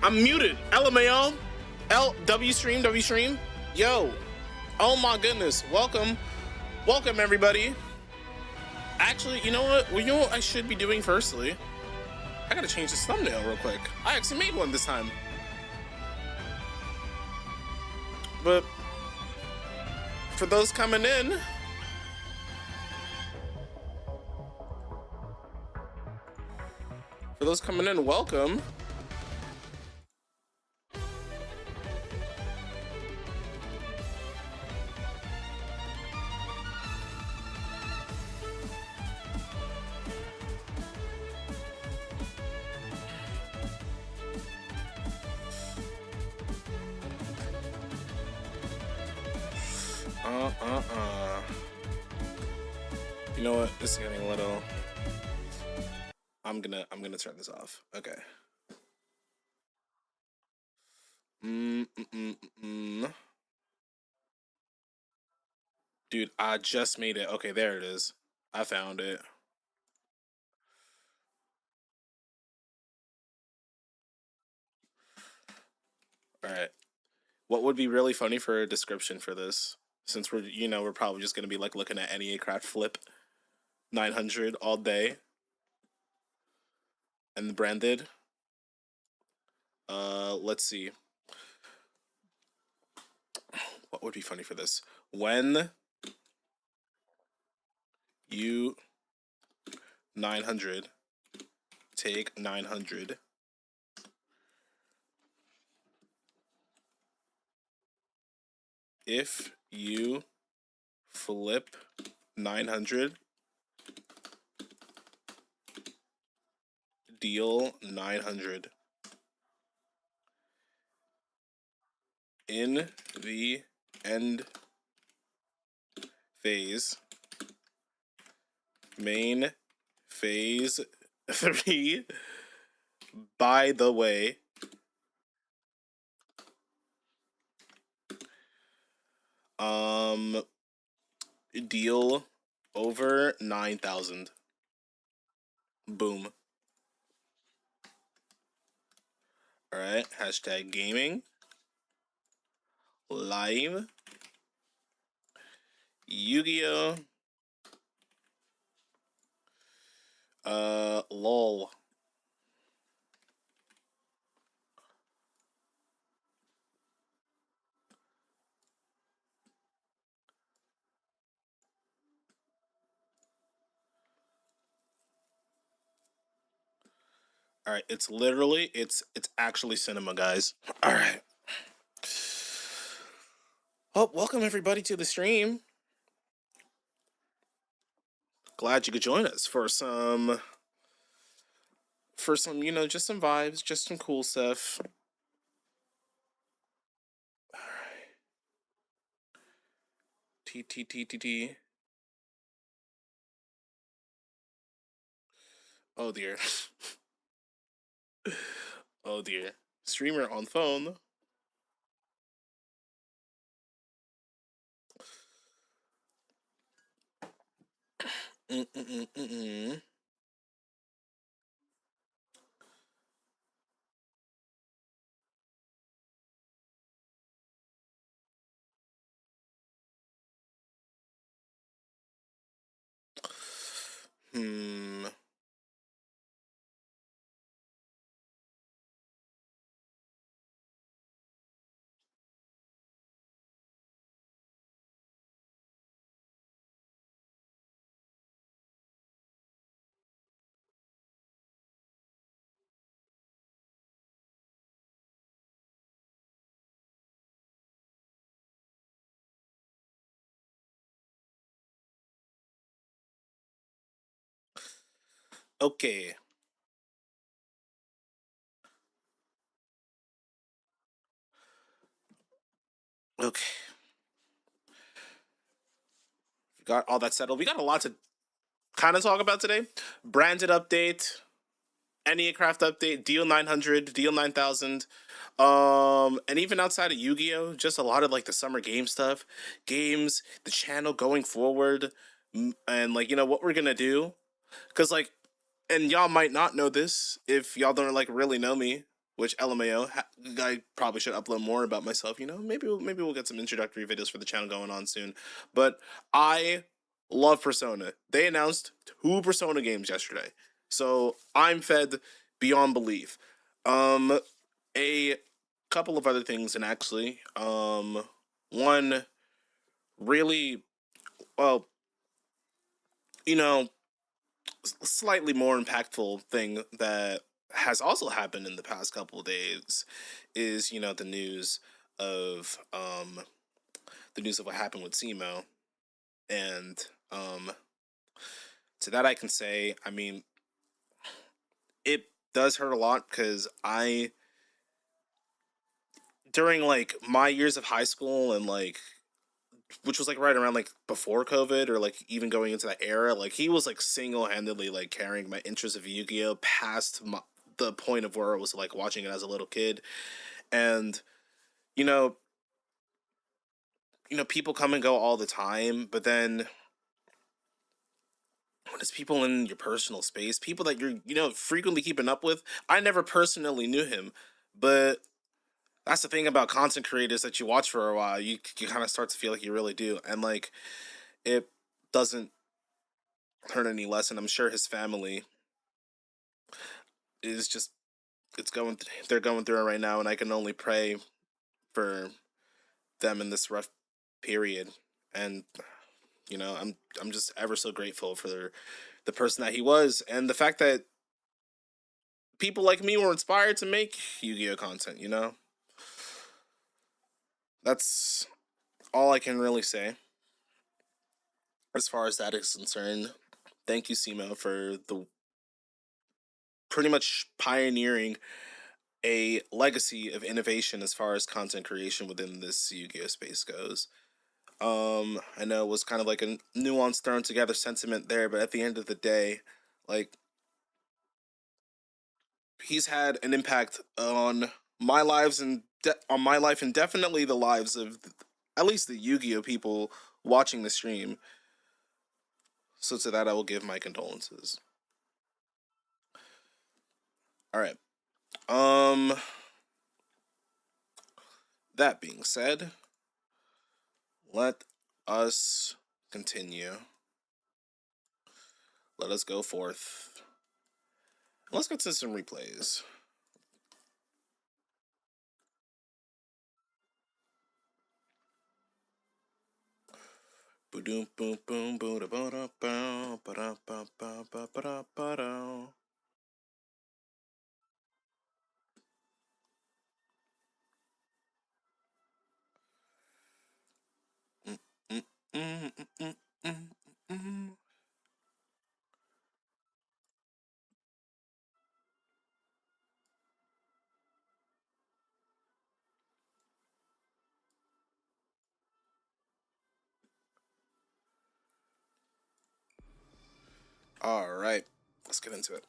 I'm muted. LMAO. W stream. Yo. Oh my goodness. Welcome. Welcome everybody. Actually, you know what? Well, you know what I should be doing firstly? I gotta change this thumbnail real quick. I actually made one this time. But for those coming in, welcome. You know what? This is getting a little. I'm gonna turn this off. Okay. Dude, I just made it. Okay, there it is. I found it. All right. What would be really funny for a description for this? Since we're probably just gonna be like looking at ENNEACRAFT flip 900 all day. And the branded. Let's see. What would be funny for this? When you 900 take 900 if you flip 900 deal 900 in the end phase, main phase 3, by the way, deal over 9,000. Boom. All right, hashtag gaming live Yu-Gi-Oh lol. All right, it's literally it's actually cinema, guys. All right. Oh, welcome everybody to the stream. Glad you could join us for some, just some vibes, just some cool stuff. All right. T. Oh dear. Oh dear. Streamer on phone. Okay. Okay. Got all that settled. We got a lot to kind of talk about today. Branded update, ENNEACRAFT update, deal 900, deal 9,000. And even outside of Yu-Gi-Oh, just a lot of like the summer game stuff, games, the channel going forward, and like, what we're gonna do. Cause like, and y'all might not know this if y'all don't like really know me. which LMAO, I probably should upload more about myself. Maybe we'll get some introductory videos for the channel going on soon. But I love Persona. They announced 2 Persona games yesterday, so I'm fed beyond belief. A couple of other things, and actually, one really, well, you know, slightly more impactful thing that has also happened in the past couple of days is of the news of what happened with SEMO. And to that I can say, I mean, it does hurt a lot, because during like my years of high school, and like, which was like right around like before COVID, or like even going into that era, like he was like single-handedly like carrying my interest of Yu-Gi-Oh past the point of where I was like watching it as a little kid. And you know people come and go all the time, but then when it's people in your personal space, people that you're frequently keeping up with. I never personally knew him, but that's the thing about content creators that you watch for a while. You kind of start to feel like you really do, and like it doesn't hurt any less. And I'm sure his family is just they're going through it right now, and I can only pray for them in this rough period. And I'm just ever so grateful for the person that he was, and the fact that people like me were inspired to make Yu-Gi-Oh content. That's all I can really say as far as that is concerned. Thank you, SEMO, for the pretty much pioneering a legacy of innovation as far as content creation within this Yu-Gi-Oh space goes. I know it was kind of like a nuanced, thrown together sentiment there, but at the end of the day, like, he's had an impact on my lives and on my life, and definitely the lives of at least the Yu-Gi-Oh people watching the stream. So to that, I will give my condolences. All right. That being said, let us continue. Let us go forth. Let's get to some replays. Boom boom boom boom da ba da ba ba da ba ba ba da ba da. All right, let's get into it.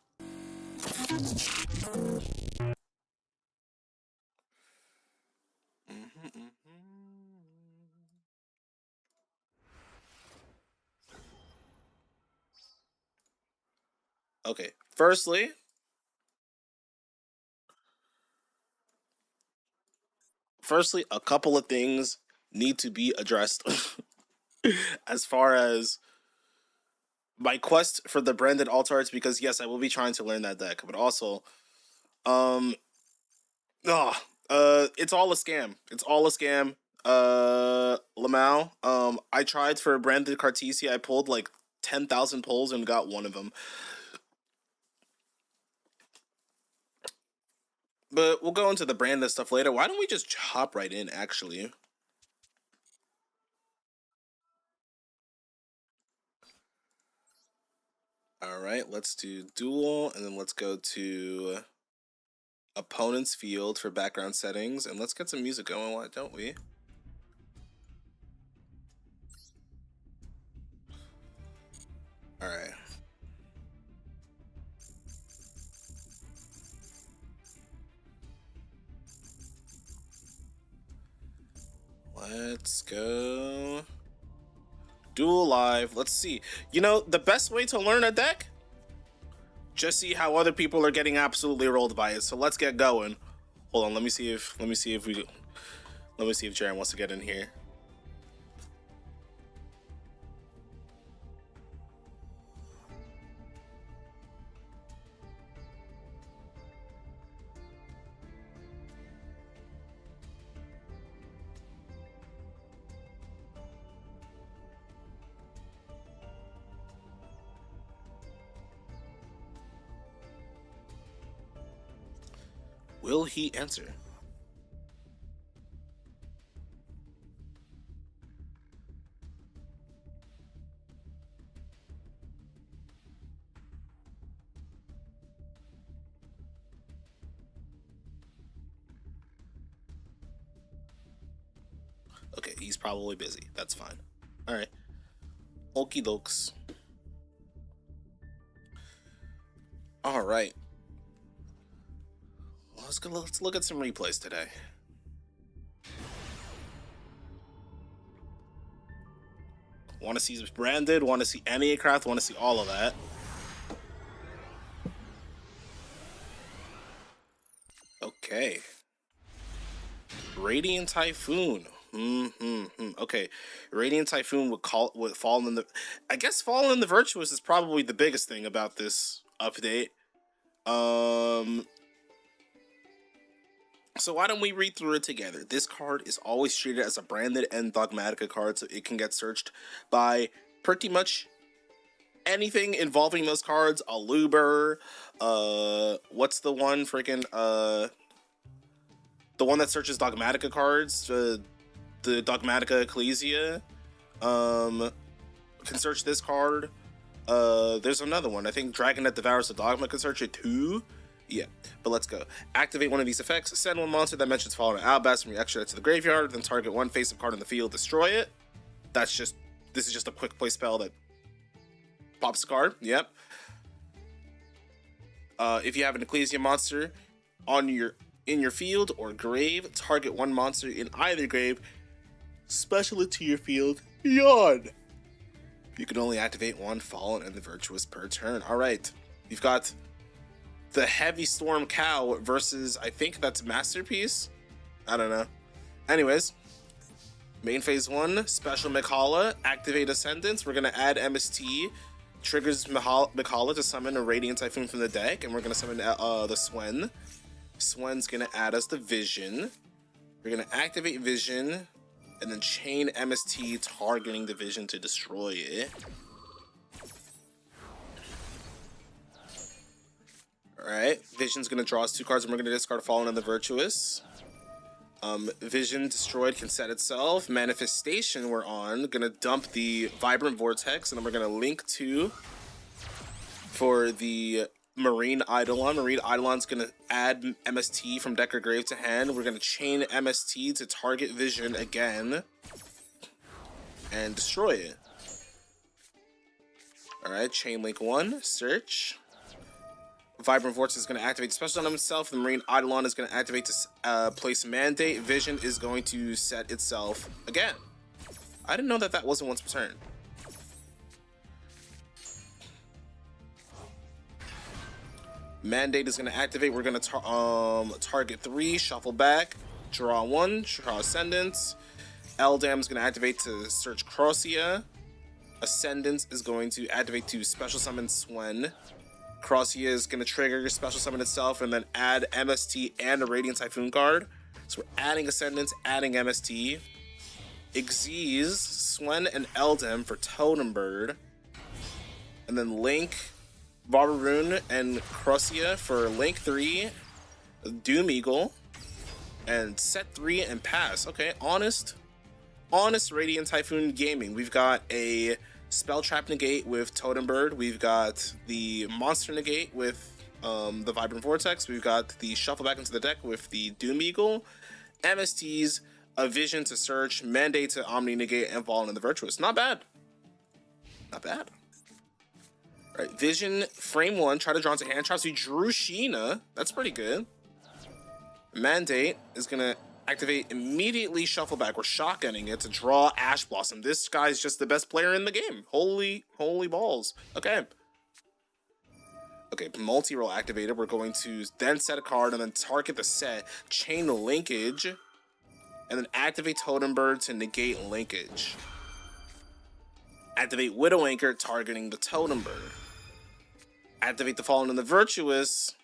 Okay, firstly, a couple of things need to be addressed as far as my quest for the branded alt arts, because yes, I will be trying to learn that deck, but also, it's all a scam. It's all a scam. Lamau, I tried for a branded Cartesia. I pulled like 10,000 pulls and got one of them. But we'll go into the branded stuff later. Why don't we just hop right in, actually? All right, let's do duel, and then let's go to opponent's field for background settings, and let's get some music going, why don't we? All right. Let's go. Duel live. Let's see. The best way to learn a deck? Just see how other people are getting absolutely rolled by it. So let's get going. Hold on, let me see if Jaren wants to get in here. Will he answer? Okay, he's probably busy. That's fine. All right. Okie dokes. All right. Let's look at some replays today. Want to see branded? Want to see ENNEACRAFT? Want to see all of that? Okay. Radiant Typhoon. Okay, Radiant Typhoon would fall in the. I guess falling in the Virtuous is probably the biggest thing about this update. So why don't we read through it together? This card is always treated as a branded and Dogmatica card, so it can get searched by pretty much anything involving those cards. Aluber, what's the one freaking the one that searches Dogmatica cards? The Dogmatica Ecclesia can search this card. There's another one. I think Dragon that Devours the Dogma can search it too. Yeah, but let's go. Activate one of these effects. Send one monster that mentions Fallen Outcast from your extra to the graveyard. Then target one face-up card in the field. Destroy it. This is just a quick play spell that pops a card. Yep. If you have an Ecclesia monster in your field or grave, target one monster in either grave. Special it to your field. Yawn. You can only activate one Fallen and the Virtuous per turn. All right. You've got the Heavy Storm Cow versus, I think that's Masterpiece. I don't know. Anyways, main phase 1, Special Mikala, activate Ascendance. We're going to add MST. Triggers Mikala to summon a Radiant Typhoon from the deck. And we're going to summon the Swen. Swen's going to add us the Vision. We're going to activate Vision. And then chain MST, targeting the Vision to destroy it. Alright, Vision's going to draw us 2 cards, and we're going to discard Fallen and the Virtuous. Vision destroyed can set itself. Manifestation we're on. Going to dump the Vibrant Vortex, and then we're going to link 2 for the Marine Eidolon. Marine Eidolon's going to add MST from deck or grave to hand. We're going to chain MST to target Vision again and destroy it. Alright, chain link 1, search. Vibrant Vortex is going to activate special on himself. The Marine Eidolon is going to activate to place Mandate. Vision is going to set itself again. I didn't know that wasn't once per turn. Mandate is going to activate. We're going to target 3, shuffle back, draw 1, draw Ascendance. Eldam is going to activate to search Crossia. Ascendance is going to activate to special summon Swen. Crossia is going to trigger special summon itself and then add MST and a Radiant Typhoon card. So we're adding Ascendance, adding MST. Xyz, Swen, and Eldam for Totem Bird. And then Link, Barbaroon, and Crossia for Link 3, Doom Eagle, and set 3 and pass. Okay, honest Radiant Typhoon gaming. We've got a Spell Trap negate with Totem Bird. We've got the Monster negate with the Vibrant Vortex. We've got the Shuffle back into the deck with the Doom Eagle. MSTs, a Vision to search, Mandate to Omni negate, and Fallen in the Virtuous. Not bad. Not bad. All right, Vision, frame 1, try to draw into hand traps. We drew Sheena. That's pretty good. Mandate is going to activate immediately, shuffle back. We're shotgunning it to draw Ash Blossom. This guy's just the best player in the game. Holy balls. Okay. Okay, multi-roll activated. We're going to then set a card and then target the set, chain linkage, and then activate Totem Bird to negate linkage. Activate Widow Anchor, targeting the Totem Bird. Activate the Fallen and the Virtuous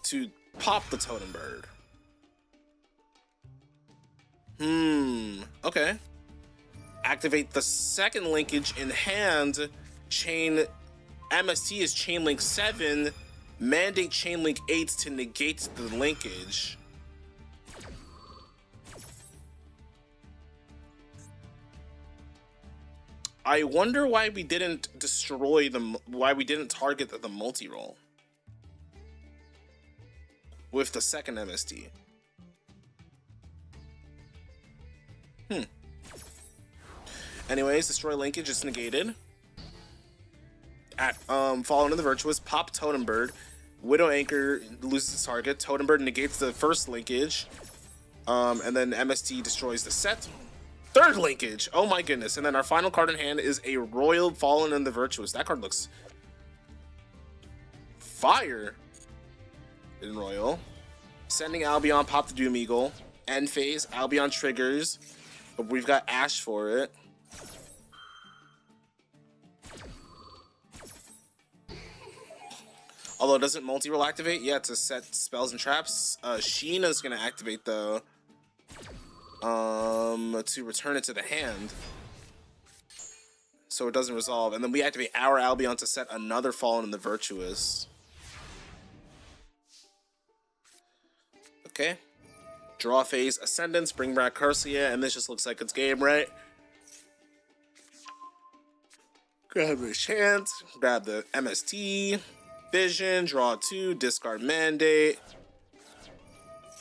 to pop the Totem Bird. Okay. Activate the second linkage in hand, chain MST is Chain Link 7, mandate Chain Link 8 to negate the linkage. I wonder why we didn't destroy them, why we didn't target the multi-roll with the second MST. Anyways, destroy linkage is negated. Fallen in the Virtuous, pop Totem Bird. Widow Anchor loses its target. Totem Bird negates the first linkage. And then MST destroys the set. Third linkage! Oh my goodness. And then our final card in hand is a Royal Fallen in the Virtuous. That card looks fire in Royal. Sending Albion, pop the Doom Eagle. End phase, Albion triggers. But we've got Ash for it. Although it doesn't multi-roll activate, yeah, to set spells and traps. Sheena's gonna activate though. To return it to the hand. So it doesn't resolve. And then we activate our Albion to set another Fallen in the Virtuous. Okay. Draw phase, Ascendance, bring back Cursia, and this just looks like it's game, right? Grab a chance, grab the MST. Vision, draw 2, discard Mandate,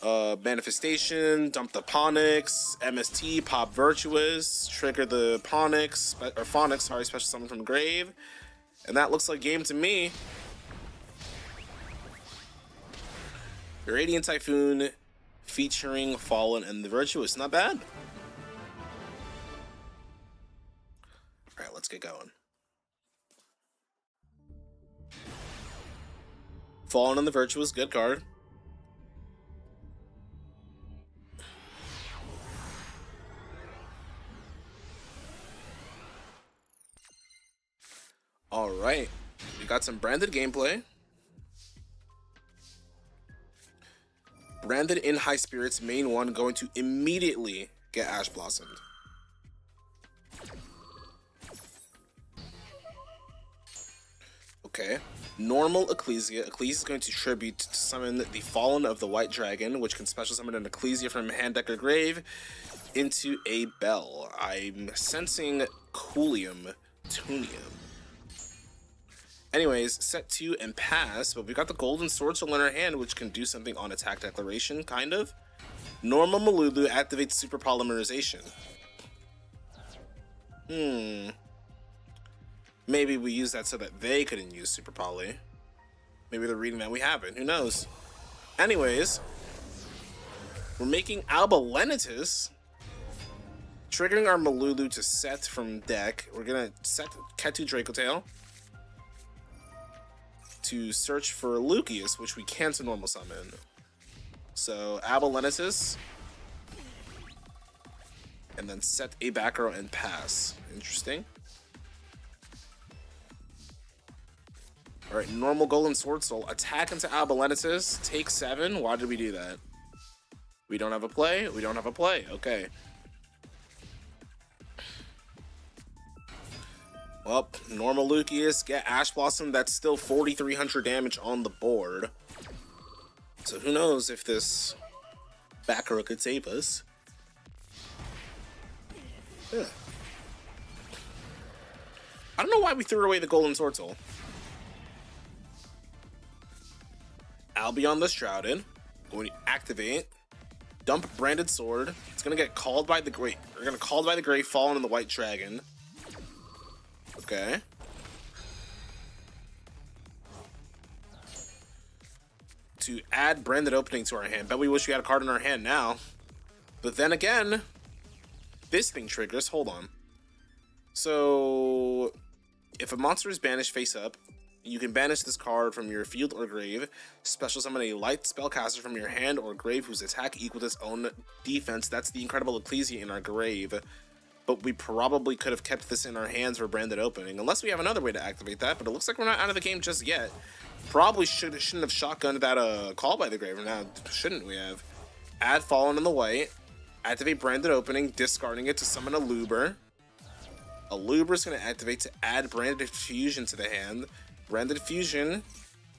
Manifestation, dump the Ponix, MST, pop Virtuous, trigger the Ponix, or Phonix, sorry, special summon from grave, and that looks like game to me. Radiant Typhoon featuring Fallen and the Virtuous, not bad. Alright, let's get going. Fallen on the Virtuous, good card. Alright, we got some branded gameplay. Branded in High Spirits, main one, going to immediately get Ash Blossomed. Okay. Normal Ecclesia. Ecclesia is going to tribute to summon the Fallen of the White Dragon, which can special summon an Ecclesia from hand, deck, or grave into a Bell. I'm sensing Coolium Tunium. Anyways, set 2 and pass, but we got the Golden Sword Soul in our hand, which can do something on attack declaration, kind of. Normal Malulu activates Super Polymerization. Maybe we use that so that they couldn't use Super Poly. Maybe they're reading that we haven't. Who knows? Anyways, we're making Alba Lenitus, triggering our Malulu to set from deck. We're gonna set Ketu Dracotail to search for Lucius, which we can't normal summon. So Alba Lenitus, and then set a back row and pass. Interesting. Alright, normal Golden Sword Soul. Attack into Alba Lenitus. Take 7. Why did we do that? We don't have a play? We don't have a play. Okay. Well, normal Lucius. Get Ash Blossom. That's still 4,300 damage on the board. So who knows if this back row could save us. Yeah. I don't know why we threw away the Golden Sword Soul. Albion the Shrouded. Going to activate. Dump Branded Sword. It's going to get called by the Great. We're going to call by the Grey, Fallen in the White Dragon. Okay. To add Branded Opening to our hand. Bet we wish we had a card in our hand now. But then again, this thing triggers. Hold on. So, if a monster is banished face up, You can banish this card from your field or grave. Special summon a light spellcaster from your hand or grave whose attack equals its own defense. That's the Incredible Ecclesia in our grave. But we probably could have kept this in our hands for Branded Opening, unless we have another way to activate that, but it looks like we're not out of the game just yet. Probably shouldn't have shotgunned that Call by the Grave, now shouldn't we have? Add Fallen in the White, activate Branded Opening, discarding it to summon a Luber. A Luber is going to activate to add Branded Fusion to the hand. Branded Fusion,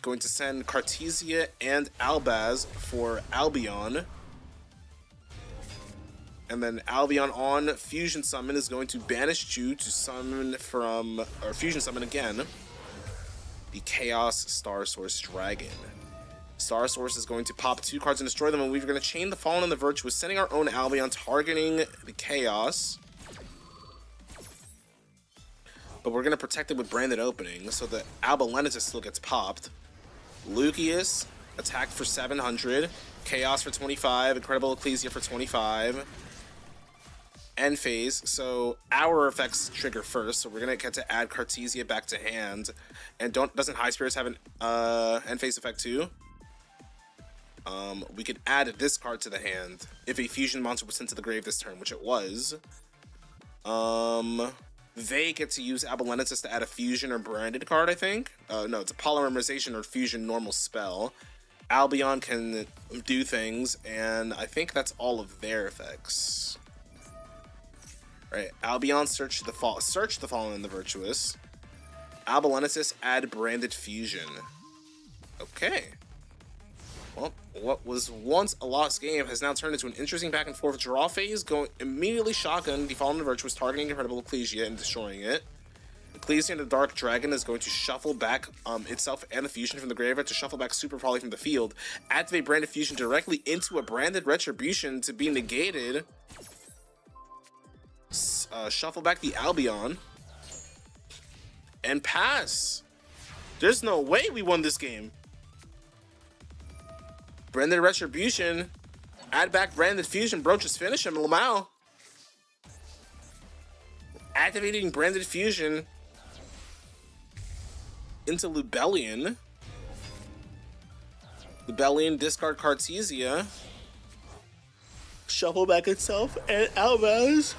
going to send Cartesia and Albaz for Albion. And then Albion on Fusion Summon is going to banish Ju to summon from, or Fusion Summon again, the Chaos Star Source Dragon. Star Source is going to pop 2 cards and destroy them, and we're going to chain the Fallen and the Virtuous, sending our own Albion, targeting the Chaos. But we're going to protect it with Branded Opening, so that Albilensis still gets popped. Lucius, attack for 700, Chaos for 25, Incredible Ecclesia for 25. End phase, so our effects trigger first, so we're gonna get to add Cartesia back to hand. And doesn't High Spirits have an end phase effect too? We could add this card to the hand if a fusion monster was sent to the grave this turn, which it was. They get to use Albilensis to add a fusion or branded card, I think. No, it's a polymerization or fusion normal spell. Albion can do things, and I think that's all of their effects. Right, Albion, search the Fallen and the Virtuous. Albilensis, add Branded Fusion. Okay. Well, what was once a lost game has now turned into an interesting back and forth draw phase, going immediately shotgun the Fallen and the Virtuous, targeting Incredible Ecclesia and destroying it. Ecclesia and the Dark Dragon is going to shuffle back itself and the Fusion from the graveyard to shuffle back Super Volley from the field. Activate Branded Fusion directly into a Branded Retribution to be negated. Shuffle back the Albion and pass. There's no way we won this game. Branded Retribution, add back Branded Fusion, bro, just finish him, Lamau. Activating Branded Fusion into Lubellion. Lubellion, discard Cartesia. Shuffle back itself and Albaz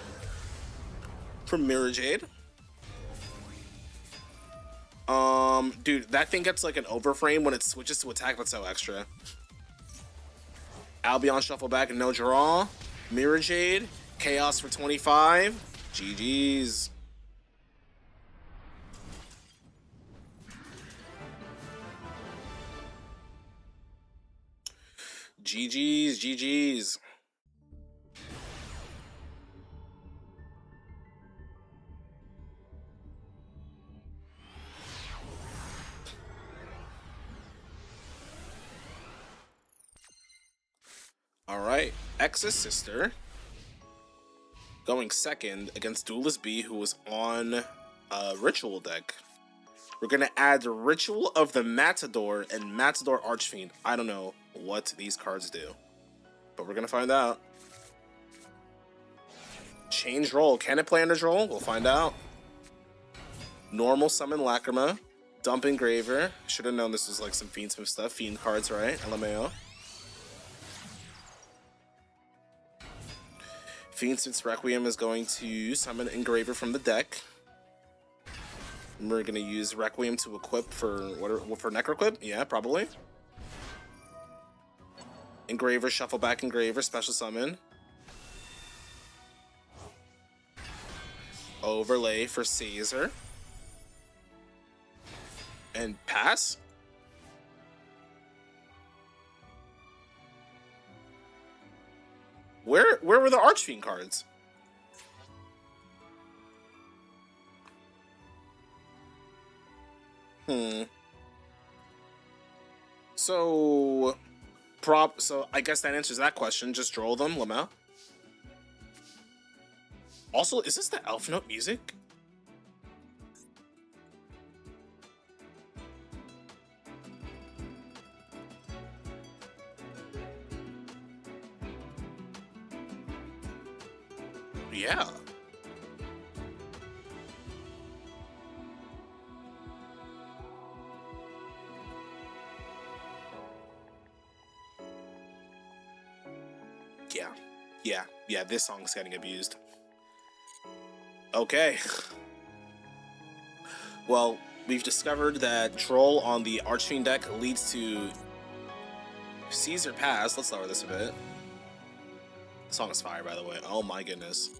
from Mirror Jade. Dude, that thing gets like an overframe when it switches to attack. That's so extra. Albion, shuffle back, no draw. Mirror Jade, Chaos for 25. GG's. GG's. Alright, X's sister going second against Duelist B, who was on a Ritual deck. We're going to add Ritual of the Matador and Matador Archfiend. I don't know what these cards do, but we're going to find out. Change role. Can it play under role? We'll find out. Normal summon Lacrima. Dump Engraver. Should have known this was like some Fiendsmith stuff. Fiend cards, right? LMAO. Fiendsmith's Requiem is going to summon Engraver from the deck. And we're going to use Requiem to equip for Necroquip? Yeah, probably. Engraver, shuffle back Engraver, special summon. Overlay for Caesar. And pass? Where were the Archfiend cards? So I guess that answers that question. Just draw them, Lamau. Also, is this the Elf Note music? Yeah. Yeah, this song's getting abused. Okay. Well, we've discovered that Troll on the Archfiend deck leads to Caesar Pass. Let's lower this a bit. The song is fire, by the way. Oh my goodness.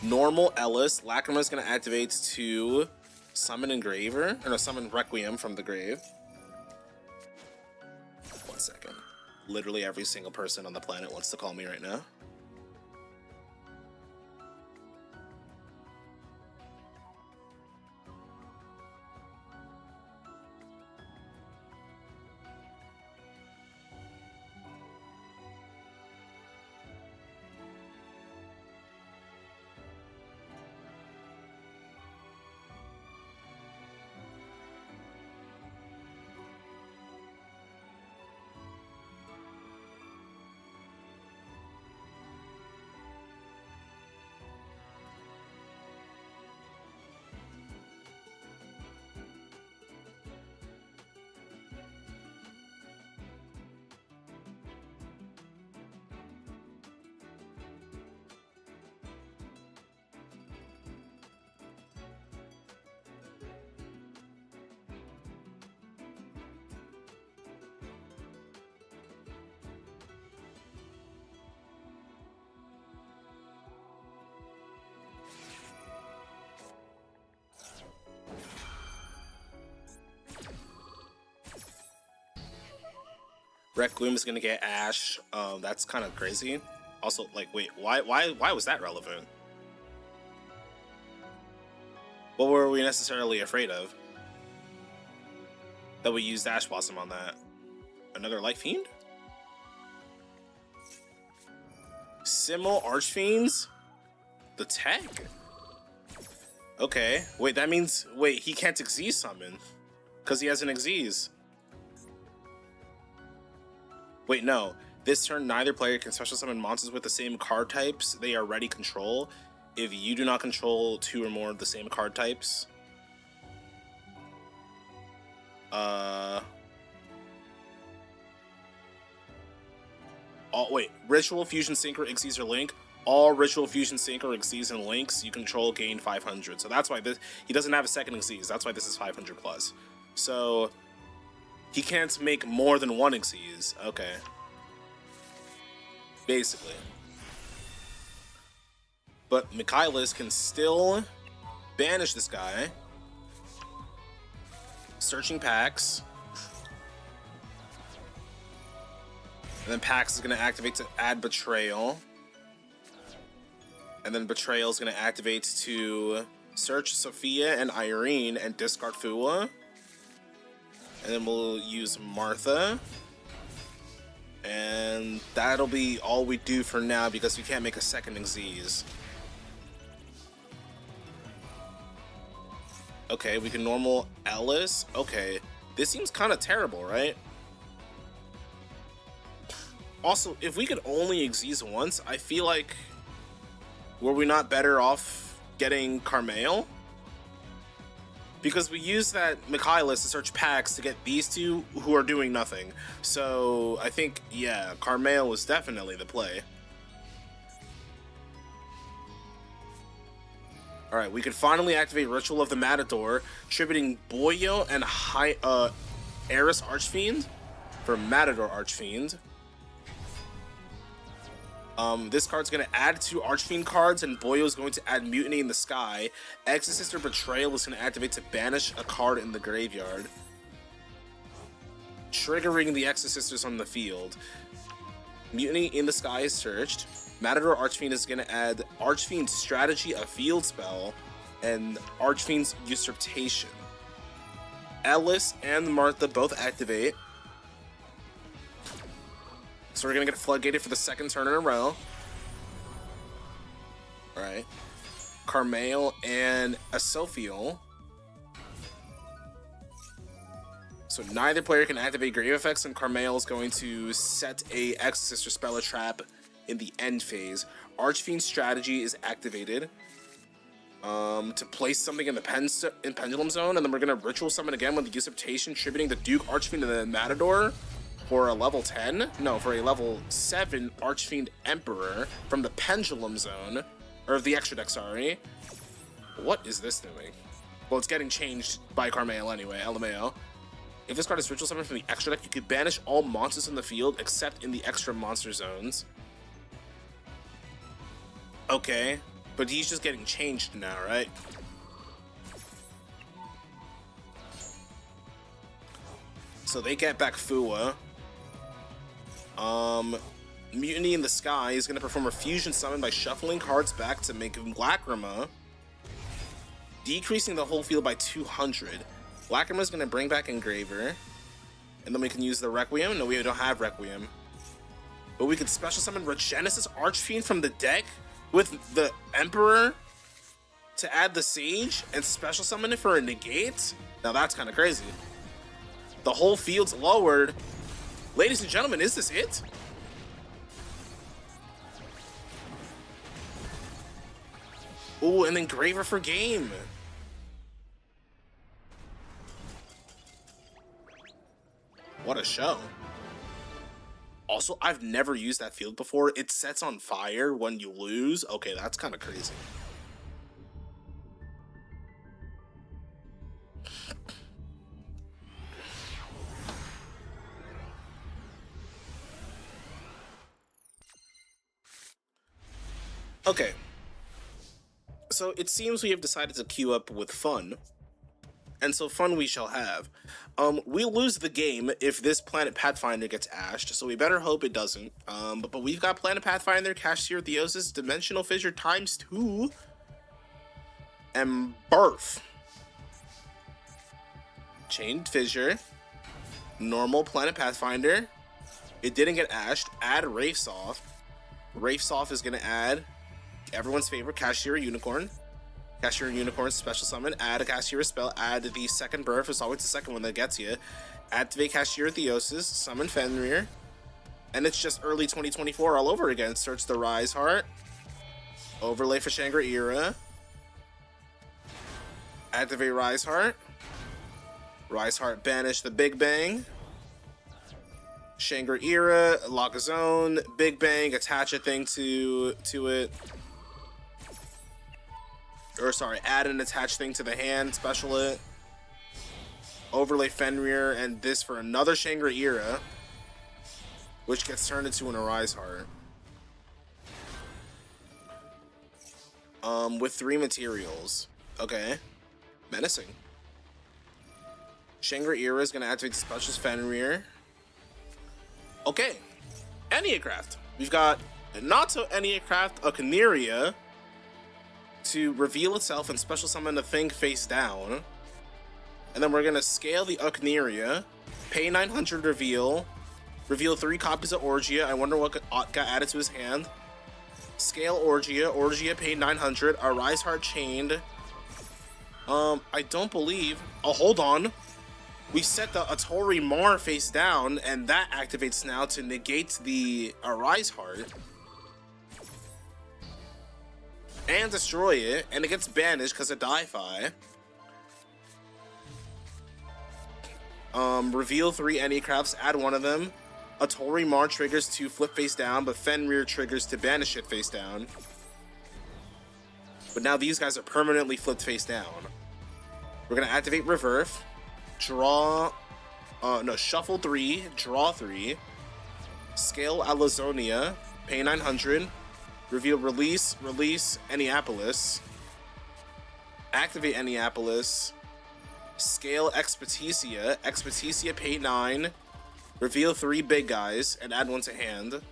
Normal Ellis. Lacrima is going to activate to summon Engraver, or no, summon Requiem from the grave. 1 second. Literally every single person on the planet wants to call me right now. Requiem is gonna get Ash. That's kind of crazy. Also, like, wait, why was that relevant? What were we necessarily afraid of? That we used Ash Blossom on that. Another Light Fiend? Simul Archfiends? The tech? Okay. Wait, that means... Wait, he can't Xyz summon. Because he has an Xyz. Wait, no. This turn, neither player can special summon monsters with the same card types they already control. If you do not control 2 or more of the same card types. Wait. Ritual, Fusion, Sync, or Xyz or Link. All Ritual, Fusion, Sync, or Xyz and Links you control gain 500. So that's why this... He doesn't have a second Xyz. That's why this is 500 plus. So... He can't make more than 1 Xyz. Okay. Basically. But Michaelis can still banish this guy. Searching Pax. And then Pax is going to activate to add Betrayal. And then Betrayal is going to activate to search Sophia and Irene and discard Fua. And then we'll use Martha. And that'll be all we do for now because we can't make a second Xyz. Okay, we can normal Ellis. Okay, this seems kind of terrible, right? Also, if we could only Xyz once, I feel like... Were we not better off getting Carmel? Because we use that Michaelis to search packs to get these two who are doing nothing. So I think, yeah, Carmel was definitely the play. Alright, we can finally activate Ritual of the Matador, tributing Boyo and Eris Archfiend for Matador Archfiend. This card's going to add 2 Archfiend cards, and Boyo is going to add Mutiny in the Sky. Exorcist Betrayal is going to activate to banish a card in the graveyard, triggering the Exorcisters on the field. Mutiny in the Sky is searched. Matador Archfiend is going to add Archfiend Strategy, a field spell, and Archfiend's Usurpation. Ellis and Martha both activate. So we're going to get floodgated for the second turn in a row. Alright. Carmel and Asophiel. So neither player can activate grave effects, and Carmel is going to set a Exorcist or Spell or Trap in the end phase. Archfiend Strategy is activated to place something in the Pendulum Zone, and then we're going to Ritual Summon again with the Usurpation, tributing the Duke, Archfiend, and the Matador for a level 10? No, for a level 7 Archfiend Emperor from the Pendulum Zone, or the extra deck, sorry. What is this doing? Well, it's getting changed by Carmael anyway, LMAO. If this card is Ritual Summon from the extra deck, you can banish all monsters in the field except in the extra monster zones. Okay, but he's just getting changed now, right? So they get back Fua. Mutiny in the Sky is going to perform a fusion summon by shuffling cards back to make Lacrima, decreasing the whole field by 200. Lacrima is going to bring back Engraver, and then we can use the Requiem. No, we don't have Requiem. But we could special summon Regenesis Archfiend from the deck with the Emperor to add the Sage and special summon it for a negate? Now that's kind of crazy. The whole field's lowered. Ladies and gentlemen, is this it? Ooh, and then Engraver for game. What a show. Also, I've never used that field before. It sets on fire when you lose. Okay, that's kind of crazy. Okay. So it seems we have decided to queue up with fun. And so fun we shall have. We lose the game if this Planet Pathfinder gets ashed, so we better hope it doesn't. But we've got Planet Pathfinder, Cashier Theosis, Dimensional Fissure ×2, and Birth. Chained Fissure, normal Planet Pathfinder. It didn't get ashed. Add Wraithsoft. Wraithsoft is going to add everyone's favorite Cashier Unicorn. Cashier Unicorn special summon, add a Cashier spell, add the second Birth, it's always the second one that gets you. Activate Cashier Theosis, summon Fenrir, and it's just early 2024 all over again. Search the Rise Heart, overlay for Shangri-Era, activate Rise Heart, banish the Big Bang, Shangri-Era, lock a zone, Big Bang, attach a thing to it. Or sorry, add an attached thing to the hand, special it, overlay Fenrir, and this for another Shangri-Era, which gets turned into an Arise Heart. With 3 materials. Okay. Menacing. Shangri-Era is going to activate the special Fenrir. Okay. ENNEACRAFT. We've got not so ENNEACRAFT, a Caneria, to reveal itself and special summon a thing face down. And then we're going to scale the Ukneria, pay 900 reveal 3 copies of Orgia. I wonder what got added to his hand. Scale Orgia paid 900, a Rise Heart chained. I don't believe, oh hold on. We set the Atori Mar face down and that activates now to negate the Arise Heart. And destroy it, and it gets banished because of Di-Fi. Reveal 3 ENNEACRAFTs, add one of them. Atori Mar triggers to flip face down, but Fenrir triggers to banish it face down. But now these guys are permanently flipped face down. We're gonna activate Reverse, shuffle 3, draw 3, scale Alazonia, pay 900. Reveal release Enneapolis, activate Enneapolis, scale Expetitia pay 9, reveal 3 big guys and add one to hand,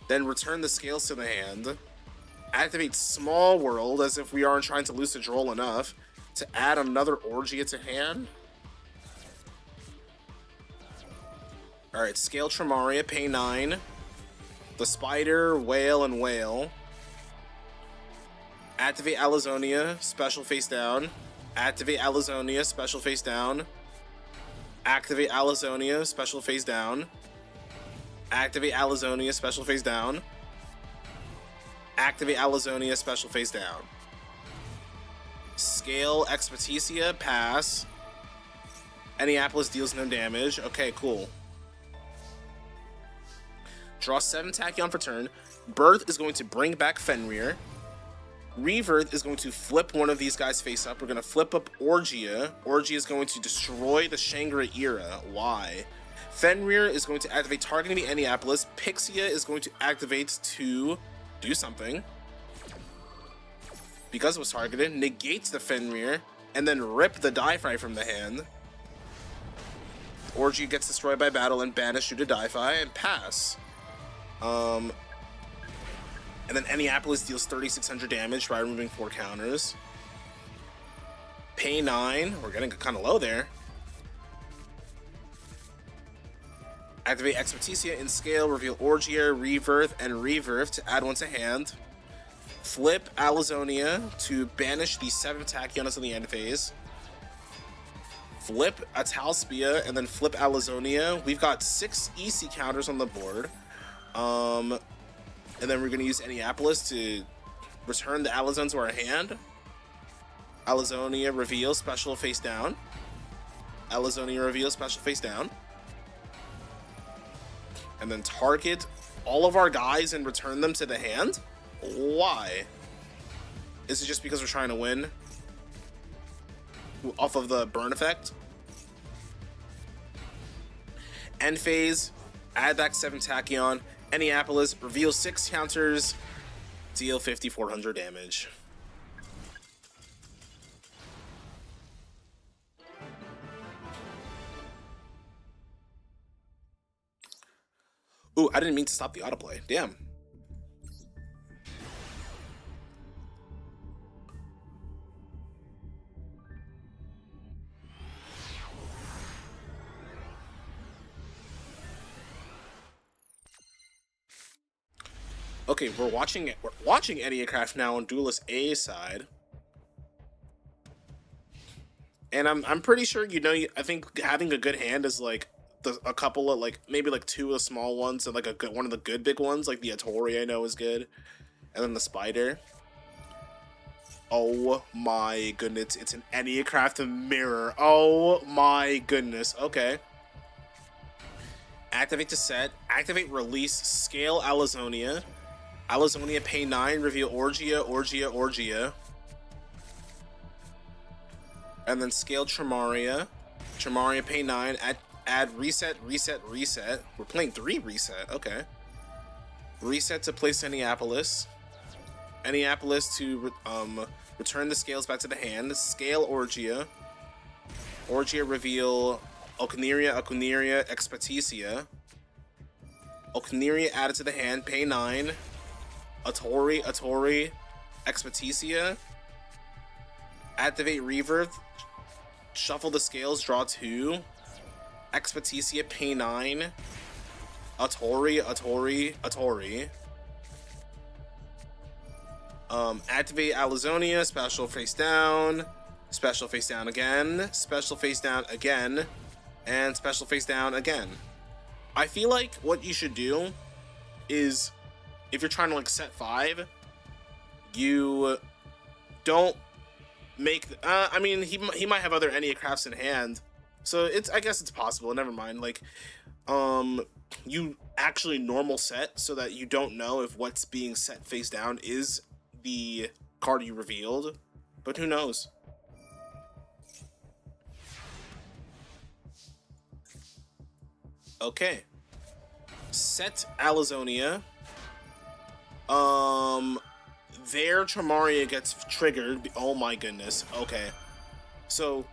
then return the scales to the hand, activate Small World as if we aren't trying to lucid roll enough to add another Orgia to hand. Alright, scale Tremaria, pay 9. The Spider, Whale, and Whale. Activate Alazonia, special face down. Activate Alazonia, special face down. Activate Alazonia, special face down. Activate Alazonia, special face down. Activate Alazonia, special face down. Scale Expetitia, pass. Enneapolis deals no damage. Okay, cool. Draw 7 Tachyon for turn. Birth is going to bring back Fenrir. Rebirth is going to flip one of these guys face up. We're going to flip up Orgia. Orgia is going to destroy the Shangri-Era. Why? Fenrir is going to activate targeting the Enneapolis. Pixia is going to activate to do something. Because it was targeted, negates the Fenrir, and then rip the Dai-Fi from the hand. Orgia gets destroyed by battle and banished due to Dai-Fi and pass. And then Enneapolis deals 3,600 damage by removing 4 counters. Pay 9. We're getting kind of low there. Activate Experticia in scale. Reveal Orgia, Rebirth, and Rebirth to add 1 to hand. Flip Alizonia to banish the 7 Tachyonas in the end phase. Flip Atalspia and then flip Alizonia. We've got 6 EC counters on the board. And then we're going to use Enneapolis to return the Alizon to our hand. Alizonia reveal, special face down. Alizonia reveal, special face down. And then target all of our guys and return them to the hand? Why? Is it just because we're trying to win? Off of the burn effect? End phase, add back 7 Tachyon. Enneapolis, reveal 6 counters, deal 5,400 damage. Ooh, I didn't mean to stop the autoplay. Damn. Okay, we're watching ENNEACRAFT now on Duelist A side. And I'm pretty sure, you know, I think having a good hand is like a couple of, like, maybe like 2 of the small ones and like one of the good big ones, like the Atori I know is good. And then the Spider. Oh my goodness, it's an ENNEACRAFT mirror. Oh my goodness, okay. Activate to set, activate release, scale Alizonia. Alizonia, pay 9, reveal Orgia, Orgia, Orgia. And then scale Tremaria. Tremaria, pay 9, add reset, reset, reset. We're playing 3 reset, okay. Reset to place Enneapolis. Enneapolis to return the scales back to the hand. Scale Orgia. Orgia, reveal Okneria, Okneria, Experticia. Okneria added to the hand, pay 9. Atori, Atori, Experticia. Activate Rebirth. Shuffle the scales, draw 2. Experticia, pay 9. Atori, Atori, Atori. Activate Alizonia, special face down again, special face down again, and special face down again. I feel like what you should do is, if you're trying to like set 5, you don't make. I mean, he might have other ENNEACRAFTs in hand, so I guess it's possible. Never mind. Like, you actually normal set so that you don't know if what's being set face down is the card you revealed, but who knows? Okay. Set Alizonia. Their Tremaria gets triggered. Oh my goodness. Okay. So,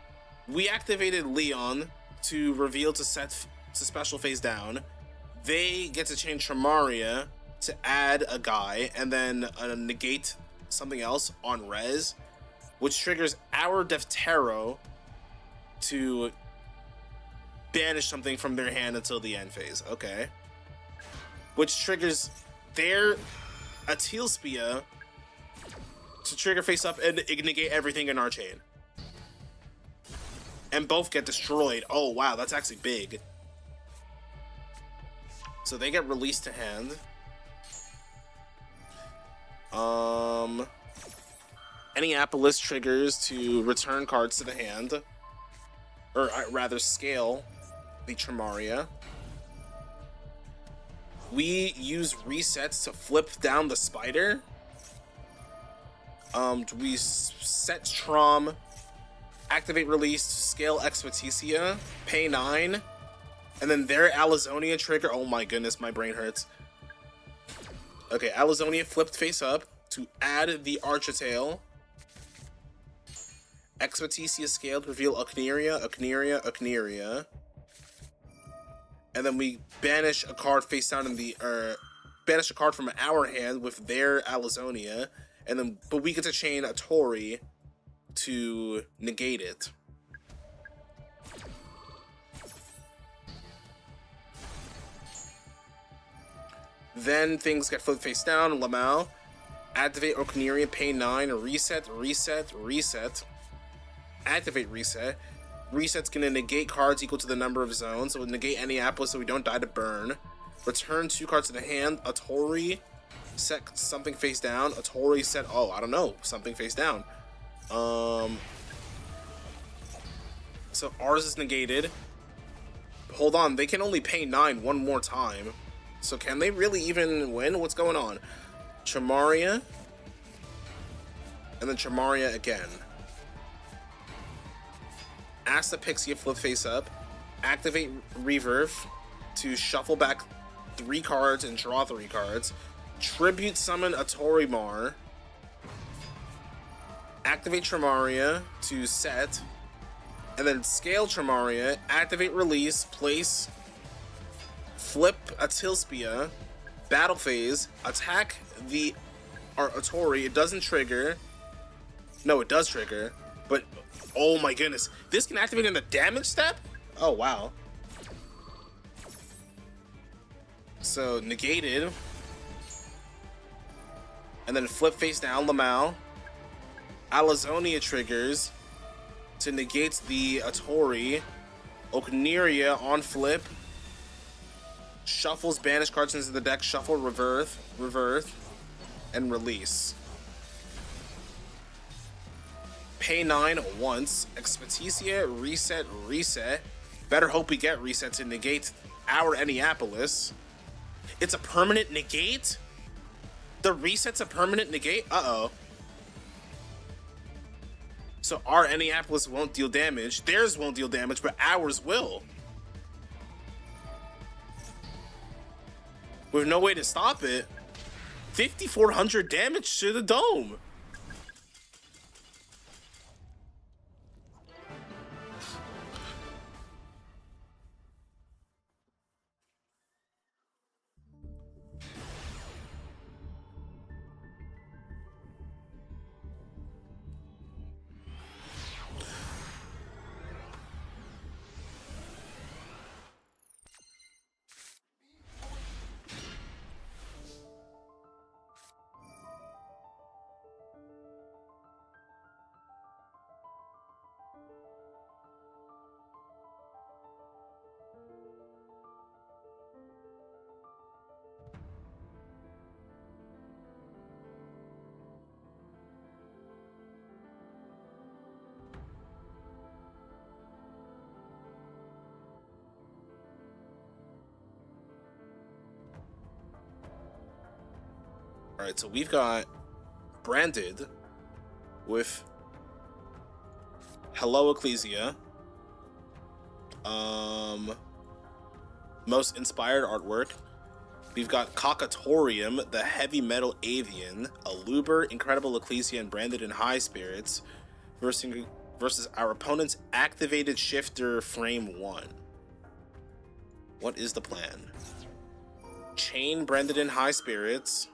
we activated Leon to reveal to set to special phase down. They get to change Tremaria to add a guy and then negate something else on res, which triggers our Deftero to banish something from their hand until the end phase. Okay. Which triggers their Atalspia to trigger face up and negate everything in our chain. And both get destroyed. Oh wow, that's actually big. So they get released to hand. Enneapolis triggers to return cards to the hand. Or rather scale the Tremaria. We use resets to flip down the spider. We set Trom, activate release, scale Expeditia, pay 9, and then their Alizonia trigger. Oh my goodness, my brain hurts. Okay, Alizonia flipped face up to add the Architail. Expeditia scaled, reveal Ocneria. And then we banish a card face down in the, banish a card from our hand with their Alizonia. And then, but we get to chain a Tori to negate it. Then things get flipped face down. Lamau, activate Ocneria, pay 9, reset. Activate reset. Reset's gonna negate cards equal to the number of zones, so we'll negate Enneaplaus so we don't die to burn. Return 2 cards to the hand. A Tori, set something face down. A Tori set, oh, I don't know, something face down. So ours is negated. Hold on, they can only pay 9 one more time. So can they really even win? What's going on? Chamaria. And then Chamaria again. Ask the Pixie flip face up. Activate Reverve to shuffle back 3 cards and draw 3 cards. Tribute summon a Torimar. Activate Chamaria to set. And then scale Chamaria. Activate release. Place. Flip a Tilspia. Battle phase. Attack the Atori. It doesn't trigger. No, it does trigger. But, oh my goodness. This can activate in the damage step? Oh, wow. So, negated. And then flip face down, Lamau. Alizonia triggers to negate the Atori. Ocneria on flip. Shuffles banish cards into the deck. Shuffle, reverse, and release. Pay 9 once. Expeditia, reset. Better hope we get reset to negate our Enneaplaus. It's a permanent negate? The reset's a permanent negate? Uh-oh. So our Enneaplaus won't deal damage. Theirs won't deal damage, but ours will. With no way to stop it. 5,400 damage to the dome. Alright, so we've got branded with Hello Ecclesia. Most inspired artwork. We've got Cocatorium, the heavy metal avian, Aluber, Incredible Ecclesia, and branded in high spirits versus our opponent's activated shifter frame 1. What is the plan? Chain branded in high spirits.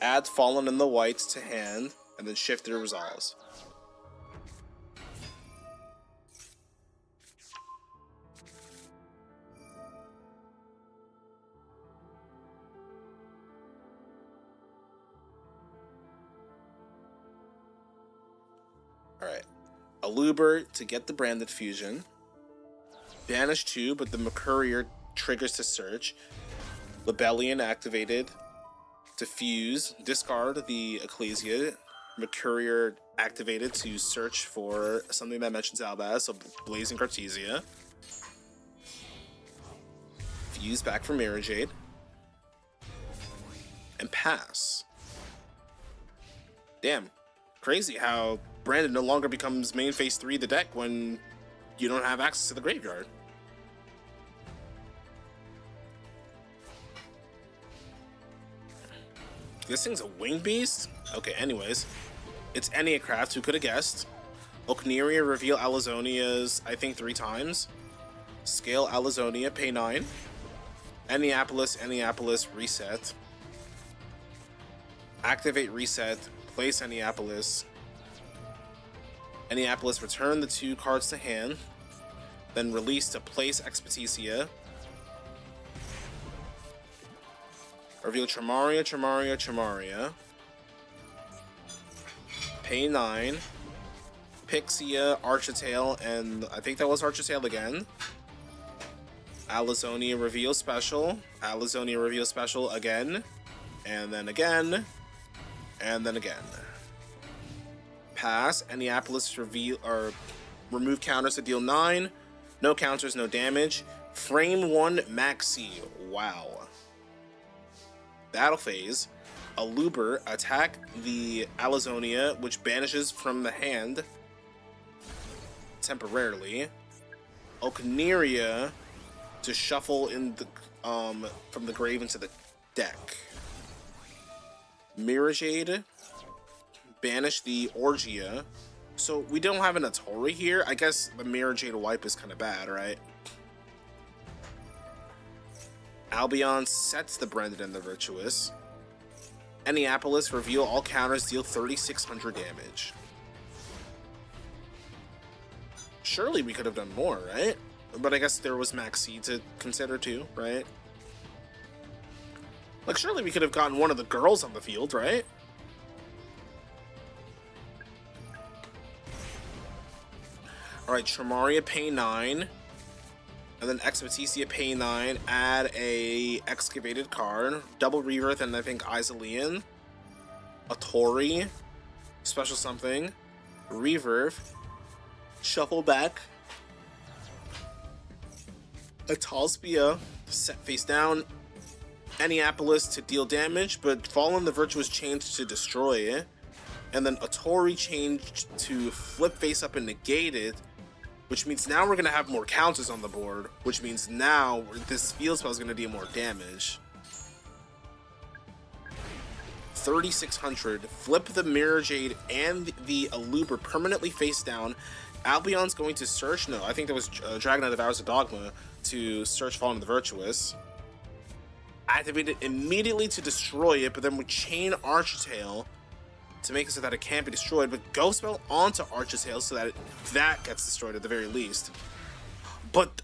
Add Fallen in the Whites to hand, and then Shifter resolves. Alright. Aluber to get the branded fusion. Banish 2, but the Mercurier triggers to search. Libellion activated. Diffuse, discard the Ecclesia, Mercurier activated to search for something that mentions Albaz, so Blazing Cartesia. Fuse back for Mirror Jade. And pass. Damn. Crazy how Brandon no longer becomes main phase 3 of the deck when you don't have access to the graveyard. This thing's a wing beast? Okay, anyways. It's ENNEACRAFT, who could have guessed. Okneria reveal Alazonia's, I think, 3 times. Scale Alazonia, pay 9. Enneapolis, reset. Activate, reset. Place Enneapolis. Enneapolis, return the 2 cards to hand. Then release to place Expedicia. Reveal Tramaria. Pay 9. Pixia, Architail, and I think that was Architail again. Alazonia reveal special. Alazonia reveal special again. And then again. And then again. Pass. Enneapolis reveal or remove counters to deal 9. No counters, no damage. Frame 1 Maxi. Wow. Battle phase. Aluber, attack the Alazonia, which banishes from the hand temporarily. Okneria to shuffle in the from the grave into the deck. Mirror Jade, banish the Orgia. So we don't have an Atori here. I guess the Mirror Jade wipe is kind of bad, right? Albion sets the Branded and the Virtuous. Enneapolis, reveal all counters, deal 3,600 damage. Surely we could have done more, right? But I guess there was Maxi to consider too, right? Like, surely we could have gotten one of the girls on the field, right? Alright, Tramaria, pay 9. And then Expedicia, pay 9. Add a excavated card. Double Rebirth, and I think Izalian. Atori. Special something. Reverb. Shuffle back. A Talspia, set face down. Enneapolis to deal damage, but Fallen the Virtuous changed to destroy it. And then Atori changed to flip face up and negate it, which means now we're going to have more counters on the board, which means now this field spell is going to deal more damage. 3,600. Flip the Mirror Jade and the Aluber permanently face down. Albion's going to search. No, I think that was Dragon that Devours the Dogma to search Fallen the Virtuous. Activate it immediately to destroy it, but then we chain Architail to make it so that it can't be destroyed, but Ghost Spell onto Architail so that that gets destroyed at the very least. But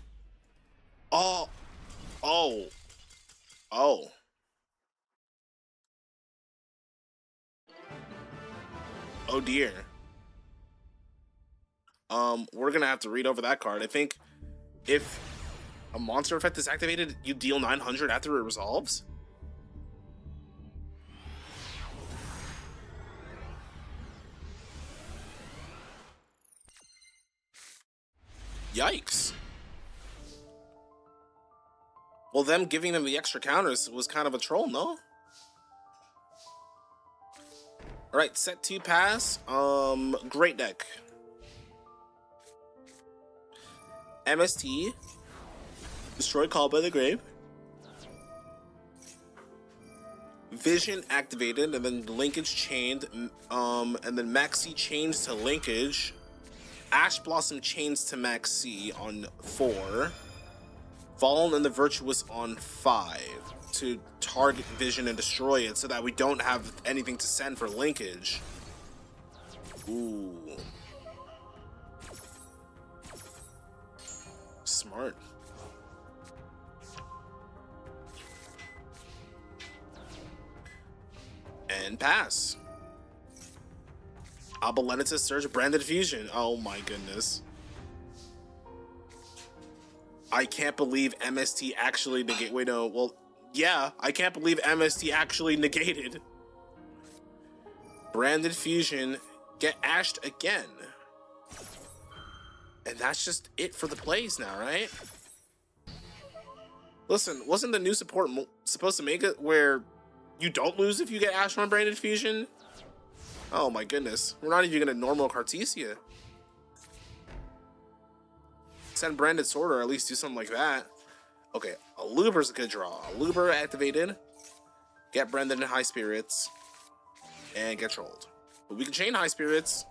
oh dear. We're gonna have to read over that card. I think if a monster effect is activated, you deal 900 after it resolves. Yikes. Well, them giving them the extra counters was kind of a troll, no? Alright, set 2 pass. Great deck. MST. Destroy Call by the Grave. Vision activated, and then Linkage chained. And then Maxi changed to Linkage. Ash Blossom chains to Maxi on 4. Fallen and the Virtuous on 5 to target Vision and destroy it so that we don't have anything to send for Linkage. Ooh. Smart. And pass. Abelenita Surge, Branded Fusion. Oh my goodness. I can't believe MST actually negate. Wait, no. Well, yeah, I can't believe MST actually negated Branded Fusion, get ashed again. And that's just it for the plays now, right? Listen, wasn't the new support supposed to make it where you don't lose if you get ashed on Branded Fusion? Oh my goodness. We're not even gonna normal Cartesia. Send Branded Sword or at least do something like that. Okay, Aluber's a good draw. Aluber activated. Get Brendan in High Spirits. And get trolled. But we can chain High Spirits.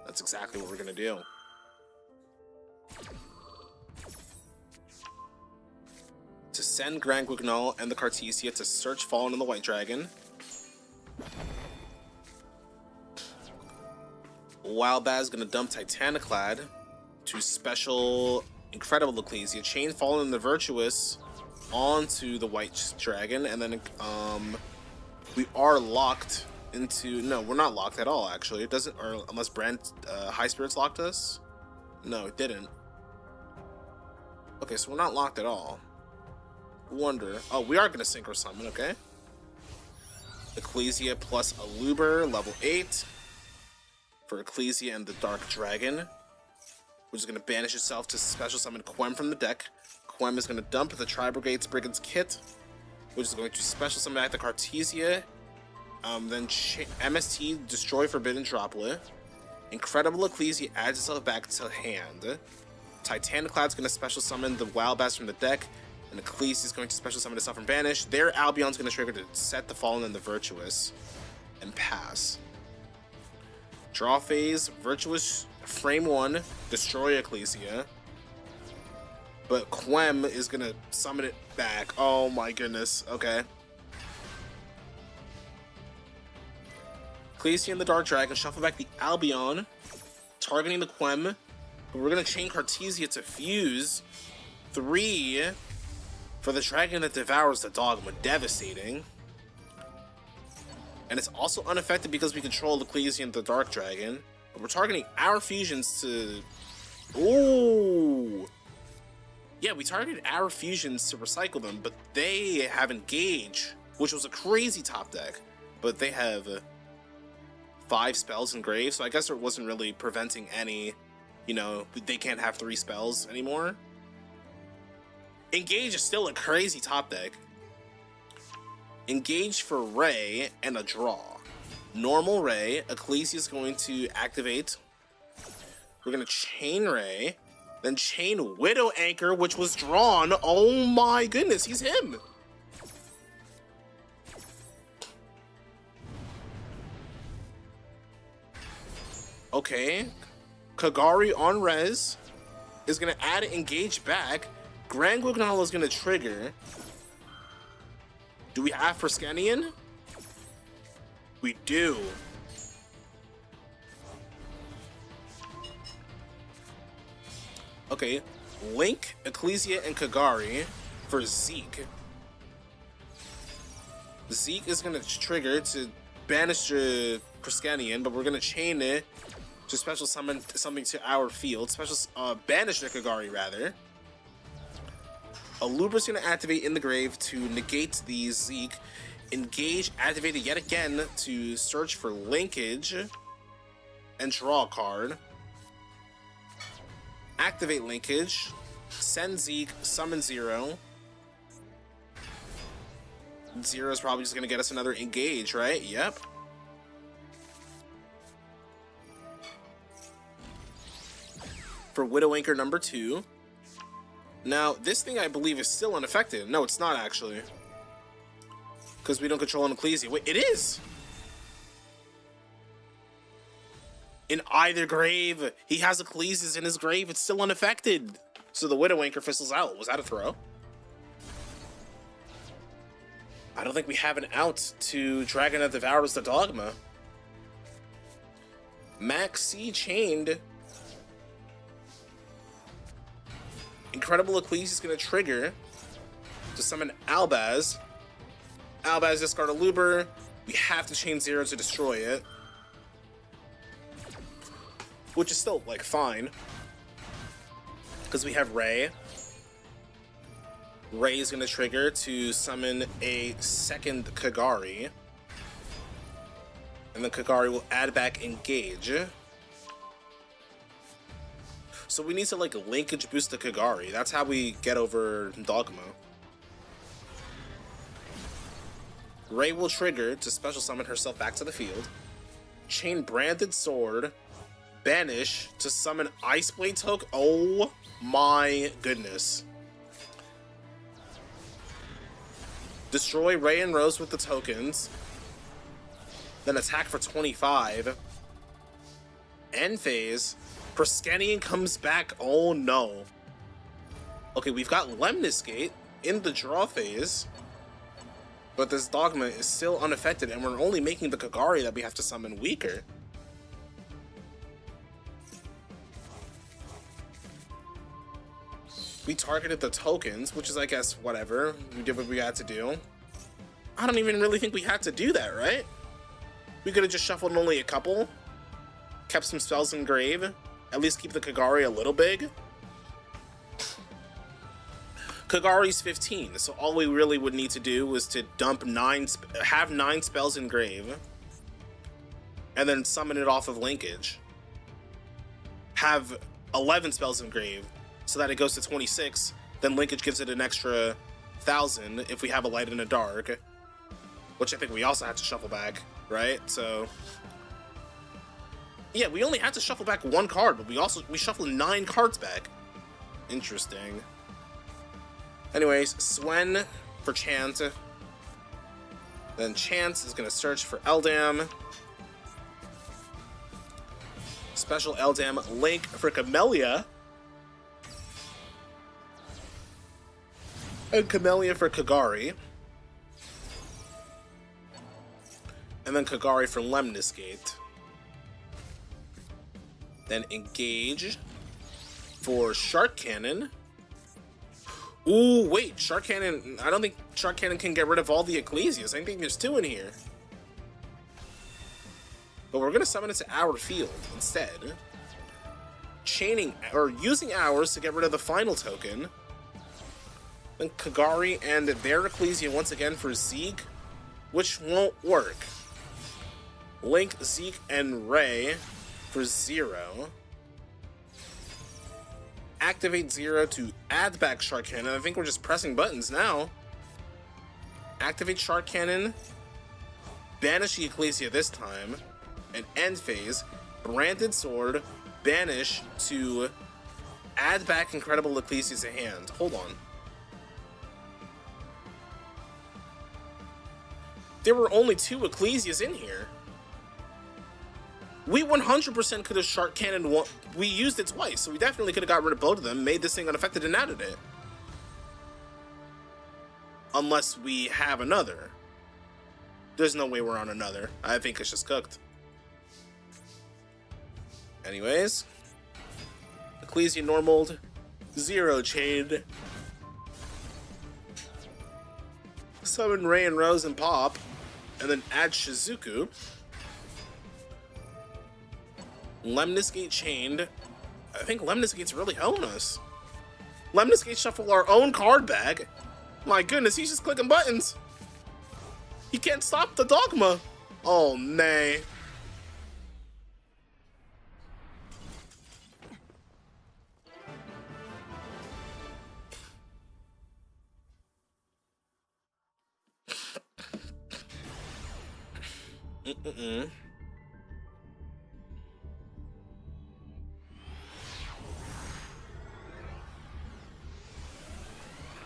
That's exactly what we're gonna do. To send Grand Guignol and the Cartesia to search Fallen in the White Dragon. Wildbaz gonna dump Titaniclad to special Incredible Ecclesia, chain Fallen in the Virtuous onto the White Dragon, and then we are locked into, no, we're not locked at all actually. It doesn't, or unless Brand High Spirits locked us. No, it didn't. Okay, so we're not locked at all. Wonder. Oh, we are gonna Synchro Summon, okay. Ecclesia plus Aluber, level 8 for Ecclesia and the Dark Dragon, which is going to banish itself to special summon Quem from the deck. Quem is going to dump the Tri-Brigade's Brigand's Kit, which is going to special summon back the Cartesia. Then MST, destroy Forbidden Droplet. Incredible Ecclesia adds itself back to hand. Titaniclad's going to special summon the Wildbass from the deck, and Ecclesia is going to special summon itself from banish. Their Albion's going to trigger to set the Fallen and the Virtuous and pass. Draw phase, Virtuous, frame 1, destroy Ecclesia. But Quem is gonna summon it back. Oh my goodness, okay. Ecclesia and the Dark Dragon, shuffle back the Albion, targeting the Quem. But we're gonna chain Cartesia to fuse 3 for the Dragon that devours the Dogma, devastating. And it's also unaffected because we control the Ecclesia and the Dark Dragon. But we're targeting our fusions to... Ooh! Yeah, we targeted our fusions to recycle them, but they have Engage, which was a crazy top deck. But they have 5 spells engraved, so I guess it wasn't really preventing any, you know, they can't have 3 spells anymore. Engage is still a crazy top deck. Engage for Ray and a draw. Normal Ray, Ecclesia is going to activate. We're going to chain Ray, then chain Widow Anchor, which was drawn. Oh my goodness, he's him. Okay, Kagari on res is going to add Engage back. Grand Guignol is going to trigger. Do we have Frescanian? We do. Okay, Link, Ecclesia, and Kagari for Zeke. Zeke is going to trigger to banish the Frescanian, but we're going to chain it to special summon something to our field. Special banish the Kagari, rather. Aluber's going to activate in the grave to negate the Zeke. Engage activated yet again to search for linkage and draw a card. Activate linkage. Send Zeke, summon 0. 0 is probably just going to get us another engage, right? Yep. For Widow Anchor number 2. Now, this thing I believe is still unaffected. No, it's not actually. Because we don't control an Ecclesia. Wait, it is! In either grave, he has Ecclesias in his grave. It's still unaffected. So the Widow Anchor fizzles out. Was that a throw? I don't think we have an out to Dragon that Devours the Dogma. Max C chained. Incredible Ecclesia is going to trigger to summon Albaz. Albaz discard Aluber. We have to chain 0 to destroy it. Which is still, like, fine. Because we have Ray. Ray is going to trigger to summon a second Kagari. And And then Kagari will add back Engage. So we need to like linkage boost the Kagari. That's how we get over Dogma. Ray will trigger to special summon herself back to the field. Chain Branded Sword. Banish to summon Ice Blade Toke. Oh my goodness. Destroy Ray and Rose with the tokens. Then attack for 25. End phase. Proskenian comes back. Oh no. Okay, we've got Lemniscate in the draw phase. But this Dogma is still unaffected, and we're only making the Kagari that we have to summon weaker. We targeted the tokens, which is, I guess, whatever. We did what we had to do. I don't even really think we had to do that, right? We could have just shuffled only a couple. Kept some spells in grave. At least keep the Kagari a little big. Kagari's 15, so all we really would need to do was to dump have 9 spells in grave. And then summon it off of linkage. Have 11 spells in grave, so that it goes to 26. Then linkage gives it an extra 1,000 if we have a light and a dark. Which I think we also had to shuffle back, right? So yeah, we only had to shuffle back 1 card, but we shuffled 9 cards back. Interesting. Anyways, Swen for Chant. Then Chant is gonna search for Eldam. Special Eldam Link for Camellia. And Camellia for Kagari. And then Kagari for Lemniscate. Then Engage for Shark Cannon. Ooh, wait, Shark Cannon. I don't think Shark Cannon can get rid of all the Ecclesias. I think there's 2 in here. But we're going to summon it to our field instead. Chaining, or using ours to get rid of the final token. Then Kagari and their Ecclesia once again for Zeke, which won't work. Link, Zeke, and Ray for 0. Activate 0 to add back Shark Cannon. I think we're just pressing buttons now. Activate Shark Cannon. Banish the Ecclesia this time. And end phase. Branded Sword. Banish to add back Incredible Ecclesias to hand. Hold on. There were only 2 Ecclesias in here. We 100% could have Shark Cannon one. We used it twice, so we definitely could have got rid of both of them, made this thing unaffected, and added it. Unless we have another. There's no way we're on another. I think it's just cooked. Anyways. Ecclesia normaled. 0 chained. Summon Ray and Rose and Pop. And then add Shizuku. Lemniscate chained. I think Lemniscate's really helping us. Lemniscate shuffle our own card bag. My goodness, he's just clicking buttons. He can't stop the Dogma. Oh, nay.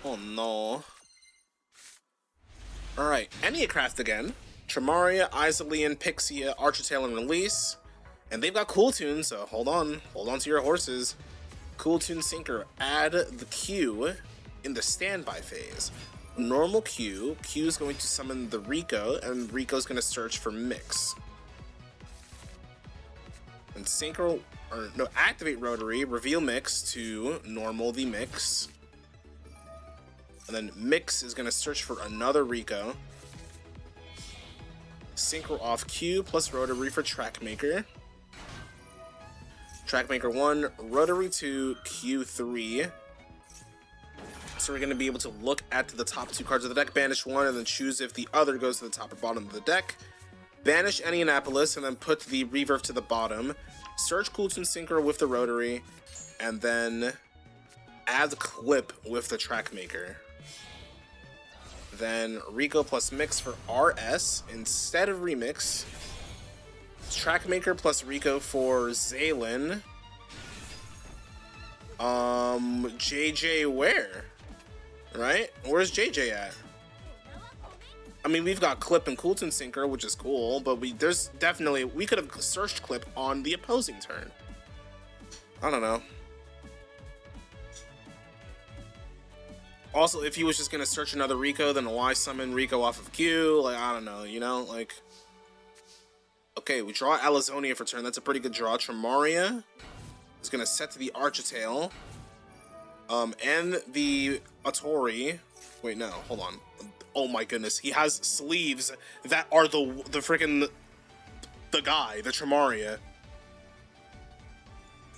Oh no. Alright, ENNEACRAFT again. Tremaria, Isolian, Pixia, Archertail, and Release. And they've got Cool Tunes, so hold on. Hold on to your horses. Cool Tune Sinker. Add the Q in the standby phase. Normal Q. Q is going to summon the Rico, and Rico's going to search for Mix. And Synchro, or no, activate Rotary, reveal Mix to normal the Mix. And then Mix is going to search for another Rico. Synchro off Q plus Rotary for Trackmaker. Trackmaker 1, Rotary 2, Q3. So we're going to be able to look at the top 2 cards of the deck, banish 1, and then choose if the other goes to the top or bottom of the deck. Banish any Annapolis and then put the Reverb to the bottom. Search Cooltoon Synchro with the Rotary, and then add Clip with the Track Maker. Then Rico plus Mix for RS instead of Remix. Track Maker plus Rico for Zaylin. JJ where? Right? Where's JJ at? I mean, we've got Clip and Cooltoon Synchro, which is cool, but we could have searched Clip on the opposing turn. I don't know. Also, if he was just gonna search another Rico, then why summon Rico off of Q? Like, I don't know, you know? Like, okay, we draw Alizonia for turn. That's a pretty good draw. Tremaria is gonna set to the Architail. And the Atori. Wait, no, hold on. Oh my goodness, he has sleeves that are the freaking the guy, the Tremaria.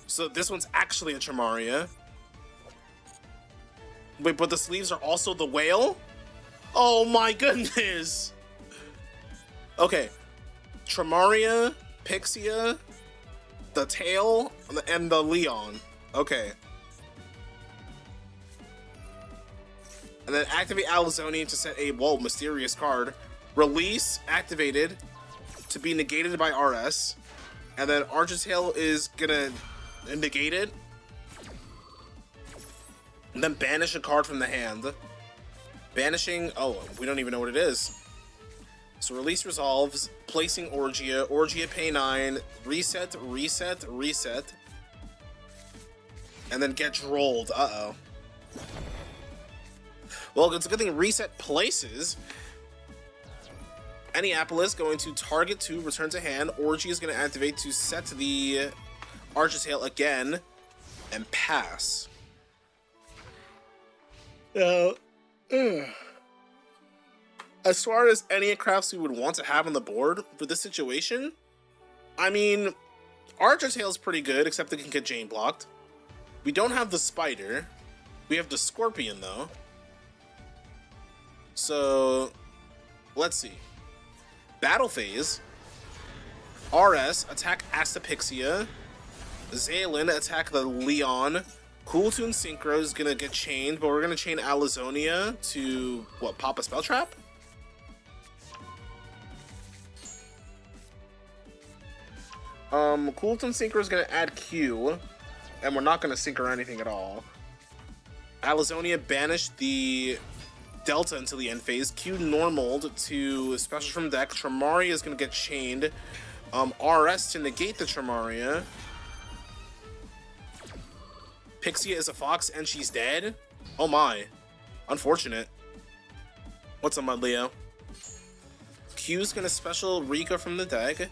So this one's actually a Tremaria. Wait, but the sleeves are also the whale? Oh my goodness. Okay, Tremaria, Pixia, the tail, and the Leon. Okay. And then activate Alizonia to set a, whoa, mysterious card. Release, activated, to be negated by RS. And then Architail is gonna negate it. And then banish a card from the hand. Banishing, oh, we don't even know what it is. So release resolves, placing Orgia, Orgia pay 9, reset, reset, reset. And then get rolled, uh-oh. Well, it's a good thing reset places. Enneapolis going to target to return to hand. Orgy is going to activate to set the Architail again and pass. Now, as far as ENNEACRAFTs we would want to have on the board for this situation, I mean, Architail's pretty good, except it can get Jane blocked. We don't have the Spider. We have the Scorpion, though. So, let's see. Battle phase. RS, attack Astapixia. Zaylin, attack the Leon. Cooltoon Synchro is gonna get chained, but we're gonna chain Alizonia to, what, pop a spell trap? Cooltoon Synchro is gonna add Q, and we're not gonna sync or anything at all. Alizonia banished the Delta until the end phase. Q normaled to special from deck. Tremaria is going to get chained. RS to negate the Tremaria. Pixia is a fox and she's dead. Oh my. Unfortunate. What's up, my Leo? Q is going to special Rika from the deck.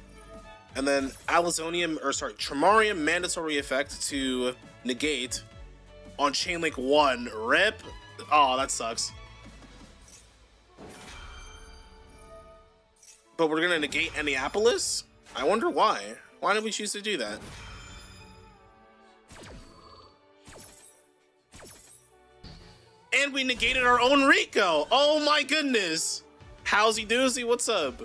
And then Tremaria mandatory effect to negate on Chain Link 1. Rip. Oh, that sucks. But we're gonna negate Enneapolis? I wonder why. Why did we choose to do that? And we negated our own Rico! Oh my goodness! Howsy doozy, what's up?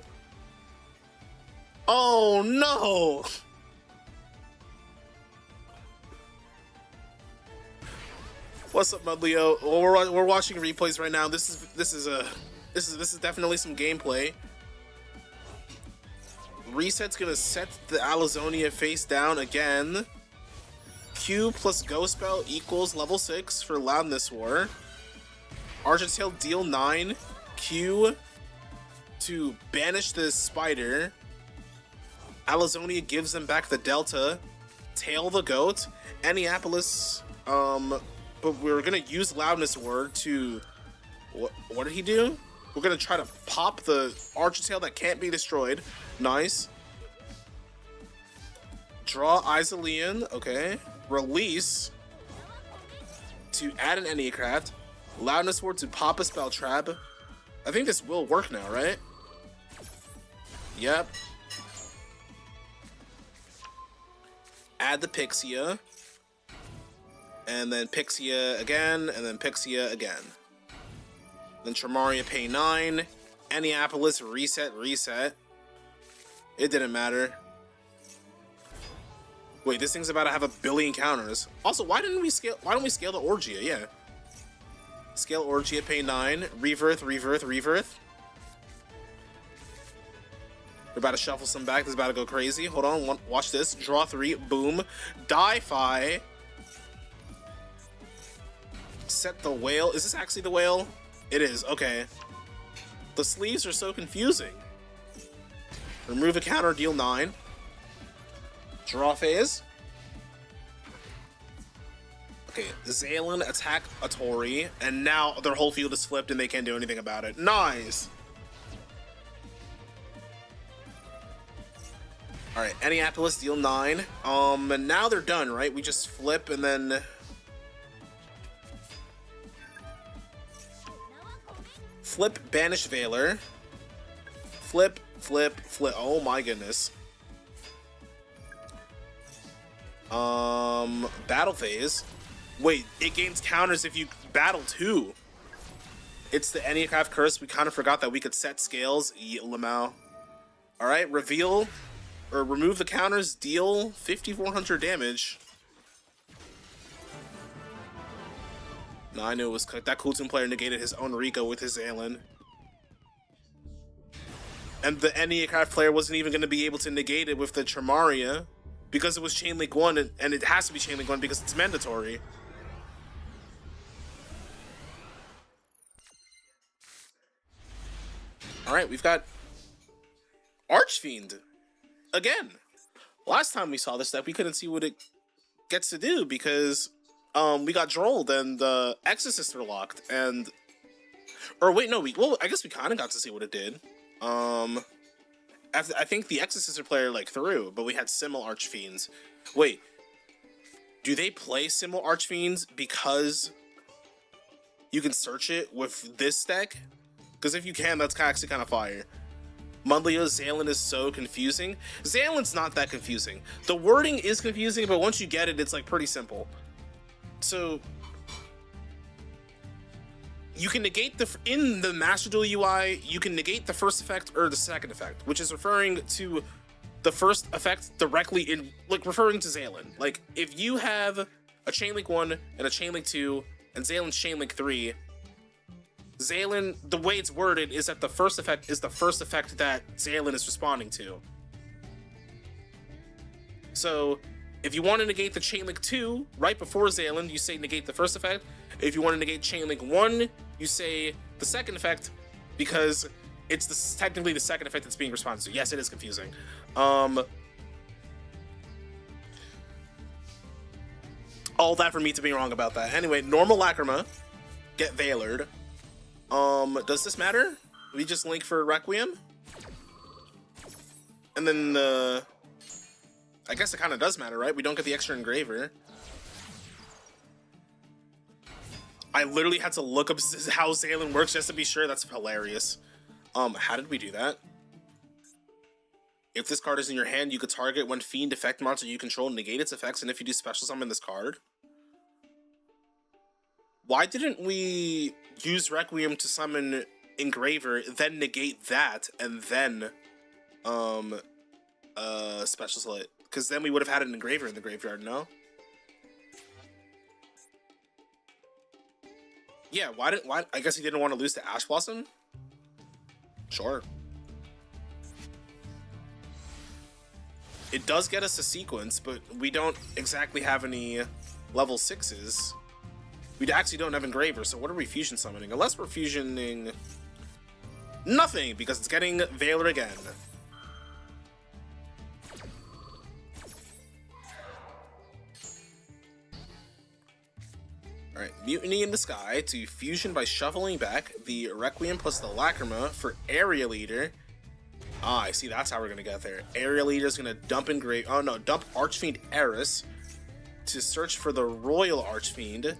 Oh no! What's up, my Leo? We're watching replays right now. This is definitely some gameplay. Reset's gonna set the Alizonia face down again. Q plus Ghost Spell equals level 6 for Loudness War. Architail deal 9. Q to banish the Spider. Alizonia gives them back the Delta. Tail the Goat. Enneapolis, but we're gonna use Loudness War to, what did he do? We're gonna try to pop the Architail that can't be destroyed. Nice. Draw Izalian, okay. Release to add an ENNEACRAFT. Loudness Ward to pop a spell trap. I think this will work now, right? Yep. Add the Pixia. And then Pixia again, and then Pixia again. Then Tremaria pay 9. Enneapolis reset, reset. It didn't matter. Wait, this thing's about to have 1 billion counters. Also, why don't we scale the Orgia? Yeah. Scale Orgia, pay 9. Rebirth. We're about to shuffle some back. This is about to go crazy. Hold on. Watch this. Draw 3. Boom. Die-fi. Set the whale. Is this actually the whale? It is. Okay. The sleeves are so confusing. Remove a counter, deal 9. Draw phase. Okay, Zalen attack a Tori, and now their whole field is flipped and they can't do anything about it. Nice! Alright, Enneapolis, deal 9. And now they're done, right? We just flip and then... Flip, banish Veiler. Flip. Oh my goodness. Battle phase. Wait, it gains counters if you battle too. It's the ENNEACRAFT curse. We kind of forgot that we could set scales. Lamau. Alright, reveal or remove the counters, deal 5,400 damage. No, I knew it was cooked. That Kultun player negated his own Rico with his Zalen. And the ENNEACRAFT player wasn't even going to be able to negate it with the Tramaria because it was Chain Link 1, and it has to be Chain Link 1 because it's mandatory. Alright, we've got Archfiend. Again. Last time we saw this deck, we couldn't see what it gets to do because we got Drolled and the Exorcist are locked, and... Or wait, no, I guess we kind of got to see what it did. I think the Exorcist player like threw, but we had Simmel Archfiends. Wait, do they play Simmel Archfiends because you can search it with this deck? Because if you can, that's actually kind of fire. Mudleo's Zalen is so confusing. Zalen's not that confusing. The wording is confusing, but once you get it, it's like pretty simple. So you can negate in the Master Duel UI, you can negate the first effect or the second effect, which is referring to the first effect directly in, like, referring to Zalen. Like, if you have a Chain Link 1 and a Chain Link 2 and Zalen's Chain Link 3, Zalen, the way it's worded is that the first effect is the first effect that Zalen is responding to. So if you want to negate the Chain Link 2 right before Zalen, you say negate the first effect. If you want to negate Chain Link 1, you say the second effect because it's technically the second effect that's being responded to. Yes, it is confusing. All that for me to be wrong about that. Anyway, normal Lacrima, get Veilered. Does this matter? We just link for Requiem? And then I guess it kind of does matter, right? We don't get the extra Engraver. I literally had to look up how Zalen works just to be sure. That's hilarious. How did we do that? If this card is in your hand, you could target one Fiend effect monster you control, negate its effects, and if you do special summon this card. Why didn't we use Requiem to summon Engraver, then negate that, and then special select? Because then we would have had an Engraver in the graveyard, no? Yeah, why? I guess he didn't want to lose to Ash Blossom? Sure. It does get us a sequence, but we don't exactly have any level 6s. We actually don't have Engraver, so what are we fusion summoning? Unless we're fusioning... Nothing, because it's getting Veiler again. Alright, Mutiny in the Sky to fusion by shuffling back the Requiem plus the Lacrima for Area Leader. Ah, I see, that's how we're gonna get there. Area Leader's gonna dump dump Archfiend Eris to search for the Royal Archfiend.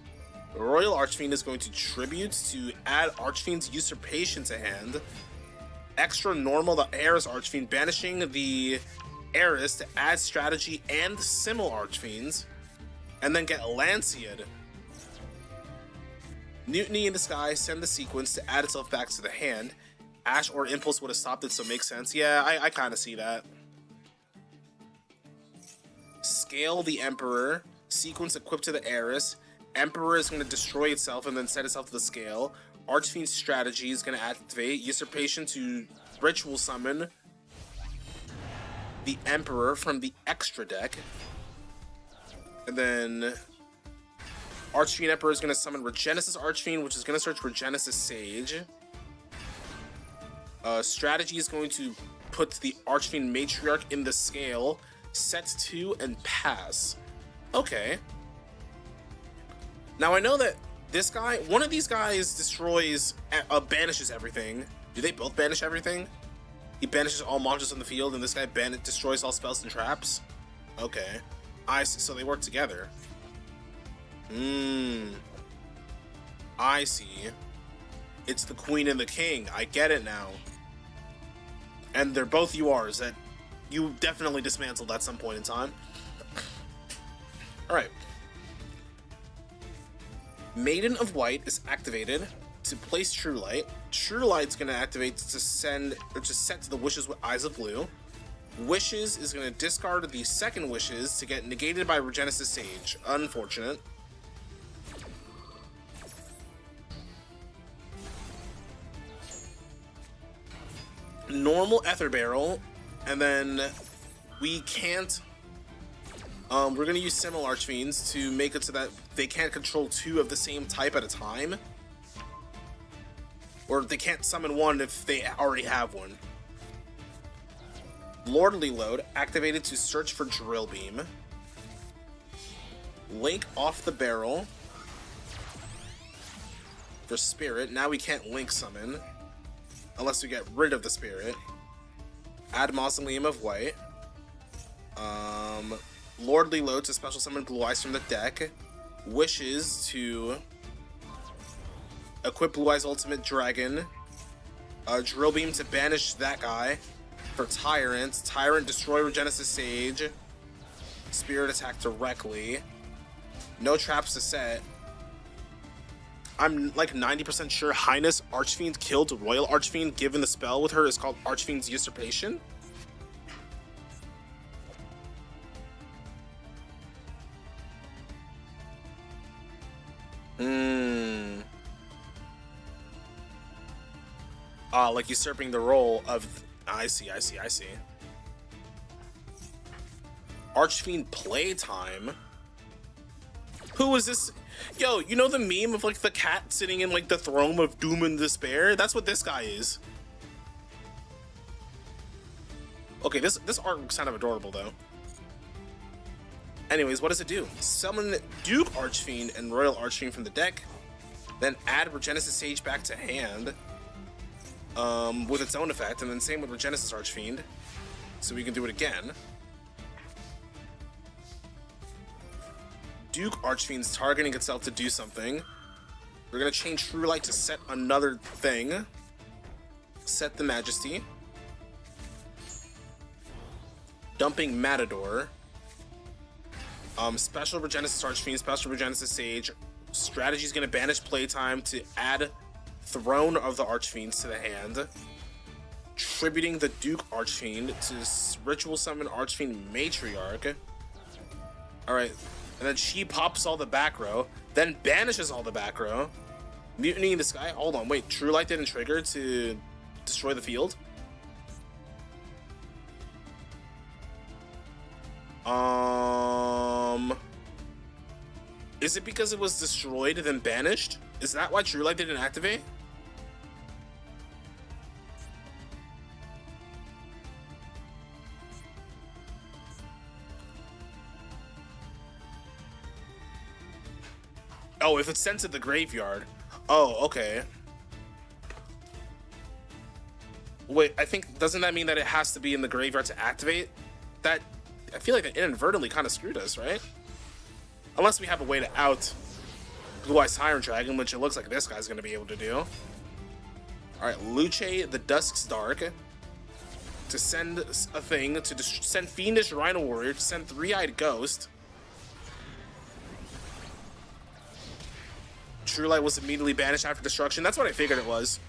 The Royal Archfiend is going to tribute to add Archfiend's Usurpation to hand. Extra normal the Eris Archfiend, banishing the Eris to add strategy and Simmel Archfiends. And then get Lanciad. Mutiny in the Sky, send the sequence to add itself back to the hand. Ash or Impulse would have stopped it, so it makes sense. Yeah, I kind of see that. scale the Emperor. Sequence equipped to the Heiress. Emperor is going to destroy itself and then set itself to the scale. Archfiend's strategy is going to activate. Usurpation to ritual summon the Emperor from the extra deck. And then Archfiend Emperor is going to summon Regenesis Archfiend, which is going to search Regenesis Sage. Strategy is going to put the Archfiend Matriarch in the scale, set 2, and pass. Okay. Now I know that this guy, one of these guys destroys, banishes everything. Do they both banish everything? He banishes all monsters on the field, and this guy destroys all spells and traps? Okay. I see, so they work together. I see. It's the Queen and the King. I get it now. And they're both URs that you definitely dismantled at some point in time. Alright. Maiden of White is activated to place True Light. True Light's going to activate to set to the Wishes with Eyes of Blue. Wishes is going to discard the second Wishes to get negated by Regenesis Sage. Unfortunate. Normal Ether Barrel, and then we can't. We're gonna use Similar Archfiends to make it so that they can't control 2 of the same type at a time, or they can't summon one if they already have one. Lordly Load activated to search for Drill Beam. Link off the barrel for Spirit. Now we can't Link summon unless we get rid of the Spirit. Add Mausoleum of White. Lordly Load to special summon Blue Eyes from the deck. Wishes to equip Blue Eyes Ultimate Dragon. Drill Beam to banish that guy. For Tyrant. Tyrant destroy Regenesis Sage. Spirit attack directly. No traps to set. I'm like 90% sure Highness Archfiend killed Royal Archfiend, given the spell with her is called Archfiend's Usurpation. Like usurping the role of... I see. Archfiend Playtime? Who is this? Yo, you know the meme of like the cat sitting in like the throne of doom and despair? That's what this guy is. Okay, this art looks kind of adorable though. Anyways, what does it do? Summon Duke Archfiend and Royal Archfiend from the deck, then add Regenesis Sage back to hand with its own effect, and then same with Regenesis Archfiend, so we can do it again. Duke Archfiend's targeting itself to do something. We're gonna change True Light to set another thing. Set the Majesty. Dumping Matador. Special Regenesis Archfiend, Special Regenesis Sage. Strategy's gonna banish Playtime to add Throne of the Archfiends to the hand. Tributing the Duke Archfiend to Ritual Summon Archfiend Matriarch. Alright, and then she pops all the back row, then banishes all the back row. Mutiny in the Sky. Hold on, wait, True Light didn't trigger to destroy the field? Is it because it was destroyed and then banished? Is that why True Light didn't activate? Oh, if it's sent to the graveyard. Oh, okay. Wait, I think, doesn't that mean that it has to be in the graveyard to activate? That, I feel like that inadvertently kind of screwed us, right? Unless we have a way to out Blue Eyes Tyrant Dragon, which it looks like this guy's going to be able to do. Alright, Luce the Dusk's Dark to send a thing, to send Fiendish Rhino Warrior, to send Three-Eyed Ghost. True Light was immediately banished after destruction. That's what I figured it was.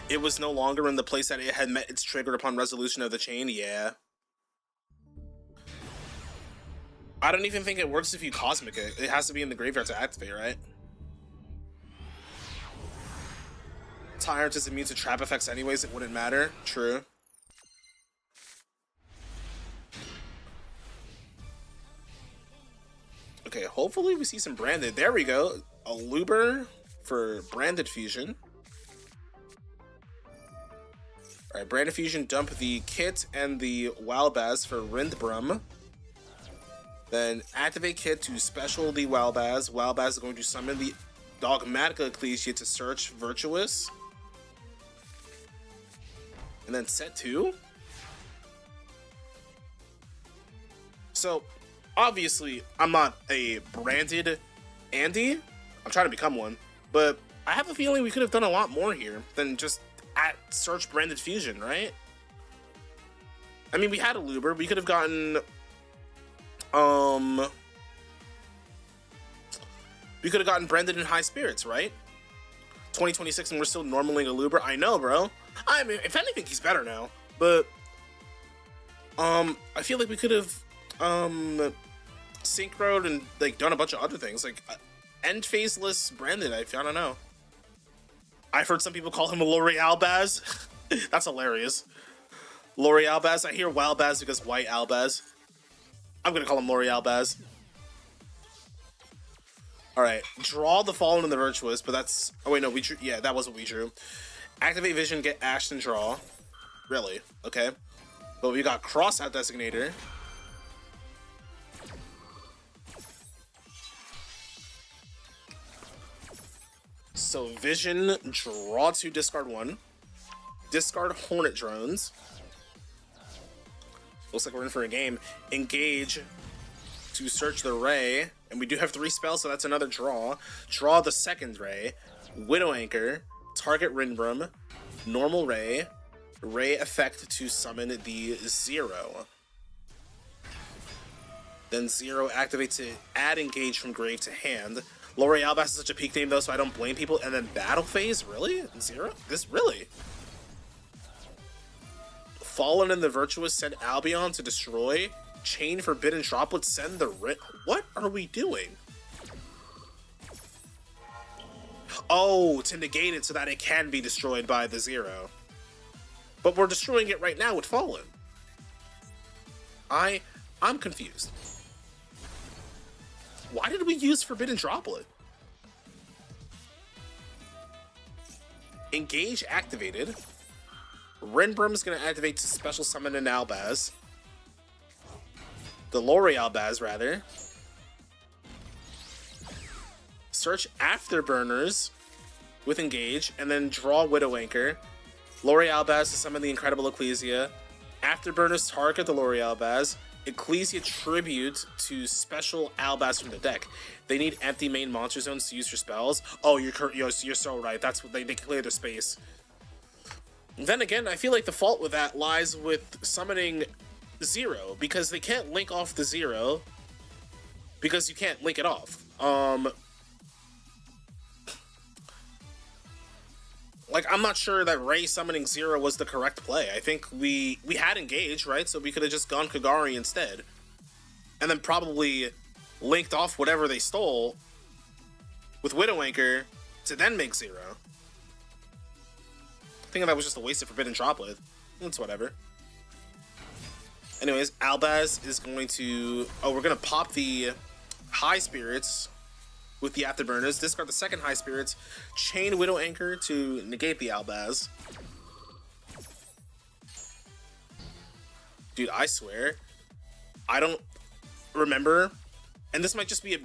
It was no longer in the place that it had met its trigger upon resolution of the chain. Yeah. I don't even think it works if you Cosmic it. It has to be in the graveyard to activate, right? Tyrant is immune to trap effects anyways, it wouldn't matter. True. Okay, hopefully we see some branded. There we go. A Luber for branded fusion. Alright, branded fusion, dump the Kit and the Walbaz for Rindbrum. Then activate Kit to special the Walbaz. Walbaz is going to summon the Dogmatica Ecclesia to search Virtuous. And then set 2. So, obviously, I'm not a branded Andy. I'm trying to become one. But I have a feeling we could have done a lot more here than just at search branded fusion, right? I mean, we had a Luber. We could have gotten... we could have gotten branded in high spirits, right? 2026 and we're still normaling a Luber. I know, bro. I mean, if anything, he's better now. But I feel like we could have synchroed and like done a bunch of other things, like end phaseless branded. I don't know. I've heard some people call him a L'Oreal Baz. That's hilarious. L'Oreal Baz. I hear Wild Baz because White Albaz. I'm gonna call him L'Oreal Baz. All right, draw the Fallen and the Virtuous, but that's... Oh wait, no, we drew... Yeah, that was what we drew. Activate Vision, get Ashed and draw. Really? Okay. But we got Cross-Out Designator. So Vision, draw 2, discard 1. Discard Hornet Drones. Looks like we're in for a game. Engage to search the Ray. And we do have 3 spells, so that's another draw. Draw the second Ray. Widow Anchor. Target Rinbrum. Normal Ray. Ray effect to summon the 0. Then 0 activates to add Engage from grave to hand. L'Oreal Bass is such a peak name though, so I don't blame people. And then Battle Phase? Really? 0? This really? Fallen and the Virtuous send Albion to destroy. Chain Forbidden Droplet send the What are we doing? Oh, to negate it so that it can be destroyed by the 0. But we're destroying it right now with Fallen. I'm confused. Why did we use Forbidden Droplet? Engage activated. Rinbrum is going to activate to special summon an Albaz. The L'Oreal Baz, rather. Search Afterburners with Engage, and then draw Widow Anchor. L'Oreal Baz to summon the Incredible Ecclesia. Afterburners target the L'Oreal Baz. Ecclesia tribute to special Albaz from the deck. They need empty main monster zones to use your spells. Oh, you're so right. That's what they clear their space. Then again, I feel like the fault with that lies with summoning 0, because they can't link off the 0 because you can't link it off. Like, I'm not sure that Ray summoning 0 was the correct play. I think we had Engage, right? So we could have just gone Kagari instead. And then probably linked off whatever they stole with Widow Anchor to then make 0. I think that was just a waste of Forbidden Droplet. It's whatever. Anyways, Albaz is going to... Oh, we're going to pop the High Spirits with the Afterburners. Discard the second High Spirits. Chain Widow Anchor to negate the Albaz. Dude, I swear, I don't remember, and this might just be a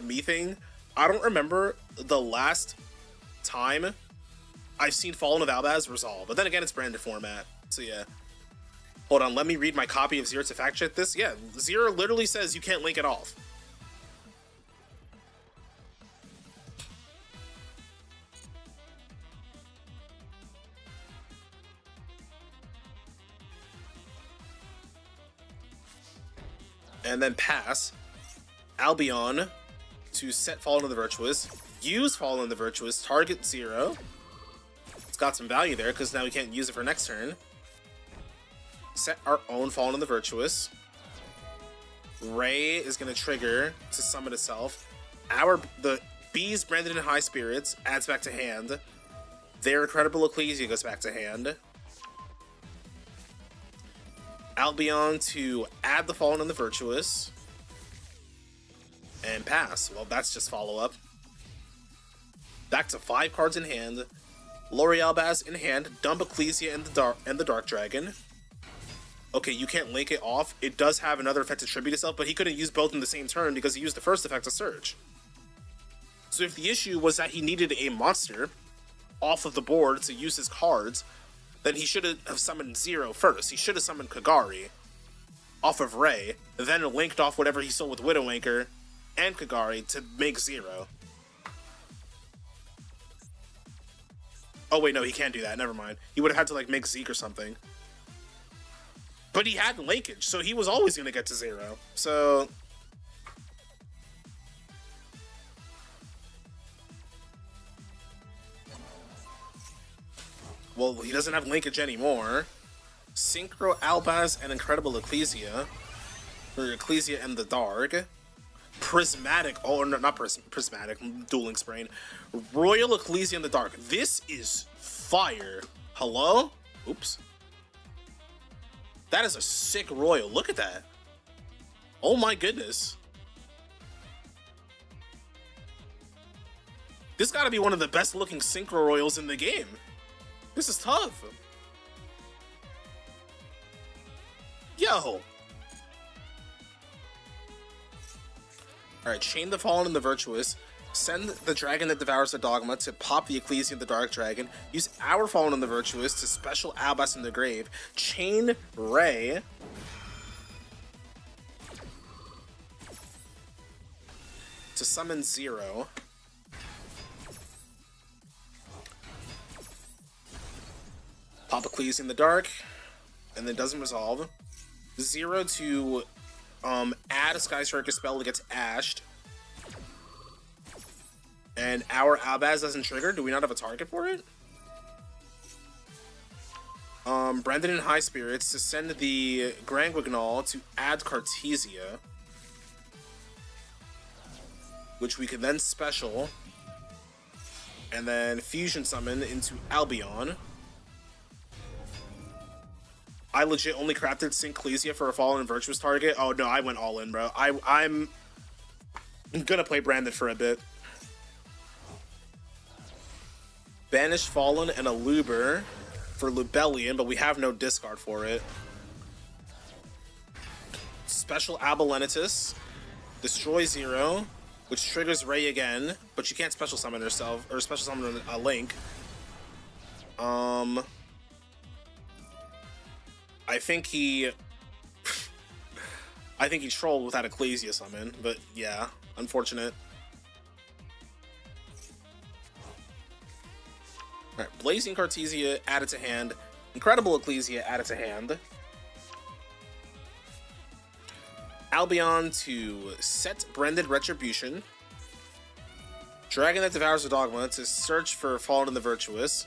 me thing. I don't remember the last time I've seen Fallen of Albaz resolve. But then again, it's branded format, so yeah. Hold on, let me read my copy of 0 to fact check this. Yeah, 0 literally says you can't link it off. And then pass Albion to set Fallen of the Virtuous. Use Fallen of the Virtuous, target 0. It's got some value there because now we can't use it for next turn. Set our own Fallen in the Virtuous. Ray is going to trigger to summon itself. The Bees branded in High Spirits adds back to hand. Their Incredible Ecclesia goes back to hand. Albion to add the Fallen in the Virtuous. And pass. Well, that's just follow-up. Back to 5 cards in hand. Lori Albaz in hand. Dump Ecclesia and the Dark Dragon. Okay, you can't link it off. It does have another effect to tribute itself, but he couldn't use both in the same turn because he used the first effect to search. So if the issue was that he needed a monster off of the board to use his cards, then he should have summoned Zero first. He should have summoned Kagari off of Ray, then linked off whatever he stole with Widowmaker and Kagari to make Zero. Oh wait, no, he can't do that. Never mind. He would have had to like make Zeke or something. But he had linkage, so he was always going to get to 0. So well, he doesn't have linkage anymore. Synchro Albaz and Incredible Ecclesia. Or Ecclesia and the Dark. Prismatic, oh no, not Prismatic, Dueling Sprain. Royal Ecclesia in the Dark. This is fire. Hello? Oops. That is a sick Royal. Look at that. Oh my goodness. This gotta be one of the best looking Synchro Royals in the game. This is tough. Yo. Alright, chain the Fallen and the Virtuous. Send the Dragon that Devours the Dogma to pop the Ecclesia and the Dark Dragon. Use our Fallen and the Virtuous to special Albas in the Grave. Chain Ray. To summon 0. Pop Ecclesia in the Dark. And then doesn't resolve. 0 to add a Sky Striker spell that gets ashed. And our Albaz doesn't trigger. Do we not have a target for it? Brandon in High Spirits to send the Grand Guignol to add Cartesia. Which we can then special. And then Fusion Summon into Albion. I legit only crafted Synclesia for a Fallen and Virtuous target. Oh no, I went all in, bro. I'm gonna play Brandon for a bit. Banish Fallen and a Luber for Lubellion, but we have no discard for it. Special Abolenitus. Destroy 0, which triggers Ray again, but you can't special summon herself, or special summon a Link. I think he trolled with that Ecclesia summon, but yeah, unfortunate. Alright, Blazing Cartesia added to hand. Incredible Ecclesia added to hand. Albion to set Branded Retribution. Dragon that Devours the Dogma to search for Fallen and the Virtuous.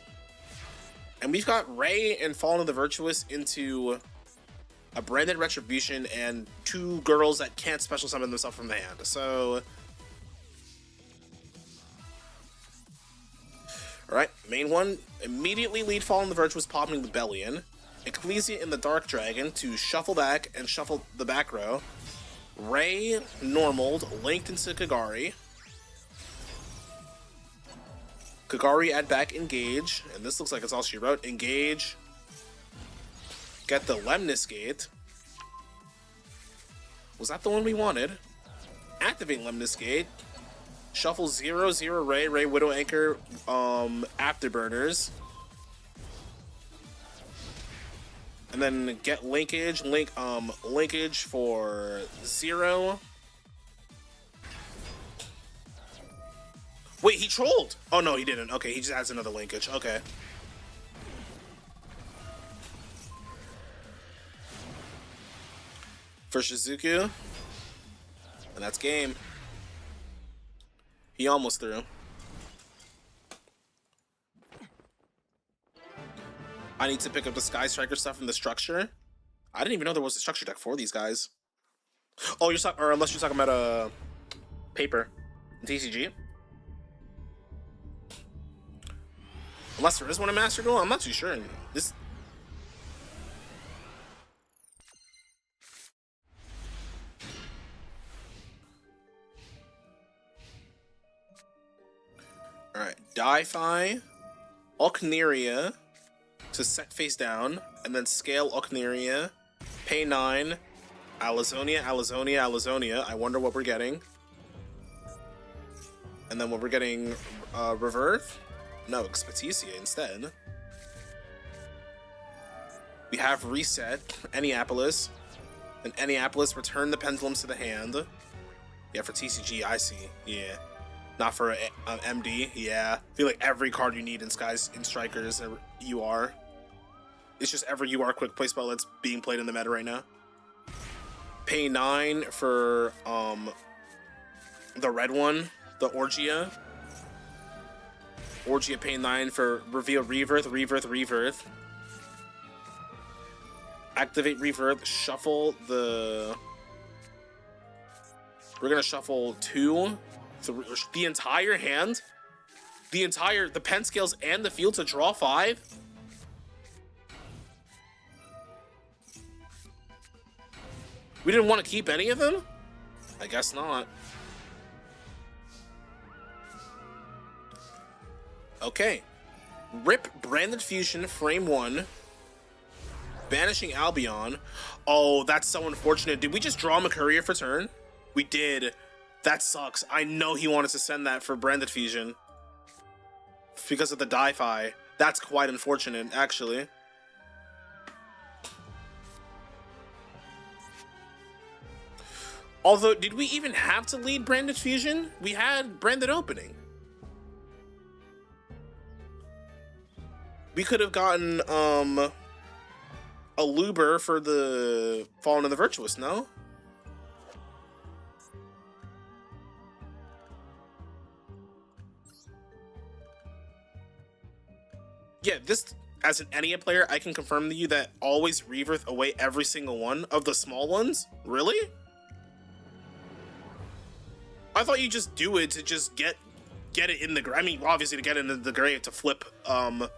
And we've got Ray and Fallen and the Virtuous into a Branded Retribution and 2 girls that can't special summon themselves from the hand. So alright, main one, immediately lead Fallen and the Virtuous popping Rebellion. Ecclesia in the Dark Dragon to shuffle back and shuffle the back row. Ray, normaled, linked into Kagari. Kagari add back Engage, and this looks like it's all she wrote. Engage. Get the Lemnis Gate. Was that the one we wanted? Activate Lemnis Gate. Shuffle 0/0 Ray, Widow Anchor, Afterburners. And then get linkage, linkage for 0. Wait, he trolled! Oh no, he didn't. Okay, he just adds another linkage. Okay. For Shizuku. And that's game. He almost threw. I need to pick up the Sky Striker stuff from the structure. I didn't even know there was a structure deck for these guys. Oh, you're talking, or unless you're talking about paper, TCG. Unless there is one in Master Duel, I'm not too sure. This. All right, Di-Fi, Okneria to set face down, and then scale Okneria, pay 9, Alazonia, Alazonia, Alazonia. I wonder what we're getting. And then what we're getting, Reverse? No, Expeticia instead. We have Reset, Enneapolis, and Enneapolis return the pendulums to the hand. Yeah, for TCG, I see. Yeah. Not for MD, yeah. I feel like every card you need in Skies, in Strikers, UR. It's just every UR quick play spell that's being played in the meta right now. Pay 9 for the red one, the Orgia. Orgia pay 9 for reveal Rebirth. Activate Rebirth, shuffle the... We're gonna shuffle 2, the entire hand? The pen scales and the field to draw 5? We didn't want to keep any of them? I guess not. Okay. Rip Branded Fusion, frame 1. Banishing Albion. Oh, that's so unfortunate. Did we just draw him a courier for turn? We did. That sucks. I know he wanted to send that for Branded Fusion. Because of the Di-Fi. That's quite unfortunate, actually. Although, did we even have to lead Branded Fusion? We had Branded Opening. We could have gotten, a Luber for the Fallen and the Virtuous, no? Yeah, this, as an Ennea player, I can confirm to you that always Rebirth away every single one of the small ones? Really? I thought you just do it to just get it in the grave. I mean, obviously to get into the grave to flip to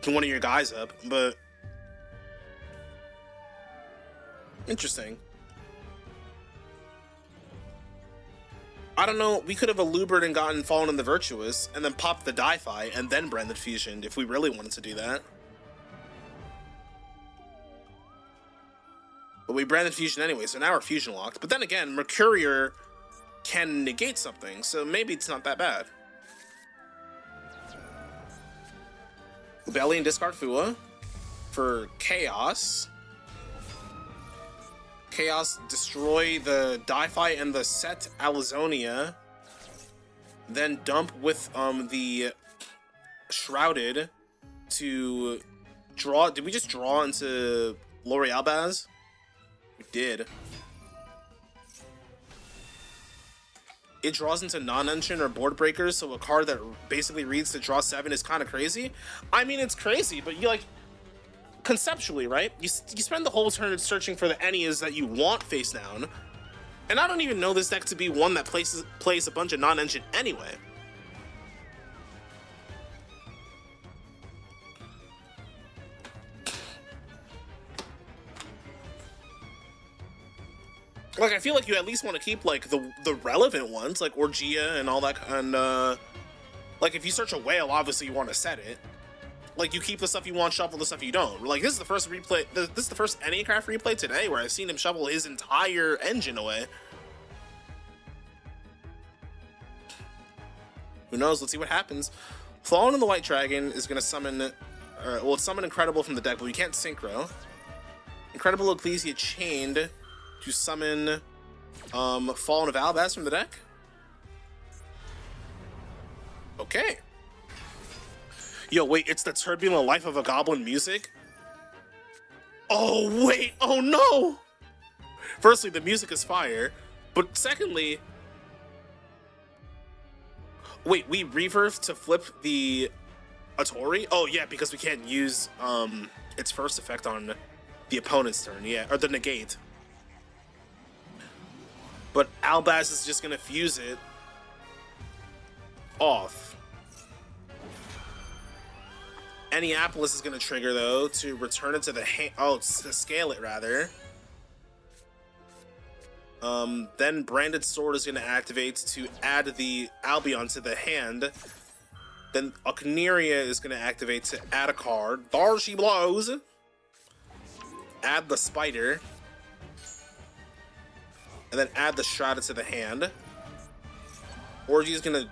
one of your guys up, but interesting. I don't know, we could have Alubered and gotten Fallen in the Virtuous and then popped the Di-Fi and then Branded Fusion if we really wanted to do that. But we Branded Fusion anyway, so now we're Fusion locked. But then again, Mercurier can negate something, so maybe it's not that bad. Belly and discard Fua for Chaos. Chaos, destroy the Di-Fi and the set Alazonia. Then dump with the Shrouded to draw. Did we just draw into L'Oreal Baz? We did. It draws into non-engine or board breakers, so a card that basically reads to draw 7 is kind of crazy. I mean, it's crazy, but you like, conceptually, right? You spend the whole turn searching for the Enneas that you want face down, and I don't even know this deck to be one that plays a bunch of non-engine anyway. Like, I feel like you at least want to keep, like, the relevant ones, like Orgia and all that, and, like, if you search a whale, obviously you want to set it. Like, you keep the stuff you want, shuffle the stuff you don't. Like, this is the first replay, this is the first ENNEACRAFT replay today where I've seen him shovel his entire engine away. Who knows? Let's see what happens. Fallen in the White Dragon is going to summon, well, it's summon Incredible from the deck, but we can't Synchro. Incredible Ecclesia Chained to summon Fallen of Albaz from the deck. Okay. Yo, wait, it's the Turbulent Life of a Goblin music? Oh, wait, oh no! Firstly, the music is fire, but secondly... Wait, we Rebirth to flip the A Tori? Oh yeah, because we can't use its first effect on the opponent's turn, yeah, or the negate. But Albaz is just gonna fuse it off. Enneapolis is gonna trigger though to return it to the hand. Oh, to scale it rather. Then Branded Sword is gonna activate to add the Albion to the hand. Then Okneria is going to activate to add a card. There she blows. Add the Spider. And then add the Shrouded to the hand. Orgy is going to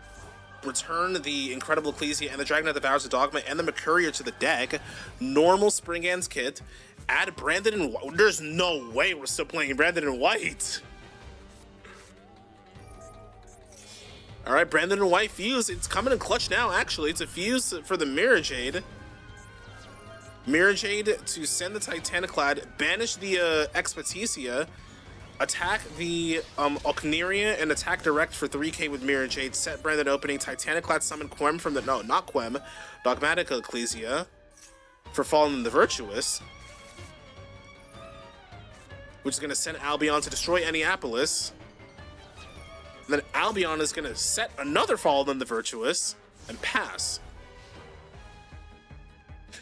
return the Incredible Ecclesia and the Dragon that Devours the Dogma and the Mercurier to the deck. Normal Springhands Kit. Add Branded in White. There's no way we're still playing Branded in White. All right, Branded in White fuse. It's coming in clutch now, actually. It's a fuse for the Mirror Jade. Mirror Jade to send the Titaniclad, banish the Expeditia, attack the Okneria, and attack direct for 3k with Mirror Jade. Set Branded opening. Titaniclad summon Quem from the... No, not Quem. Dogmatic Ecclesia for Fallen the Virtuous, which is going to send Albion to destroy Enneapolis. And then Albion is going to set another Fallen the Virtuous and pass.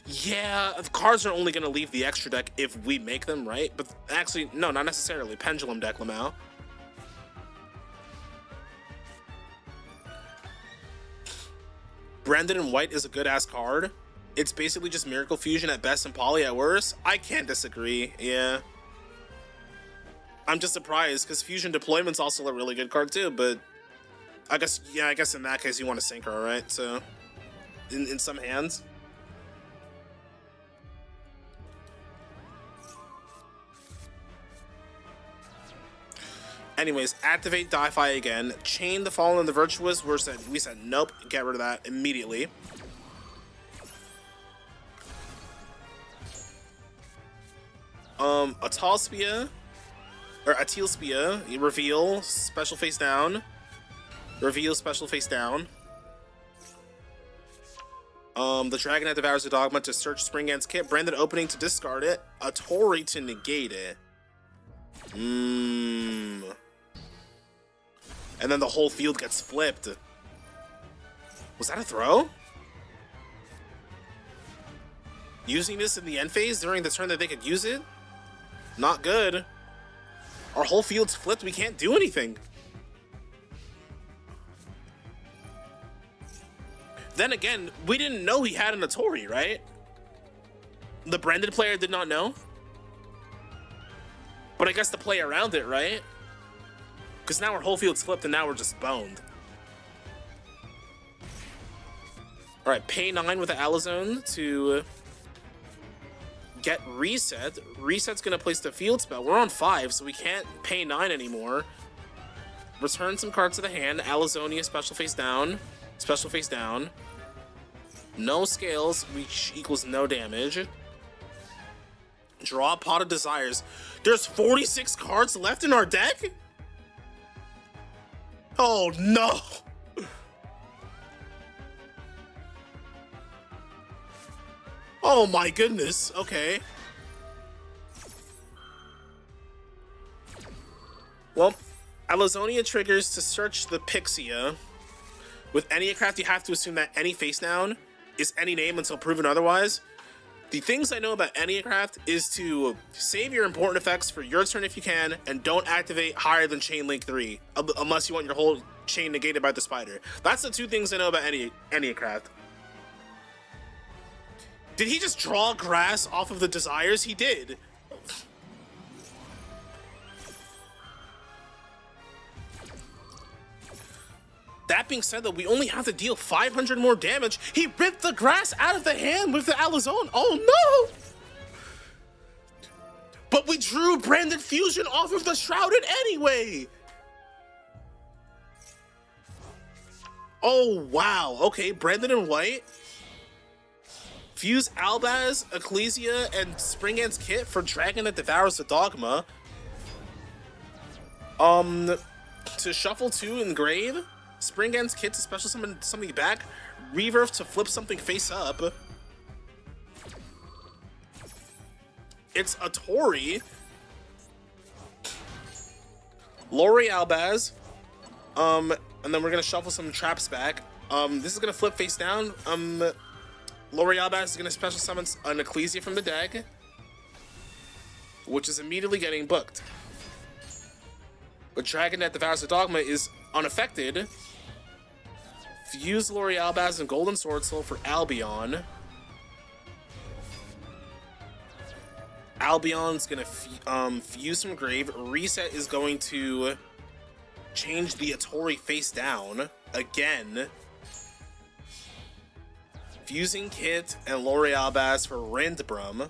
Yeah, the cards are only going to leave the extra deck if we make them, right? But actually, no, not necessarily. Pendulum deck, Lamau. Branded in White is a good-ass card. It's basically just Miracle Fusion at best and Poly at worst. I can't disagree, yeah. I'm just surprised because Fusion Deployment's also a really good card too, but I guess, yeah, I guess in that case you want to Synchro, right? So, in some hands. Anyways, activate Di-Fi again, chain the Fallen and the Virtuous. We said nope, get rid of that immediately. Atalspia. Or Atilspia, you reveal, special face down. Reveal, special face down. The Dragon that Devours the Dogma to search Springhands Kit. Branded opening to discard it. A Tori to negate it. And then the whole field gets flipped. Was that a throw? Using this in the end phase during the turn that they could use it? Not good. Our whole field's flipped. We can't do anything. Then again, we didn't know he had an Atori, right? The Branded player did not know. But I guess the play around it, right? Because now our whole field's flipped and now we're just boned. Alright, pay 9 with the Alizone to get reset. Reset's gonna place the field spell. We're on 5, so we can't pay 9 anymore. Return some cards to the hand. Alizonia, special face down. Special face down. No scales, which equals no damage. Draw a Pot of Desires. There's 46 cards left in our deck? Oh no! Oh my goodness, okay. Well, Alizonia triggers to search the Pixia. With ENNEACRAFT, you have to assume that any face down is any name until proven otherwise. The things I know about ENNEACRAFT is to save your important effects for your turn if you can, and don't activate higher than Chain Link 3, unless you want your whole chain negated by the spider. That's the two things I know about ENNEACRAFT. Did he just draw grass off of the Desires? He did. That being said, though, we only have to deal 500 more damage. He ripped the grass out of the hand with the Alizone. Oh, no! But we drew Branded Fusion off of the Shrouded anyway! Oh, wow. Okay, Branded in White. Fuse Albaz, Ecclesia, and Springhands Kit for Dragon that Devours the Dogma. To shuffle 2 in Grave. Spring Ends Kit to special summon something back. Reverb to flip something face up. It's a Tori. Lori Albaz. And then we're gonna shuffle some traps back. This is gonna flip face down. Lori Albaz is gonna special summon an Ecclesia from the deck, which is immediately getting booked. But Dragon that devours the Dogma is unaffected. Fuse Lori Albaz and Golden Sword Soul for Albion. Albion's gonna fuse from grave. Reset is going to change the Atori face down again. Fusing Kit and Lori Albaz for Rindbrum.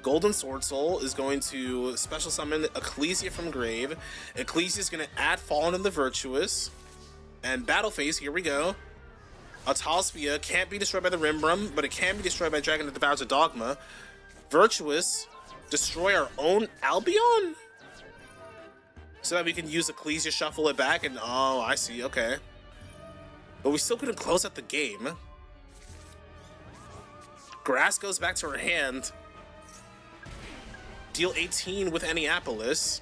Golden Sword Soul is going to special summon Ecclesia from grave. Ecclesia is going to add Fallen and the Virtuous. And Battle Phase, here we go. Atalspia can't be destroyed by the Rindbrum, but it can be destroyed by Dragon that devours a Dogma. Virtuous, destroy our own Albion? So that we can use Ecclesia, shuffle it back, and oh, I see, okay. But we still couldn't close out the game. Grass goes back to her hand. Deal 18 with Enneapolis.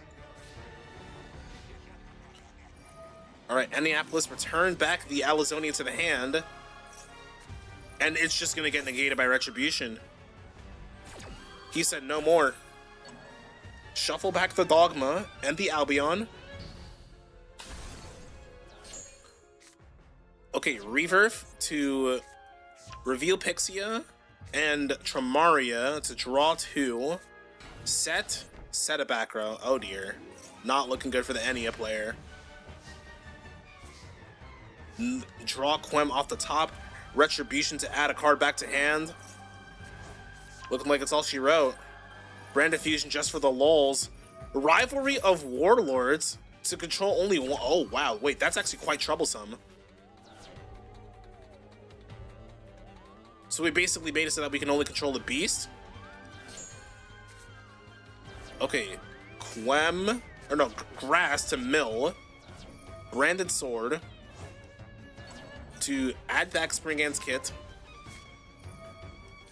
Alright, Enneapolis returned back the Alizonia to the hand. And it's just gonna get negated by Retribution. He said no more. Shuffle back the Dogma and the Albion. Okay, Reverf to reveal Pixia and Tramaria to draw 2. Set a back row. Oh dear. Not looking good for the Ennea player. Draw Quem off the top. Retribution to add a card back to hand. Looking like it's all she wrote. Brand Diffusion just for the lulz. Rivalry of Warlords to control only one. Oh wow, wait, that's actually quite troublesome. So we basically made it so that we can only control the beast. Okay, Grass to mill. Branded Sword to add back Spring Ends Kit.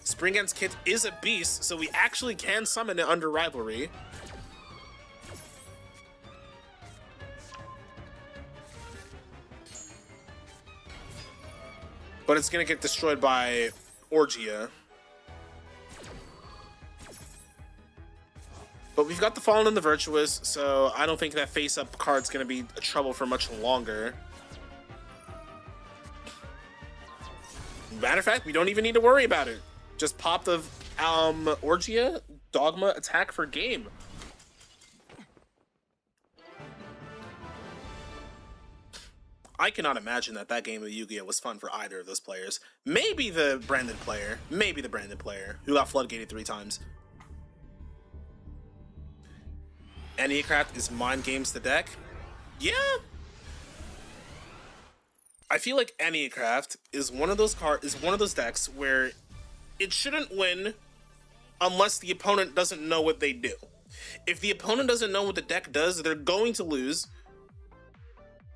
Spring Ends Kit is a beast, so we actually can summon it under Rivalry. But it's gonna get destroyed by Orgia. But we've got the Fallen and the Virtuous, so I don't think that face-up card's gonna be a trouble for much longer. Matter of fact, we don't even need to worry about it. Just pop the Orgia Dogma attack for game. I cannot imagine that game of Yu-Gi-Oh was fun for either of those players. Maybe the Brandon player. Maybe the Brandon player who got floodgated 3 times. ENNEACRAFT is mind games the deck. Yeah. I feel like ENNEACRAFT is one of those decks where it shouldn't win unless the opponent doesn't know what they do. If the opponent doesn't know what the deck does, they're going to lose,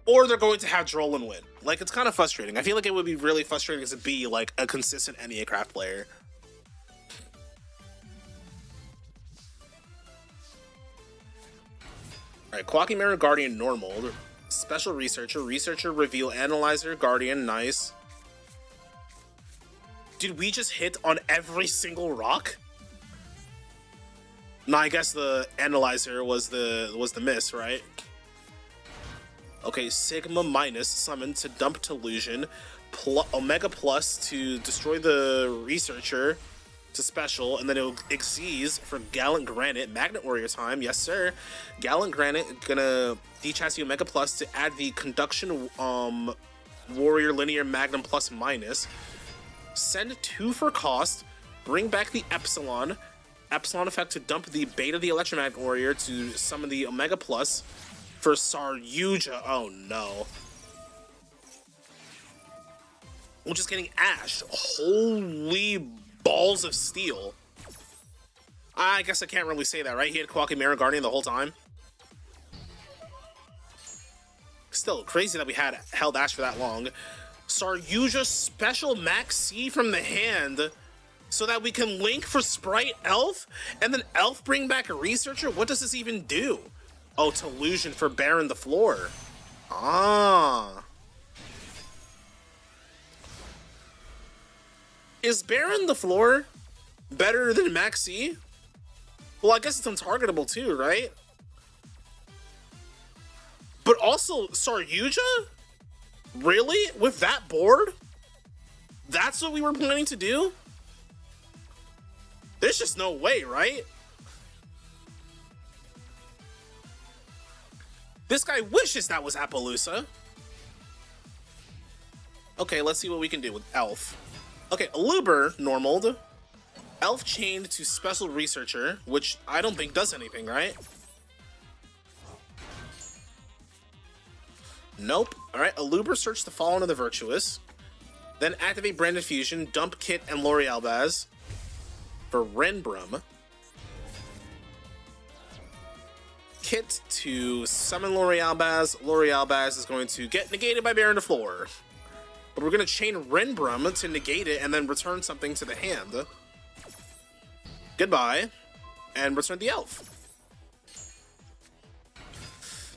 or they're going to have Droll and win. Like, it's kind of frustrating. I feel like it would be really frustrating to be like a consistent ENNEACRAFT player. Alright, Quacky Mirror Guardian normal. Special Researcher, Reveal, Analyzer, Guardian, nice. Did we just hit on every single rock? No, I guess the Analyzer was the miss, right? Okay, Sigma minus summon to dump Delusion, Omega plus to destroy the Researcher to special, and then it'll Xyz for Gallant Granite. Magnet Warrior time, yes sir. Gallant Granite gonna D-Chassis Omega plus to add the Conduction Warrior Linear Magnum plus minus. Send 2 for cost, bring back the Epsilon effect to dump the Beta the Electromagnet Warrior to summon the Omega plus for Saryuja. Oh no. We're just getting Ash. Holy balls of steel. I guess I can't really say that, right? He had Quacky Mirror Guardian the whole time. Still crazy that we had held Ash for that long. Saryuja special Max C from the hand so that we can link for Sprite Elf, and then Elf bring back a Researcher? What does this even do? Oh, Delusion for Baron the Floor. Ah. Is Baron the Floor better than Max C? Well, I guess it's untargetable too, right? But also, Saryuja? Really? With that board? That's what we were planning to do? There's just no way, right? This guy wishes that was Appaloosa. Okay, let's see what we can do with Elf. Okay, Aluber normaled. Elf chained to Special Researcher, which I don't think does anything, right? Nope. Alright, Aluber search the Fallen of the Virtuous. Then activate Branded Fusion, dump Kit and Lori Albaz for Renbrum. Kit to summon Lori Albaz. Lori Albaz is going to get negated by Baron the Floor. But we're going to chain Renbrum to negate it and then return something to the hand. Goodbye. And return the Elf.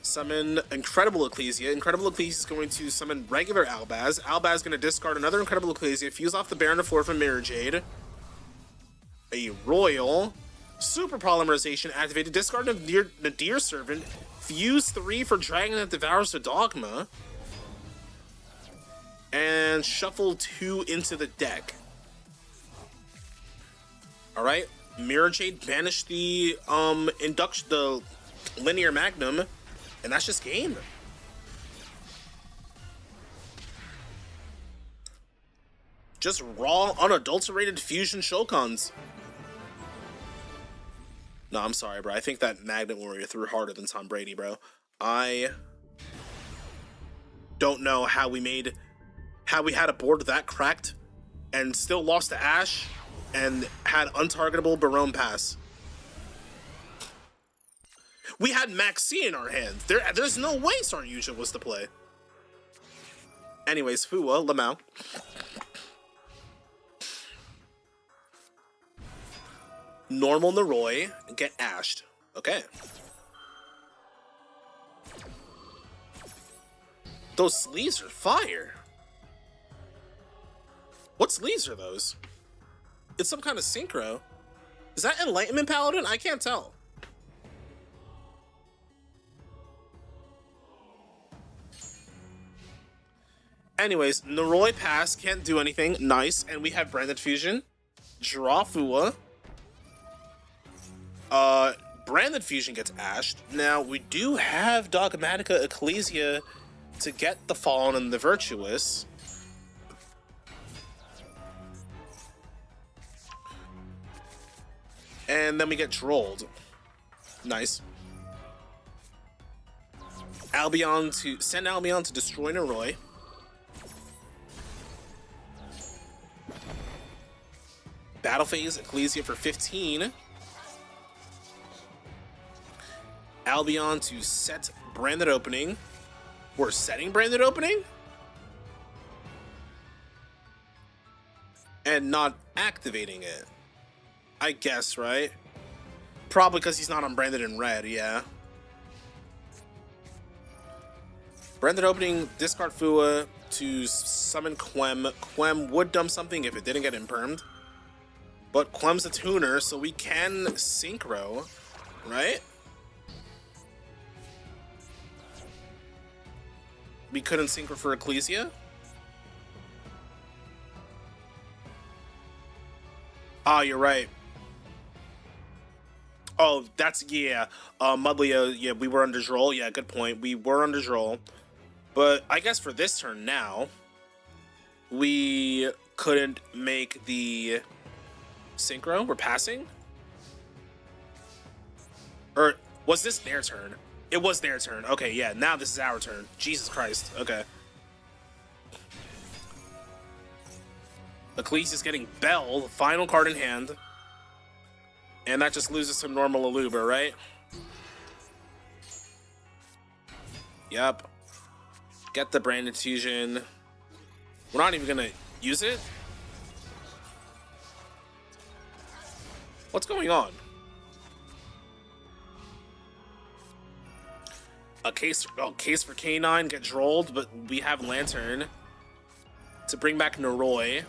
Summon Incredible Ecclesia. Incredible Ecclesia is going to summon regular Albaz. Albaz is going to discard another Incredible Ecclesia, fuse off the Baron the Floor from Mirror Jade. A Royal. Super Polymerization activated. Discard Nadir Servant. Fuse 3 for Dragon that Devours the Dogma. And shuffle 2 into the deck. Alright. Mirror Jade banished the the Linear Magnum. And that's just game. Just raw, unadulterated fusion Shokons. No, I'm sorry, bro. I think that Magnet Warrior threw harder than Tom Brady, bro. I don't know how we had a board that cracked and still lost to Ash and had untargetable Barone Pass. We had Max C in our hand. There's no way Saryuja was the play. Anyways, Fua, Lamau. Normal Naroi, get ashed. Okay. Those sleeves are fire. What sleeves are those? It's some kind of synchro. Is that Enlightenment Paladin? I can't tell. Anyways, Naroi pass, can't do anything. Nice. And we have Branded Fusion. Draw Fua. Branded Fusion gets ashed. Now, we do have Dogmatica Ecclesia to get the Fallen and the Virtuous. And then we get Drolled. Nice. Albion to send Albion to destroy Naroi. Battle Phase, Ecclesia for 15. Albion to set Branded Opening. We're setting Branded Opening? And not activating it. I guess, right? Probably because he's not on Branded in red, yeah. Branded Opening, discard Fua to summon Quem. Quem would dump something if it didn't get impermed. But Quem's a tuner, so we can synchro, right? We couldn't synchro for Ecclesia? Oh, you're right. Oh, that's, yeah. Mudley, yeah, we were under Droll. Yeah, good point. We were under Droll. But I guess for this turn now, we couldn't make the synchro. We're passing? Or was this their turn? It was their turn. Okay, yeah, now this is our turn. Jesus Christ. Okay. Ecclesia's getting Bell, final card in hand. And that just loses some normal Aluber, right? Yep. Get the branded fusion. We're not even gonna use it. What's going on? A case for K9 gets rolled, but we have Lantern to bring back Noroi.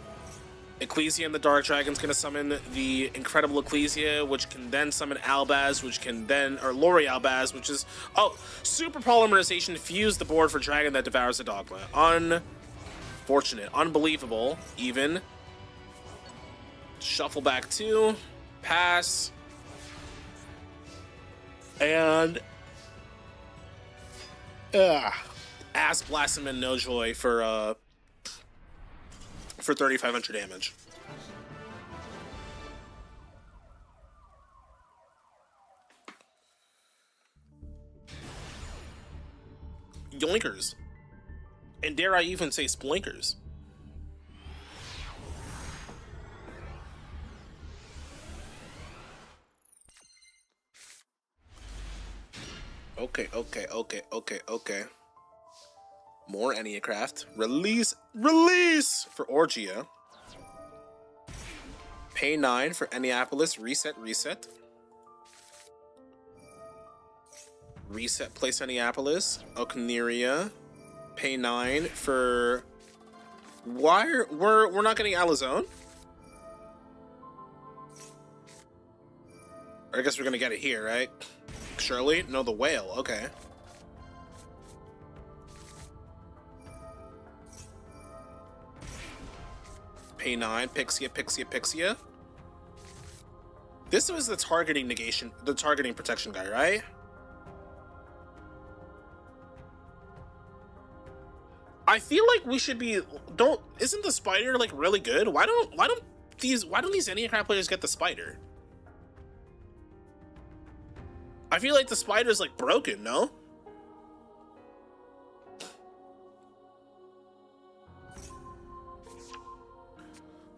Ecclesia and the Dark Dragon's gonna summon the incredible Ecclesia, which can then summon Albaz, which can then, or Lori Albaz, which is, oh, super polymerization, fuse the board for Dragon that devours the Dogma. Unfortunate, unbelievable, even. Shuffle back 2, pass, and ass blast him in No Joy for 3,500 damage. Yoinkers. And dare I even say splinkers. Okay. More ENNEACRAFT. Release for Orgia. Pay 9 for Enneapolis. Reset. Reset, place Enneapolis. Okneria. Pay 9 for... Why we're not getting Alazone? Or I guess we're gonna get it here, right? Surely? No, the whale. Okay. Pay 9, Pixia. This was the targeting negation, the targeting protection guy, right? I feel like we should be, isn't the spider like really good? Why don't these ENNEACRAFT players get the spider? I feel like the spider's like broken, no?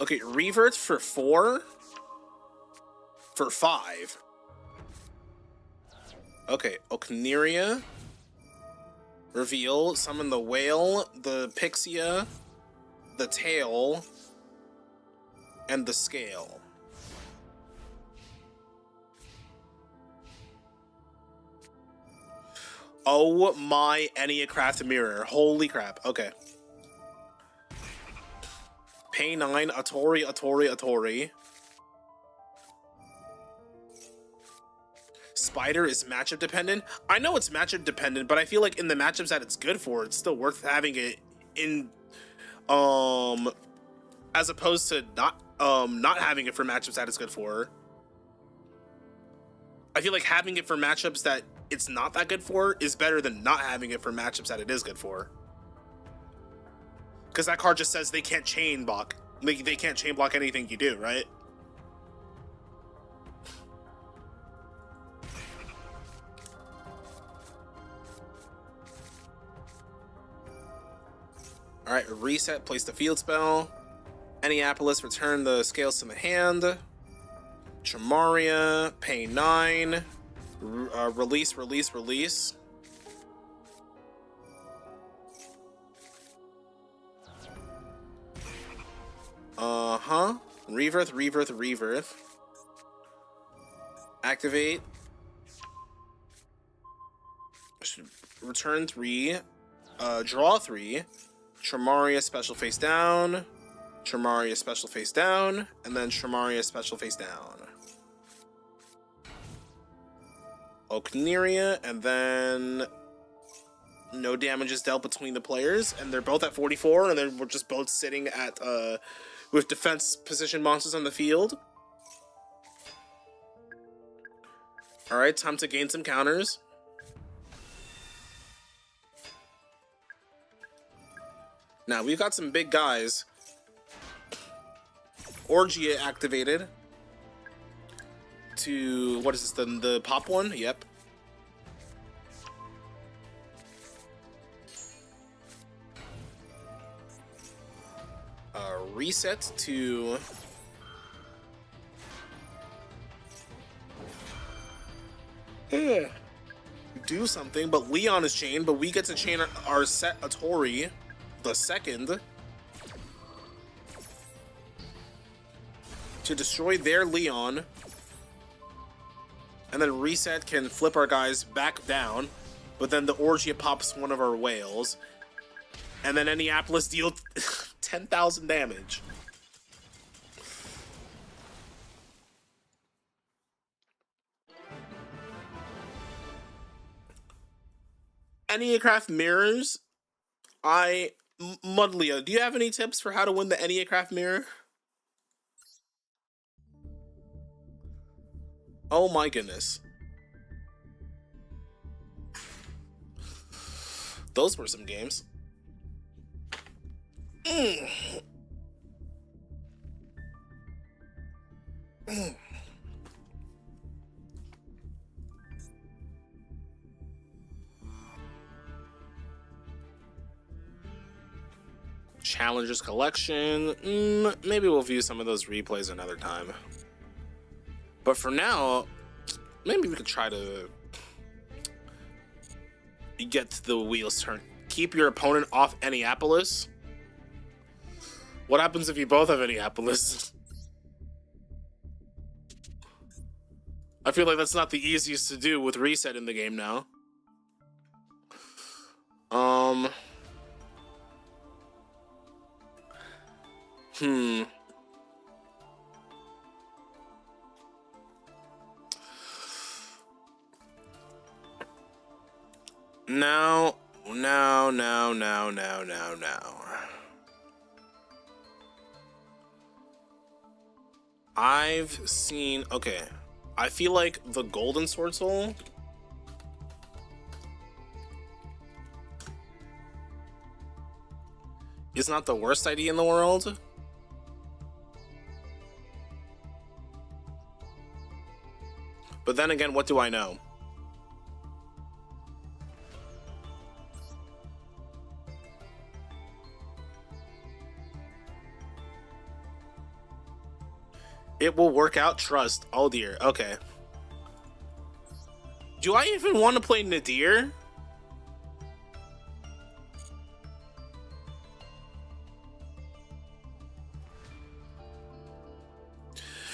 Okay, revert for 4. For 5. Okay, Okneria. Reveal, summon the whale, the Pixia, the tail, and the scale. Oh my ENNEACRAFT mirror. Holy crap. Okay. Pay 9, Atori. Spider is matchup dependent. I know it's matchup dependent, but I feel like in the matchups that it's good for, it's still worth having it in, as opposed to not having it for matchups that it's good for. I feel like having it for matchups that it's not that good for is better than not having it for matchups that it is good for. Because that card just says they can't chain block. They can't chain block anything you do, right? Alright, reset, place the field spell. Enneapolis, return the scales to the hand. Tramaria, pay 9. Release. Rebirth. Activate. Return 3. Draw 3. Tramaria special face down. Tramaria special face down. And then Tramaria special face down. Okneria, and then no damage is dealt between the players, and they're both at 44, and then we're just both sitting at with defense position monsters on the field. All right, time to gain some counters. Now we've got some big guys. Orgia activated. To, what is this, the pop one? Yep. Reset to do something, but Leon is chained, but we get to chain our set Atori the second to destroy their Leon, and then Reset can flip our guys back down, but then the Orgia pops one of our whales, and then Enneapolis deal 10,000 damage. ENNEACRAFT mirrors. Mudlia, do you have any tips for how to win the ENNEACRAFT mirror? Oh my goodness. Those were some games. Challengers collection. Maybe we'll view some of those replays another time. But for now, maybe we could try to get the wheels turned. Keep your opponent off Enneapolis. What happens if you both have Enneapolis? I feel like that's not the easiest to do with Reset in the game now. Now. I've seen, okay, I feel like the Golden Sword Soul is not the worst idea in the world. But then again, what do I know? It will work out, trust. Oh dear, okay. Do I even want to play Nadir?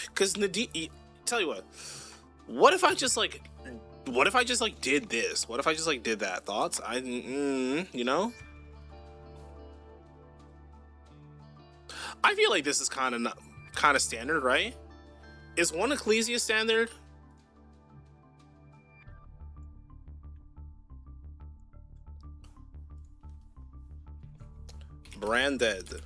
Because Nadir, tell you what if I just like did this? What if I just like did that? Thoughts? You know? I feel like this is kind of standard, right? Is one Ecclesia standard? Branded.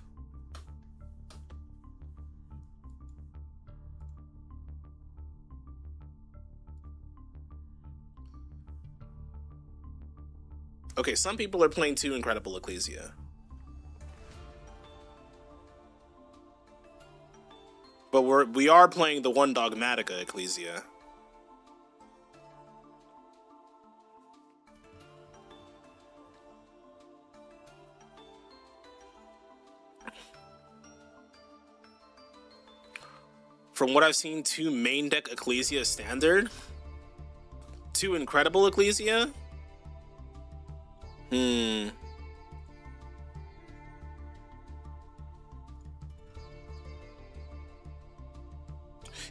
Okay, some people are playing 2 Incredible Ecclesia. But we are playing the 1 Dogmatica Ecclesia. From what I've seen, 2 main deck Ecclesia standard, 2 Incredible Ecclesia.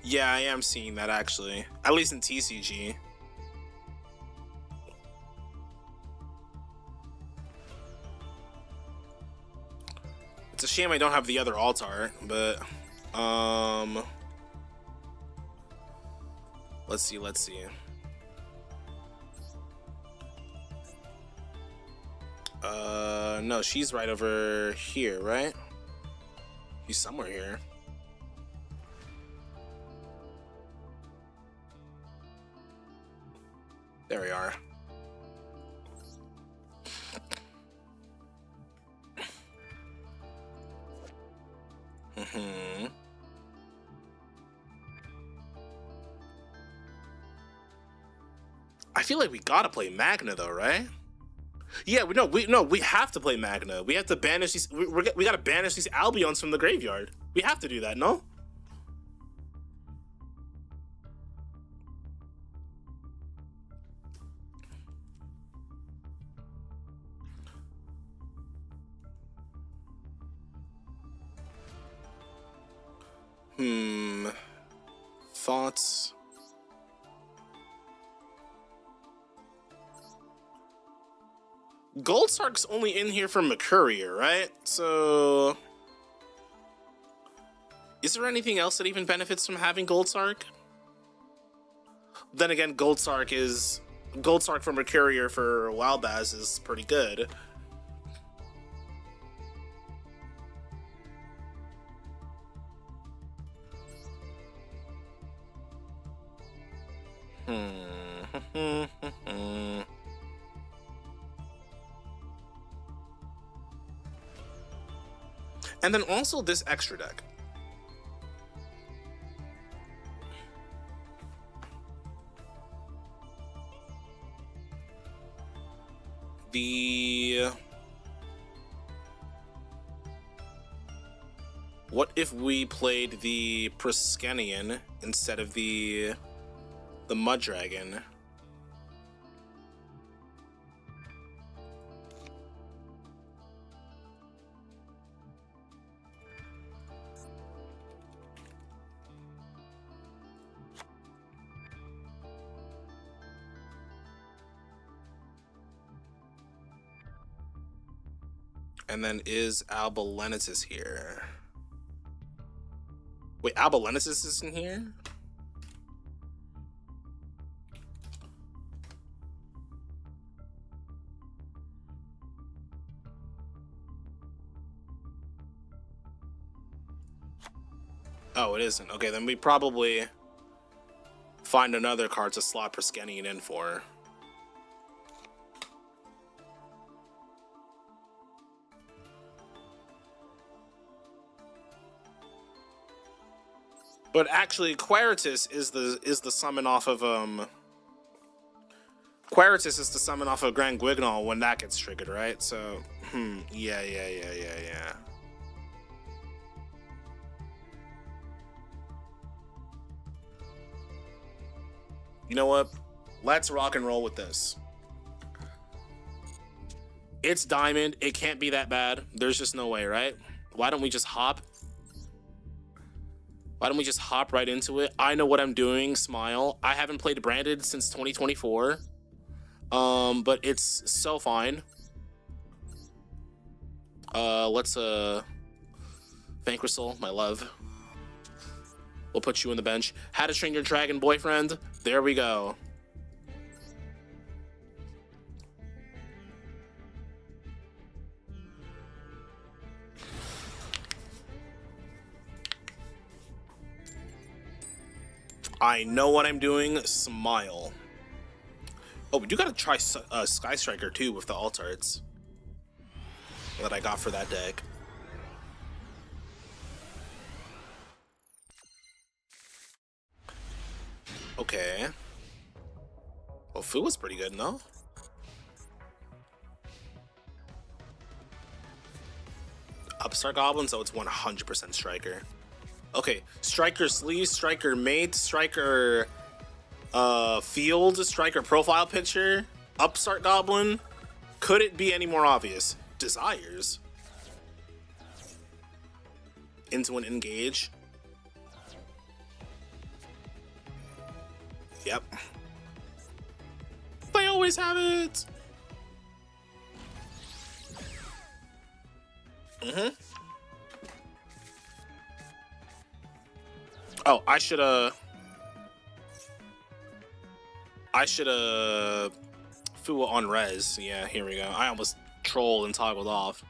Yeah, I am seeing that actually. At least in TCG. It's a shame I don't have the other alt art, but let's see. No, she's right over here, right? She's somewhere here. There we are. I feel like we gotta play Magna though, right? Yeah, we have to play Magna. We have to banish these. We gotta banish these Albions from the graveyard. We have to do that, no? thoughts. Goldsark's only in here for Mercurier, right? So is there anything else that even benefits from having Goldsark? Then again, Goldsark for Mercurier for Wildbaz is pretty good. And then also this extra deck. What if we played the Priskenian instead of the Mudragon? And then is Albalenitis here? Wait, Albalenitis isn't here? Oh, it isn't. Okay, then we probably find another card to slot Priskenian in for. But actually, Quiritus is the summon off of Quiritus is the summon off of Grand Guignol when that gets triggered, right? So, yeah. You know what? Let's rock and roll with this. It's Diamond. It can't be that bad. There's just no way, right? Why don't we just hop? Why don't we just hop right into it? I know what I'm doing. Smile. I haven't played Branded since 2024. But it's so fine. Let's Vanquisol, my love. We'll put you in the bench. How to Train Your Dragon Boyfriend. There we go. I know what I'm doing. Smile. Oh, we do gotta try Sky Striker too with the Altarts that I got for that deck. Okay. Well, Fu was pretty good, no? Upstart Goblin, so it's 100% Striker. Okay, Striker Sleeve, Striker Mate, Striker Field, Striker Profile Picture, Upstart Goblin. Could it be any more obvious? Desires. Into an Engage. Yep. They always have it! Oh, I should've Fua on res. Yeah, here we go. I almost trolled and toggled off.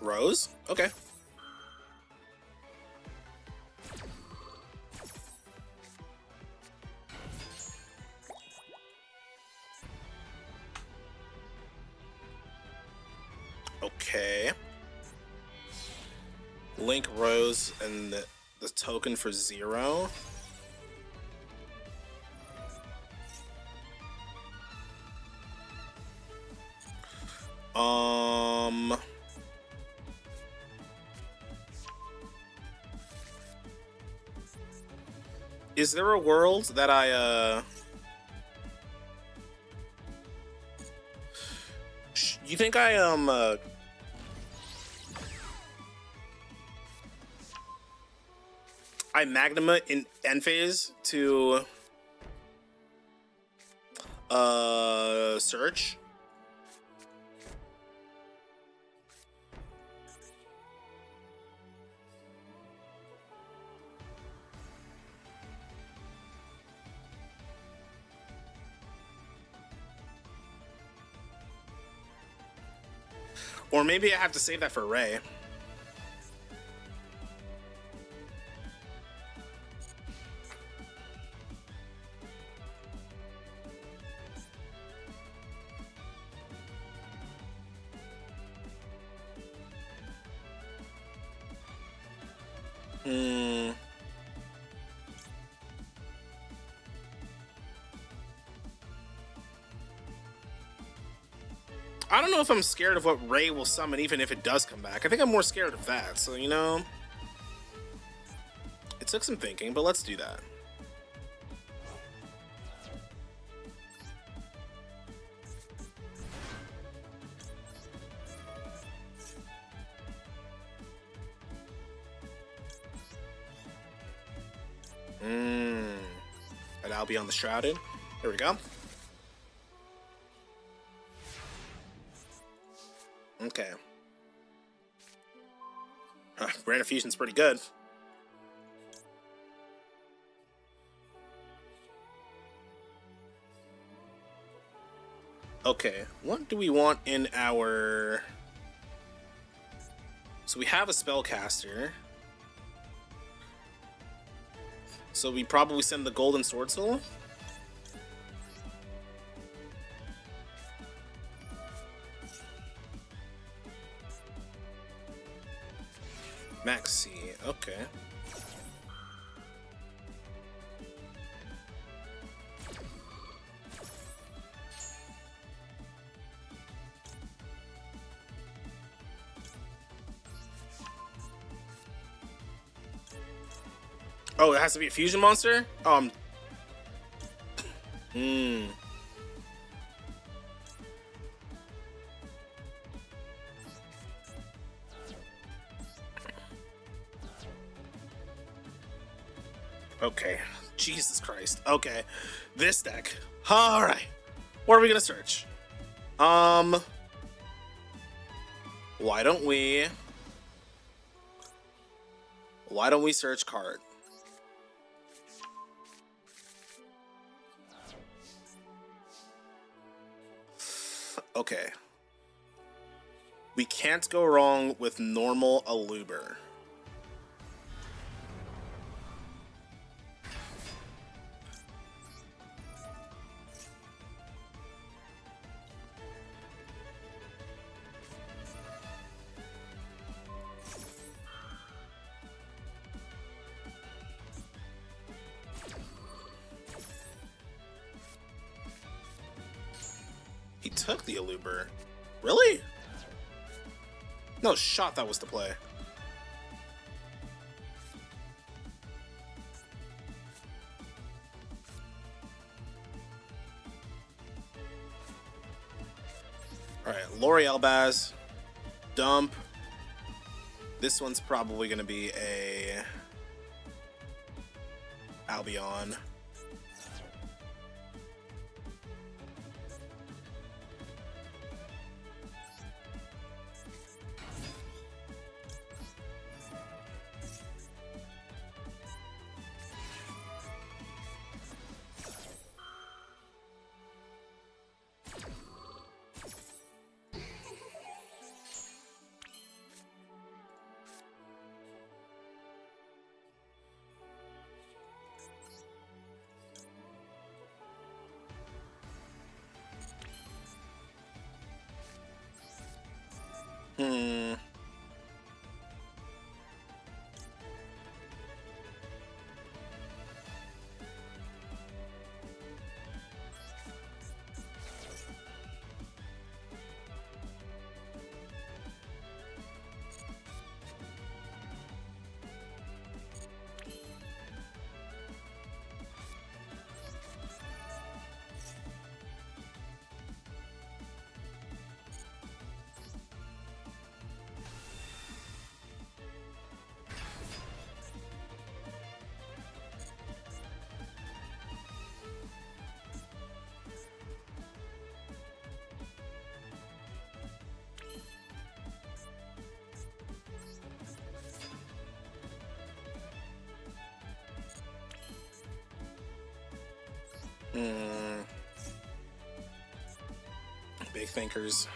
Rose? Okay. Okay. Link Rose and the token for 0. Is there a world that You think I I Magnuma in end phase to search? Or maybe I have to save that for Ray. I don't know if I'm scared of what Ray will summon, even if it does come back. I think I'm more scared of that. So, you know, it took some thinking, but let's do that. And I'll be on the Shrouded. There we go. Okay. Brand Fusion's pretty good. Okay, what do we want in our... So we have a spellcaster. So we probably send the Golden Sword Soul. Maxi, okay. Oh, it has to be a fusion monster? Okay. Jesus Christ. Okay. This deck. Alright. What are we gonna search? Why don't we search card? Okay. We can't go wrong with normal Aluber. He took the Aluber. Really? No shot that was the play. Alright, Lori Elbaz. Dump. This one's probably gonna be a Albion. Hmm. Big thinkers.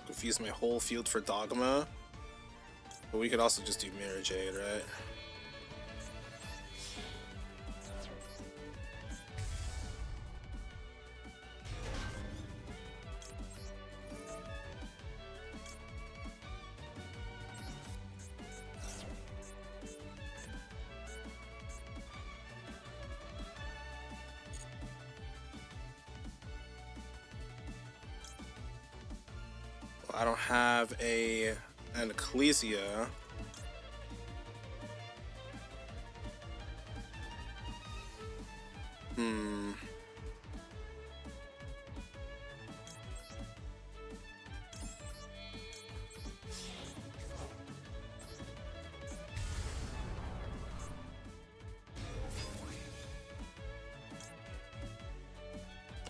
Confuse my whole field for Dogma. But we could also just do Mirror Jade, right? I don't have an Ecclesia.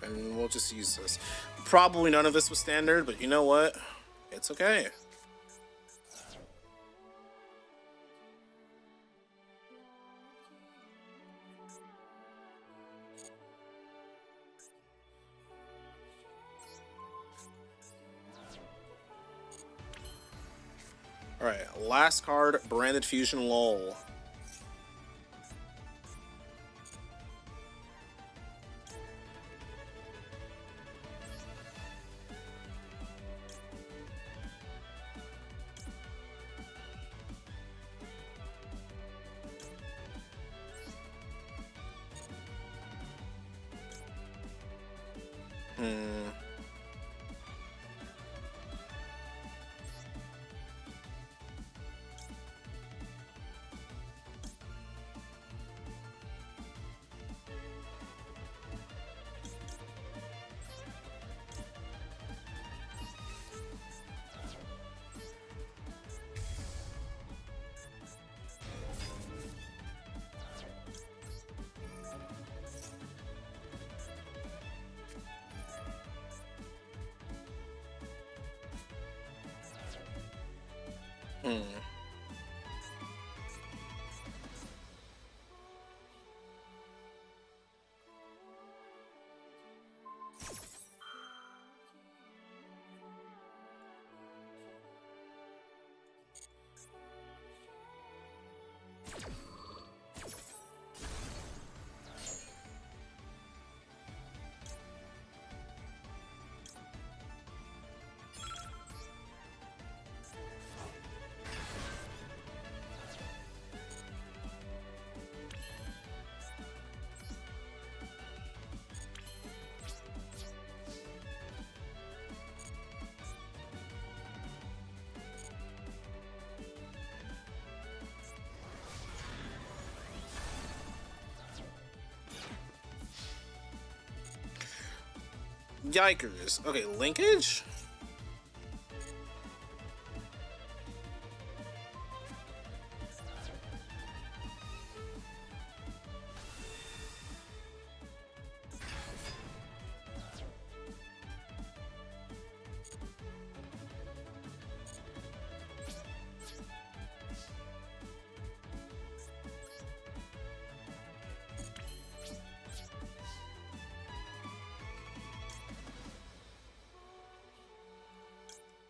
And we'll just use this. Probably none of this was standard, but you know what? It's okay. Alright, last card, Branded Fusion LOL. Yikers. Okay, linkage?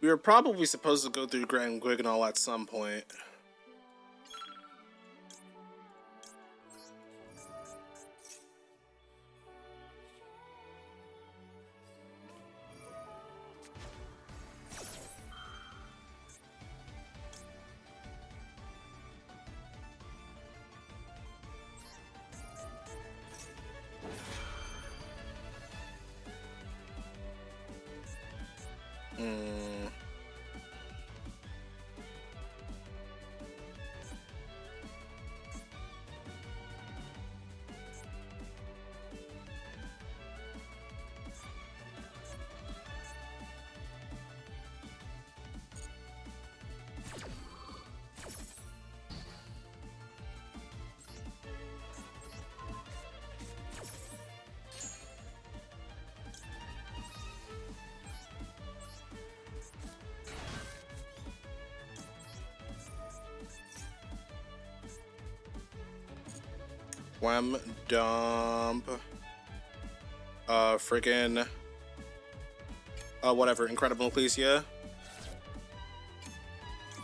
We were probably supposed to go through Grand Guignol at some point. Quem dump. Friggin'. Whatever. Incredible Ecclesia.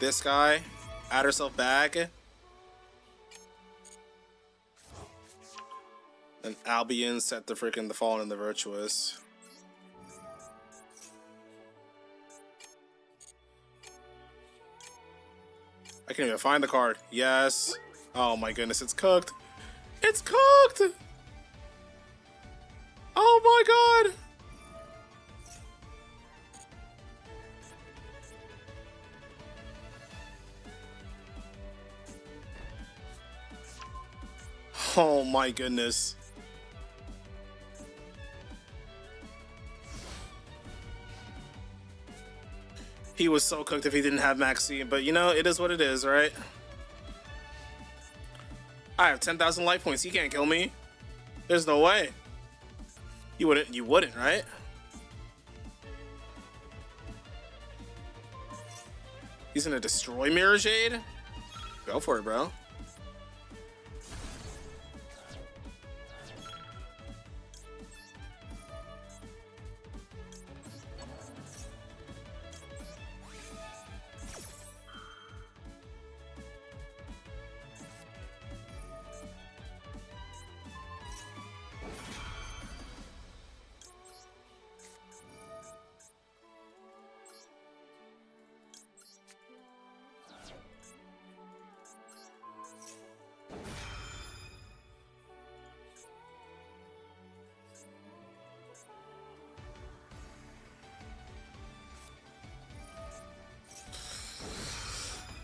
This guy. Add herself back. And Albion set the freaking the Fallen and the Virtuous. I can't even find the card. Yes. Oh my goodness, it's cooked. It's cooked! Oh my god! Oh my goodness. He was so cooked if he didn't have Maxine, but you know, it is what it is, right? I have 10,000 life points. He can't kill me. There's no way. You wouldn't, right? He's gonna destroy Mirror Jade? Go for it, bro.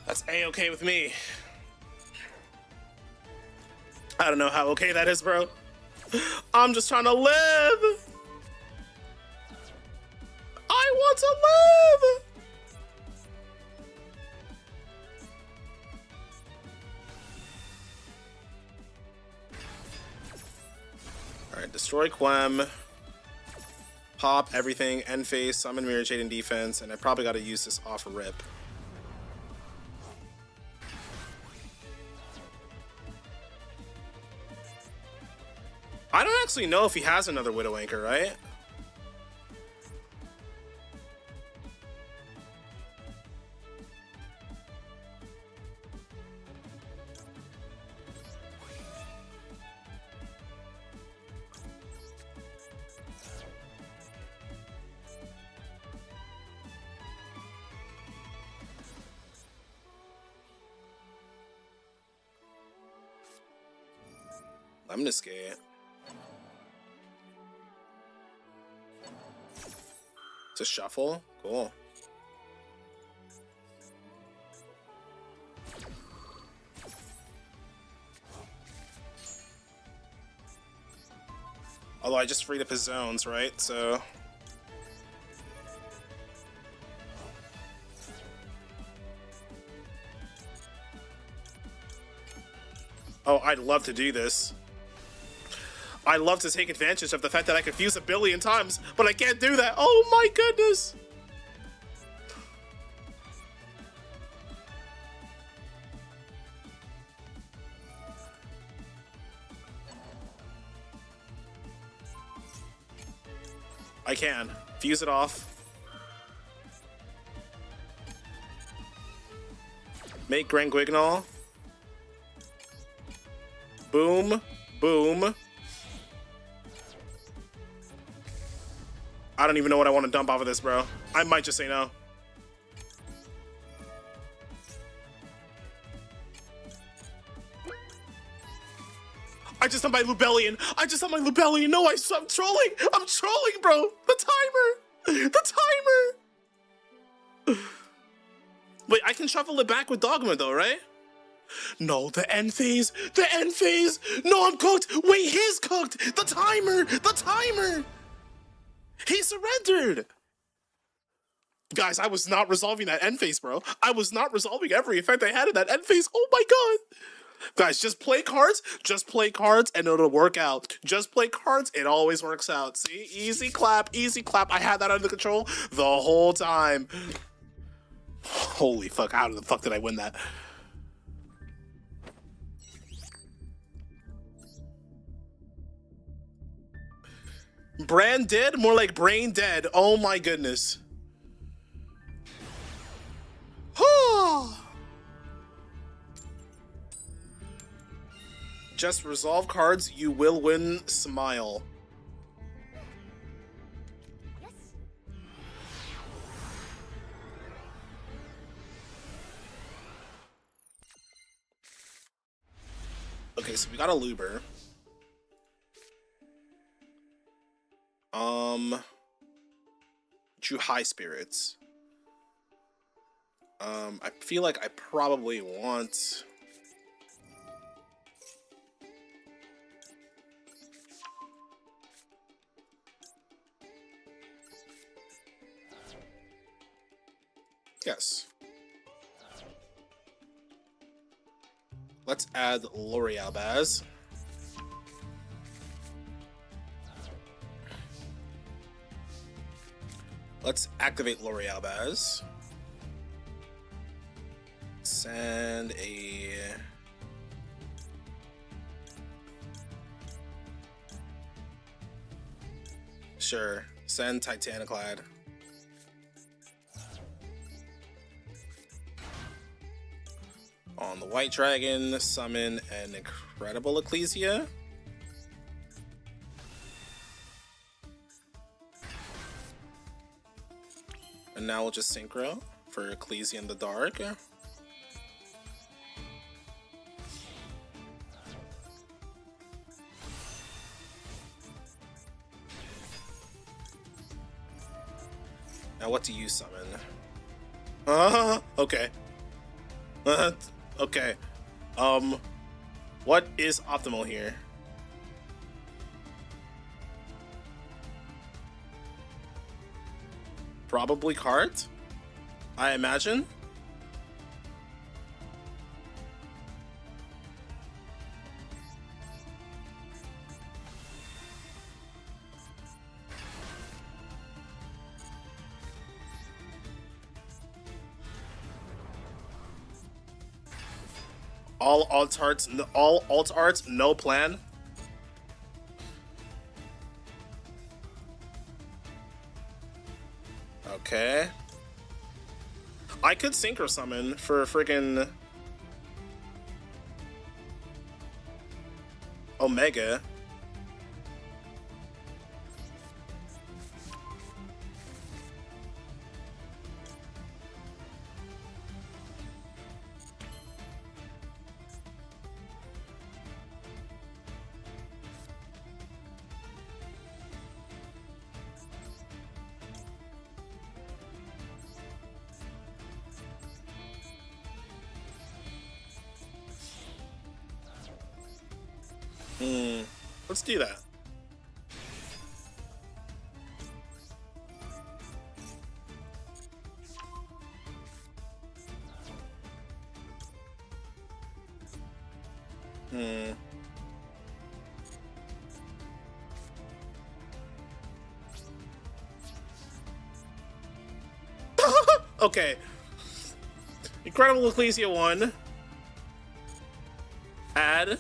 That's A-okay with me. I don't know how okay that is, bro. I'm just trying to live. I want to live. All right, destroy Quem. Pop everything, end phase, summon Mirror Jade in defense, and I probably got to use this off rip. I don't actually know if he has another Widow Anchor, right? I'm just scared. To shuffle? Cool. Although I just freed up his zones, right? So... Oh, I'd love to do this. I love to take advantage of the fact that I could fuse 1 billion times, but I can't do that. Oh my goodness. I can. Fuse it off. Make Grand Guignol. Boom. Boom. I don't even know what I want to dump off of this, bro. I might just say no. I just dumped my Lubellion. I just dumped my Lubellion. No, I'm trolling. I'm trolling, bro. The timer. The timer. Wait, I can shuffle it back with Dogma, though, right? No, the end phase. The end phase. No, I'm cooked. Wait, he's cooked. The timer. The timer. He surrendered! Guys, I was not resolving that end phase, bro. I was not resolving every effect I had in that end phase. Oh my god! Guys, just play cards, and it'll work out. Just play cards, it always works out. See? Easy clap, easy clap. I had that under control the whole time. Holy fuck, how the fuck did I win that? Brand dead? More like brain dead. Oh my goodness. Just resolve cards, you will win. Smile. Yes. Okay, so we got a Luber. Drew High Spirits. I feel like I probably want... Yes. Let's add L'Oreal Baz. Let's activate L'Oreal Baz. Send a... Sure. Send Titaniclad. On the White Dragon, summon an Incredible Ecclesia. And now we'll just synchro for Ecclesia in the Dark. Now what do you summon? Okay. Okay. What is optimal here? Probably cards, I imagine. All alt arts, no plan. Okay. I could synchro summon for friggin' Omega. Let's do that. Okay. Incredible Ecclesia 1. Add.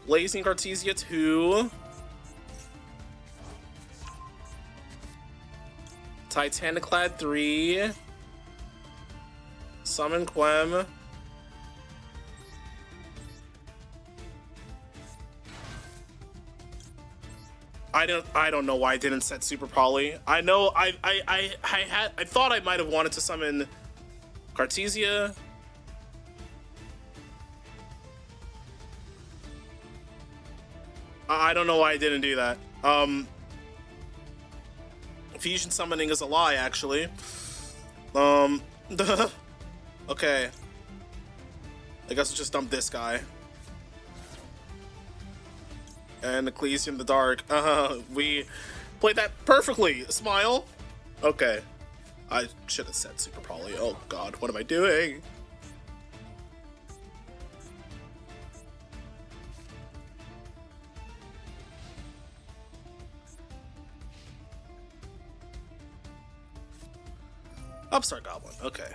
Blazing Artesia 2. Titaniclad 3. Summon Quem. I don't know why I didn't set Super Poly. I know I thought I might have wanted to summon Cartesia. I don't know why I didn't do that. Fusion summoning is a lie, actually. Okay. I guess we'll just dump this guy. And Ecclesia in the Dark. We played that perfectly. Smile. Okay. I should have said Super Poly. Oh god, what am I doing? Upstart Goblin, okay.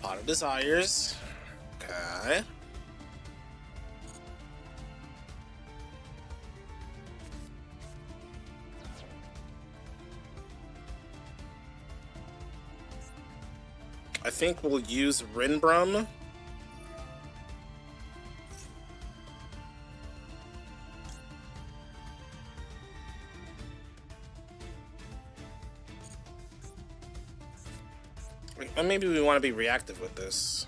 Pot of Desires. Okay. I think we'll use Rinbrum. And maybe we want to be reactive with this.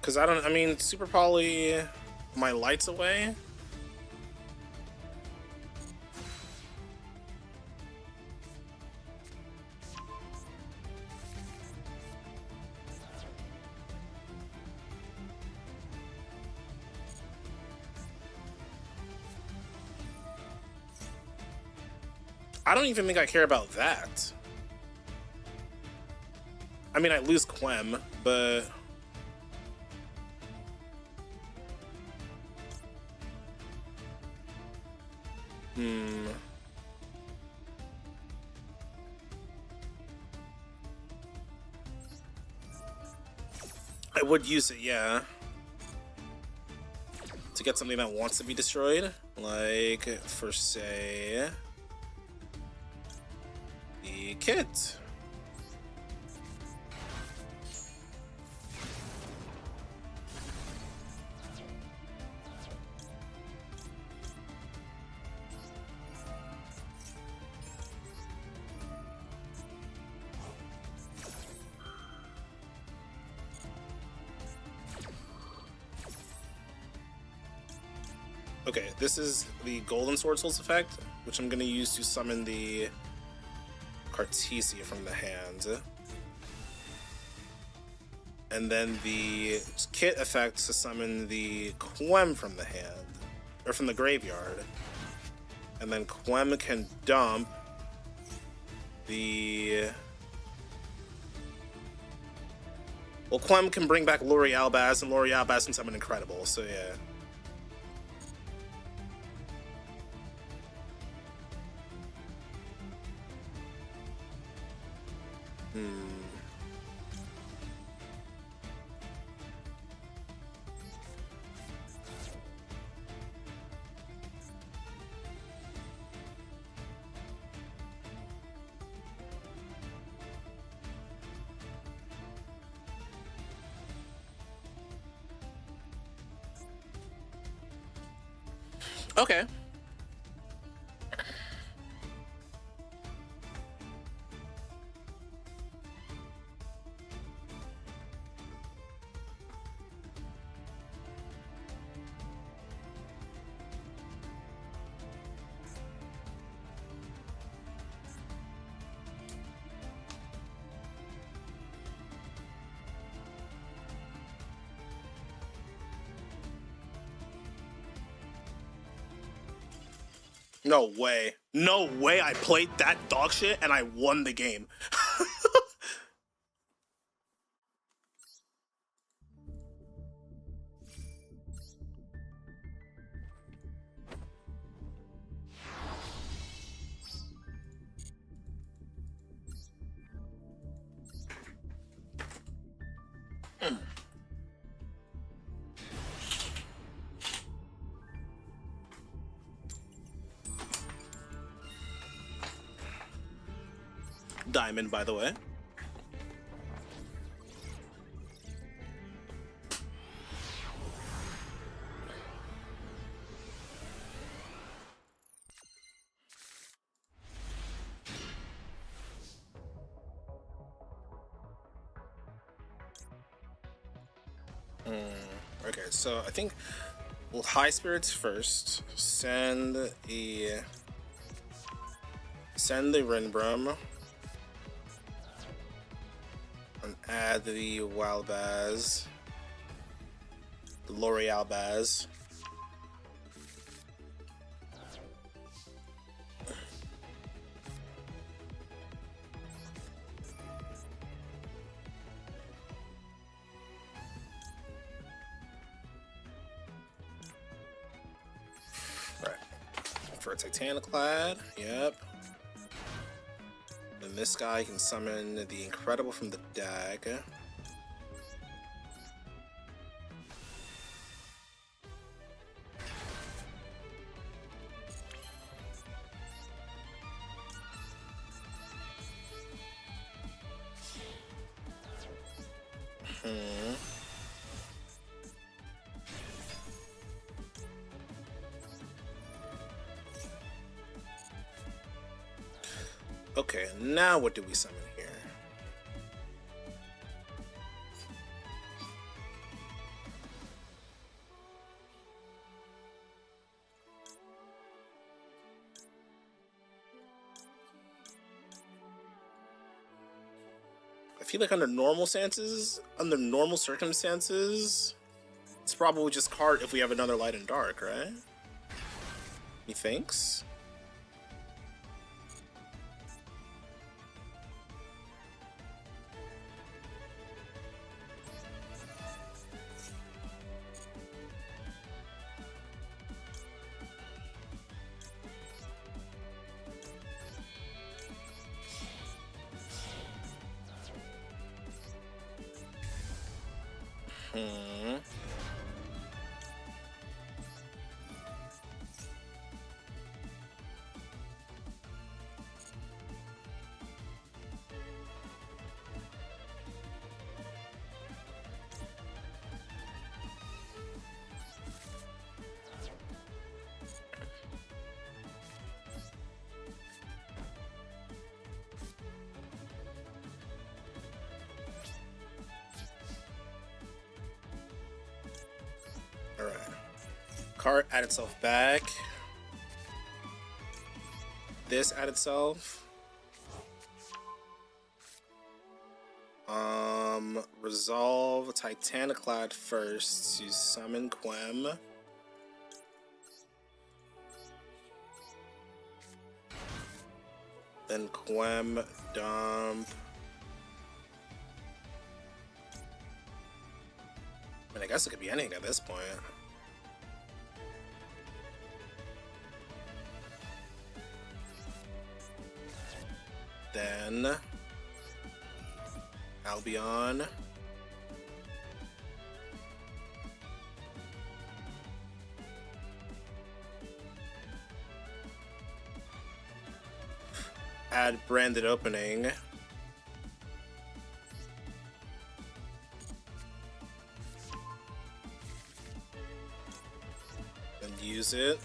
Because I mean, Super Poly my lights away. I don't even think I care about that. I mean, I lose Quem, but... I would use it, yeah. To get something that wants to be destroyed. Like, for say... the Kit. Okay, this is the Golden Sword Souls effect, which I'm going to use to summon the Cartesia from the hand. And then the Kit effect to summon the Quem from the hand, or from the graveyard. And then Quem can dump the... Well, Quem can bring back Lori Albaz, and Lori Albaz can summon Incredible, so yeah. Okay. No way. No way I played that dog shit and I won the game. Diamond, by the way. Okay, so I think we'll high spirits first. Send the Rinbrum. And add the Walbaz. The Lori Albaz. Right. For a Titaniclad, yep. this guy can summon the Incredible from the deck. Okay, now what do we summon here? I feel like under normal circumstances, it's probably just card if we have another light and dark, right? Methinks? Alright. Card add itself back. This add itself. Resolve Titaniclad first to summon Quem. Then Quem dump. I mean, I guess it could be anything at this point. Then Albion. Add branded opening. And use it.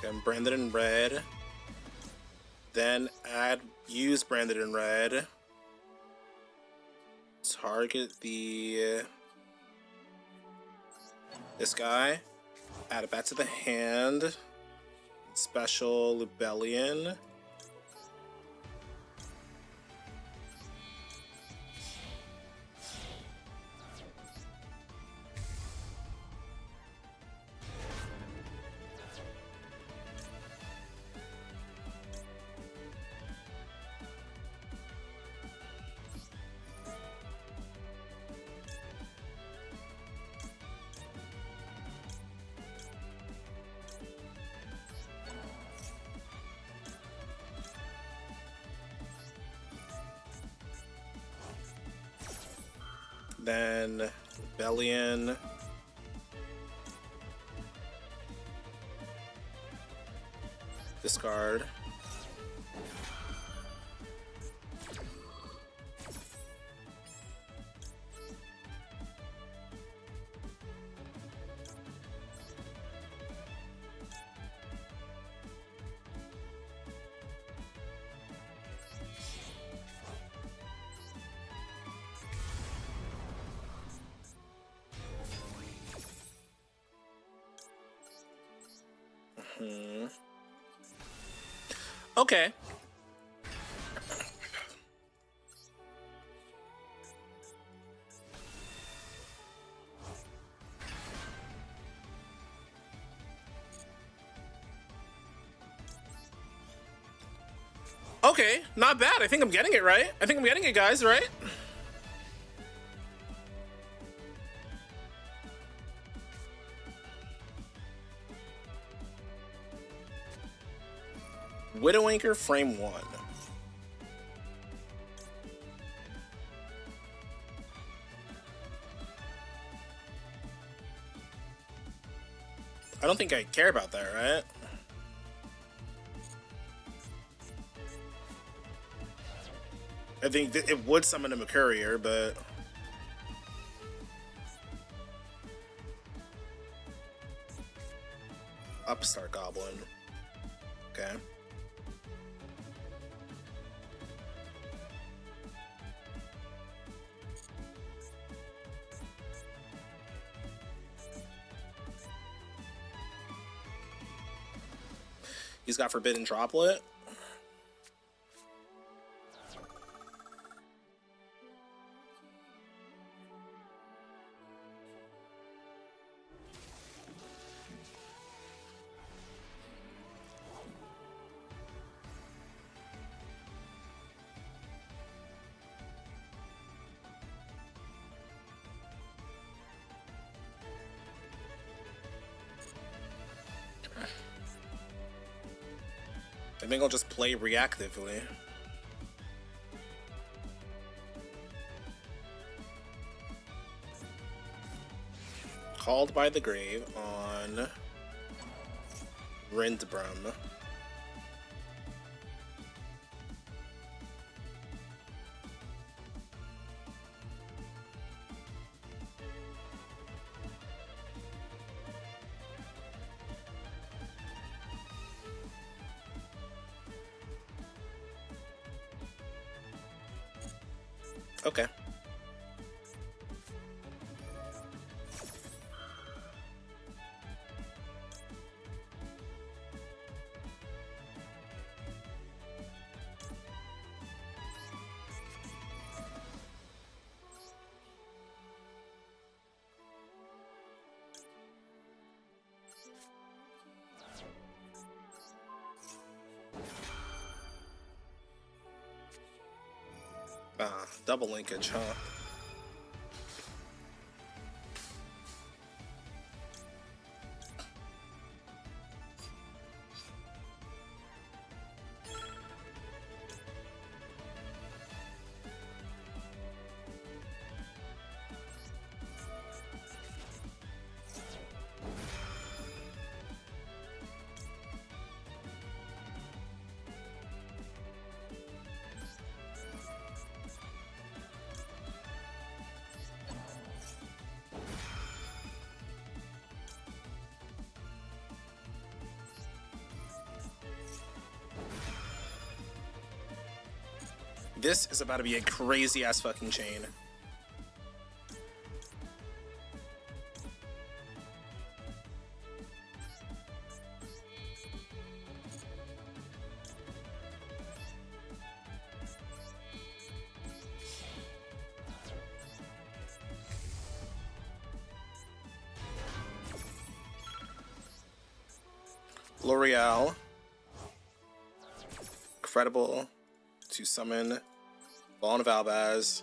And branded in red. Then use branded in red. Target this guy. Add it back to the hand. Special Rebellion. Then Rebellion. Discard. Okay. Okay, not bad. I think I'm getting it right. I think I'm getting it, guys, right? Widowmaker frame 1. I don't think I care about that, right? I think it would summon a McCourier, but... Upstart Goblin. Okay. He's got Forbidden Droplet. I think I'll just play reactively. Called by the Grave on Rindbrum. Okay. Double linkage, huh? This is about to be a crazy ass fucking chain. L'Oreal. Incredible to summon Ball of Albaz.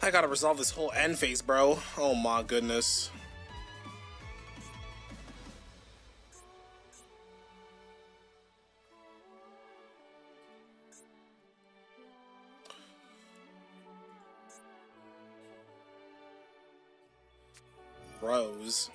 I gotta resolve this whole end phase, bro. Oh my goodness. Rose.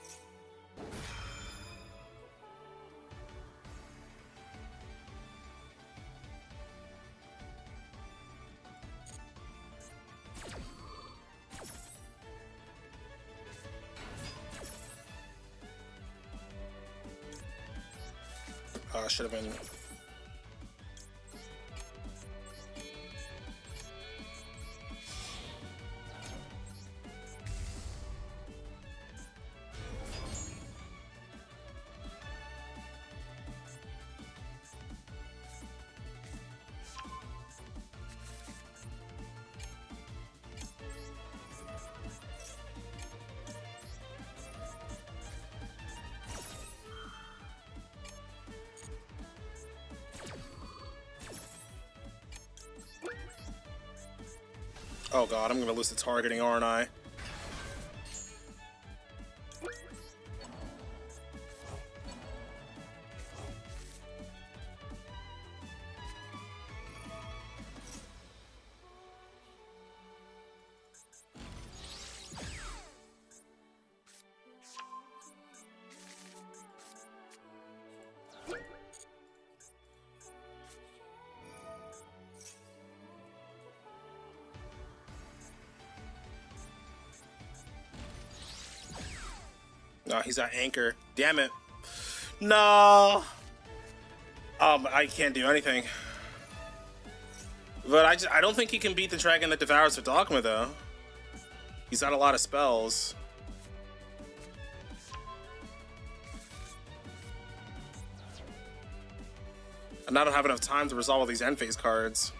Should have been. Oh god, I'm gonna lose the targeting, aren't I? No, he's at anchor. Damn it. No. I can't do anything. But I don't think he can beat the dragon that devours the dogma though. He's got a lot of spells. And I don't have enough time to resolve all these end phase cards.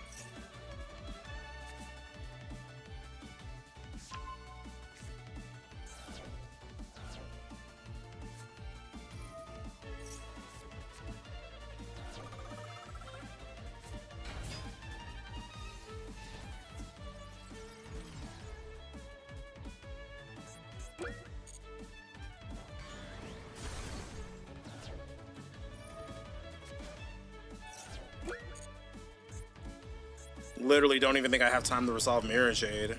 Literally don't even think I have time to resolve Mirror Jade.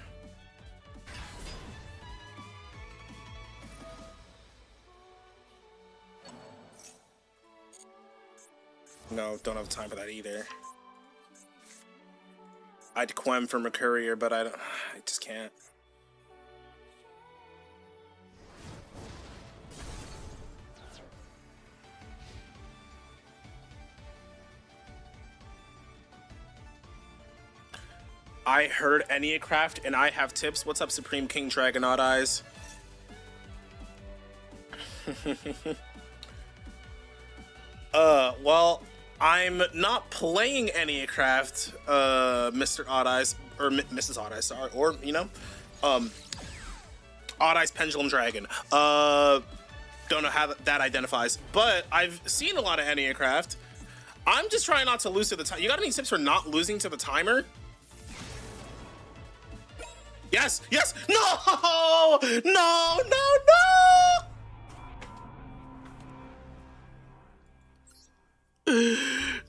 No, don't have time for that either. I'd Quem for Mercurier, but I just can't. I heard ENNEACRAFT and I have tips. What's up, Supreme King Dragonaut Eyes? Well, I'm not playing ENNEACRAFT, Mr. Odd Eyes, or Mrs. Odd Eyes, sorry, or, you know, Odd Eyes Pendulum Dragon. Don't know how that identifies, but I've seen a lot of ENNEACRAFT. I'm just trying not to lose to the timer. You got any tips for not losing to the timer? Yes, yes, no, no, no, no.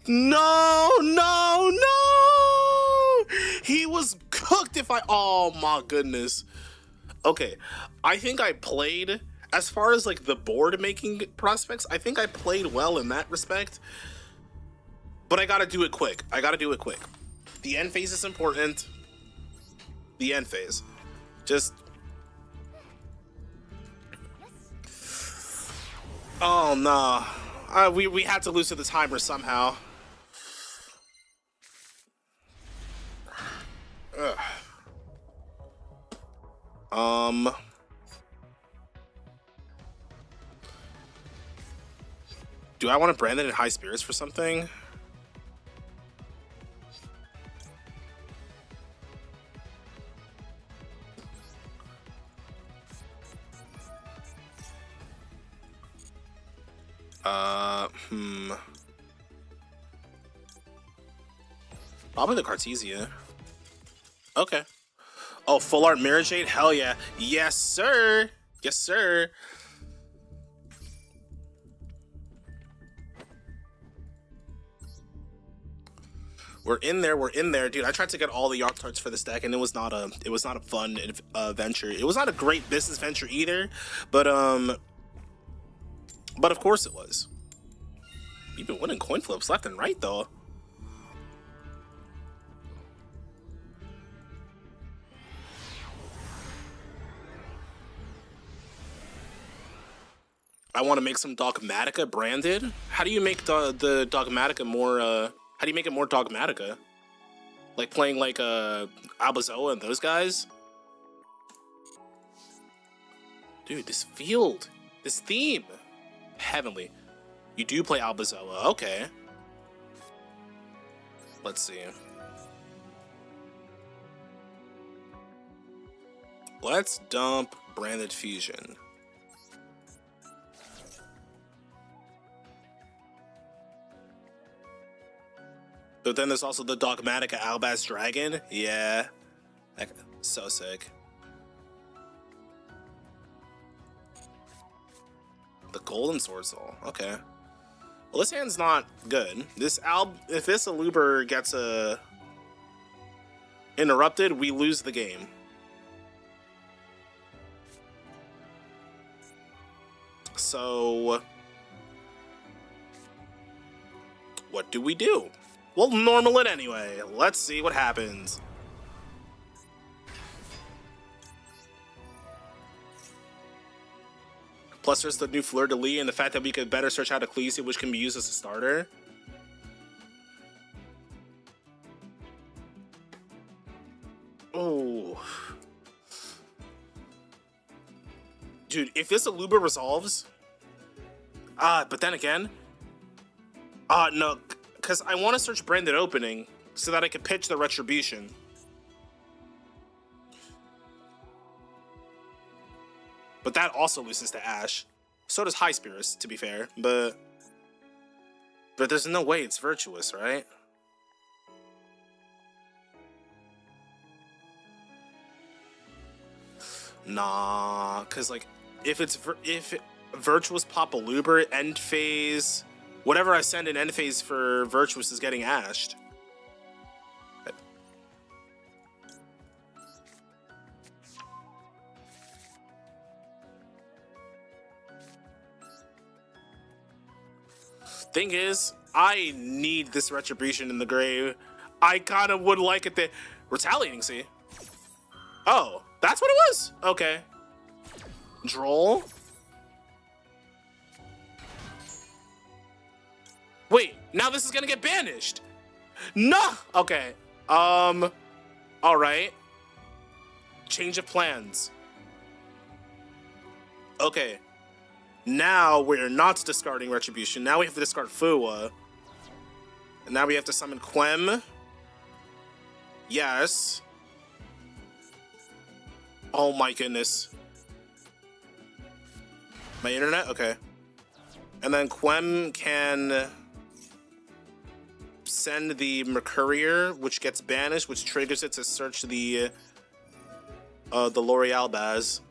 No, no, no. He was cooked if I, oh my goodness. Okay, I think I played, as far as like the board making prospects, I think I played well in that respect. But I gotta do it quick. I gotta do it quick. The end phase is important. The end phase. Just... Oh, nah. We had to lose to the timer somehow. Ugh. Do I want to brand it in high spirits for something? Probably the Cartesia. Okay. Oh, full art Mirror Jade? Hell yeah. Yes, sir. Yes, sir. We're in there. We're in there, dude. I tried to get all the Yark Tarts for this deck, and it was not a fun venture. It was not a great business venture either, but of course it was. You've been winning coin flips left and right, though. I want to make some Dogmatica branded. How do you make the Dogmatica more? How do you make it more Dogmatica? Like playing like Albazoa and those guys. Dude, this field, this theme, heavenly. You do play Albazoa, okay. Let's see. Let's dump Branded Fusion. But then there's also the Dogmatica Albaz Dragon. Yeah. So sick. The Golden Sword Soul. Okay. Well, this hand's not good. If this Aluber gets interrupted, we lose the game. So what do we do? We'll normal it anyway. Let's see what happens. Plus, there's the new Fleur de Lis and the fact that we could better search out Ecclesia, which can be used as a starter. Oh. Dude, if this Aluba resolves... but then again... no... Because I want to search Branded Opening so that I can pitch the Retribution. But that also loses to Ash. So does High Spirits, to be fair. But there's no way it's virtuous, right? Nah, because like if Virtuous pop a Luber, end phase... Whatever I send in end phase for Virtuous is getting ashed. Thing is, I need this Retribution in the grave. I kind of would like it to... Retaliating Sea? Oh, that's what it was? Okay. Droll? Wait, now this is gonna get banished. No! Okay. Alright. Change of plans. Okay. Now we're not discarding Retribution. Now we have to discard Fua. And now we have to summon Quem. Yes. Oh my goodness. My internet? Okay. And then Quem can... send the Mercurier, which gets banished, which triggers it to search the L'Oreal Baz.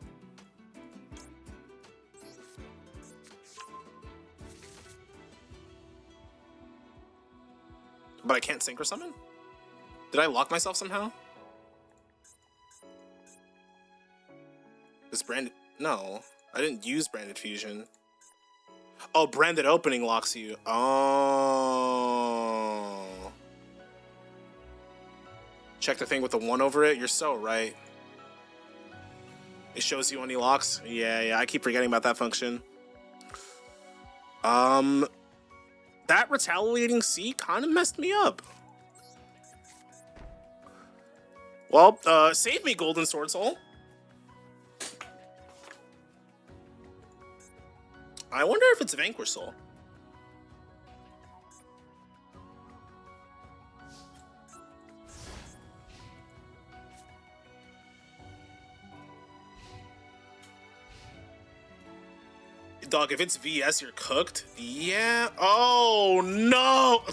But I can't Synchro Summon? Did I lock myself somehow? This Branded... No, I didn't use Branded Fusion. Oh, Branded Opening locks you. Oh. Check the thing with the 1 over it. You're so right. It shows you any locks. Yeah, I keep forgetting about that function. That Retaliating Sea kind of messed me up. Well, save me, Golden Sword Soul. I wonder if it's Vanquish Soul. Dog, if it's VS, you're cooked. Yeah. Oh, no.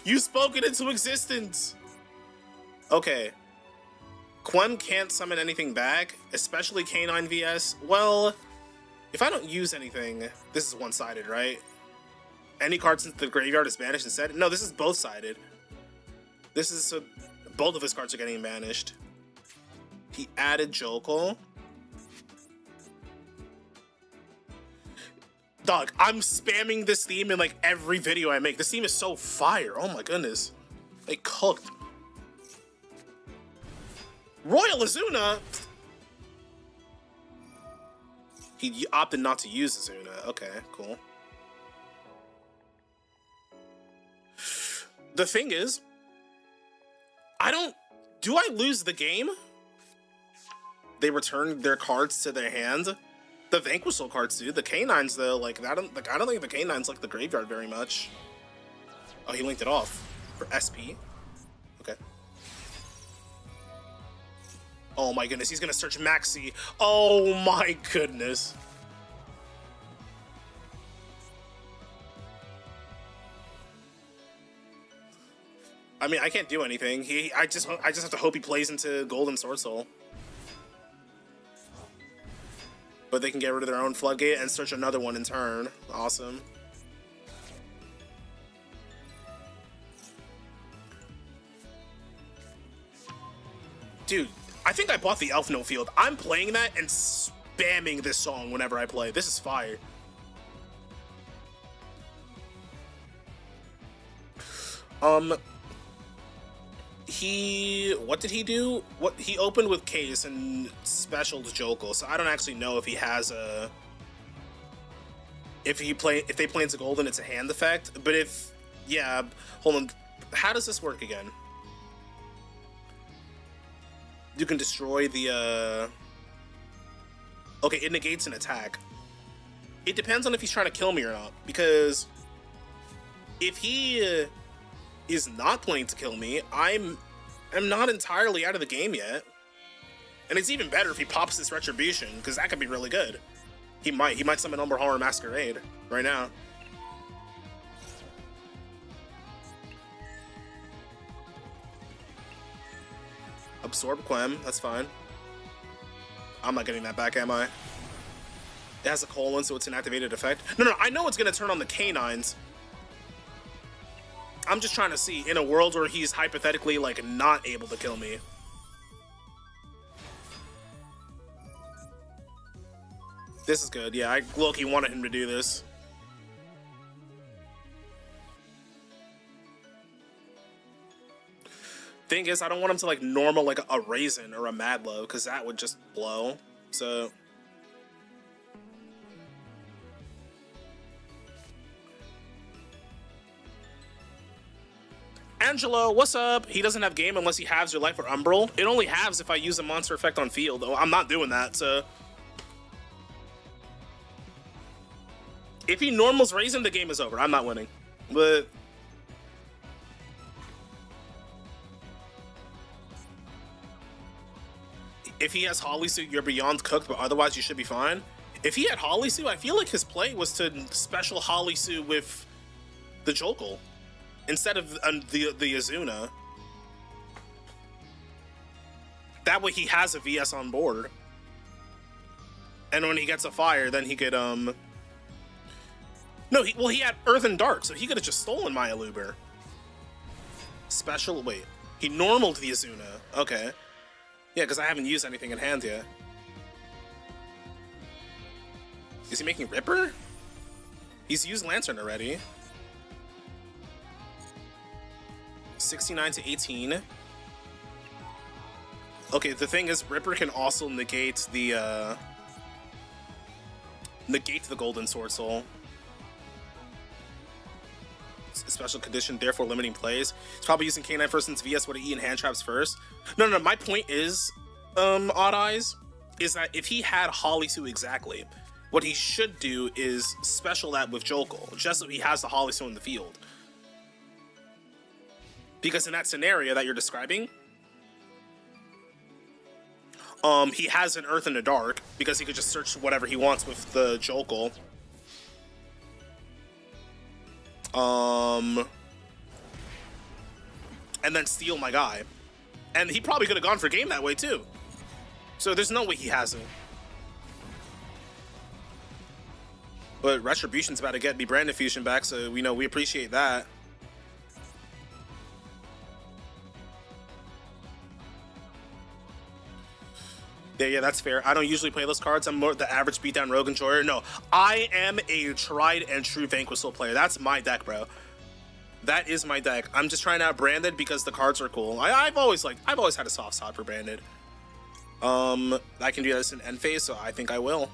You spoke it into existence. Okay. Quem can't summon anything back, especially K9 VS. Well, if I don't use anything, this is one-sided, right? Any card since the graveyard is banished instead? No, this is both sided. This is so both of his cards are getting banished. He added Jokal. Dog, I'm spamming this theme in like every video I make. This theme is so fire. Oh my goodness. They cooked. Royal Azuna? He opted not to use Azuna. Okay, cool. The thing is, do I lose the game? They return their cards to their hand. The Vanquishal cards do. The Canines though, like I don't think the Canines like the graveyard very much. Oh, he linked it off for SP. Okay. Oh my goodness, he's gonna search Maxi. Oh my goodness. I mean, I can't do anything. I just have to hope he plays into Golden Sword Soul. But they can get rid of their own Floodgate and search another one in turn. Awesome. Dude, I think I bought the Elf No Field. I'm playing that and spamming this song whenever I play. This is fire. What did he do? He opened with Case and specialed Jokal, so I don't actually know if he has a... If they play into Golden, it's a hand effect, but if... Yeah, hold on. How does this work again? You can destroy the, Okay, it negates an attack. It depends on if he's trying to kill me or not, because if he is not planning to kill me, I'm not entirely out of the game yet. And it's even better if he pops this Retribution, because that could be really good. He might summon Umber Horror Masquerade right now. Absorb Quem, that's fine. I'm not getting that back, am I? It has a colon, so it's an activated effect. No, I know it's gonna turn on the Canines. I'm just trying to see, in a world where he's hypothetically, like, not able to kill me. This is good, yeah, I low-key wanted him to do this. Thing is, I don't want him to, like, normal, like, a Raisin or a Madlow, because that would just blow, so... Angelo, what's up? He doesn't have game unless he halves your life or Umbral. It only halves if I use a monster effect on field. Oh, I'm not doing that, so... If he normals Raisin, the game is over. I'm not winning. But... If he has Holisu, you're beyond cooked, but otherwise you should be fine. If he had Holisu, I feel like his play was to special Holisu with the Jokal instead of the Azuna. That way he has a VS on board. And when he gets a fire, then he could, No, he had Earth and Dark, so he could have just stolen my Aluber. Special, wait. He normaled the Azuna. Okay. Yeah, because I haven't used anything in hand yet. Is he making Ripper? He's used Lantern already. 69 to 18. Okay, the thing is, Ripper can also negate the Golden Sword Soul. Special condition, therefore limiting plays. He's probably using K9 first since VS would have eaten hand traps first. No, my point is, Odd Eyes, is that if he had Holisu exactly, what he should do is special that with Jokal, just so he has the Holisu in the field. Because in that scenario that you're describing, he has an Earth and a Dark, because he could just search whatever he wants with the Jokal. And then steal my guy. And he probably could have gone for game that way too. So there's no way he hasn't. But Retribution's about to get me Branded Fusion back, so we know we appreciate that. Yeah, that's fair. I don't usually play those cards. I'm more the average beatdown rogue enjoyer. No, I am a tried and true Vanquisher player. That's my deck, bro. That is my deck. I'm just trying out Branded because the cards are cool. I've always had a soft spot for Branded. I can do this in end phase, so I think I will.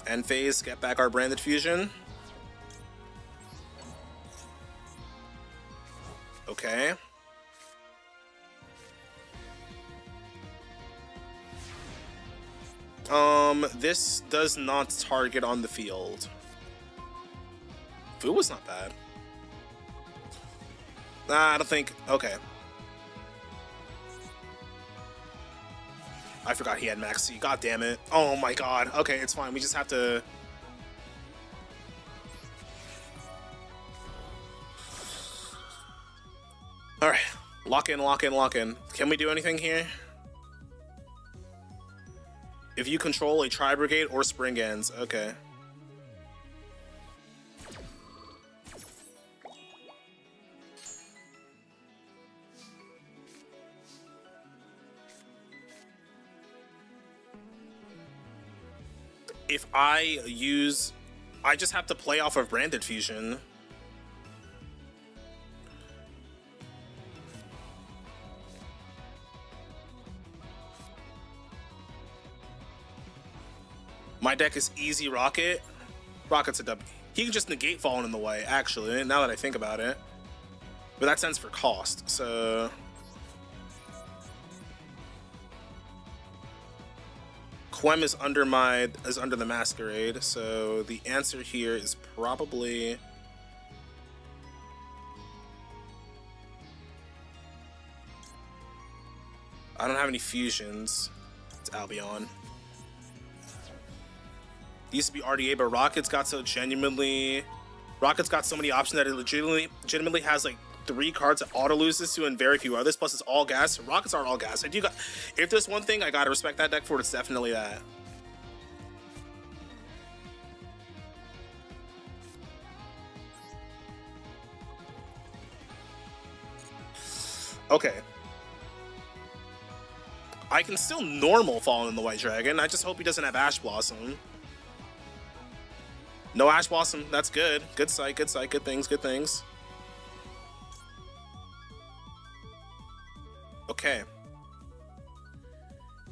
End phase, get back our Branded Fusion. Okay. This does not target on the field. Fu was not bad. Nah, I don't think. Okay. I forgot he had Max C. God damn it. Oh my god. Okay, it's fine. We just have to. Alright. Lock in, lock in, lock in. Can we do anything here? If you control a Tri-Brigade or Spring Ends. Okay. If I use... I just have to play off of Branded Fusion. My deck is easy Rocket. Rocket's a W. He can just negate Falling in the Way, actually, now that I think about it. But that stands for cost, so... Quem is under the Masquerade, so the answer here is probably... I don't have any fusions. It's Albion. It used to be RDA, but Rocket's got so genuinely... Rocket's got so many options that it legitimately has like 3 cards that auto loses to and very few others, plus it's all gas. Rockets aren't all gas. If there's one thing I gotta respect that deck for, it's definitely that. Okay. I can still normal Fallen in the White Dragon. I just hope he doesn't have Ash Blossom. No Ash Blossom. That's good. Good sight, good sight, good things, good things. Okay.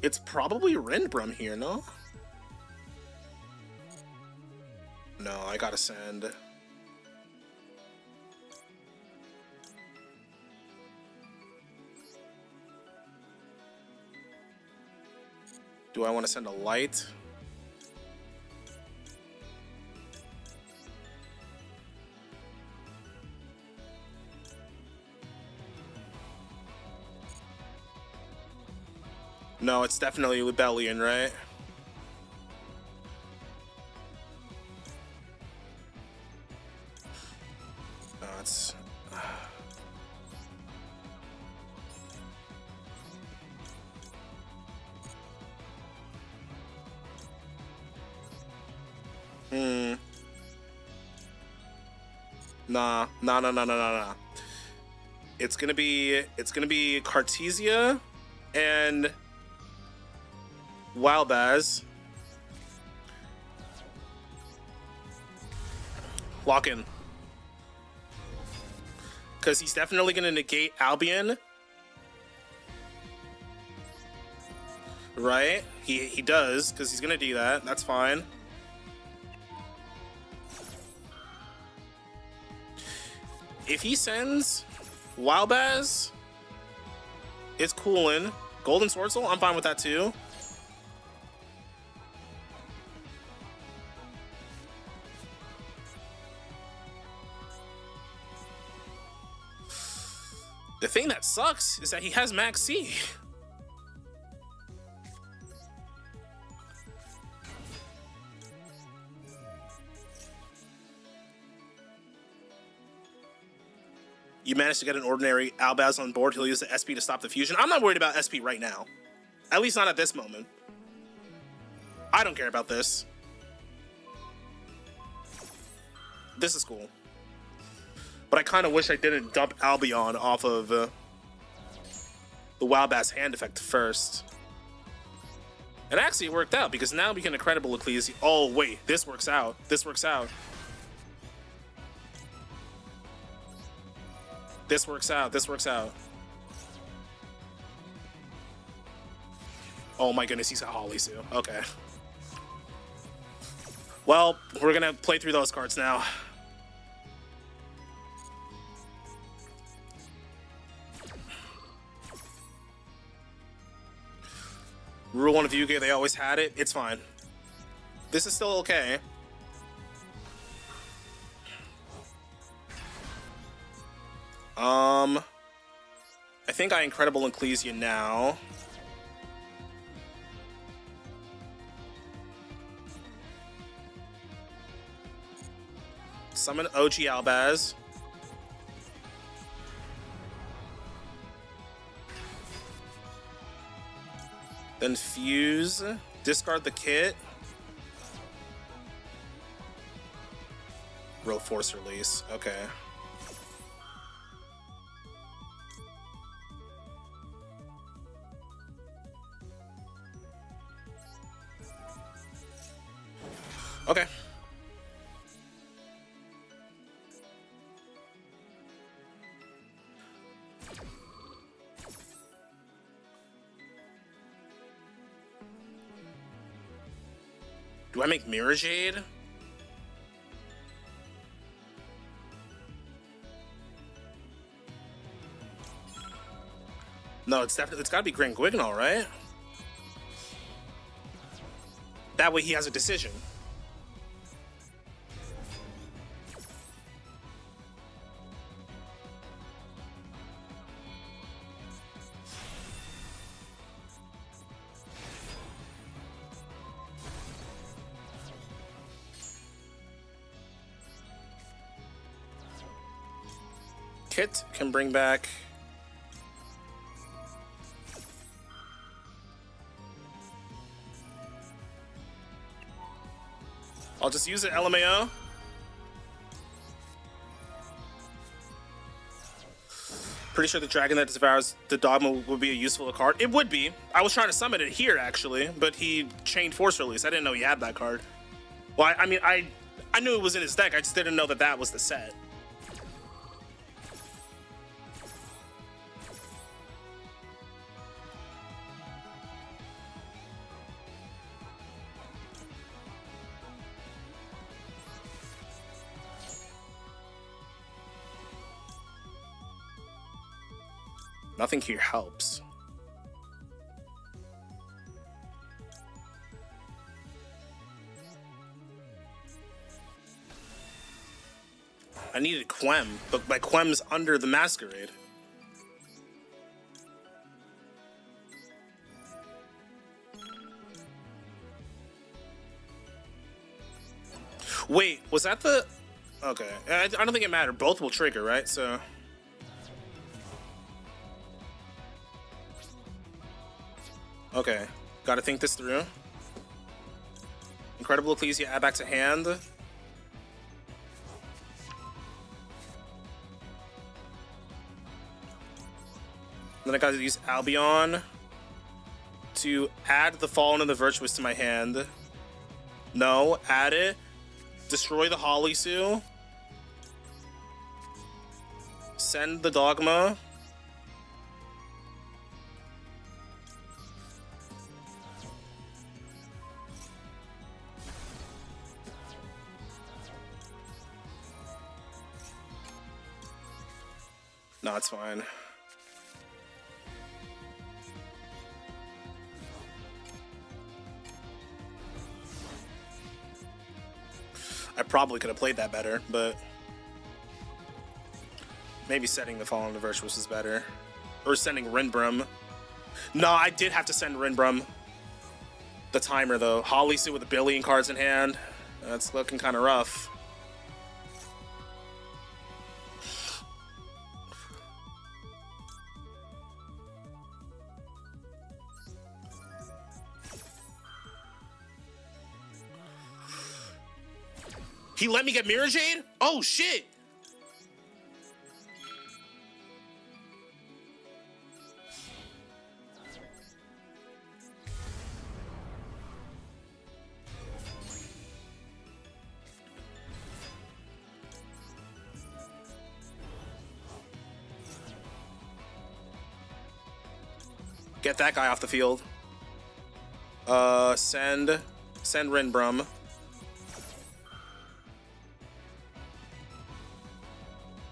It's probably Rindbrum here, no? No, I gotta send. Do I want to send a light? No, it's definitely Rebellion, right? No, it's... Nah. It's gonna be Cartesia and Wildbaz. Lock in. Because he's definitely gonna negate Albion. Right? He does, because he's gonna do that. That's fine. If he sends Wildbaz, it's coolin'. Golden Sword Soul, I'm fine with that too. The thing that sucks is that he has Max C. You managed to get an ordinary Albaz on board. He'll use the SP to stop the fusion. I'm not worried about SP right now. At least not at this moment. I don't care about this. This is cool. But I kind of wish I didn't dump Albion off of the Wildbass hand effect first. And actually it worked out, because now we can Incredible Ecclesia. Oh, wait. This works out. This works out. This works out. This works out. Oh my goodness, he's a Holisu. Okay. Well, we're gonna play through those cards now. Rule 1 of Yu-Gi-Oh! They always had it. It's fine. This is still okay. I think I Incredible Ecclesia now. Summon OG Albaz. Then fuse. Discard the kit. Row Force Release. Okay. Okay. Do I make Mirror Jade? No, it's gotta be Grand Guignol, right? That way he has a decision. Kit can bring back I'll just use it, LMAO. Pretty sure the dragon that devours the dogma would be a useful card. It would be. I was trying to summon it here, actually, but he chained Force Release. I didn't know he had that card. Well, I mean, I knew it was in his deck. I just didn't know that that was the set. Nothing here helps. I needed Quem, but my Quem's under the Masquerade. Wait, was that the... Okay, I don't think it mattered. Both will trigger, right? So... Okay, gotta think this through. Incredible Ecclesia, add back to hand. And then I gotta use Albion to add the Fallen and the Virtuous to my hand. No, add it. Destroy the Holisu. Send the Dogma. No, it's fine. I probably could have played that better, but maybe setting the Fallen to Virtuous is better. Or sending Rinbrum. No, I did have to send Rinbrum. The timer, though. Holisu with a billion cards in hand. That's looking kind of rough. He let me get Mirror Jade? Oh, shit. Get that guy off the field. Send Rinbrum.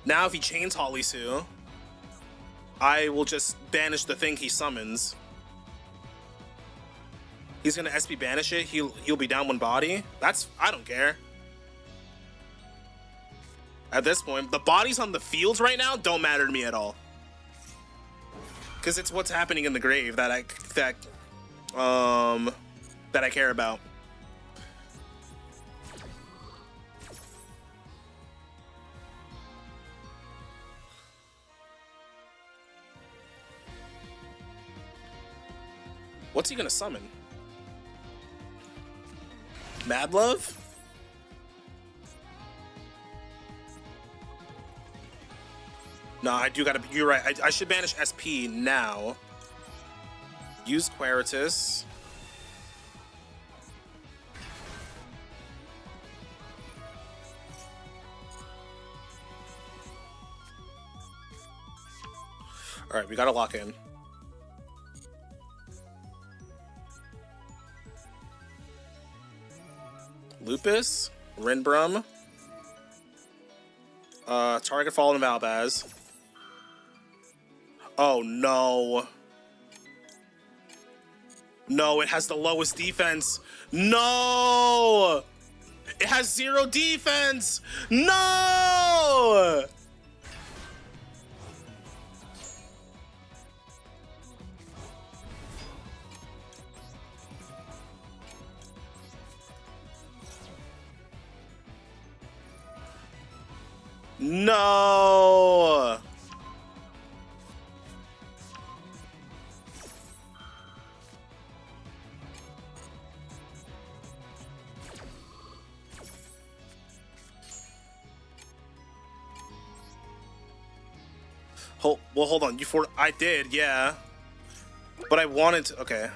Now if he chains Holisu, I will just banish the thing he summons. He's gonna SB banish it. He'll be down one body. I don't care. At this point, the bodies on the fields right now don't matter to me at all. Because it's what's happening in the grave that I care about. What's he gonna summon? Mad Love? No, I do gotta. You're right. I should banish SP now. Use Queritus. All right, we gotta lock in. Lupus, Rinbrum, target Fallen Valbaz. Oh no. No, it has the lowest defense. No! It has 0 defense! No! No! Well, hold on. I did, yeah. But I wanted to. Okay.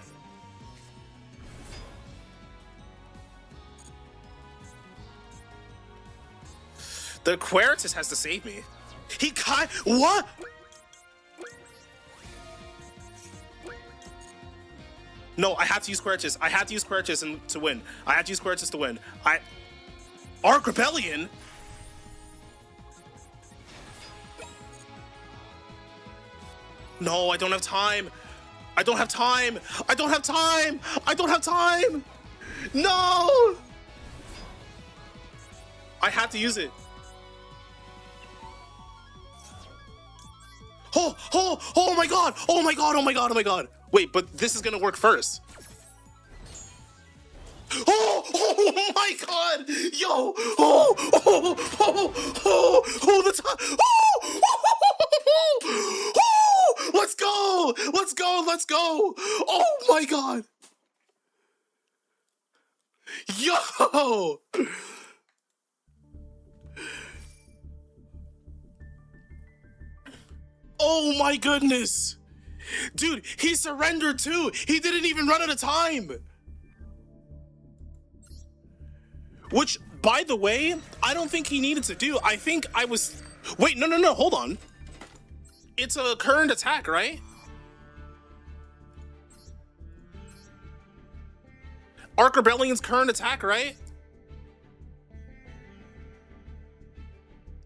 The Queritus has to save me. What? No, I have to use Queritus. I have to use Queritus to win. I have to use Queritus to win. Arc Rebellion? No, I don't have time. I don't have time. I don't have time. I don't have time. No. I have to use it. Oh my god. Oh my god. Oh my god. Oh my god. Wait, but this is going to work first. Oh my god. Yo. The time. Let's go! Let's go! Let's go! Oh my god! Yo! Oh my goodness! Dude, he surrendered too! He didn't even run out of time! Which, by the way, I don't think he needed to do. I think I was... Wait, no, hold on. It's a current attack, right? Arc Rebellion's current attack, right?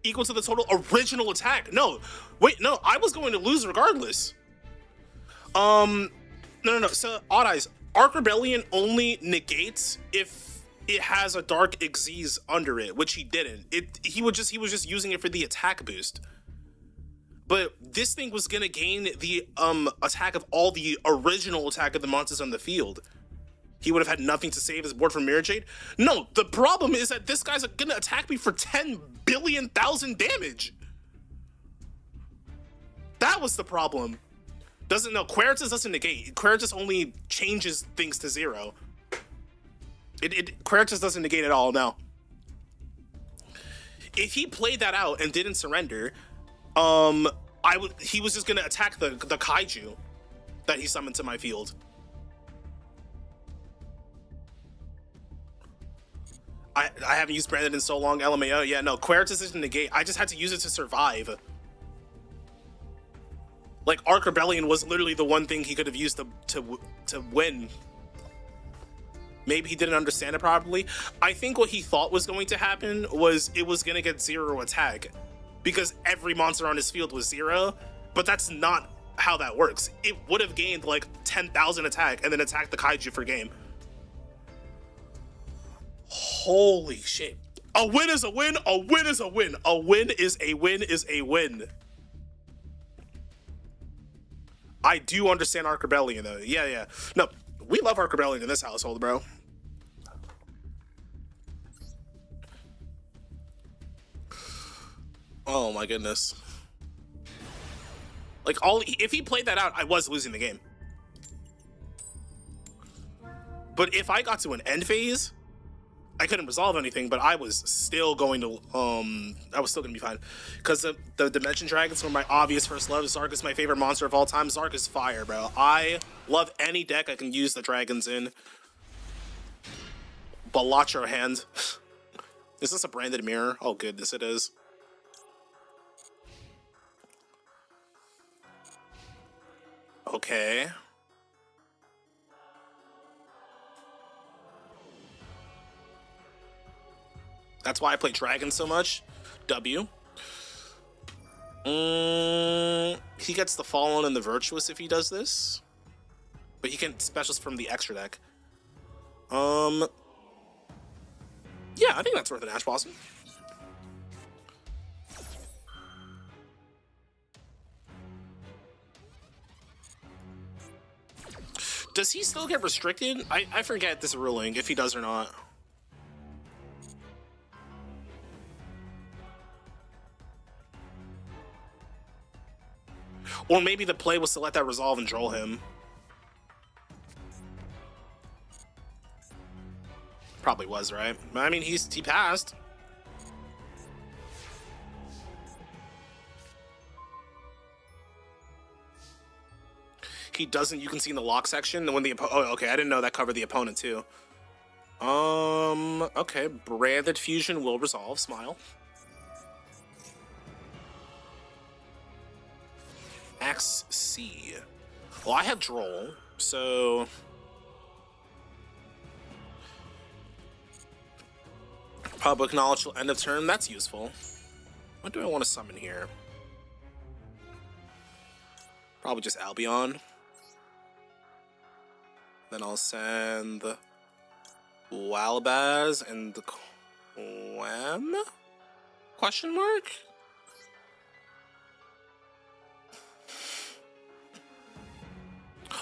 Equal to the total original attack. No, wait, no, I was going to lose regardless. No. So, Odd Eyes, Arc Rebellion only negates if it has a Dark Xyz under it, which he didn't. He was just using it for the attack boost. But this thing was gonna gain the attack of all the original attack of the monsters on the field. He would have had nothing to save his board from Mirror Jade. No, the problem is that this guy's gonna attack me for 10 billion thousand damage. That was the problem. Queritus doesn't negate. Queritus only changes things to 0. Queritus doesn't negate at all, no. If he played that out and didn't surrender, he was just gonna attack the kaiju that he summoned to my field. I haven't used Branded in so long, LMAO. Yeah, no, Quertus is in the gate. I just had to use it to survive. Like, Arc Rebellion was literally the one thing he could have used to win. Maybe he didn't understand it properly. I think what he thought was going to happen was it was going to get 0 attack because every monster on his field was 0, but that's not how that works. It would have gained like 10,000 attack and then attacked the kaiju for game. Holy shit. A win is a win. A win is a win. A win is a win is a win. I do understand Arc Rebellion though. Yeah. No, we love Arc Rebellion in this household, bro. Oh my goodness. Like, if he played that out, I was losing the game. But if I got to an end phase, I couldn't resolve anything, but I was still going to, I was still going to be fine. Because the Dimension Dragons were my obvious first love. Zark is my favorite monster of all time. Zark is fire, bro. I love any deck I can use the dragons in. Balatro hand. Is this a branded mirror? Oh, goodness, it is. Okay. That's why I play Dragon so much. W. He gets the Fallen and the Virtuous if he does this. But he can specials from the extra deck. Yeah, I think that's worth an Ash Blossom. Does he still get restricted? I forget this ruling, if he does or not. Or maybe the play was to let that resolve and troll him. Probably was, right? I mean, he passed. He doesn't, you can see in the lock section when the oh, okay, I didn't know that covered the opponent too. Okay, Branded Fusion will resolve, smile. XC. Well, I have Droll, so public knowledge till end of turn, that's useful. What do I want to summon here? Probably just Albion. Then I'll send Walbaz and the Quem? Question mark?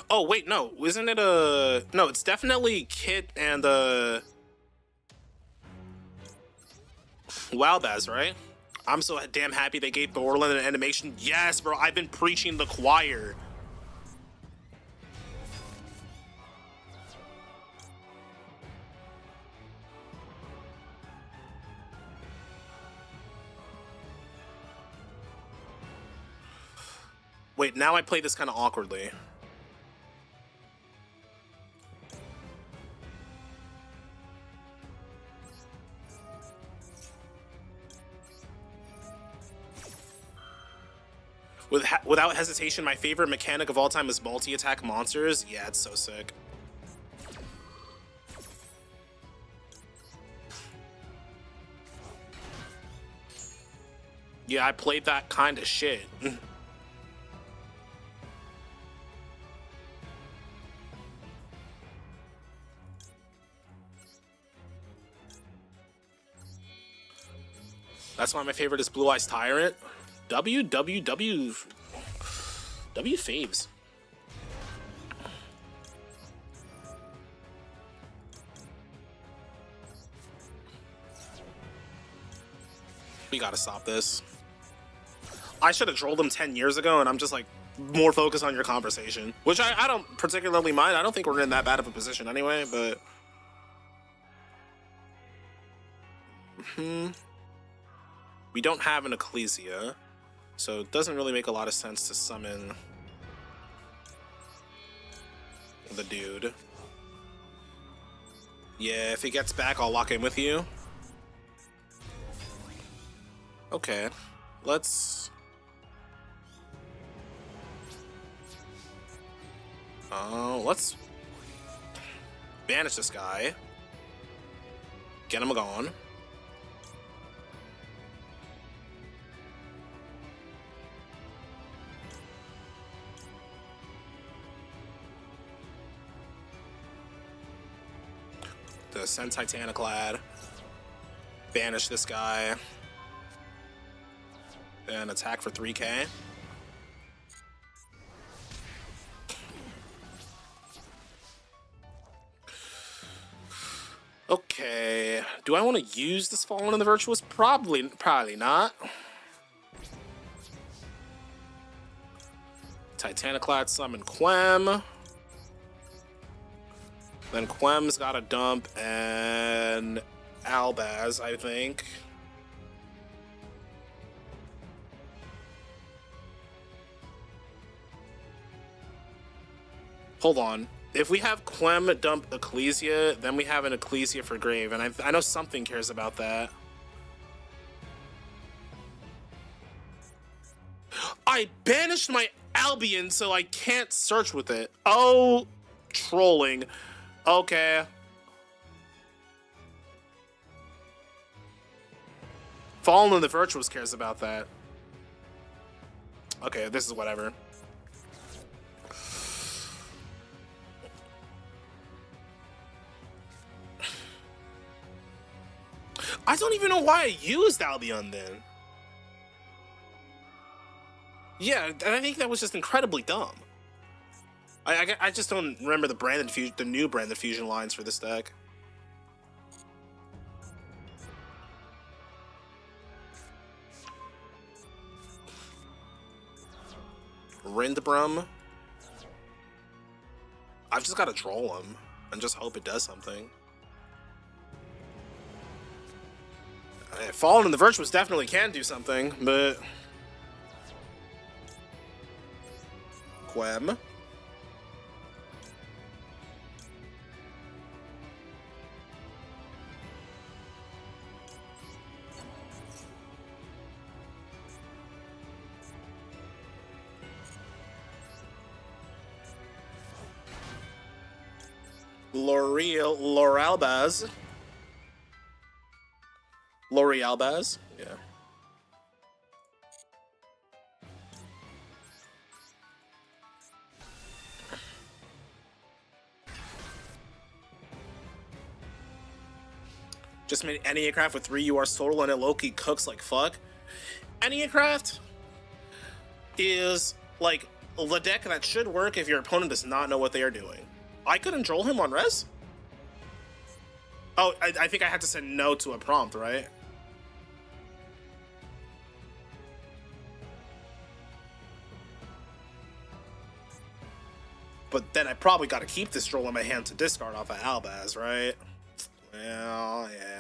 Oh, wait, no. Isn't it a... No, it's definitely Kit and Walbaz, right? I'm so damn happy they gave Thorland an animation. Yes, bro, I've been preaching the choir. Wait, now I play this kind of awkwardly. Without hesitation, my favorite mechanic of all time is multi-attack monsters. Yeah, it's so sick. Yeah, I played that kind of shit. That's why my favorite is Blue Eyes Tyrant. W faves. We gotta stop this. I should have trolled him 10 years ago, and I'm just like more focused on your conversation, which I don't particularly mind. I don't think we're in that bad of a position anyway, but We don't have an Ecclesia, so it doesn't really make a lot of sense to summon the dude. Yeah, if he gets back, I'll lock in with you. Okay, let's... let's banish this guy. Get him gone. To send Titaniclad. Banish this guy. Then attack for 3k. Okay. Do I want to use this Fallen in the Virtuous? Probably not. Titaniclad summon Quem. Then Quem's got a dump and Albaz, I think. Hold on. If we have Quem dump Ecclesia, then we have an Ecclesia for Grave, and I know something cares about that. I banished my Albion, so I can't search with it. Oh, trolling. Okay. Fallen in the Virtuous cares about that. Okay, this is whatever. I don't even know why I used Albion then. Yeah, and I think that was just incredibly dumb. I just don't remember the new Branded Fusion lines for this deck. Rindbrum. I've just got to troll him and just hope it does something. Fallen in the Virtuous definitely can do something, but... Quem. L'Orealbaz. L'Orealbaz? Yeah. Just made ENNEACRAFT with 3 URs total and it low-key cooks like fuck. ENNEACRAFT is like the deck that should work if your opponent does not know what they are doing. I couldn't troll him on res? Oh, I think I had to say no to a prompt, right? But then I probably got to keep this troll in my hand to discard off of Albaz, right? Well, yeah.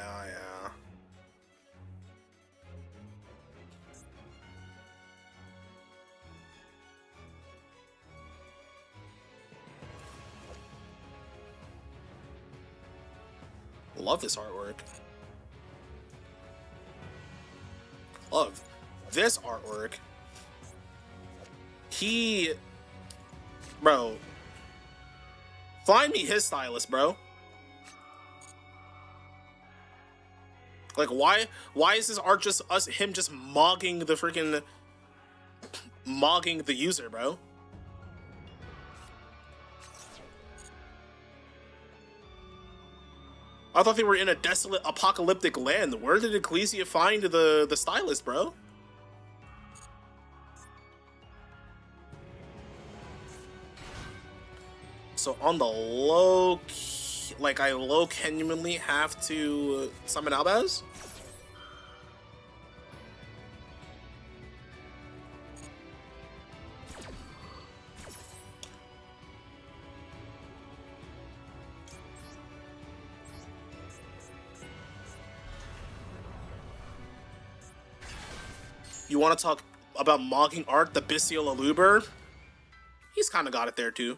Love this artwork. Love this artwork. Bro. Find me his stylist, bro. Like, why is this art just him just mogging the user, bro? I thought they were in a desolate apocalyptic land. Where did Ecclesia find the stylist, bro? So on the low, like I genuinely have to summon Albaz? You want to talk about mocking art, the Bestial Aluber? He's kind of got it there too.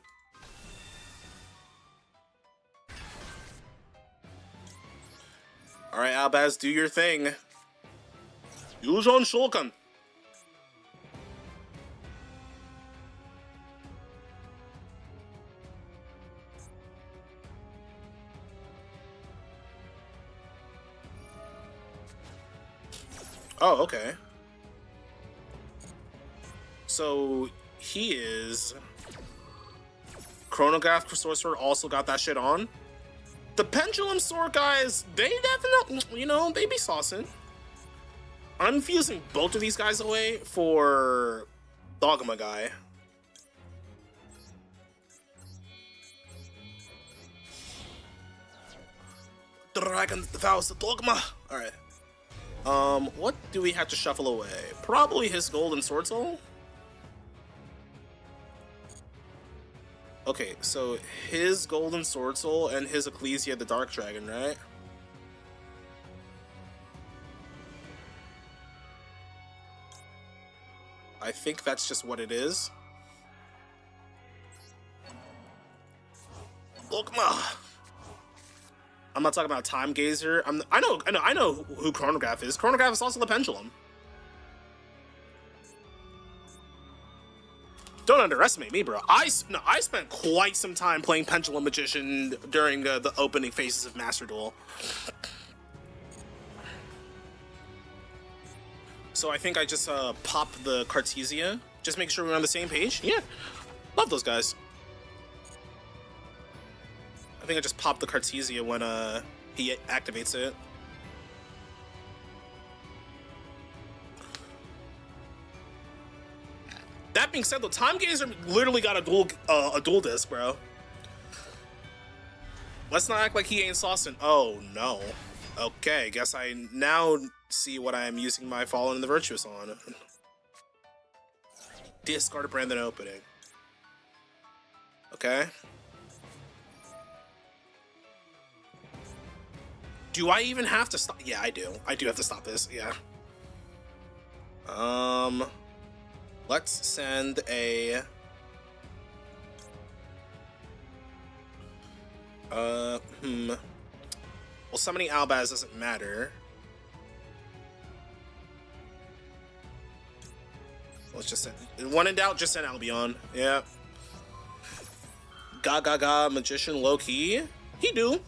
Alright, Albaz, do your thing. Use on Shulkan. Oh, okay. So he is Chronograph Sorcerer, also got that shit on. The Pendulum Sword guys, they definitely, you know, they be saucing. I'm fusing both of these guys away for Dogma guy. Dragon devours the Dogma. Alright. What do we have to shuffle away? Probably his Golden Sword Soul? Okay, so his Golden Sword Soul and his Ecclesia the Dark Dragon, right? I think that's just what it is. Dogma. I'm not talking about Time Gazer. I know who Chronograph is. Chronograph is also the Pendulum. Don't underestimate me, bro. I spent quite some time playing Pendulum Magician during the opening phases of Master Duel. So I think I just pop the Cartesia. Just make sure we're on the same page. Yeah, love those guys. I think I just popped the Cartesia when he activates it. That being said, though, Time Gazer literally got a dual disc, bro. Let's not act like he ain't saucing. Oh no. Okay, guess I now see what I am using my Fallen and the Virtuous on. Discard a Brandon opening. Okay. Do I even have to stop? Yeah, I do. I do have to stop this. Yeah. Let's send a... Well, summoning Albaz doesn't matter. Let's just send... When in doubt, just send Albion. Yeah. Gaga Magician low-key. He do.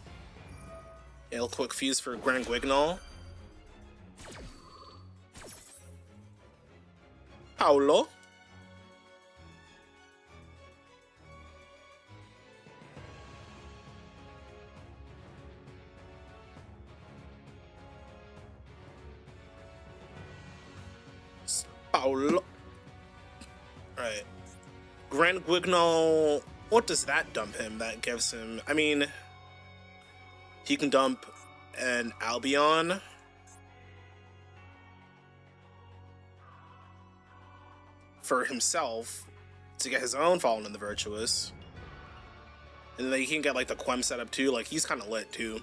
Yeah, a quick fuse for Grand Guignol. Paolo. Paolo. Alright. Grand Guignol, what does that dump him? That gives him... I mean... He can dump an Albion. For himself to get his own Fallen in the Virtuous. And then he can get like the Quem setup too. Like he's kind of lit too.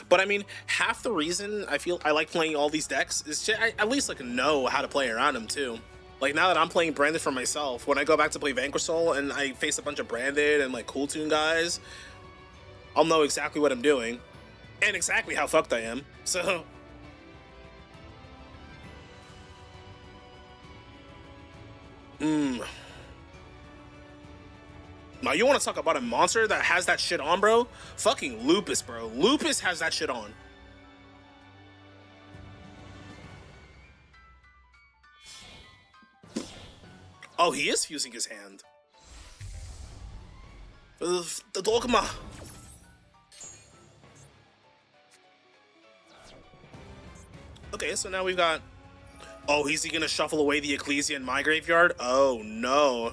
But I mean, half the reason I feel I like playing all these decks is to at least like know how to play around them too. Like now that I'm playing Branded for myself, when I go back to play Vanquish Soul and I face a bunch of Branded and like Cool Tune guys, I'll know exactly what I'm doing. And exactly how fucked I am. So... Now you want to talk about a monster that has that shit on, bro? Fucking Lupus, bro. Lupus has that shit on. Oh, he is fusing his hand. The Dogma. Okay, so now we've got... Oh, is he gonna shuffle away the Ecclesia in my graveyard? Oh, no.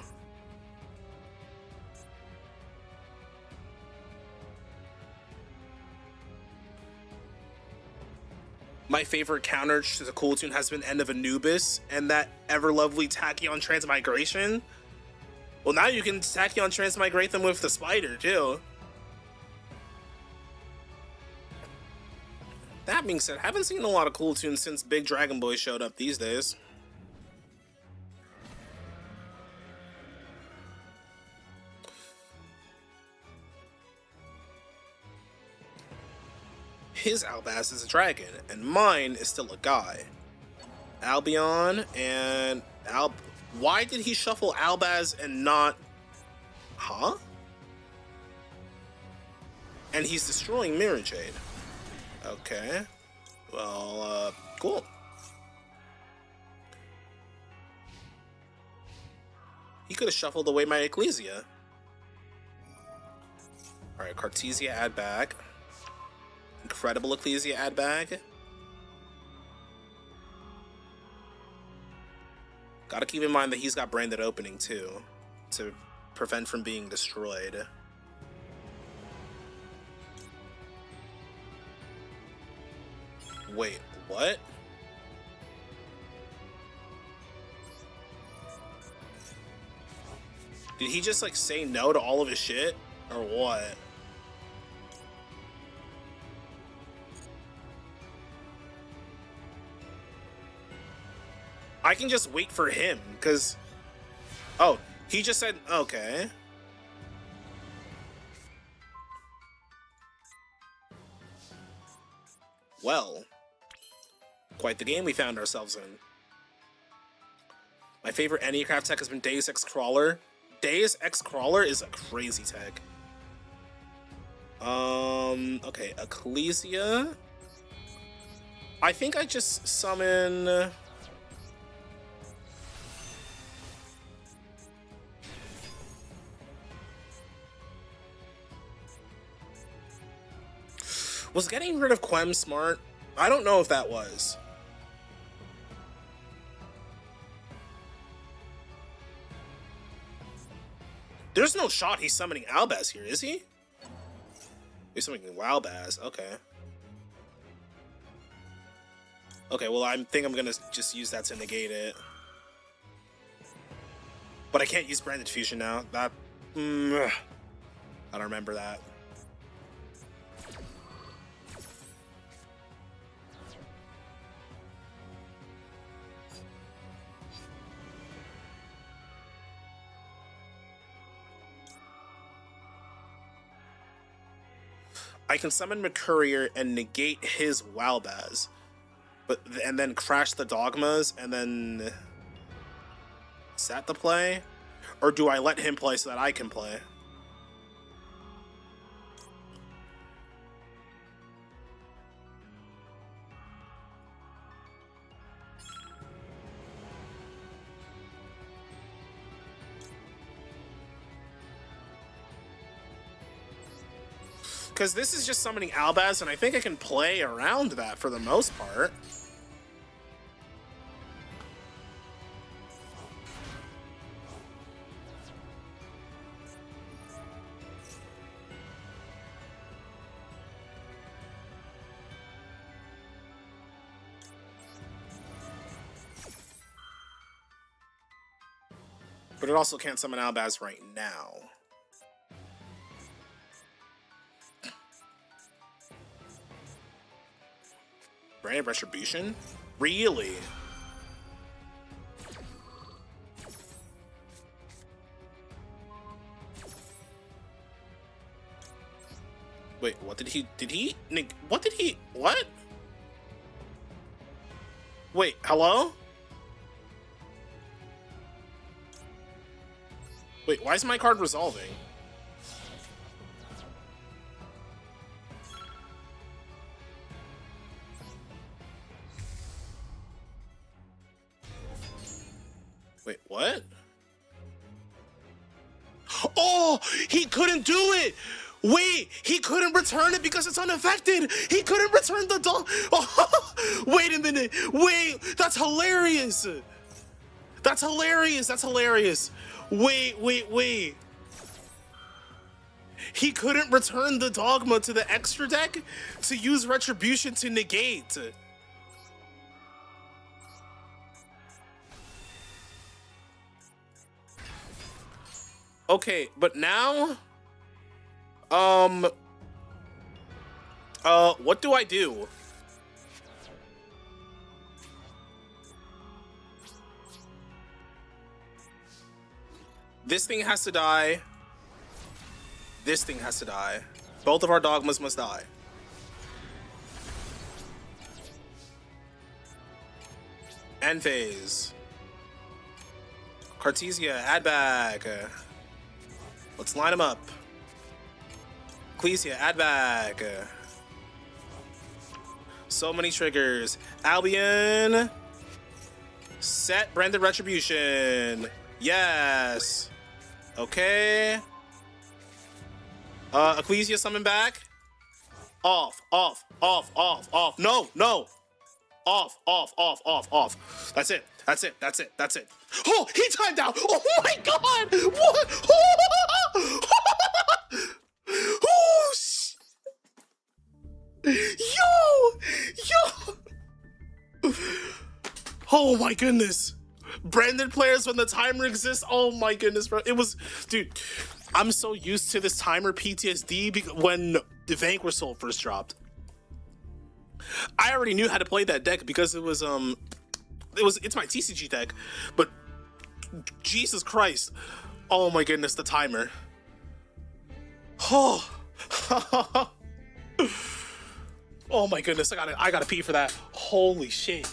My favorite counter to the Cool Tune has been End of Anubis and that ever-lovely Tachyon Transmigration. Well, now you can Tachyon Transmigrate them with the Spider, too. That being said, haven't seen a lot of cool tunes since Big Dragon Boy showed up these days. His Albaz is a dragon, and mine is still a guy. Albion and Why did he shuffle Albaz and not... Huh? And he's destroying Mirror Jade. Okay. Well, cool. He could have shuffled away my Ecclesia. Alright, Cartesia add bag. Incredible Ecclesia add bag. Gotta keep in mind that he's got branded opening too, to prevent from being destroyed. Wait, what? Did he just like say no to all of his shit? Or what? I can just wait for him, because... Oh, he just said, okay. Well, quite the game we found ourselves in. My favorite ENNEACRAFT tech has been Deus Ex Crawler. Deus Ex Crawler is a crazy tech. Okay, Ecclesia. I think I just summon... Was getting rid of Quem smart? I don't know if that was. There's no shot he's summoning Albaz here, is he? He's summoning Wowbaz, okay. Okay, well, I think I'm gonna just use that to negate it. But I can't use Branded Fusion now. That... I don't remember that. I can summon Mercurier and negate his Wowbaz, and then crash the Dogmas, and then... Is that the play? Or do I let him play so that I can play? Because this is just summoning Albaz, and I think I can play around that for the most part. But it also can't summon Albaz right now. Branded Retribution? Really? Wait, what did he... What did he... What? Wait, hello? Wait, why is my card resolving? Wait, what? Oh, he couldn't do it! Wait, he couldn't return it because it's unaffected! He couldn't return the dog! Oh, wait a minute! Wait, that's hilarious! That's hilarious! That's hilarious! Wait. He couldn't return the Dogma to the extra deck to use Retribution to negate. Okay, but now, what do I do? This thing has to die. This thing has to die. Both of our dogmas must die. End phase. Cartesia, add bag. Let's line them up. Ecclesia, add bag. So many triggers. Albion. Set branded retribution. Yes. Okay. Ecclesia summon back. Off, off, off, off, off. No, no. Off, off, off, off, off. That's it. That's it. That's it. That's it. Oh, he timed out. Oh my god. What? Oh, yo. Yo. Oh my goodness. Branded players when the timer exists. Oh my goodness, bro. It was, dude, I'm so used to this timer PTSD when the Vanquish Soul first dropped. I already knew how to play that deck because it's my TCG deck, but Jesus Christ. Oh my goodness, the timer. Oh. Oh my goodness, I gotta pee for that. Holy shit.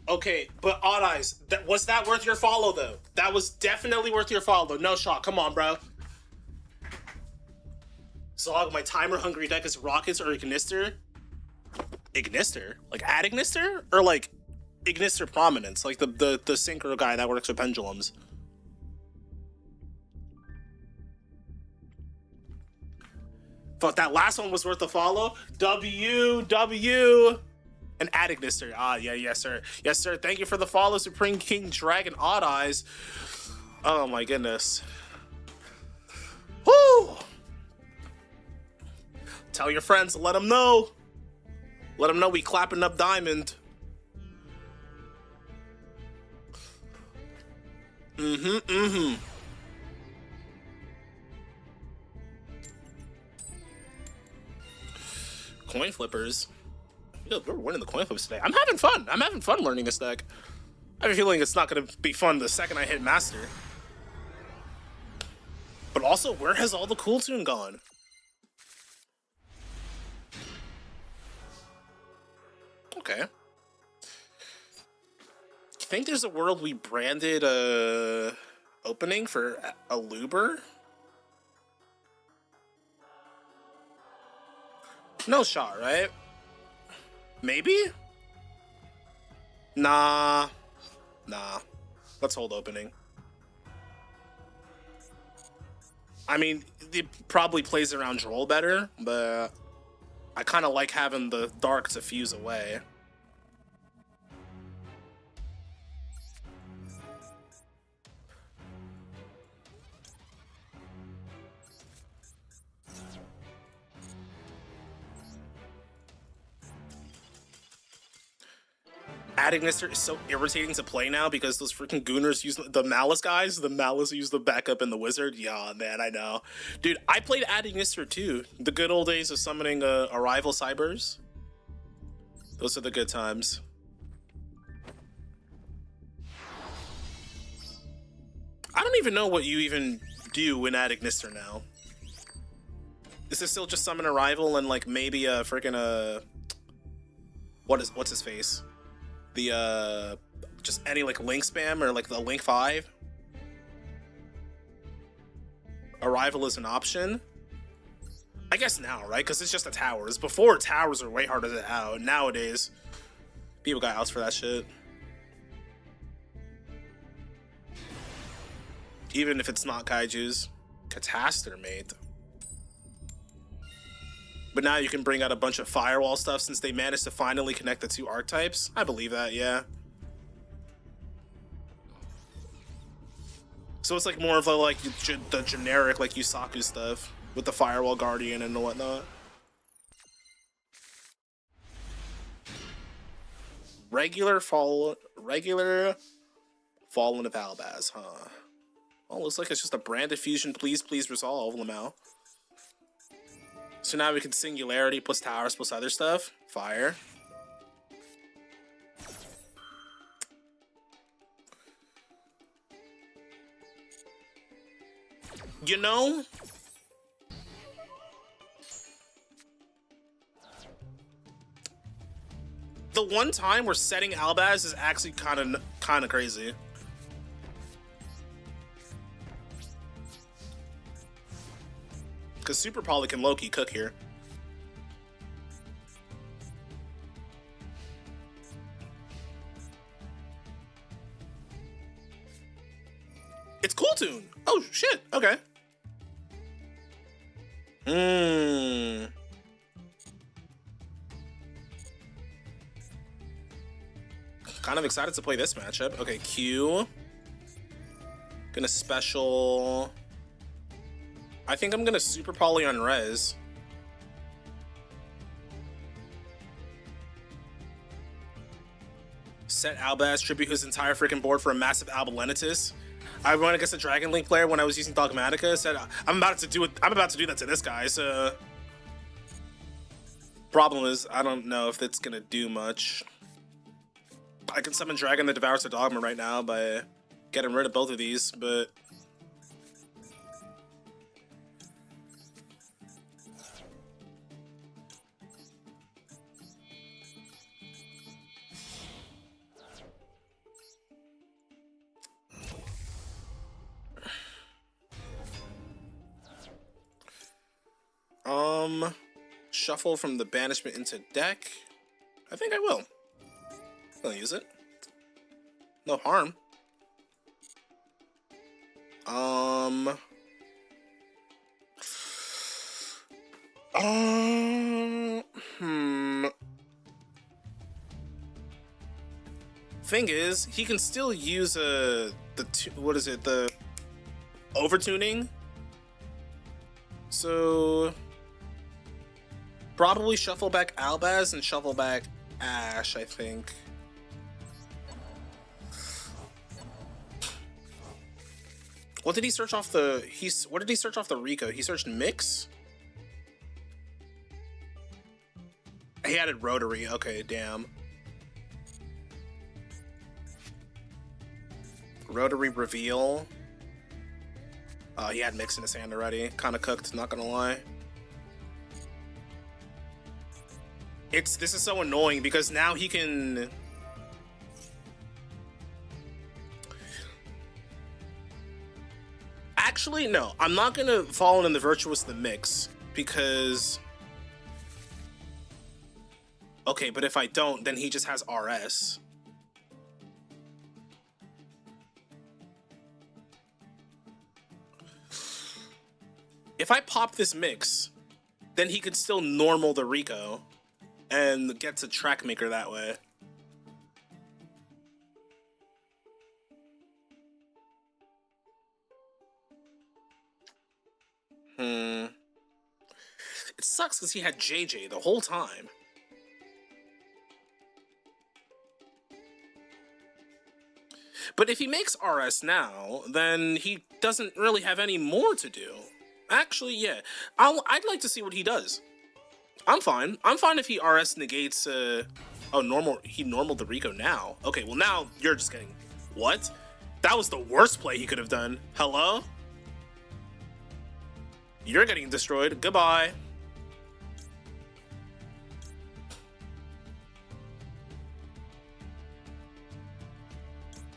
Okay, but Odd Eyes, was that worth your follow though? That was definitely worth your follow. No shot. Come on, bro. Zog, my timer hungry deck is Rockets or Ignister. Ignister? Like add Ignister? Or like Ignister Prominence? Like the synchro guy that works with pendulums. Thought that last one was worth a follow. W. An add Ignister. Ah, yeah, yes, sir. Yes, sir. Thank you for the follow, Supreme King Dragon Odd Eyes. Oh, my goodness. Woo! Tell your friends. Let them know. Let them know we clapping up Diamond. Coin flippers. We're winning the coin flips today. I'm having fun. I'm having fun learning this deck. I have a feeling it's not going to be fun the second I hit Master. But also, where has all the cool tune gone? Okay. Think there's a world we branded a opening for a Luber? No shot, right? Maybe? Nah. Let's hold opening. I mean, it probably plays around Droll better, but I kind of like having the dark to fuse away. Adding this is so irritating to play now because those freaking gooners use the Malice guys. The Malice use the backup and the wizard. Yeah, man, I know. Dude, I played Adding Nister too. The good old days of summoning Arrival Cybers. Those are the good times. I don't even know what you even do in Adding Nister now. Is this still just summon Arrival and like maybe a freaking what's his face? The just any like link spam or like the link 5? Arrival is an option? I guess now, right? Because it's just the towers. Before, towers are way harder to out. Nowadays, people got outs for that shit. Even if it's not kaijus. Catastor, mate. But now you can bring out a bunch of firewall stuff since they managed to finally connect the two archetypes. I believe that, yeah. So it's like more of like the generic like Yusaku stuff with the firewall guardian and whatnot. Regular Fallen of Albaz, huh? Well, looks like it's just a branded fusion. Please resolve, Lamau. So now we can Singularity plus Towers plus other stuff. Fire. You know, the one time where setting Albaz is actually kind of crazy. Because Super Poly can low-key cook here. It's Cool Tune. Oh, shit. Okay. Kind of excited to play this matchup. Okay, Q. Gonna special... I think I'm gonna Super Poly on Res. Set Albaz, tribute his entire freaking board for a massive Albalenitus. I went against a Dragon Link player when I was using Dogmatica. Said I'm about to do that to this guy. So problem is I don't know if it's gonna do much. I can summon Dragon that devours the Dogma right now by getting rid of both of these, but shuffle from the banishment into deck. I think I will. I'll use it. No harm. Thing is, he can still use the overtuning. So probably shuffle back Albaz and shuffle back Ash, I think. What did he search off the what did he search off the Rico? He searched Mix? He added Rotary. Okay, damn. Rotary Reveal. He had Mix in his hand already. Kind of cooked, not gonna lie. This is so annoying because now he can... Actually, no. I'm not gonna fall in the Virtuous the Mix because... Okay, but if I don't, then he just has RS. If I pop this Mix, then he could still normal the Rico and get to Track Maker that way. It sucks because he had JJ the whole time. But if he makes RS now, then he doesn't really have any more to do. Actually, yeah. I'd like to see what he does. I'm fine. I'm fine if he RS negates, oh, he normaled the Rico now. Okay, well now you're just getting, what? That was the worst play he could have done. Hello? You're getting destroyed. Goodbye.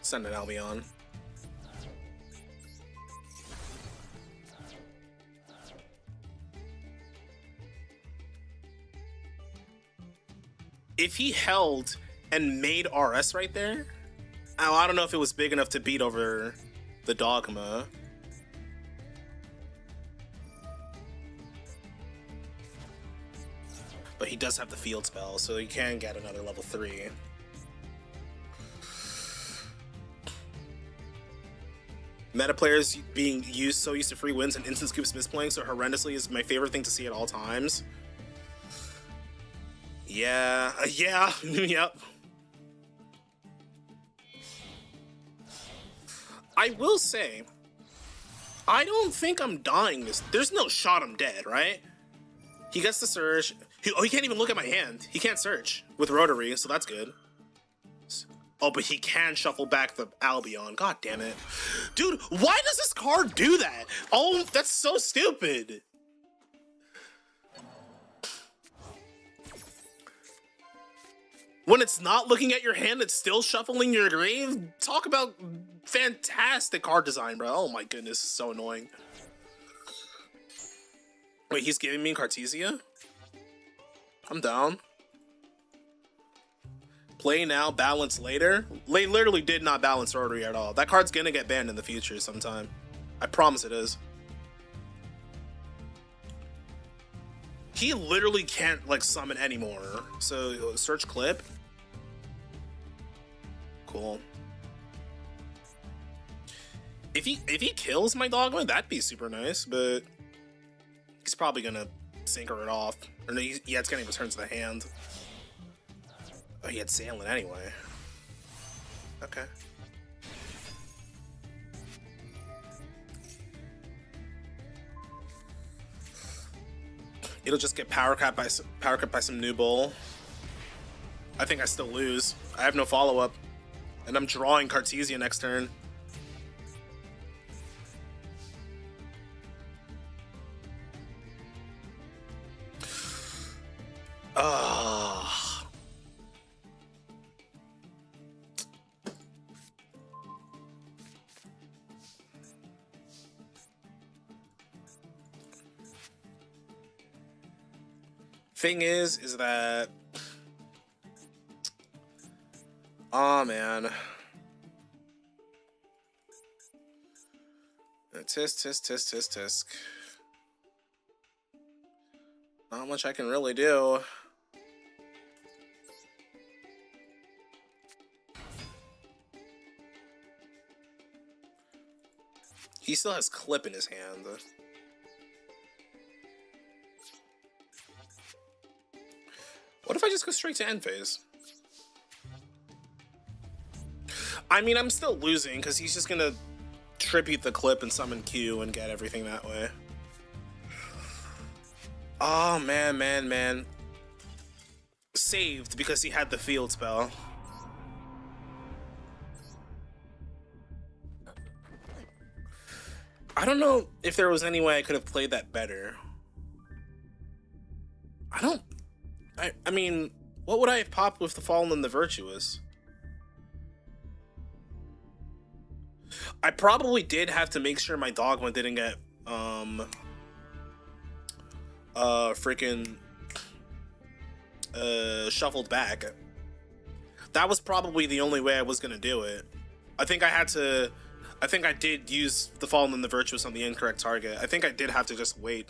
Send an Albion. If he held and made RS right there, I don't know if it was big enough to beat over the Dogma. But he does have the field spell, so he can get another level 3. Meta players being so used to free wins and instant scoops misplaying so horrendously is my favorite thing to see at all times. Yeah, yep. I will say, I don't think I'm dying this. There's no shot I'm dead, right? He gets the surge. He can't even look at my hand. He can't search with Rotary, so that's good. Oh, but he can shuffle back the Albion. God damn it. Dude, why does this card do that? Oh, that's so stupid. When it's not looking at your hand, it's still shuffling your grave? Talk about fantastic card design, bro. Oh my goodness, so annoying. Wait, he's giving me Cartesia? I'm down. Play now, balance later. They literally did not balance Rotary at all. That card's gonna get banned in the future sometime. I promise it is. He literally can't like summon anymore. So search clip. Cool. If he kills my Dogma, that'd be super nice, but he's probably gonna sinker it off. Or no, yeah, it's getting returned to the hand. Oh, he had Sailing anyway. Okay. It'll just get power cut by some new bull. I think I still lose. I have no follow up, and I'm drawing Cartesia next turn. Thing is that, oh man, tisk. Not much I can really do. He still has clip in his hand. What if I just go straight to end phase? I mean, I'm still losing because he's just gonna tribute the clip and summon Q and get everything that way. Oh, man. Saved because he had the field spell. I don't know if there was any way I could have played that better. I mean, what would I have popped with the Fallen and the Virtuous? I probably did have to make sure my Dogma didn't get, shuffled back. That was probably the only way I was gonna do it. I think I did use the Fallen and the Virtuous on the incorrect target. I think I did have to just wait.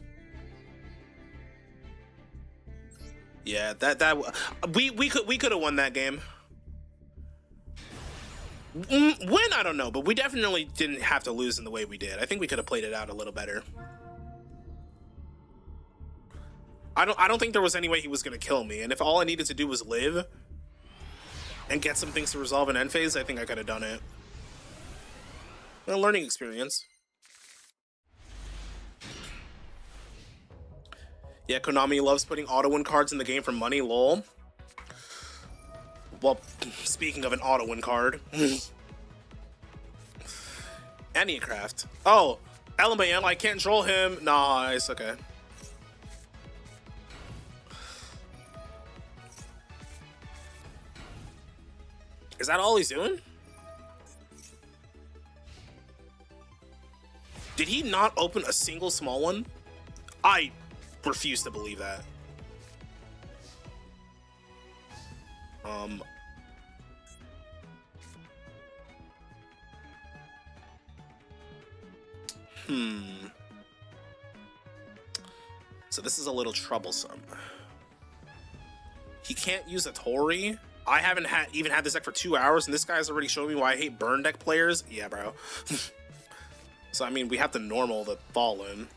Yeah, we could have won that game. Win, I don't know, but we definitely didn't have to lose in the way we did. I think we could have played it out a little better. I don't think there was any way he was gonna kill me, and if all I needed to do was live and get some things to resolve in end phase, I think I could have done it. A learning experience. Yeah, Konami loves putting auto-win cards in the game for money, lol. Well, speaking of an auto-win card. ENNEACRAFT. Oh, LMAM, I can't control him. Nice, okay. Is that all he's doing? Did he not open a single small one? I refuse to believe that. So this is a little troublesome. He can't use a Tori. I haven't even had this deck for 2 hours, and this guy's already showing me why I hate burn deck players. Yeah, bro. So, I mean, we have to normal the Fallen.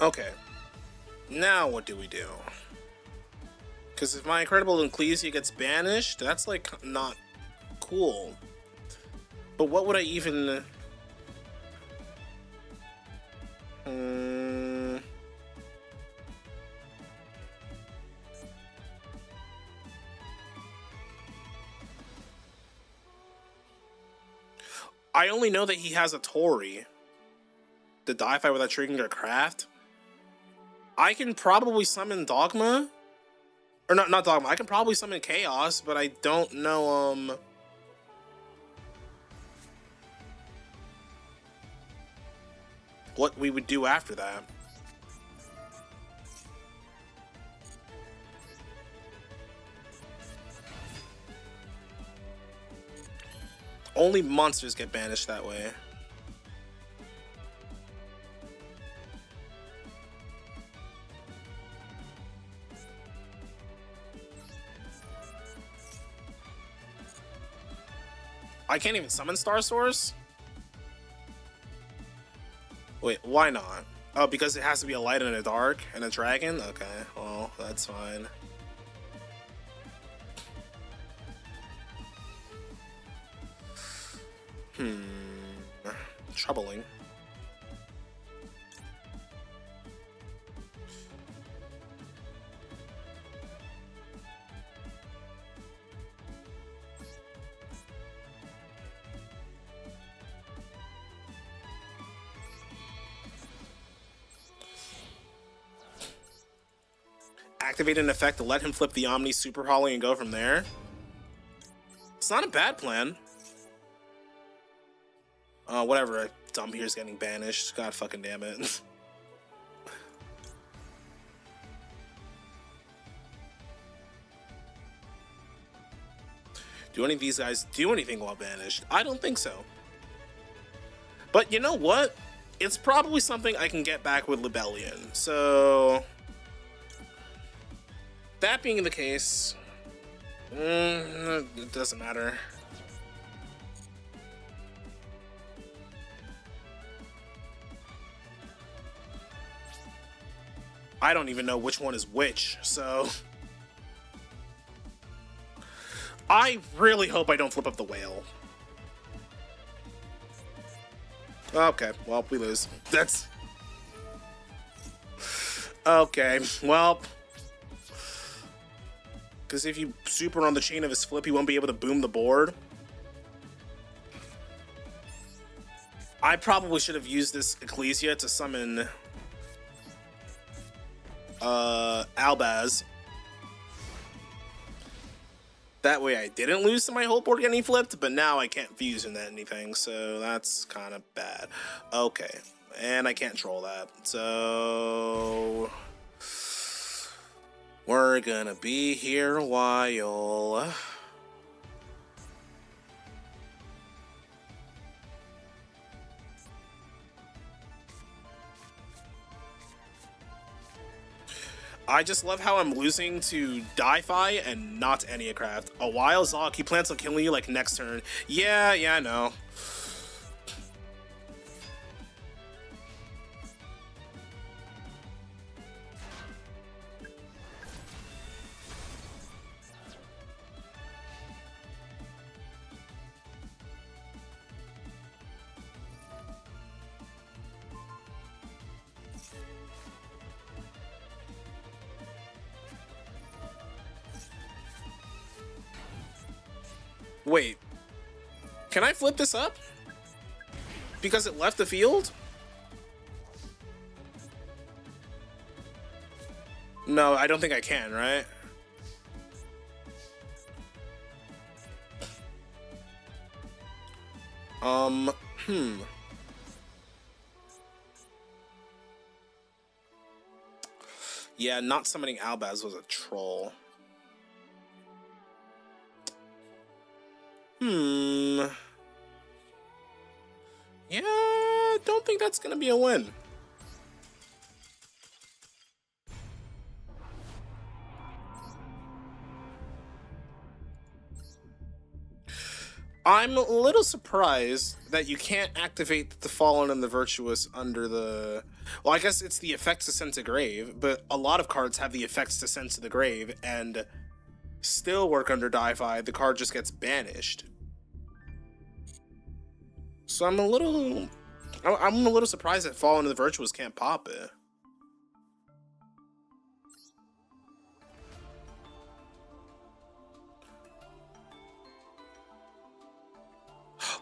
Okay. Now what do we do? Because if my Incredible Ecclesia gets banished, that's, like, not cool. But what would I even... I only know that he has a Tori. The die fight without triggering a craft. I can probably summon Dogma. Or not Dogma. I can probably summon Chaos, but I don't know, what we would do after that. Only monsters get banished that way. I can't even summon Star Source? Wait, why not? Oh, because it has to be a light and a dark and a dragon? Okay, well, that's fine. Troubling. Activate an effect to let him flip the Omni Super Holly and go from there. It's not a bad plan. Whatever. Dumb here's getting banished. God fucking damn it. Do any of these guys do anything while banished? I don't think so. But you know what? It's probably something I can get back with Libellion. So... that being the case... it doesn't matter. I don't even know which one is which, so... I really hope I don't flip up the whale. Okay, well, we lose. That's... okay, well... because if you super on the chain of his flip, he won't be able to boom the board. I probably should have used this Ecclesia to summon... Albaz. That way I didn't lose to my whole board getting flipped, but now I can't fuse into anything, so that's kind of bad. Okay, and I can't troll that, so... we're gonna be here a while. I just love how I'm losing to Di-Fi and not ENNEACRAFT. A while, Zoc, he plans on killing you like next turn. Yeah, I know. Wait, can I flip this up? Because it left the field? No, I don't think I can, right? Yeah, not summoning Albaz was a troll. Yeah, don't think that's gonna be a win. I'm a little surprised that you can't activate the Fallen and the Virtuous under the... Well, I guess it's the effects Descent to Grave, but a lot of cards have the effects Descent to the Grave and still work under Di-Fi. The card just gets banished. So I'm a little surprised that Fallen and the Virtuous can't pop it.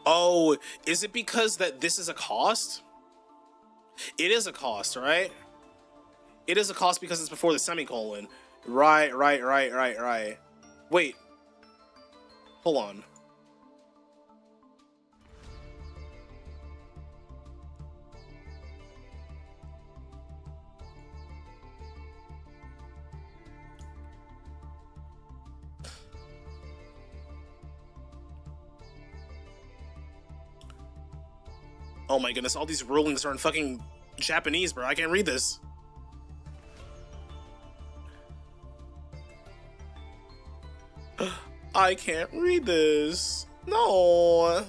Oh, is it because that this is a cost? It is a cost, right? It is a cost because it's before the semicolon. Right. Wait. Hold on. Oh my goodness, all these rulings are in fucking Japanese, bro. I can't read this. I can't read this. No.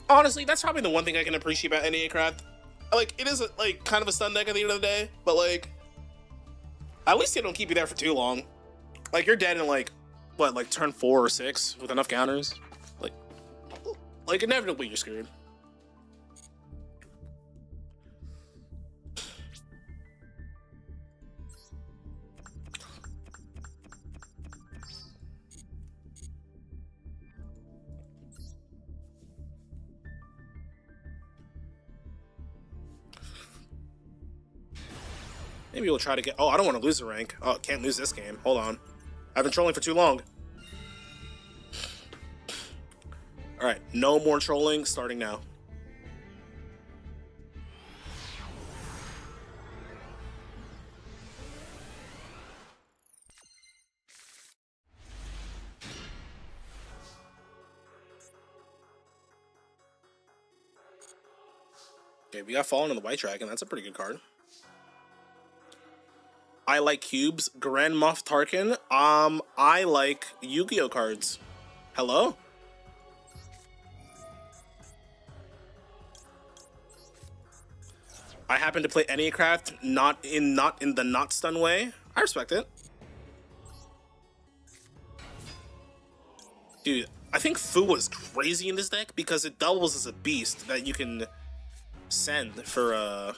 Honestly, that's probably the one thing I can appreciate about ENNEACRAFT. Like, it is like kind of a stun deck at the end of the day, but like, at least they don't keep you there for too long. Like, you're dead in like, what, like turn 4 or 6 with enough counters? Like inevitably you're screwed. Maybe we'll try to get... Oh, I don't want to lose a rank. Oh, can't lose this game. Hold on. I've been trolling for too long. Alright, no more trolling, starting now. Okay, we got Fallen on the White Dragon. That's a pretty good card. I like cubes. Grand Moff Tarkin. I like Yu-Gi-Oh cards. Hello? I happen to play ENNEACRAFT not in the not stun way. I respect it. Dude, I think Fu was crazy in this deck because it doubles as a beast that you can send for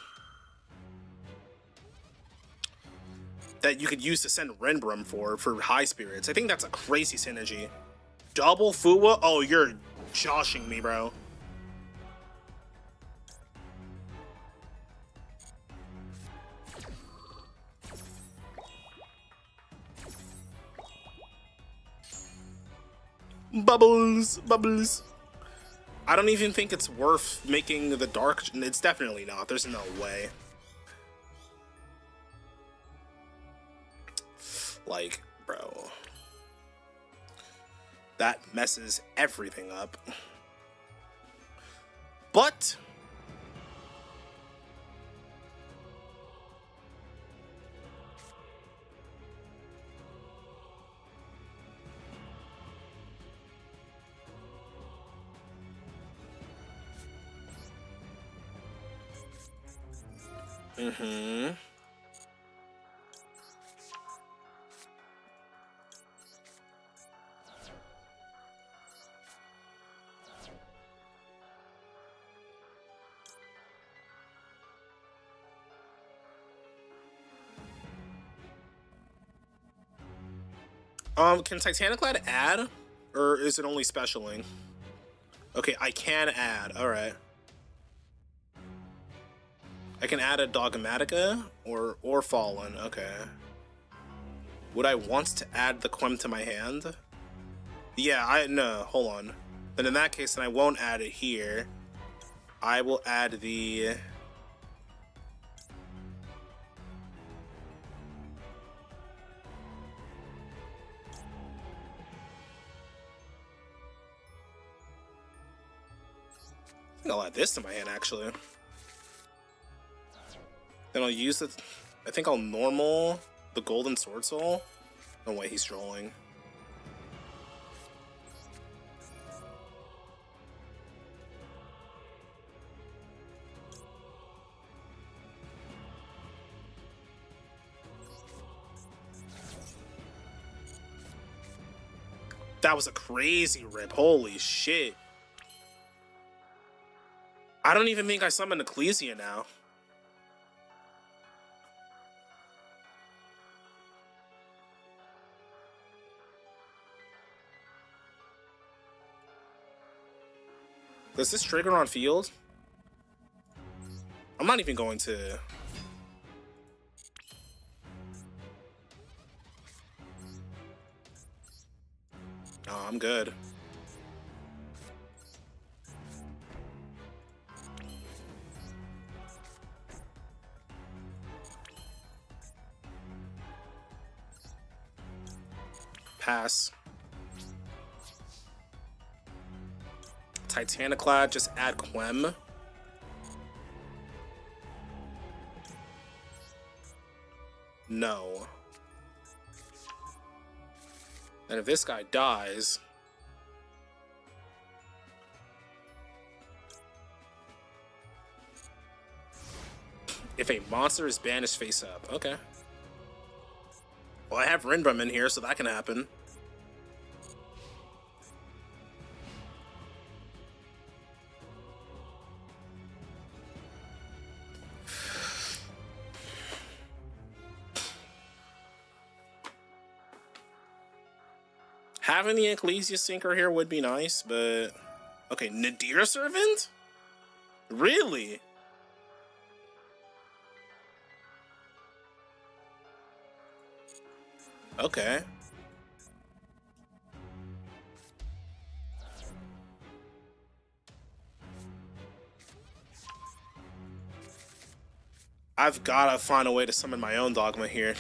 that you could use to send Renbrum for high spirits. I think that's a crazy synergy. Double Fuwa? Oh, you're joshing me, bro. Bubbles, bubbles. I don't even think it's worth making the dark. It's definitely not. There's no way. Like, bro. That messes everything up. But Can Titaniclad add, or is it only specialing? Okay, I can add. All right. I can add a Dogmatica or Fallen. Okay. Would I want to add the Quem to my hand? Yeah, no, hold on. Then in that case, then I won't add it here. I will add the... I think I'll add this to my hand, actually. Then I'll use it. I think I'll normal the Golden Sword Soul. No way he's trolling. That was a crazy rip. Holy shit. I don't even think I summoned Ecclesia now. Does this trigger on field? I'm not even going to... Oh, I'm good. Pass. Titaniclad, just add Quem. No. And if this guy dies... If a monster is banished face up. Okay. Well, I have Rinbrum in here, so that can happen. Having the Ecclesia Sinker here would be nice, but... Okay, Nadir Servant? Really? Okay. I've gotta find a way to summon my own Dogma here.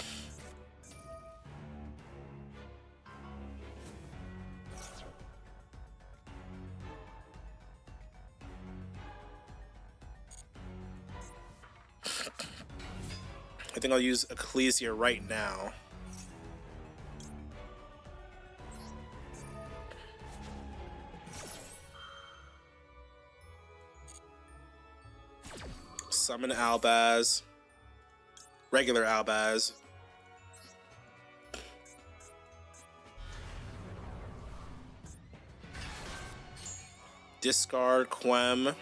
I think I'll use Ecclesia right now. Summon Albaz. Regular Albaz. Discard Quem.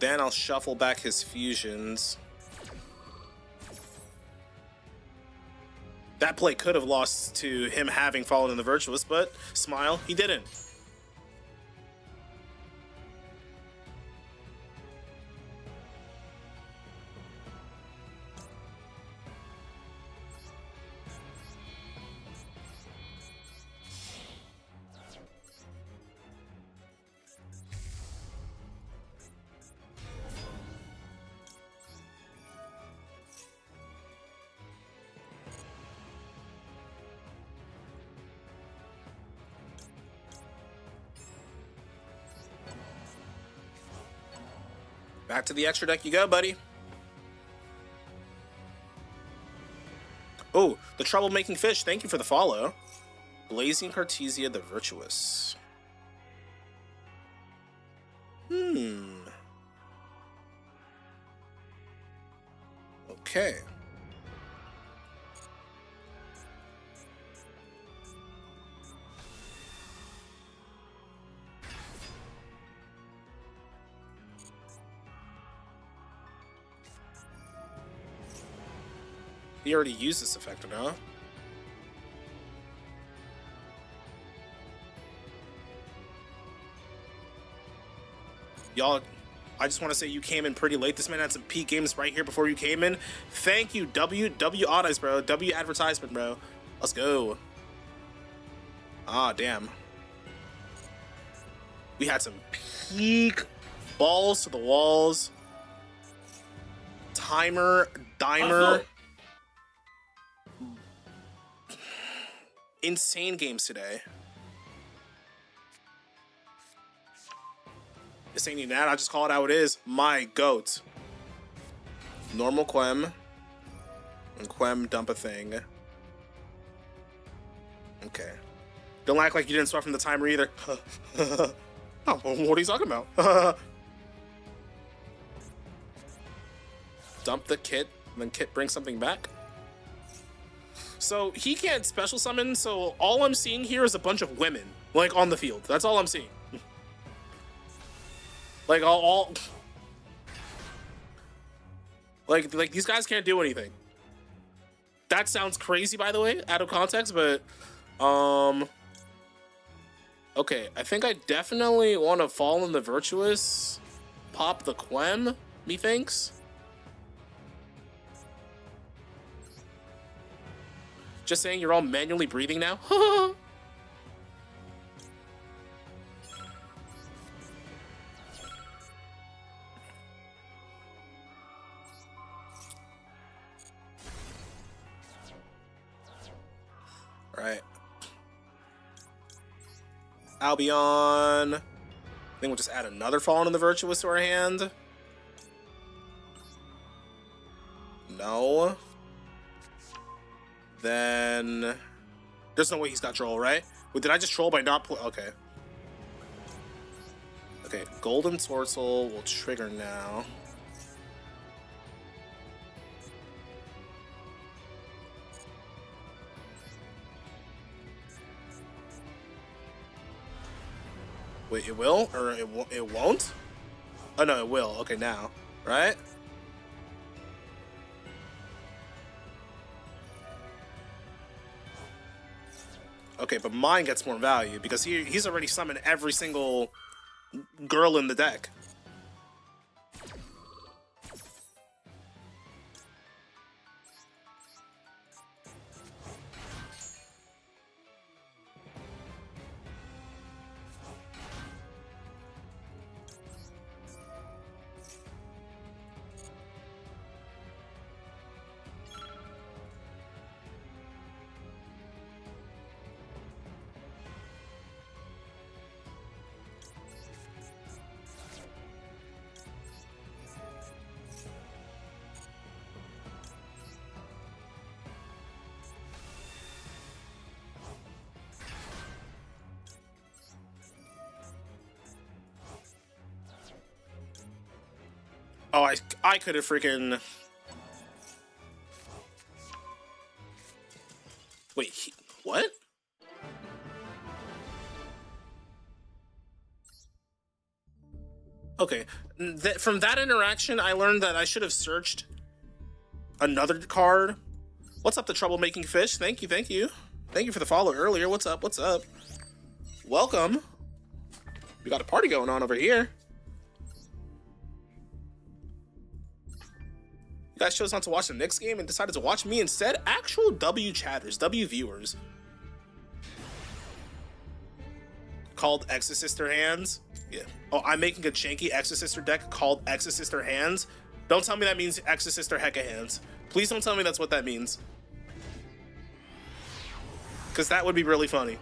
Then I'll shuffle back his fusions. That play could have lost to him having fallen in the Virtuous, but smile, he didn't. Back to the extra deck you go, buddy. Oh, the Troublemaking Fish. Thank you for the follow. Blazing Cartesia the Virtuous. Okay. He already used this effect, no? Y'all, I just want to say you came in pretty late. This man had some peak games right here before you came in. Thank you, W Odds, bro. W advertisement, bro. Let's go. Ah, damn. We had some peak balls to the walls. Timer, dimer. Insane games today. This ain't even that. I just call it how it is. My goat. Normal Quem. And Quem dump a thing. Okay. Don't act like you didn't start from the timer either. Oh, what are you talking about? Dump the kit, and then kit brings something back. So he can't special summon, so all I'm seeing here is a bunch of women, like, on the field. That's all I'm seeing. Like, like these guys can't do anything. That sounds crazy, by the way, out of context, but, okay, I think I definitely want to fall in the Virtuous, pop the Quem, methinks. Just saying, you're all manually breathing now? Alright. Albion. I think we'll just add another Fallen in the Virtuous to our hand. No. Then there's no way he's got troll, right? Wait, did I just troll by not okay. Okay, Golden Tortle will trigger now. Wait, it will? Or it won't? Oh no, it will. Okay, now. Right? Okay, but mine gets more value because he's already summoned every single girl in the deck. Oh, I could have freaking... Wait, what? Okay, from that interaction, I learned that I should have searched another card. What's up, the troublemaking fish? Thank you, thank you. Thank you for the follow earlier. What's up, what's up? Welcome. We got a party going on over here. You guys chose not to watch the Knicks game and decided to watch me instead? Actual W chatters, W viewers. Called Exorcister Hands? Yeah. Oh, I'm making a janky Exorcister deck called Exorcister Hands? Don't tell me that means Exorcister Hecka Hands. Please don't tell me that's what that means. Because that would be really funny.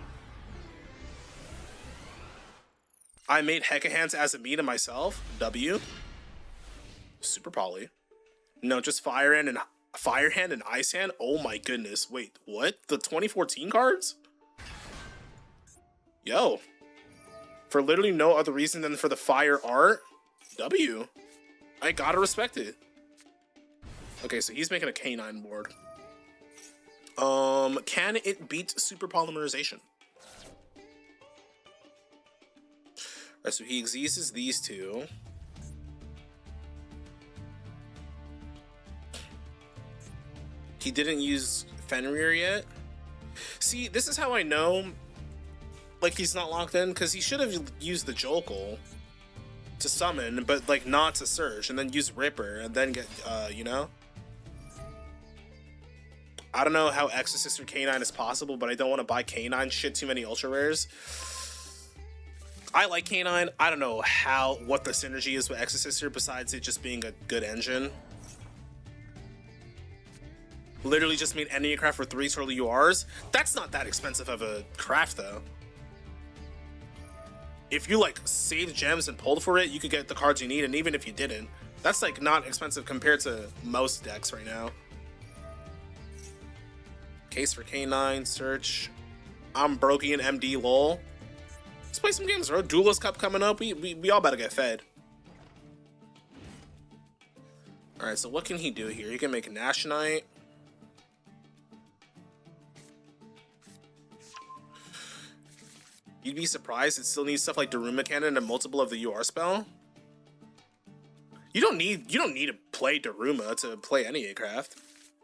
I made Hecka Hands as a me to myself. W. Super poly. No, just Fire Hand and Ice Hand. Oh my goodness. Wait, what? The 2014 cards? Yo. For literally no other reason than for the fire art. W. I gotta respect it. Okay, so he's making a K9 board. Can it beat super polymerization? Alright, so he exeses these two. He didn't use Fenrir yet. See, this is how I know, like, he's not locked in, because he should have used the Jokel to summon, but, like, not to search, and then use Ripper, and then get, you know? I don't know how Exorcist or K9 is possible, but I don't want to buy K9 shit too many ultra rares. I like K9. I don't know what the synergy is with Exorcist besides it just being a good engine. Literally just made ENNEACRAFT for 3 Swirly URs. That's not that expensive of a craft, though. If you, like, saved gems and pulled for it, you could get the cards you need, and even if you didn't, that's, like, not expensive compared to most decks right now. Case for K9, search. I'm Brokian MD, lol. Let's play some games, bro. Duelist Cup coming up. We all better get fed. Alright, so what can he do here? He can make Nashonite. You'd be surprised it still needs stuff like Daruma Cannon and multiple of the UR spell. You don't need to play Daruma to play ENNEACRAFT.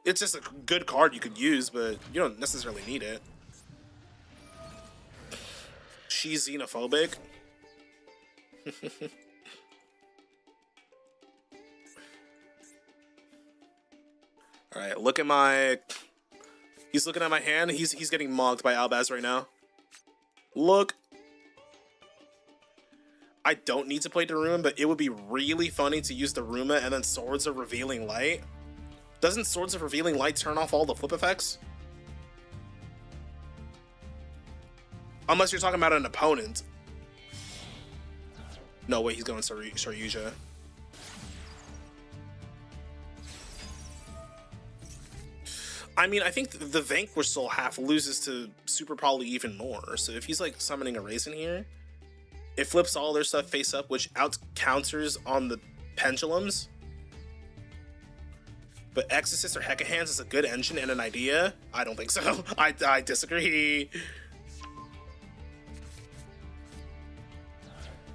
It's just a good card you could use, but you don't necessarily need it. She's xenophobic. Alright, look at my... He's looking at my hand. He's getting mugged by Albaz right now. Look. I don't need to play Daruma, but it would be really funny to use Daruma and then Swords of Revealing Light. Doesn't Swords of Revealing Light turn off all the flip effects? Unless you're talking about an opponent. No, wait, he's going Saryuja. I mean, I think the Vanquish Soul half loses to Super Poly even more. So if he's like summoning a Raisin here, it flips all their stuff face up, which out counters on the pendulums. But Exorcist or Hecka Hands is a good engine and an idea. I don't think so. I disagree.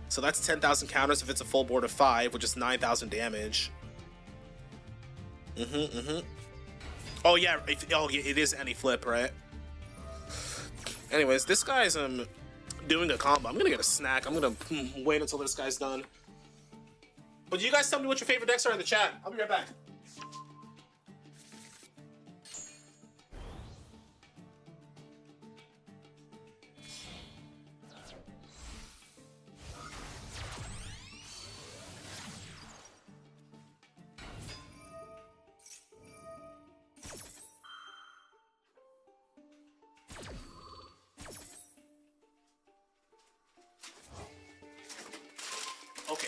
So that's 10,000 counters if it's a full board of 5, which is 9,000 damage. Oh yeah, it is any flip, right? Anyways, this guy's doing a combo. I'm gonna get a snack. I'm gonna wait until this guy's done. But you guys tell me what your favorite decks are in the chat. I'll be right back. Okay,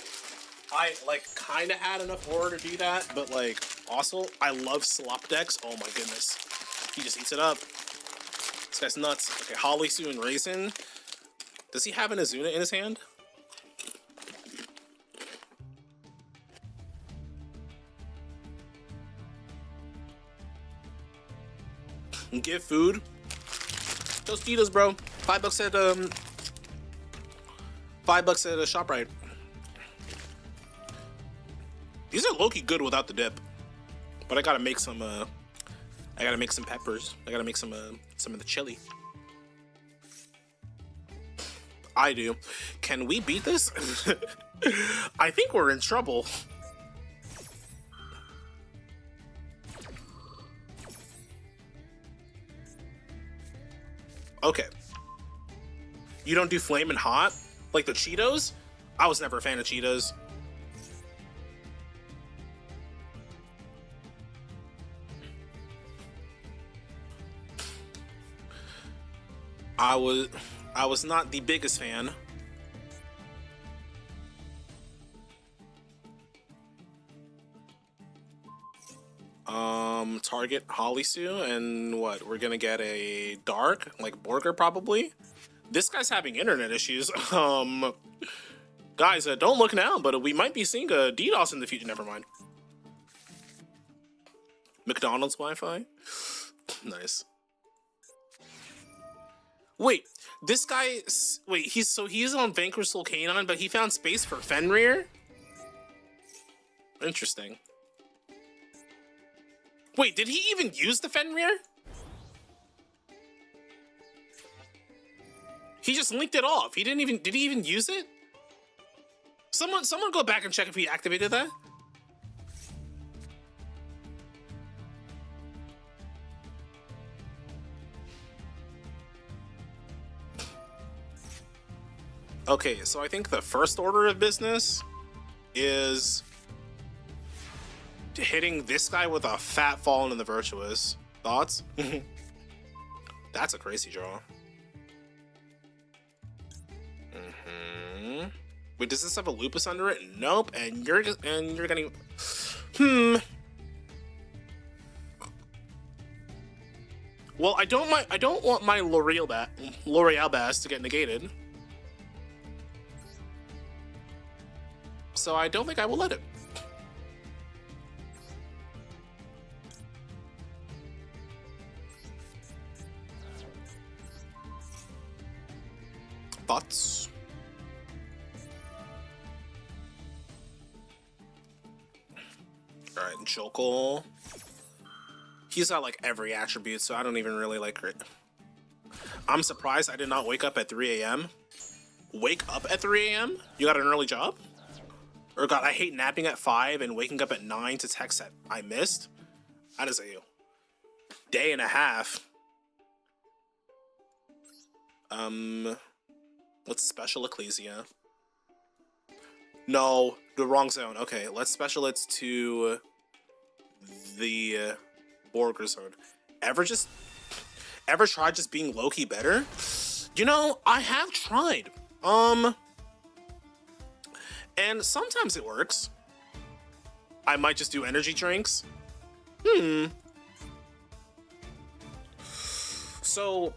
I like kind of had enough aura to do that, but like also I love slop decks. Oh my goodness, he just eats it up. This guy's nuts. Okay, Holisu and Raisin. Does he have an Azuna in his hand? Give food. Tostitos, bro. $5 at $5 at a ShopRite. These are low-key good without the dip, but I gotta make some. I gotta make some peppers. I gotta make some of the chili. I do. Can we beat this? I think we're in trouble. Okay. You don't do Flamin' Hot? Like the Cheetos? I was never a fan of Cheetos. I was not the biggest fan. Target Holisu, and what? We're gonna get a Dark, like Borger probably. This guy's having internet issues. Guys, don't look now, but we might be seeing a DDoS in the future. Never mind. McDonald's Wi-Fi. Nice. Wait, this guy. Wait, he's on Vanquish Soul Canine, but he found space for Fenrir. Interesting. Wait, did he even use the Fenrir? He just linked it off. He didn't even. Did he even use it? Someone go back and check if he activated that. Okay, so I think the first order of business is hitting this guy with a fat Fallen in the Virtuous. Thoughts? That's a crazy draw. Wait, does this have a Lupus under it? Nope. And you're getting. Well, I don't want my L'Oreal Bass to get negated. So I don't think I will let it. Thoughts? Alright, Jokal. He's got like every attribute, so I don't even really like it. I'm surprised I did not wake up at 3 a.m. Wake up at 3 a.m.? You got an early job? Or God, I hate napping at 5 and waking up at 9 to text that I missed. That is a day and a half. Let's special Ecclesia. No, the wrong zone. Okay, let's special it to the Borger zone. Ever tried just being low-key better? You know, I have tried. And sometimes it works. I might just do energy drinks. So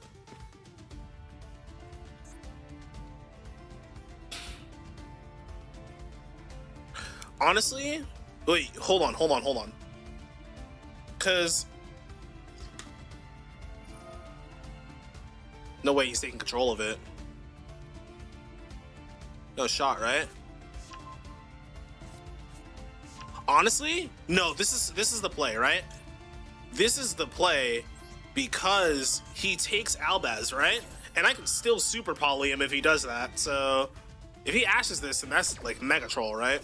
honestly, wait, hold on. Cause no way he's taking control of it. No shot, right? Honestly, no, this is the play, right? This is the play because he takes Albaz, right? And I can still super poly him if he does that. So if he ashes this, then that's like mega troll, right?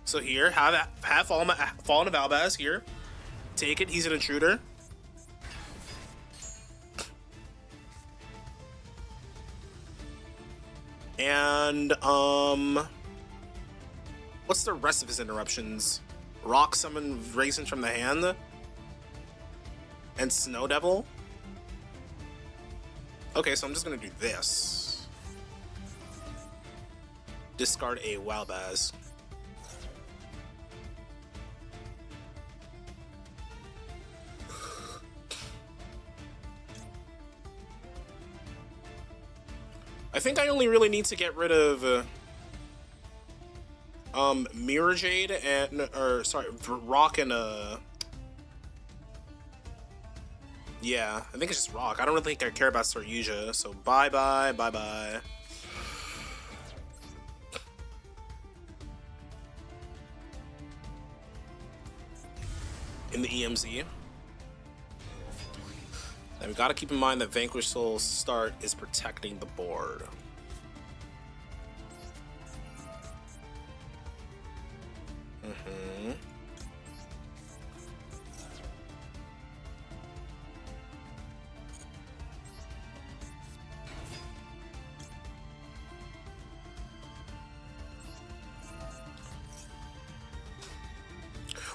So here, have Fallen of Albaz here. Take it, he's an intruder. And what's the rest of his interruptions? Rock Summon Raisin from the hand? And Snow Devil? Okay, so I'm just gonna do this. Discard a Walbaz. I think I only really need to get rid of Mirror Jade and Rock and yeah, I think it's just Rock. I don't really think I care about Saryuja, so bye. In the EMZ. And we gotta keep in mind that Vanquish Soul's start is protecting the board.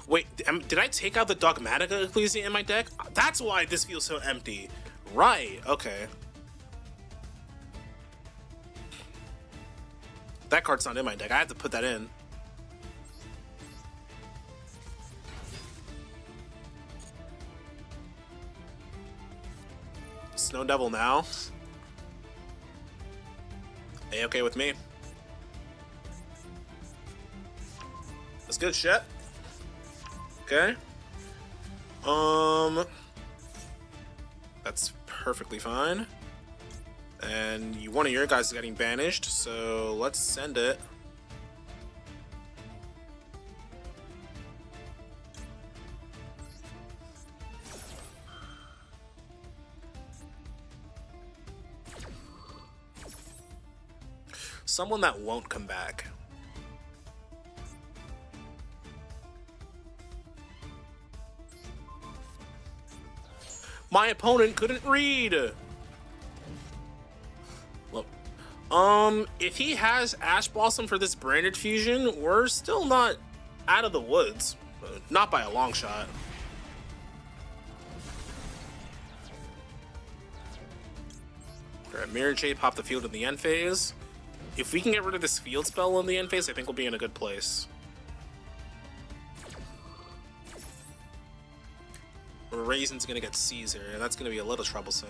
Wait, did I take out the Dogmatica Ecclesia in my deck? That's why this feels so empty. Right, okay. That card's not in my deck. I have to put that in. Snow Devil now. A-okay with me. That's good shit. Okay. That's perfectly fine. And one of your guys is getting banished, so let's send it. Someone that won't come back. My opponent couldn't read. Look, if he has Ash Blossom for this branded fusion, we're still not out of the woods. Not by a long shot. Alright, Mirror Jade pop the field in the end phase. If we can get rid of this field spell in the end phase, I think we'll be in a good place. Raisin's gonna get Caesar, and that's gonna be a little troublesome.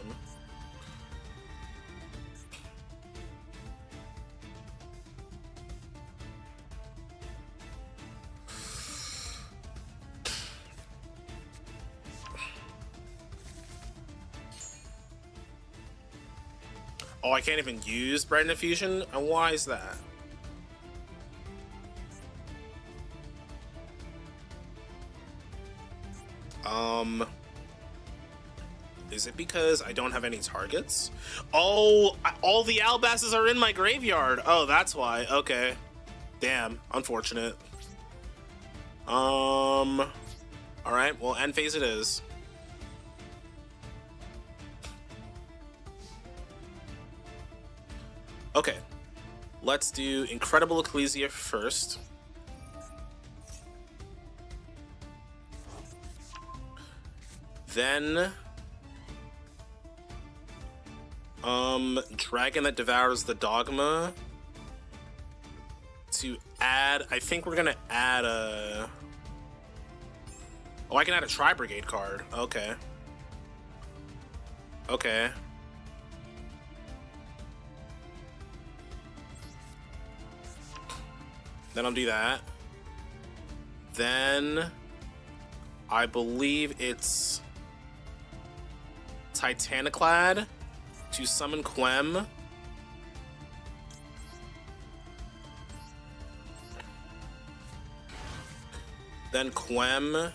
Oh, I can't even use Branded Fusion? And why is that? Is it because I don't have any targets? Oh, all the Albasses are in my graveyard. Oh, that's why. Okay. Damn, unfortunate. Alright, well, end phase it is. Okay, let's do Incredible Ecclesia first. Then, Dragon that Devours the Dogma. To add, I think we're gonna add a... Oh, I can add a Tri-Brigade card. Okay. Okay. Then I'll do that. Then I believe it's Titaniclad to summon Quem. Then Quem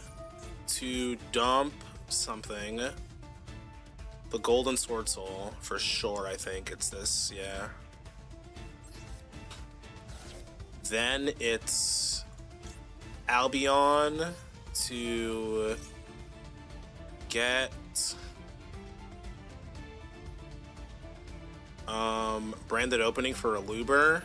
to dump something. The Golden Sword Soul, for sure, I think it's this, yeah. Then it's Albion to get branded opening for a Luber.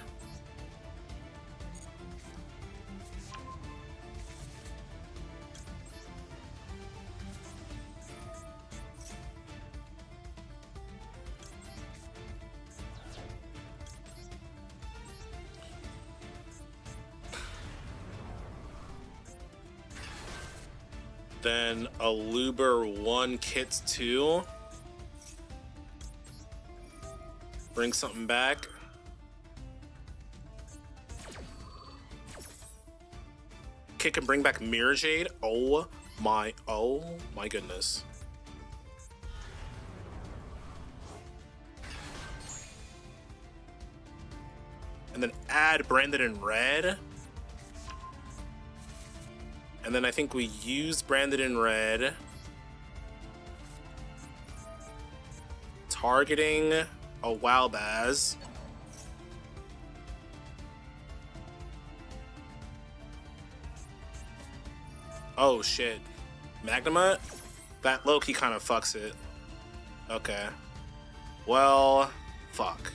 Then a Luber 1 Kit 2. Bring something back. Kick and bring back Mirror Jade. Oh my goodness. And then add Branded in Red. And then I think we use Branded in Red. Targeting a Walbaz. Oh shit. Magnamut? That low-key kind of fucks it. Okay. Well, fuck.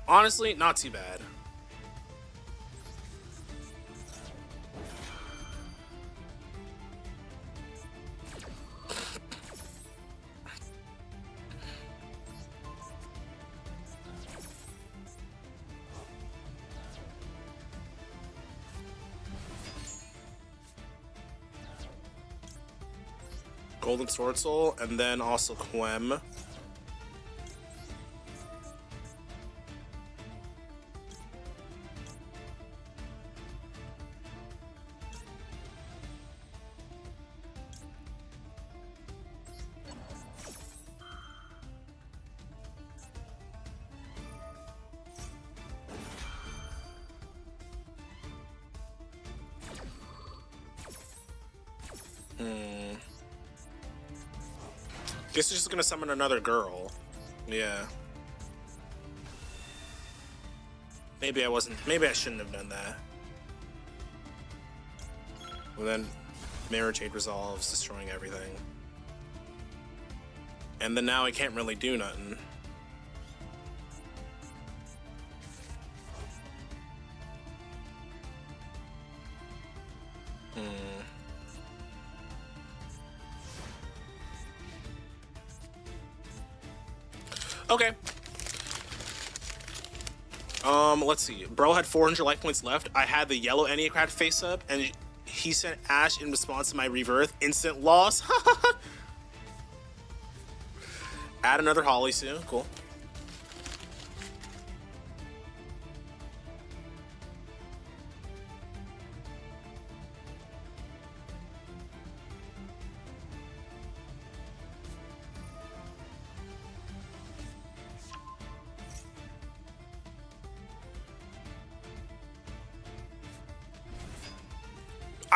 Honestly, not too bad. Golden Sword Soul, and then also Quem. Guess he's just gonna summon another girl. Yeah. Maybe I shouldn't have done that. Well then, Mirror Jade resolves, destroying everything. And then now I can't really do nothing. Okay. Let's see. Bro had 400 life points left. I had the yellow ENNEACRAFT face up, and he sent Ash in response to my rebirth. Instant loss. Add another Holly soon. Cool.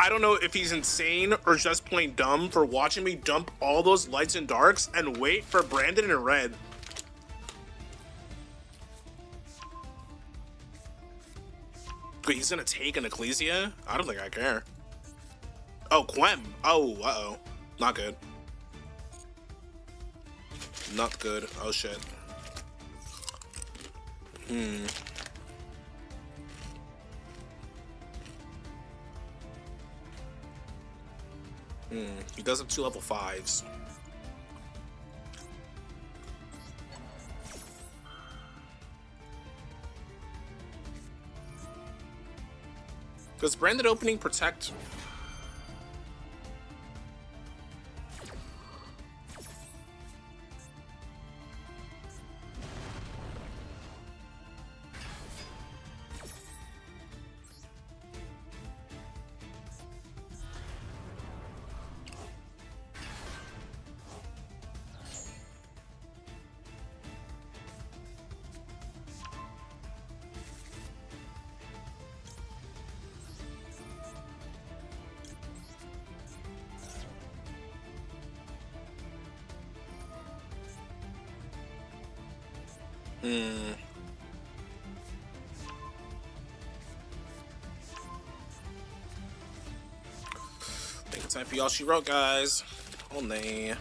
I don't know if he's insane or just plain dumb for watching me dump all those lights and darks and wait for Brandon in red. Wait, he's gonna take an Ecclesia? I don't think I care. Oh, Quem. Oh, uh-oh. Not good. Not good. Oh, shit. He does have 2 level 5s. Does branded opening protect? Think it's time for y'all she wrote, guys. Oh, nay.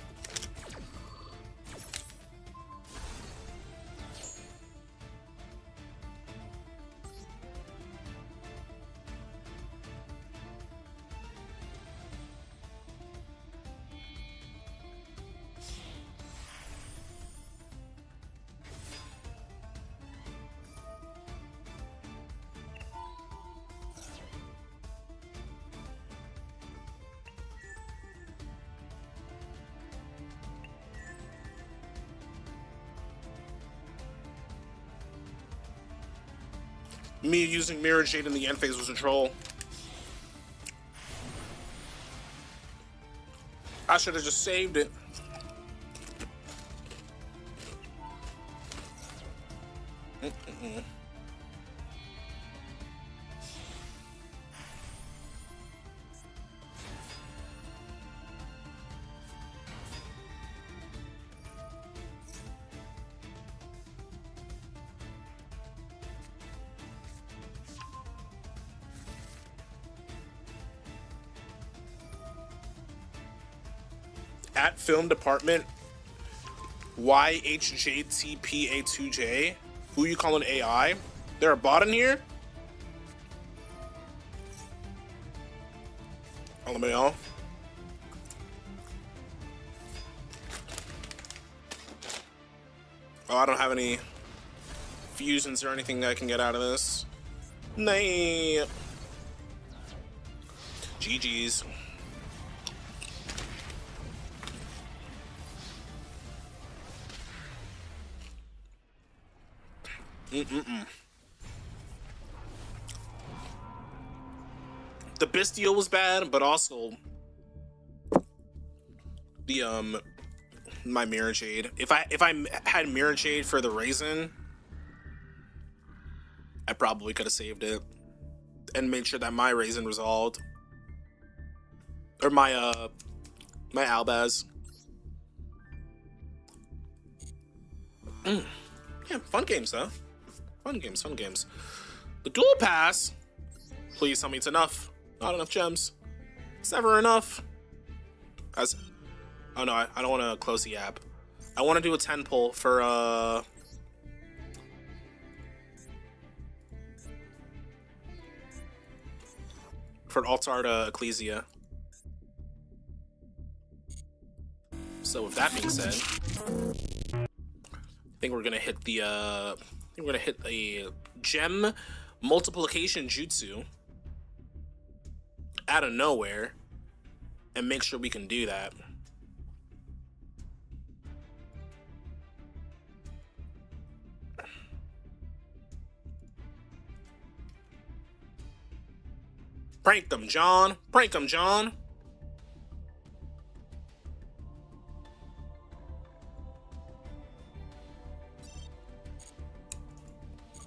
Me using Mirror Jade in the end phase was a troll. I should have just saved it. At film department, YHJTPA2J. Who you calling AI? There a bot in here? LMAO. Oh, I don't have any fusions or anything I can get out of this. Nay. GG's. The Bistio was bad, but also the my Mirror Jade. If I had Mirror Jade for the Raisin, I probably could have saved it and made sure that my Raisin resolved. Or my my Albaz. Yeah, fun games though. Fun games, fun games. The Dual Pass. Please tell me it's enough. Not enough gems. It's never enough. As oh no, I don't want to close the app. I want to do a 10 pull for an Altar to Ecclesia. So with that being said, I think we're gonna hit the I think we're gonna hit a gem multiplication jutsu out of nowhere and make sure we can do that. Prank them, John. Prank them, John.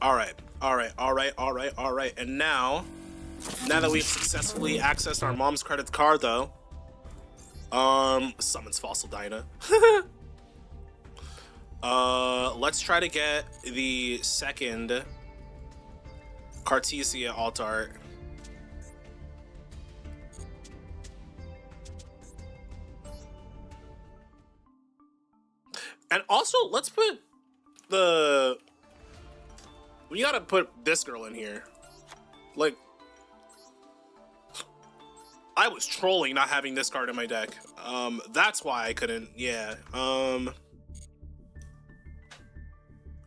All right. And now that we've successfully accessed our mom's credit card, though, summons Fossil Dyna. Let's try to get the second Cartesia Altar. And also, let's put the... We gotta put this girl in here. Like, I was trolling not having this card in my deck. That's why I couldn't, yeah. Oh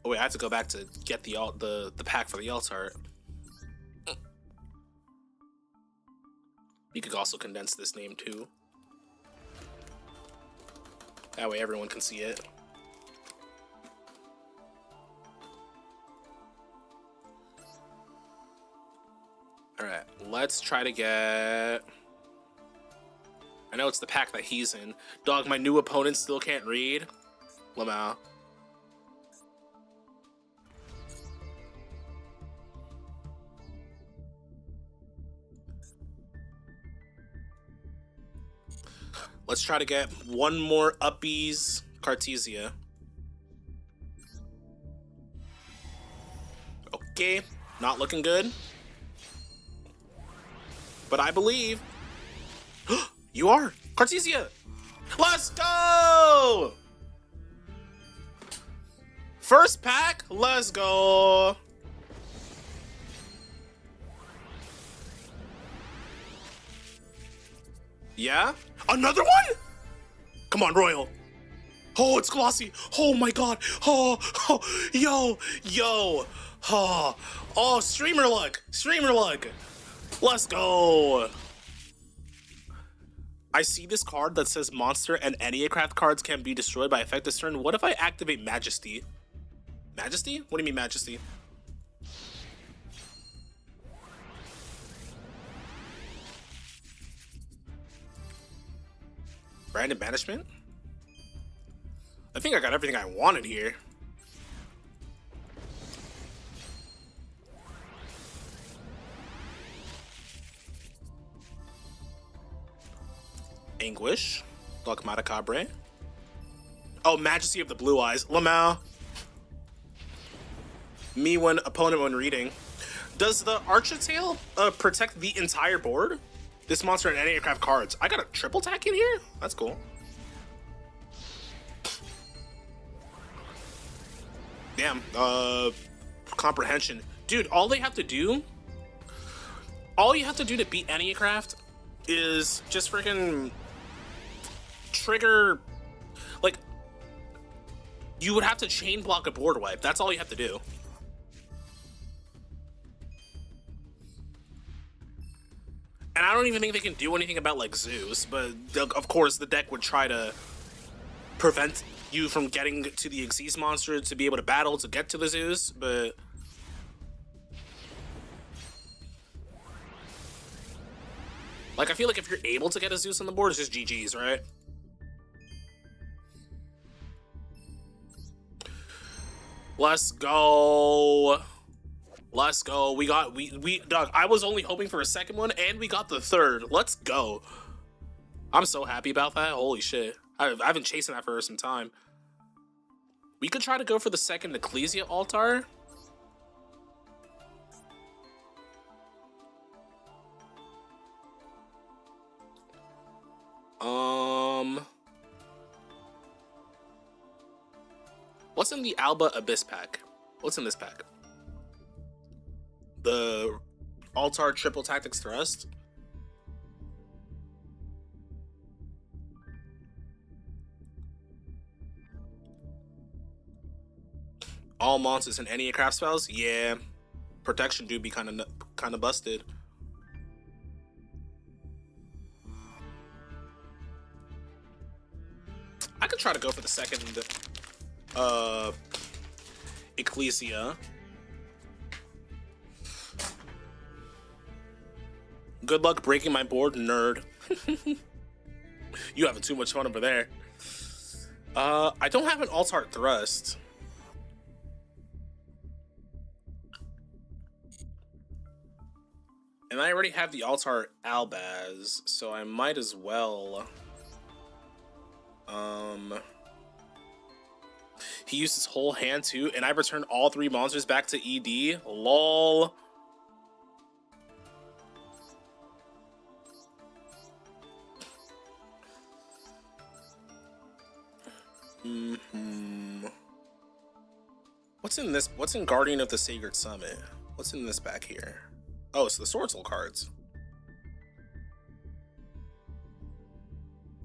wait, I have to go back to get the pack for the Altar. You could also condense this name too. That way everyone can see it. Alright, let's try to get... I know it's the pack that he's in. Dog, my new opponent still can't read. Lamau. Let's try to get one more Uppies Cartesia. Okay, not looking good. But I believe you are Cartesia. Let's go! First pack, let's go. Yeah? Another one? Come on, Royal. Oh, it's glossy. Oh my god. Oh, yo. Oh, streamer luck. Let's go. I see this card that says monster and ENNEACRAFT cards can be destroyed by effect this turn. What if I activate Majesty? Majesty? What do you mean Majesty? Branded Banishment? I think I got everything I wanted here. Anguish. Dogmata Cabre. Oh, Majesty of the Blue Eyes. Lamau. Me when opponent when reading. Does the Architail protect the entire board? This monster and ENNEACRAFT cards. I got a triple tack in here? That's cool. Damn. Comprehension. Dude, all you have to do to beat ENNEACRAFT is just freaking trigger, like, you would have to chain block a board wipe. That's all you have to do. And I don't even think they can do anything about, like, Zeus, but of course the deck would try to prevent you from getting to the Xyz monster to be able to battle to get to the Zeus, but Like, I feel like if you're able to get a Zeus on the board, it's just GG's, right? Let's go. Let's go. We Doug, I was only hoping for a second one, and we got the third. Let's go. I'm so happy about that. Holy shit. I've been chasing that for some time. We could try to go for the second Ecclesia altar. What's in the Alba Abyss pack? What's in this pack? The Altar Triple Tactics Thrust. All monsters and ENNEACRAFT spells? Yeah. Protection do be kind of busted. I could try to go for the second Ecclesia. Good luck breaking my board, nerd. You having too much fun over there. I don't have an Altar Thrust. And I already have the Altar Albaz, so I might as well. He used his whole hand too, and I returned all 3 monsters back to ED. LOL. What's in this? What's in Guardian of the Sacred Summit? What's in this back here? Oh, it's the Sword Soul cards.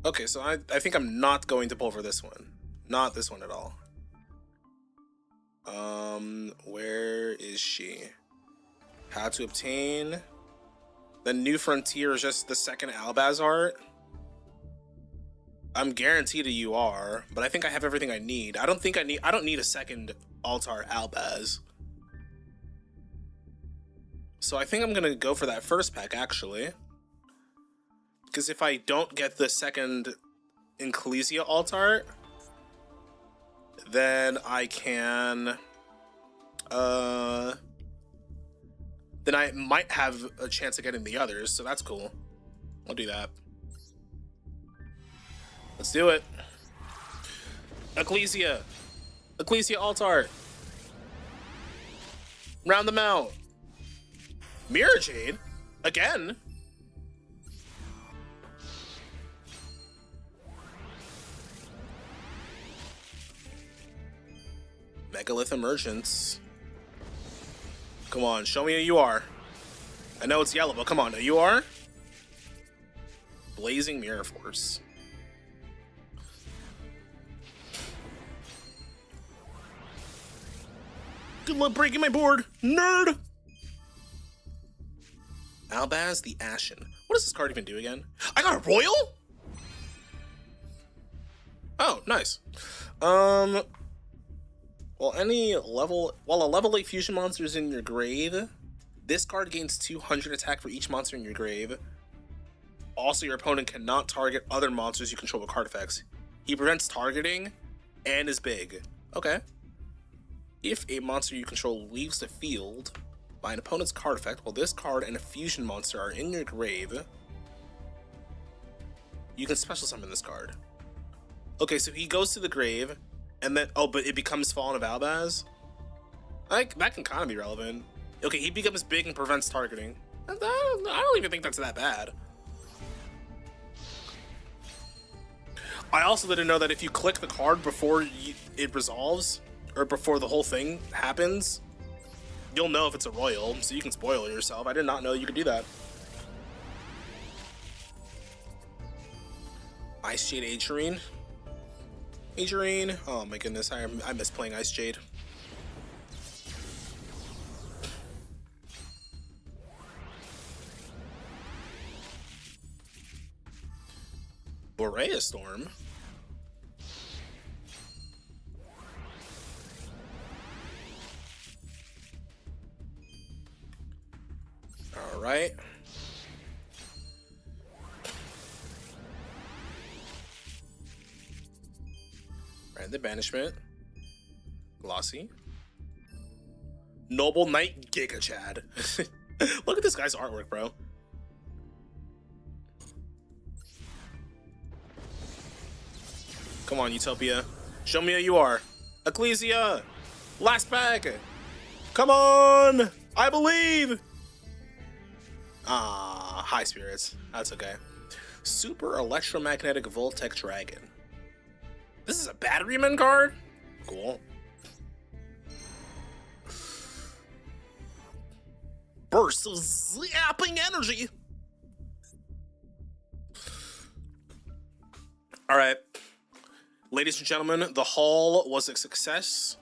Okay, so I think I'm not going to pull for this one. Not this one at all. Where is she? How to obtain. The New Frontier is just the second Albaz art. I'm guaranteed a UR, but I think I have everything I need. I don't need a second Altar Albaz. So I think I'm gonna go for that first pack, actually. Because if I don't get the second Ecclesia Altar, then I can... then I might have a chance of getting the others, so that's cool. I'll do that. Let's do it. Ecclesia. Ecclesia Altar. Round them out. Mirror Jade? Again? Megalith Emergence. Come on, show me a UR. I know it's yellow, but come on, a UR? Blazing Mirror Force. Good luck breaking my board, nerd! Albaz the Ashen. What does this card even do again? I got a Royal? Oh, nice. While a level 8 fusion monster is in your grave, this card gains 200 attack for each monster in your grave. Also, your opponent cannot target other monsters you control with card effects. He prevents targeting and is big. Okay. If a monster you control leaves the field by an opponent's card effect while this card and a fusion monster are in your grave, you can special summon this card. Okay, so he goes to the grave, and then, oh, but it becomes Fallen of Albaz? Like, that can kind of be relevant. Okay, he becomes big and prevents targeting. I don't even think that's that bad. I also didn't know that if you click the card before it resolves, or before the whole thing happens, you'll know if it's a Royal, so you can spoil it yourself. I did not know you could do that. Ice Jade Agerine. Agerine. Oh my goodness, I miss playing Ice Jade. Borea Storm. All right. Branded Banishment. Glossy. Noble Knight Giga Chad. Look at this guy's artwork, bro. Come on, Utopia. Show me who you are. Ecclesia. Last bag. Come on. I believe. Ah, high spirits. That's okay. Super Electromagnetic Voltec Dragon. This is a Batteryman card? Cool. Burst of zapping energy. All right. Ladies and gentlemen, the haul was a success.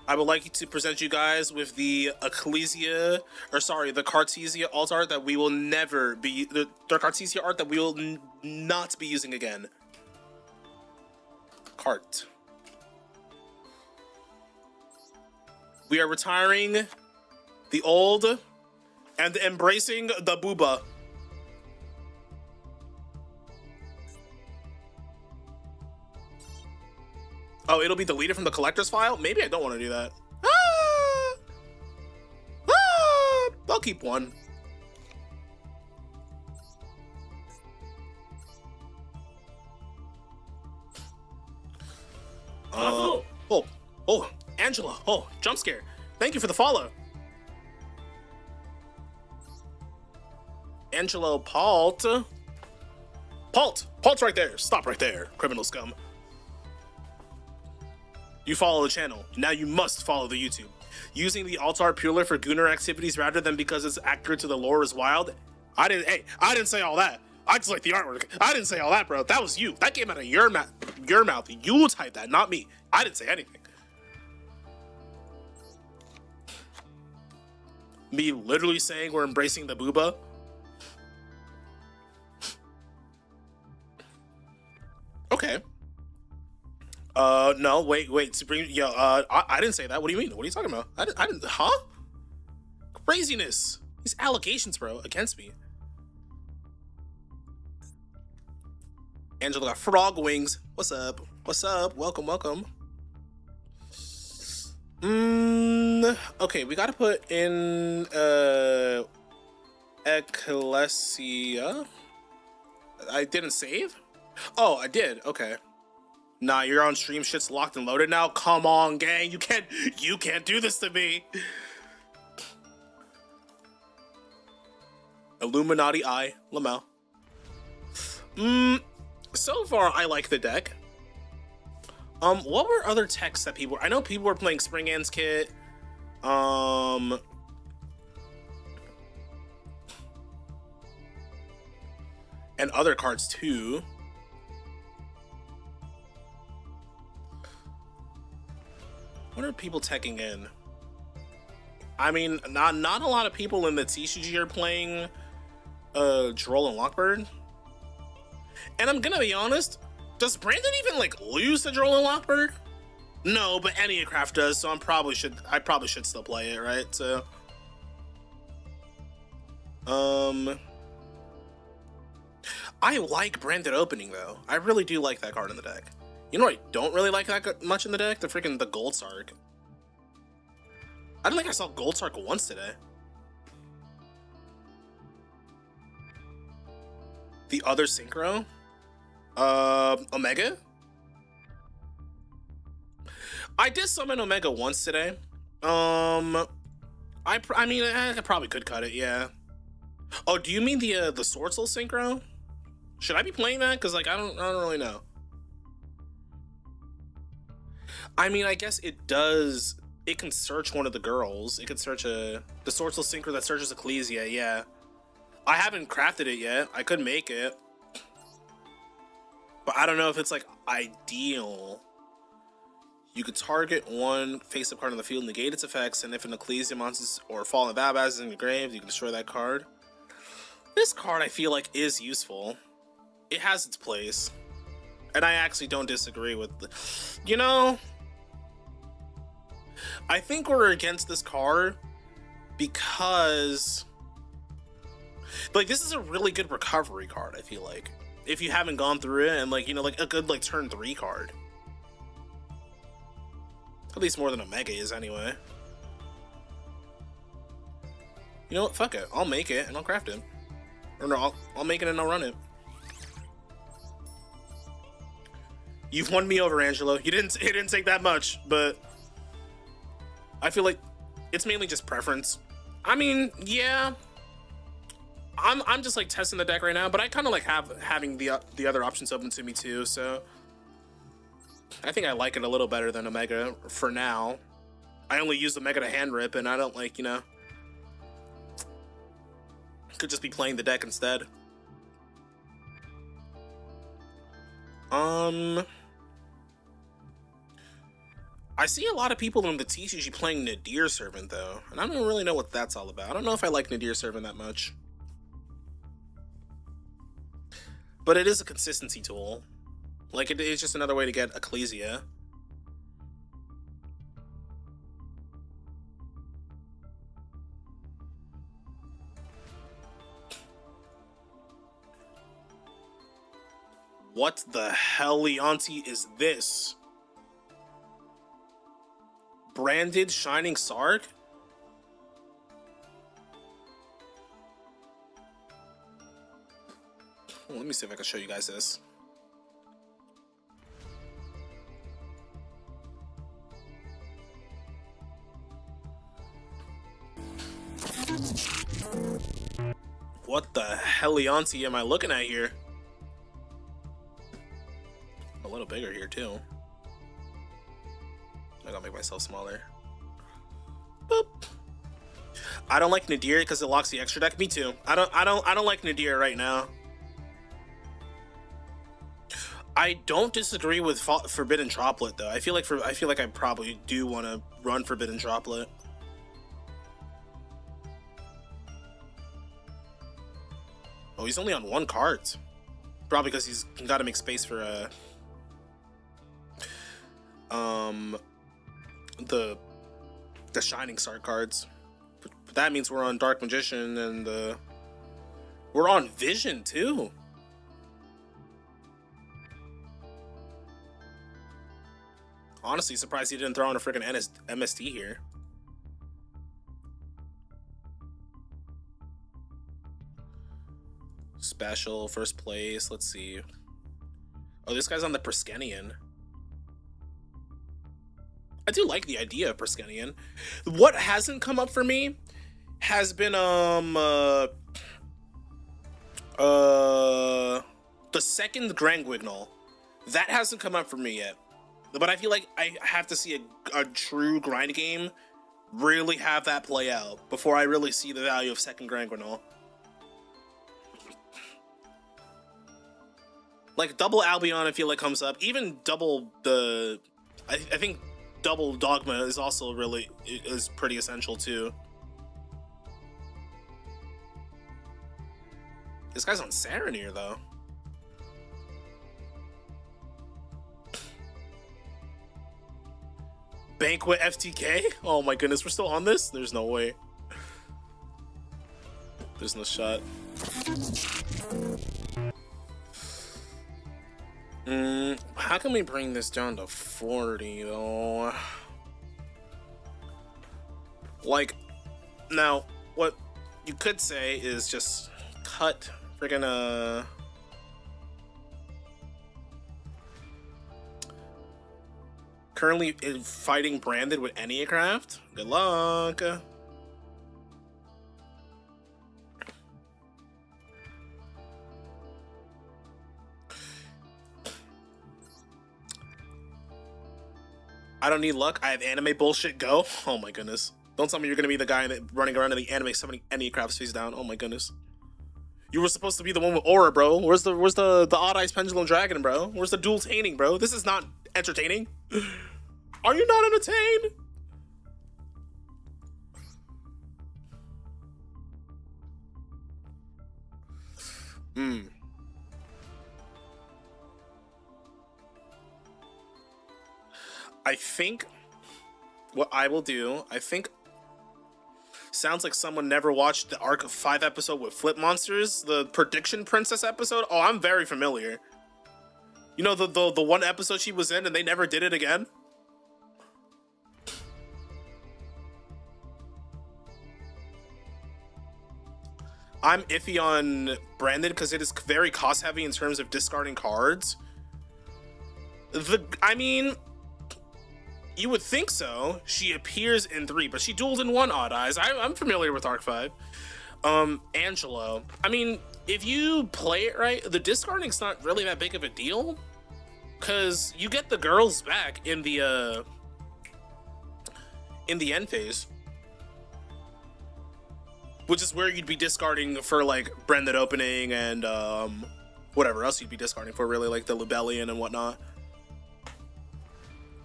I would like to present you guys with the Ecclesia, or sorry, the Cartesia alt art that we will never be, the Cartesia art that we will not be using again. Cart. We are retiring the old and embracing the booba. Oh, it'll be deleted from the collector's file? Maybe I don't want to do that. I'll keep one. Oh, Angela. Oh, jump scare. Thank you for the follow. Angelo Palt. Palt's right there. Stop right there, criminal scum. You follow the channel. Now you must follow the YouTube. Using the alt art purely for Gunnar activities rather than because it's accurate to the lore is wild. I didn't say all that. I just like the artwork. I didn't say all that, bro. That was you. That came out of your mouth. You typed that, not me. I didn't say anything. Me literally saying we're embracing the booba. Okay. No, wait, Supreme, yo, I didn't say that. What do you mean? What are you talking about? I didn't, huh? Craziness. These allegations, bro, against me. Angela got frog wings. What's up? What's up? Welcome, welcome. Okay, we gotta put in, Ecclesia. I didn't save? Oh, I did, okay. Nah, you're on stream, shit's locked and loaded now. Come on, gang, you can't do this to me. Illuminati Eye, Lamel. So far I like the deck. What were other techs that people, I know people were playing Spring Ends Kit. And other cards too. What are people teching in? I mean, not a lot of people in the TCG are playing Droll and Lockbird. And I'm gonna be honest, does Brandon even like lose to Droll and Lockbird? No, but ENNEACRAFT does, so I probably should still play it, right? So I like Branded Opening though. I really do like that card in the deck. You know what I don't really like that much in the deck? The Gold Sark. I don't think I saw Gold Sark once today. The other Synchro? Omega? I did summon Omega once today. I mean, I probably could cut it, yeah. Oh, do you mean the Sword Soul Synchro? Should I be playing that? Cause like I don't really know. I mean, I guess it does. It can search one of the girls. It can search the Sword Soul Synchro that searches Ecclesia. Yeah, I haven't crafted it yet. I could make it, but I don't know if it's like ideal. You could target one face-up card on the field, negate its effects, and if an Ecclesia monster or fallen Babaz is in your grave, you can destroy that card. This card I feel like is useful. It has its place, and I actually don't disagree with you know. I think we're against this card because, like, this is a really good recovery card, I feel like. If you haven't gone through it, and, like, you know, like, a good, like, turn 3 card. At least more than Omega is anyway. You know what? Fuck it. I'll make it and I'll craft it. Or no, I'll make it and I'll run it. You've won me over, Angelo. It didn't take that much, but I feel like it's mainly just preference. I mean, yeah. I'm just like testing the deck right now, but I kind of like having the other options open to me too, so I think I like it a little better than Omega for now. I only use Omega to hand rip, and I don't like, you know, could just be playing the deck instead. I see a lot of people in the TCG playing Nadir Servant though, and I don't really know what that's all about. I don't know if I like Nadir Servant that much. But it is a consistency tool. Like, it is just another way to get Ecclesia. What the hell, Leonti, is this? Branded Shining Sark? Let me see if I can show you guys this. What the hell, Leonti, am I looking at here? A little bigger here too. I gotta make myself smaller. Boop. I don't like Nadir because it locks the extra deck. Me too. I don't like Nadir right now. I don't disagree with Forbidden Droplet though. I feel like I probably do want to run Forbidden Droplet. Oh, he's only on one card. Probably because he's got to make space for the Shining Star cards. But that means we're on Dark Magician and we're on Vision too. Honestly, surprised he didn't throw in a freaking MST here. Special, first place, let's see. Oh, this guy's on the Perskenian. I do like the idea of Perskenian. What hasn't come up for me has been the second Grangwignal. That hasn't come up for me yet. But I feel like I have to see a true grind game really have that play out before I really see the value of second Grangwignal. Like double Albion, I feel like comes up. Even double the, I think double Dogma is also is pretty essential too. This guy's on Saronir though. Banquet FTK? Oh my goodness, we're still on this? There's no way. There's no shot. How can we bring this down to 40 though? Like, now, what you could say is just cut friggin' currently fighting branded with ENNEACRAFT. Good luck. I don't need luck. I have anime bullshit. Go. Oh my goodness. Don't tell me you're gonna be the guy that running around in the anime summoning ENNEACRAFT face down. Oh my goodness. You were supposed to be the one with Aura, bro. Where's the Odd Eyes Pendulum Dragon, bro? Where's the dual taining, bro? This is not entertaining. Are you not entertained? I think what I will do, sounds like someone never watched the Arc 5 episode with Flip Monsters, the Prediction Princess episode. Oh, I'm very familiar. You know the one episode she was in and they never did it again? I'm iffy on branded because it is very cost heavy in terms of discarding cards. I mean, you would think so. She appears in 3, but she dueled in 1, Odd Eyes. I'm familiar with Arc 5. Angelo. I mean, if you play it right, the discarding's not really that big of a deal, because you get the girls back in the end phase, which is where you'd be discarding for like branded opening and whatever else you'd be discarding for, really, like the Libellion and whatnot,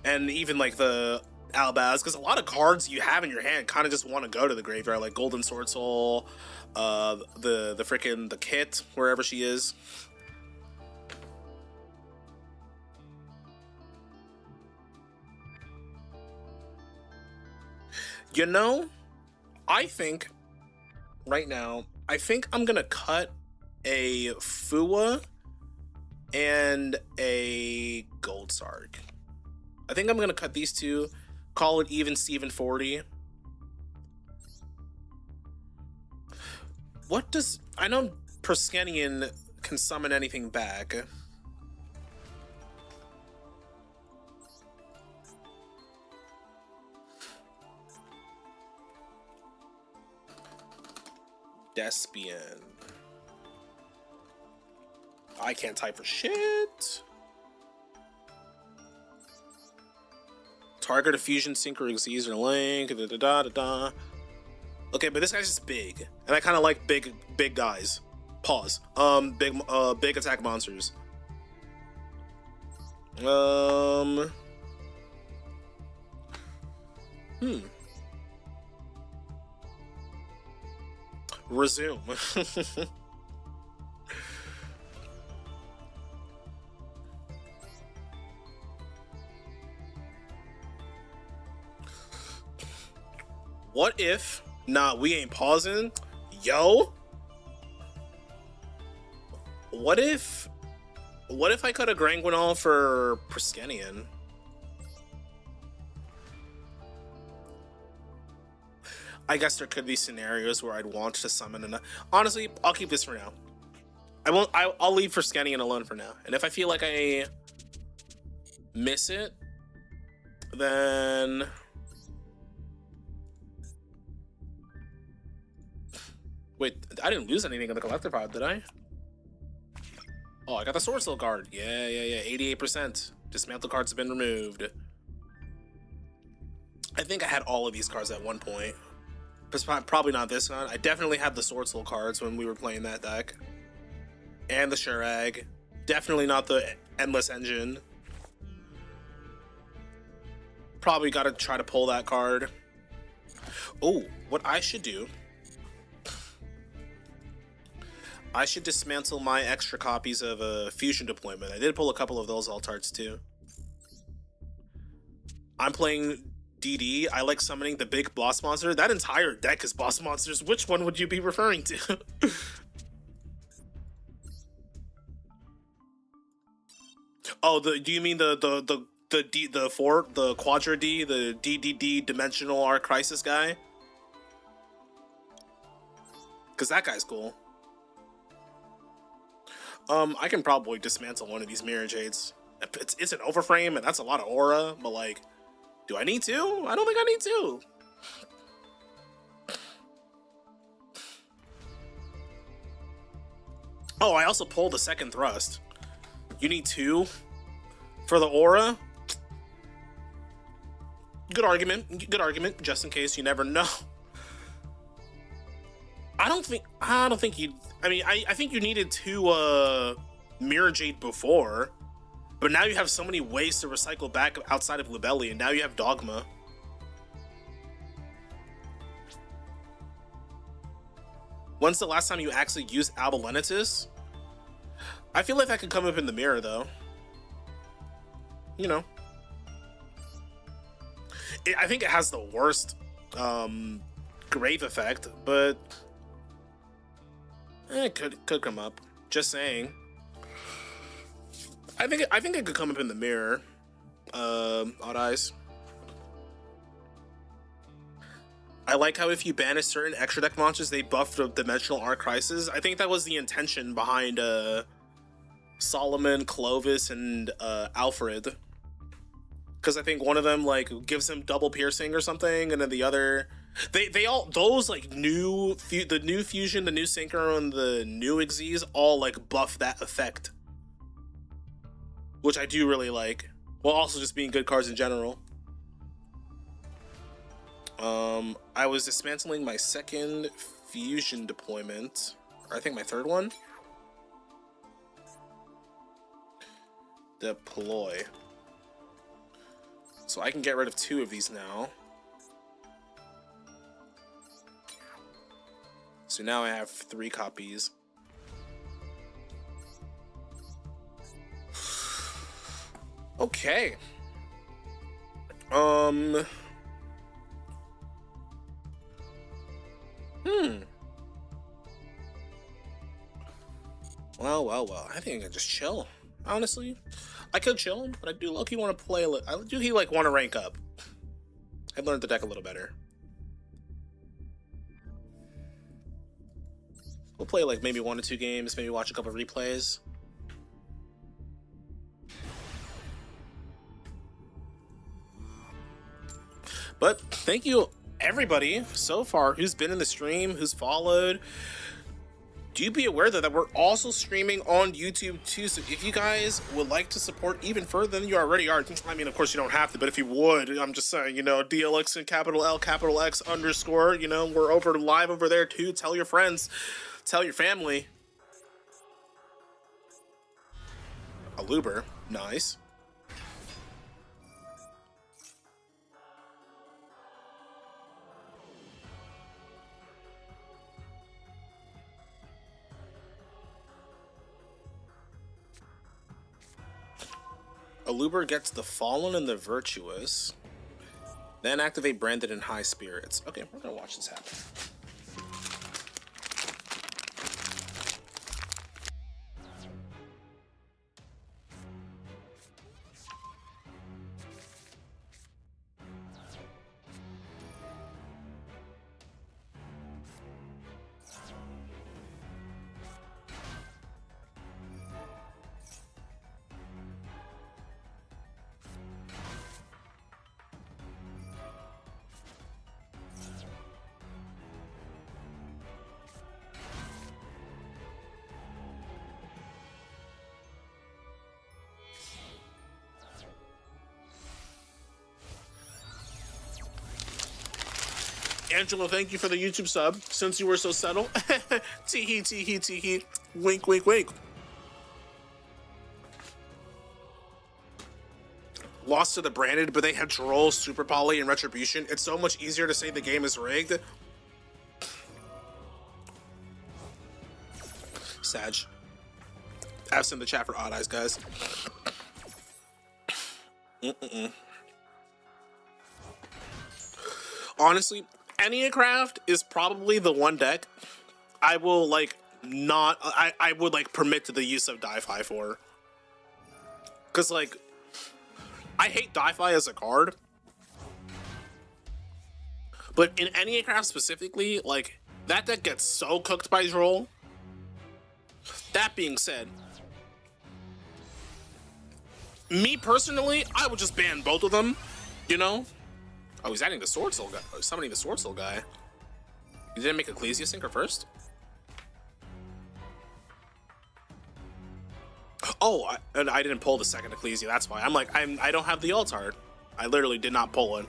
and even like the Albaz, because a lot of cards you have in your hand kind of just want to go to the graveyard, like Golden Sword Soul, the freaking the Kit, wherever she is. You know, I think right now, I think I'm gonna cut a Fua and a Gold Sark. I think I'm gonna cut these two, call it even Steven 40. What does, I know Proskenian can summon anything back. Despian. I can't type for shit. Target a fusion sync or exceeds or link. Da, da, da, da, da. Okay, but this guy's just big, and I kind of like big guys. Pause. Big attack monsters. Resume. What if? Nah, we ain't pausing. Yo. What if I cut a Granguinol for Proskenian? I guess there could be scenarios where I'd want to summon enough. Honestly, I'll keep this for now. I won't. I'll leave Proskenian alone for now. And if I feel like I miss it, then wait. I didn't lose anything in the collector pod, did I? Oh, I got the Sword Soul card. Yeah. 88%. Dismantle cards have been removed. I think I had all of these cards at one point. Probably not this one. I definitely had the Sword Soul cards when we were playing that deck. And the Shurag. Definitely not the Endless Engine. Probably gotta try to pull that card. Oh, what I should do, I should dismantle my extra copies of a Fusion Deployment. I did pull a couple of those Altarts too. I'm playing DD. I like summoning the big boss monster. That entire deck is boss monsters. Which one would you be referring to? Oh, do you mean the Quadra D, the DDD Dimensional Arc Crisis guy? Because that guy's cool. I can probably dismantle one of these Mirror Jades. It's an overframe, and that's a lot of aura, but like, do I need to? I don't think I need to. Oh, I also pulled the second thrust. You need 2 for the aura? Good argument, just in case, you never know. I don't think you, I mean, I think you needed 2 Mirror Jade before, but now you have so many ways to recycle back outside of Libellion. Now you have Dogma. When's the last time you actually used Abolenitus? I feel like that could come up in the mirror, though. You know. I think it has the worst grave effect, but it could come up. Just saying. I think it could come up in the mirror. Odd Eyes. I like how if you banish certain extra deck monsters, they buff the Dimensional Arc Crisis. I think that was the intention behind Solomon, Clovis, and Alfred. Because I think one of them like gives him double piercing or something, and then the other, they all, those like the new fusion, the new synchro, and the new Xyz all like buff that effect, which I do really like. While also just being good cards in general. I was dismantling my second fusion deployment, or I think my third one. Deploy. So I can get rid of 2 of these now. So now I have 3 copies. Okay. Well. I think I can just chill. Honestly, I could chill, but I do low-key want to play. I do like want to rank up. I've learned the deck a little better. We'll play like maybe 1 or 2 games, maybe watch a couple replays. But thank you everybody so far who's been in the stream, who's followed. Do be aware that we're also streaming on YouTube too, so if you guys would like to support even further than you already are, I mean, of course you don't have to, but if you would, I'm just saying, you know, DLX and capital L, capital X underscore, you know, we're over live over there too. Tell your friends, tell your family. Aluber, nice. Aluber gets the Fallen and the Virtuous. Then activate Branded and High Spirits. Okay, we're gonna watch this happen. Angela, thank you for the YouTube sub. Since you were so subtle. Tee-hee, tee-hee, tee-hee. Wink, wink, wink. Lost to the Branded, but they had Droll, Super Poly, and Retribution. It's so much easier to say the game is rigged. Sag. Absent in the chat for Odd Eyes, guys. Honestly, ENNEACRAFT is probably the one deck I will like not I would like permit to the use of Di-Fi for. Cause like I hate Di-Fi as a card. But in ENNEACRAFT specifically, like that deck gets so cooked by Droll. That being said, me personally, I would just ban both of them, you know? Oh, he's adding the Sword Soul guy. Summoning the Sword Soul guy. You didn't make Ecclesia Sinker first? Oh, I didn't pull the second Ecclesia. That's why. I'm like, I don't have the Altart. I literally did not pull it.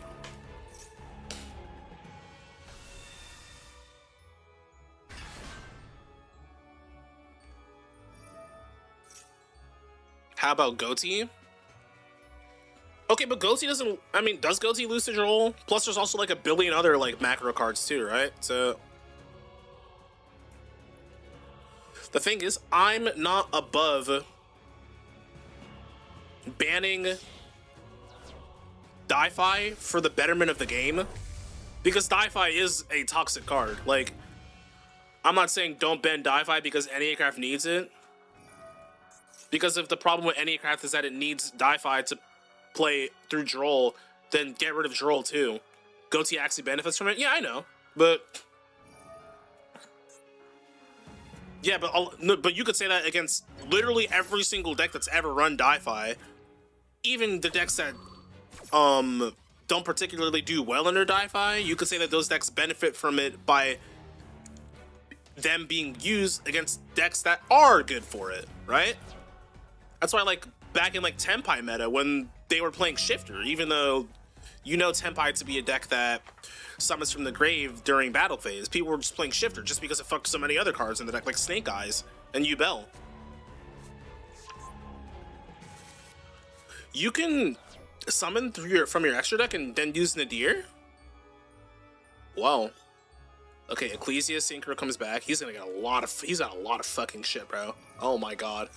How about Goatee? Okay, but Goatee doesn't, I mean, does Goatee lose to Droll? Plus there's also like a billion other like macro cards too, right? So the thing is, I'm not above banning Di-Fi for the betterment of the game, because Di-Fi is a toxic card. Like, I'm not saying don't ban Di-Fi because ENNEACRAFT needs it, because if the problem with ENNEACRAFT is that it needs Di-Fi to play through Droll, then get rid of Droll too. Goatee actually benefits from it. Yeah, I know, but yeah, but you could say that against literally every single deck that's ever run Di-Fi, even the decks that don't particularly do well under Di-Fi. You could say that those decks benefit from it by them being used against decks that are good for it, right? That's why, like, back in like Tenpai meta, when they were playing Shifter, even though you know Tenpai to be a deck that summons from the grave during battle phase, people were just playing Shifter just because it fucked so many other cards in the deck, like Snake Eyes and Yubel. You can summon from your extra deck and then use Nadir? Wow. Okay, Ecclesia Synchro comes back. He's got a lot of fucking shit, bro. Oh my god.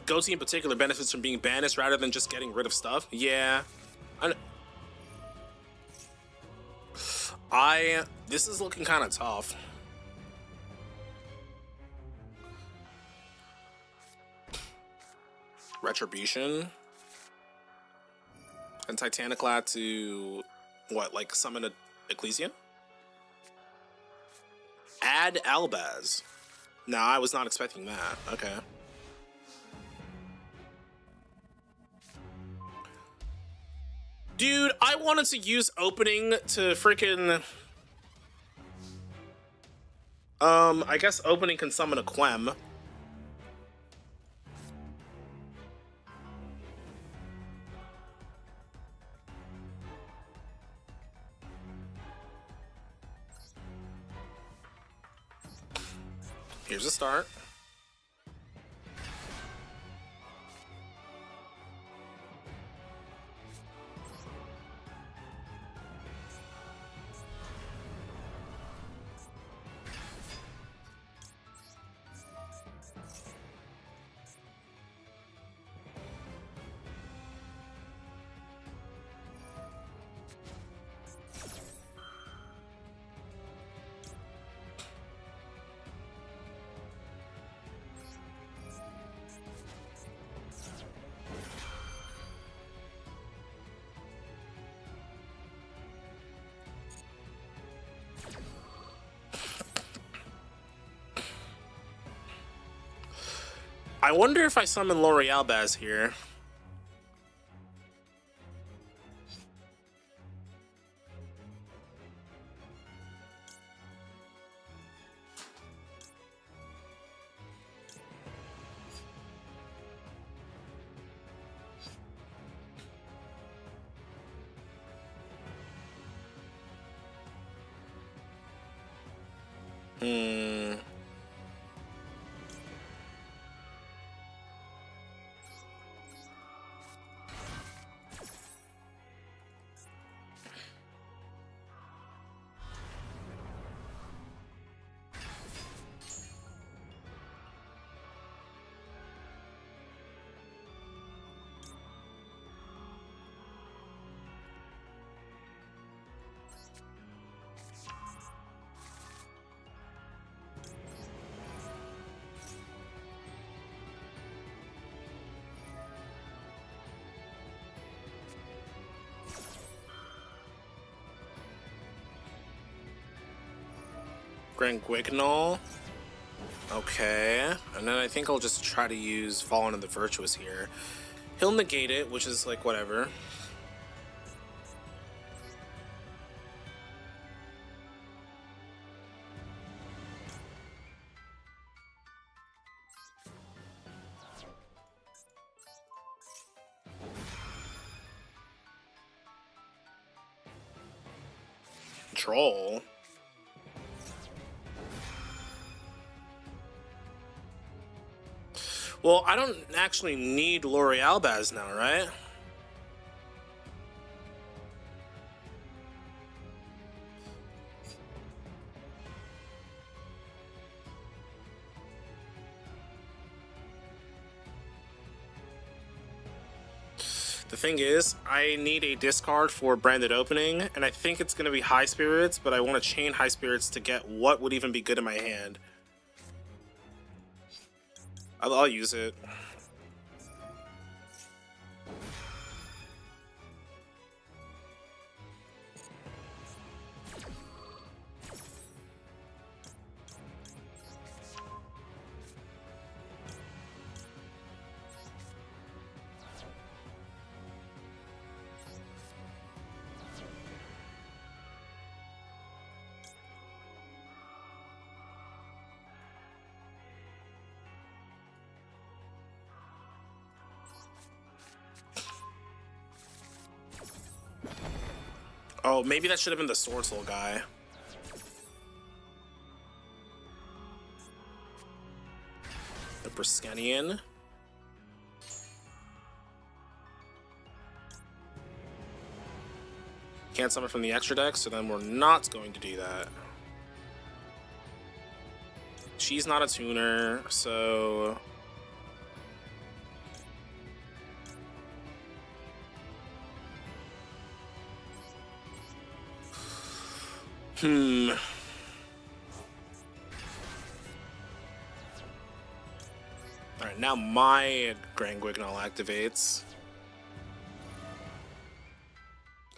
Goatee in particular benefits from being banished rather than just getting rid of stuff. Yeah. This is looking kind of tough. Retribution. And Titaniclad to, what, like summon a Ecclesia? Add Albaz. No, I was not expecting that. Okay. Dude, I wanted to use opening to freaking... I guess opening can summon a Quem. Here's a start. I wonder if I summon L'Oreal Baz here. Grand Guignol. Okay. And then I think I'll just try to use Fallen of the Virtuous here. He'll negate it, which is like whatever. Troll. Well, I don't actually need L'Oreal Baz now, right? The thing is, I need a discard for Branded Opening, and I think it's going to be High Spirits, but I want to chain High Spirits to get what would even be good in my hand. I'll use it. Oh, maybe that should have been the Sword Soul guy. The Briskenian. Can't summon from the extra deck, so then we're not going to do that. She's not a tuner, so... Alright, now my Grand Guignol activates.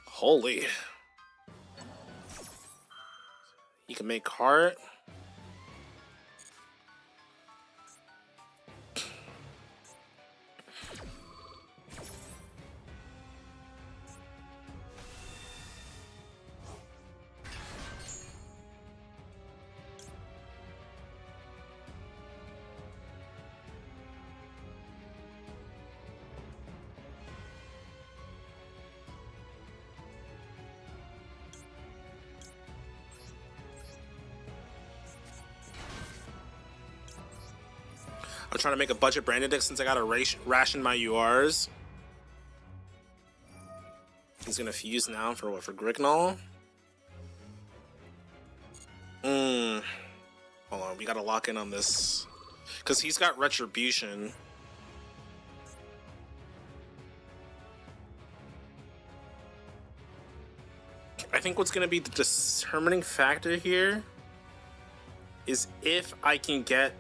Holy. You can make heart. I'm trying to make a budget branded deck since I gotta ration my URs. He's gonna fuse now for what? For Grignol? Hold on, we gotta lock in on this. Because he's got Retribution. I think what's gonna be the determining factor here is if I can get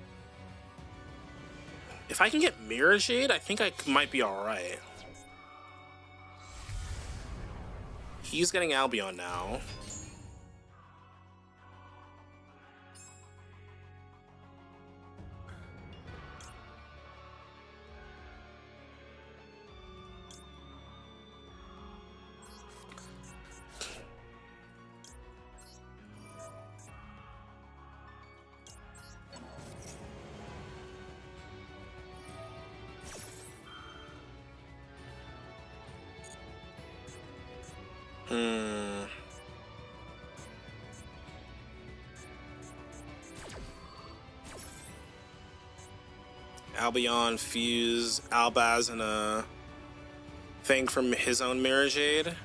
Mirror Jade, I think I might be alright. He's getting Albion now. Albion, Fuse, Albaz, and a thing from his own Mirror Jade.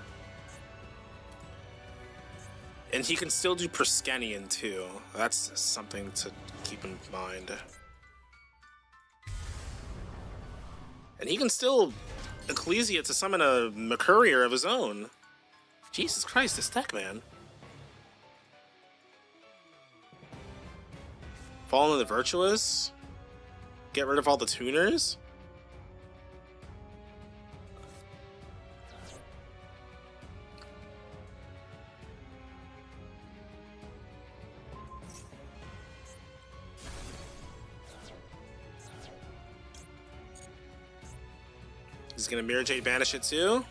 And he can still do Perskenian too. That's something to keep in mind. And he can still Ecclesia to summon a Mercurier of his own. Jesus Christ, this deck, man. Fallen of the Virtuous? Get rid of all the tuners? He's gonna Mirror Jade banish it too?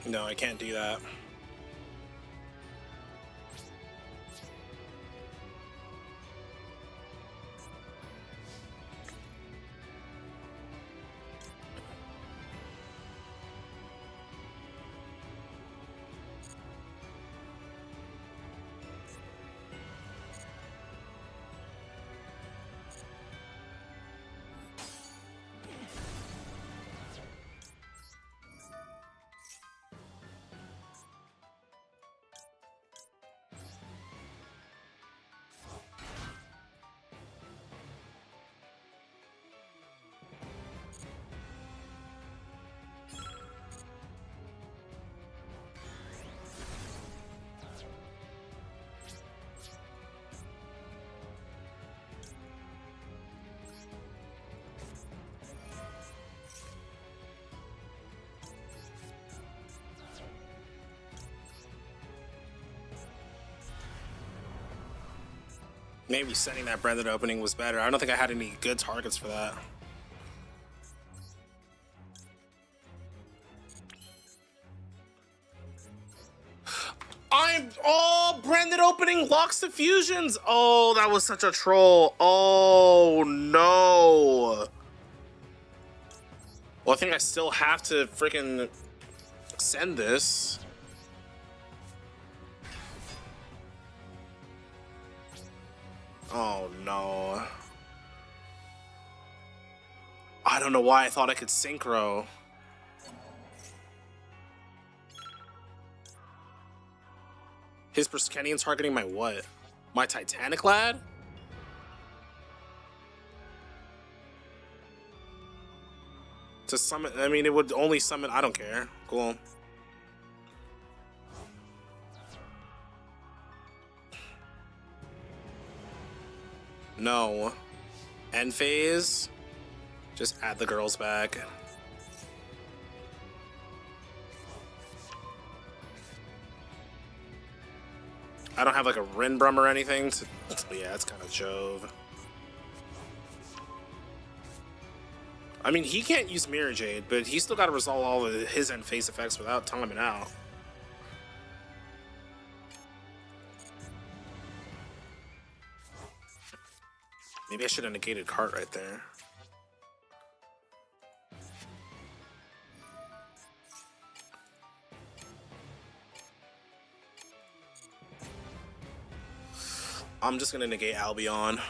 No, I can't do that. Maybe sending that branded opening was better. I don't think I had any good targets for that. Branded opening locks the fusions. Oh, that was such a troll. Oh no. Well, I think I still have to freaking send this. Oh no. I don't know why I thought I could synchro. His Perskenian targeting my what? My Titanic lad? To summon, I mean, it would only summon, I don't care. Cool. No. End phase. Just add the girls back. I don't have like a Rinbrum or anything. Yeah, it's kind of Jove. I mean, he can't use Mirror Jade, but he's still got to resolve all of his end phase effects without timing out. Maybe I should have negated Cart right there. I'm just gonna negate Albion.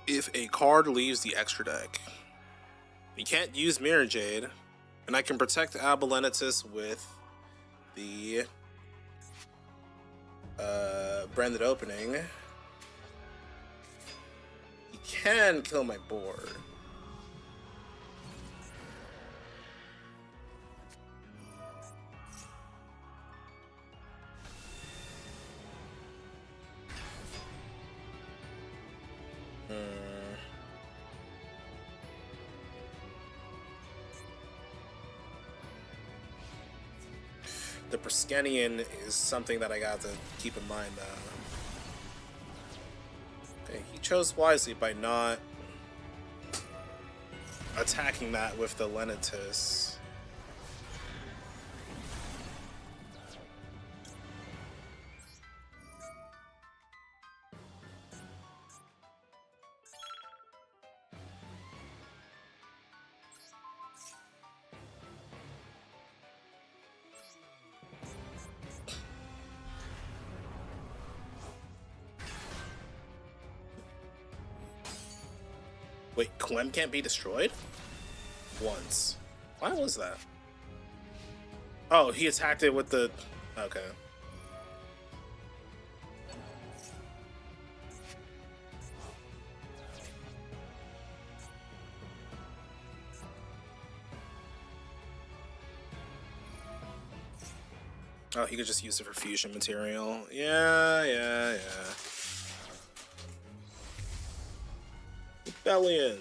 If a card leaves the extra deck, you can't use Mirror Jade, and I can protect Abolenitus with the branded opening. He can kill my board. The Perskenian is something that I got to keep in mind. Okay, he chose wisely by not attacking that with the Lenitus. Wait, Clem can't be destroyed? Once. Why was that? Oh, he attacked it with the... Okay. Oh, he could just use it for fusion material. Yeah. Rebellion.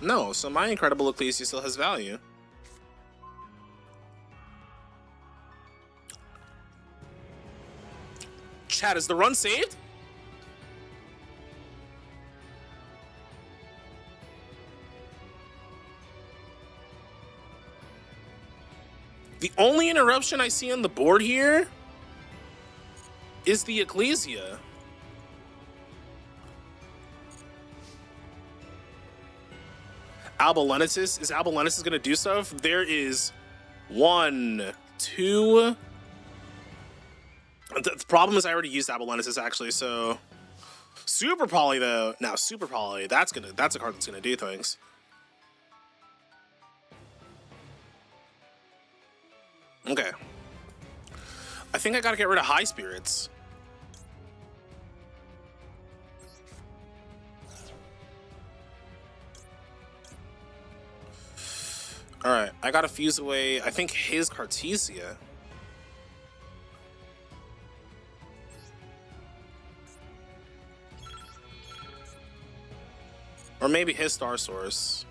No, so my Incredible Ecclesia still has value. Chat, is the run saved? The only interruption I see on the board here is the Ecclesia. Albolenesis? Is Albolenesis going to do stuff? There is 1, 2... The problem is I already used Albolenesis, actually, so... Super Poly, though. Now, Super Poly, that's a card that's going to do things. Okay. I think I got to get rid of High Spirits. Alright, I gotta fuse away, I think, his Cartesia. Or maybe his Star Source.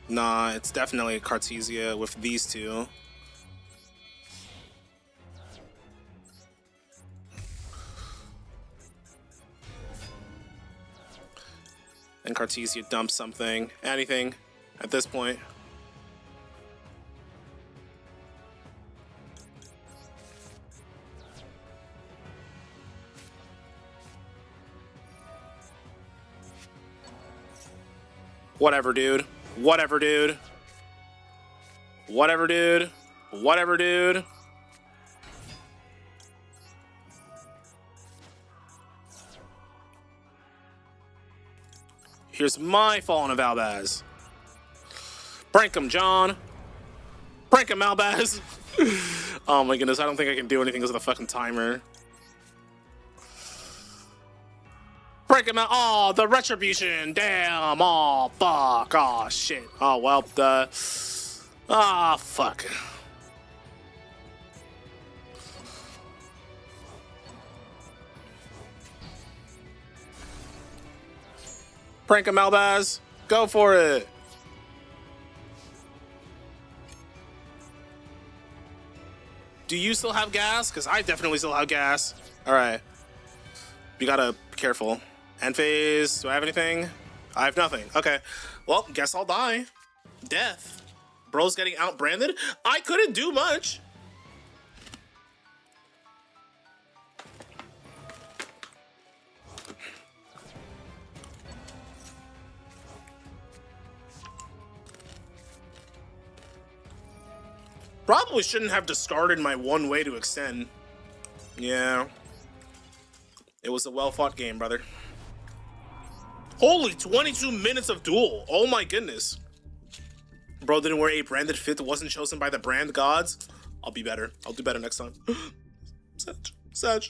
Nah, it's definitely a Cartesia with these two. And Cartesia dumps something, anything. At this point. Whatever, dude. Whatever, dude. Whatever, dude. Whatever, dude. Here's my Fallen of Albaz. Prank him, John. Prank him, Albaz. Oh my goodness, I don't think I can do anything with a fucking timer. Prank him out. Oh, the Retribution. Damn. Oh, fuck. Oh, shit. Oh, well, ah, fuck. Prank him, Albaz. Go for it. Do you still have gas? Because I definitely still have gas. All right. You gotta be careful. End phase. Do I have anything? I have nothing. Okay. Well, guess I'll die. Death. Bro's getting out-branded? I couldn't do much. Probably shouldn't have discarded my one way to extend. Yeah. It was a well-fought game, brother. Holy 22 minutes of duel. Oh my goodness. Bro didn't wear a branded fit, wasn't chosen by the brand gods. I'll be better. I'll do better next time. Sag.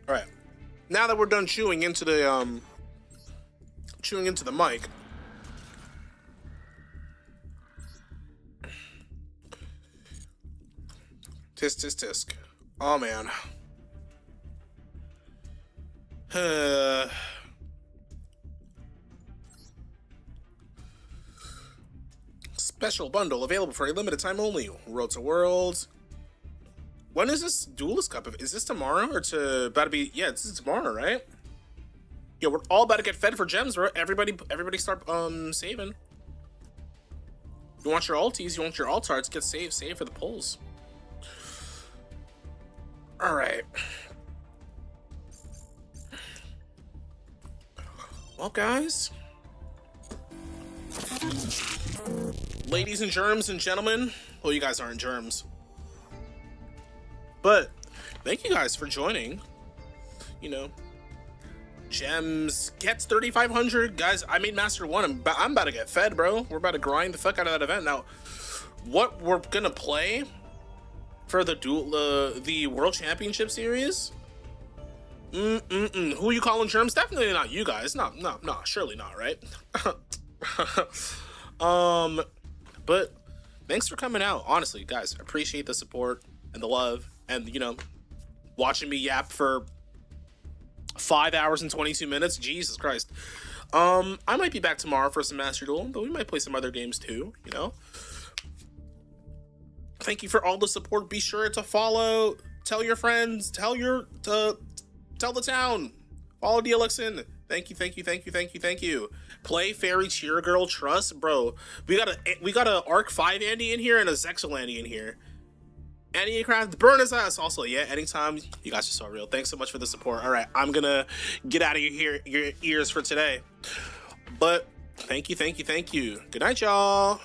All right, now that we're done chewing into the mic, tisk. Oh man. Special bundle available for a limited time only. Road to Worlds. When is this Duelist Cup? Is this tomorrow or about to be? Yeah, this is tomorrow, right? Yeah, we're all about to get fed for gems, bro. Everybody start saving. You want your ultis, you want your alt arts, get saved. Save for the pulls. All right. Well, guys, ladies and germs and gentlemen. Well, you guys aren't germs. But thank you guys for joining. You know, gems gets 3,500 guys. I made Master 1. I'm about to get fed, bro. We're about to grind the fuck out of that event. Now, what we're gonna play for the World Championship Series? Who you calling germs? Definitely not you guys. No, surely not, right? But thanks for coming out. Honestly, guys, appreciate the support and the love, and watching me yap for 5 hours and 22 minutes. Jesus Christ. I might be back tomorrow for some Master Duel, but we might play some other games too, Thank you for all the support. Be sure to follow, tell your friends, tell the town. Follow DLXN. Thank you. Play Fairy Cheer Girl Trust, bro. We got a Arc 5 Andy in here and a Zexal Andy in here. ENNEACRAFT, burn his ass. Also, yeah, anytime. You guys are so real. Thanks so much for the support. All right, I'm gonna get out of your ears for today. But thank you. Good night, y'all.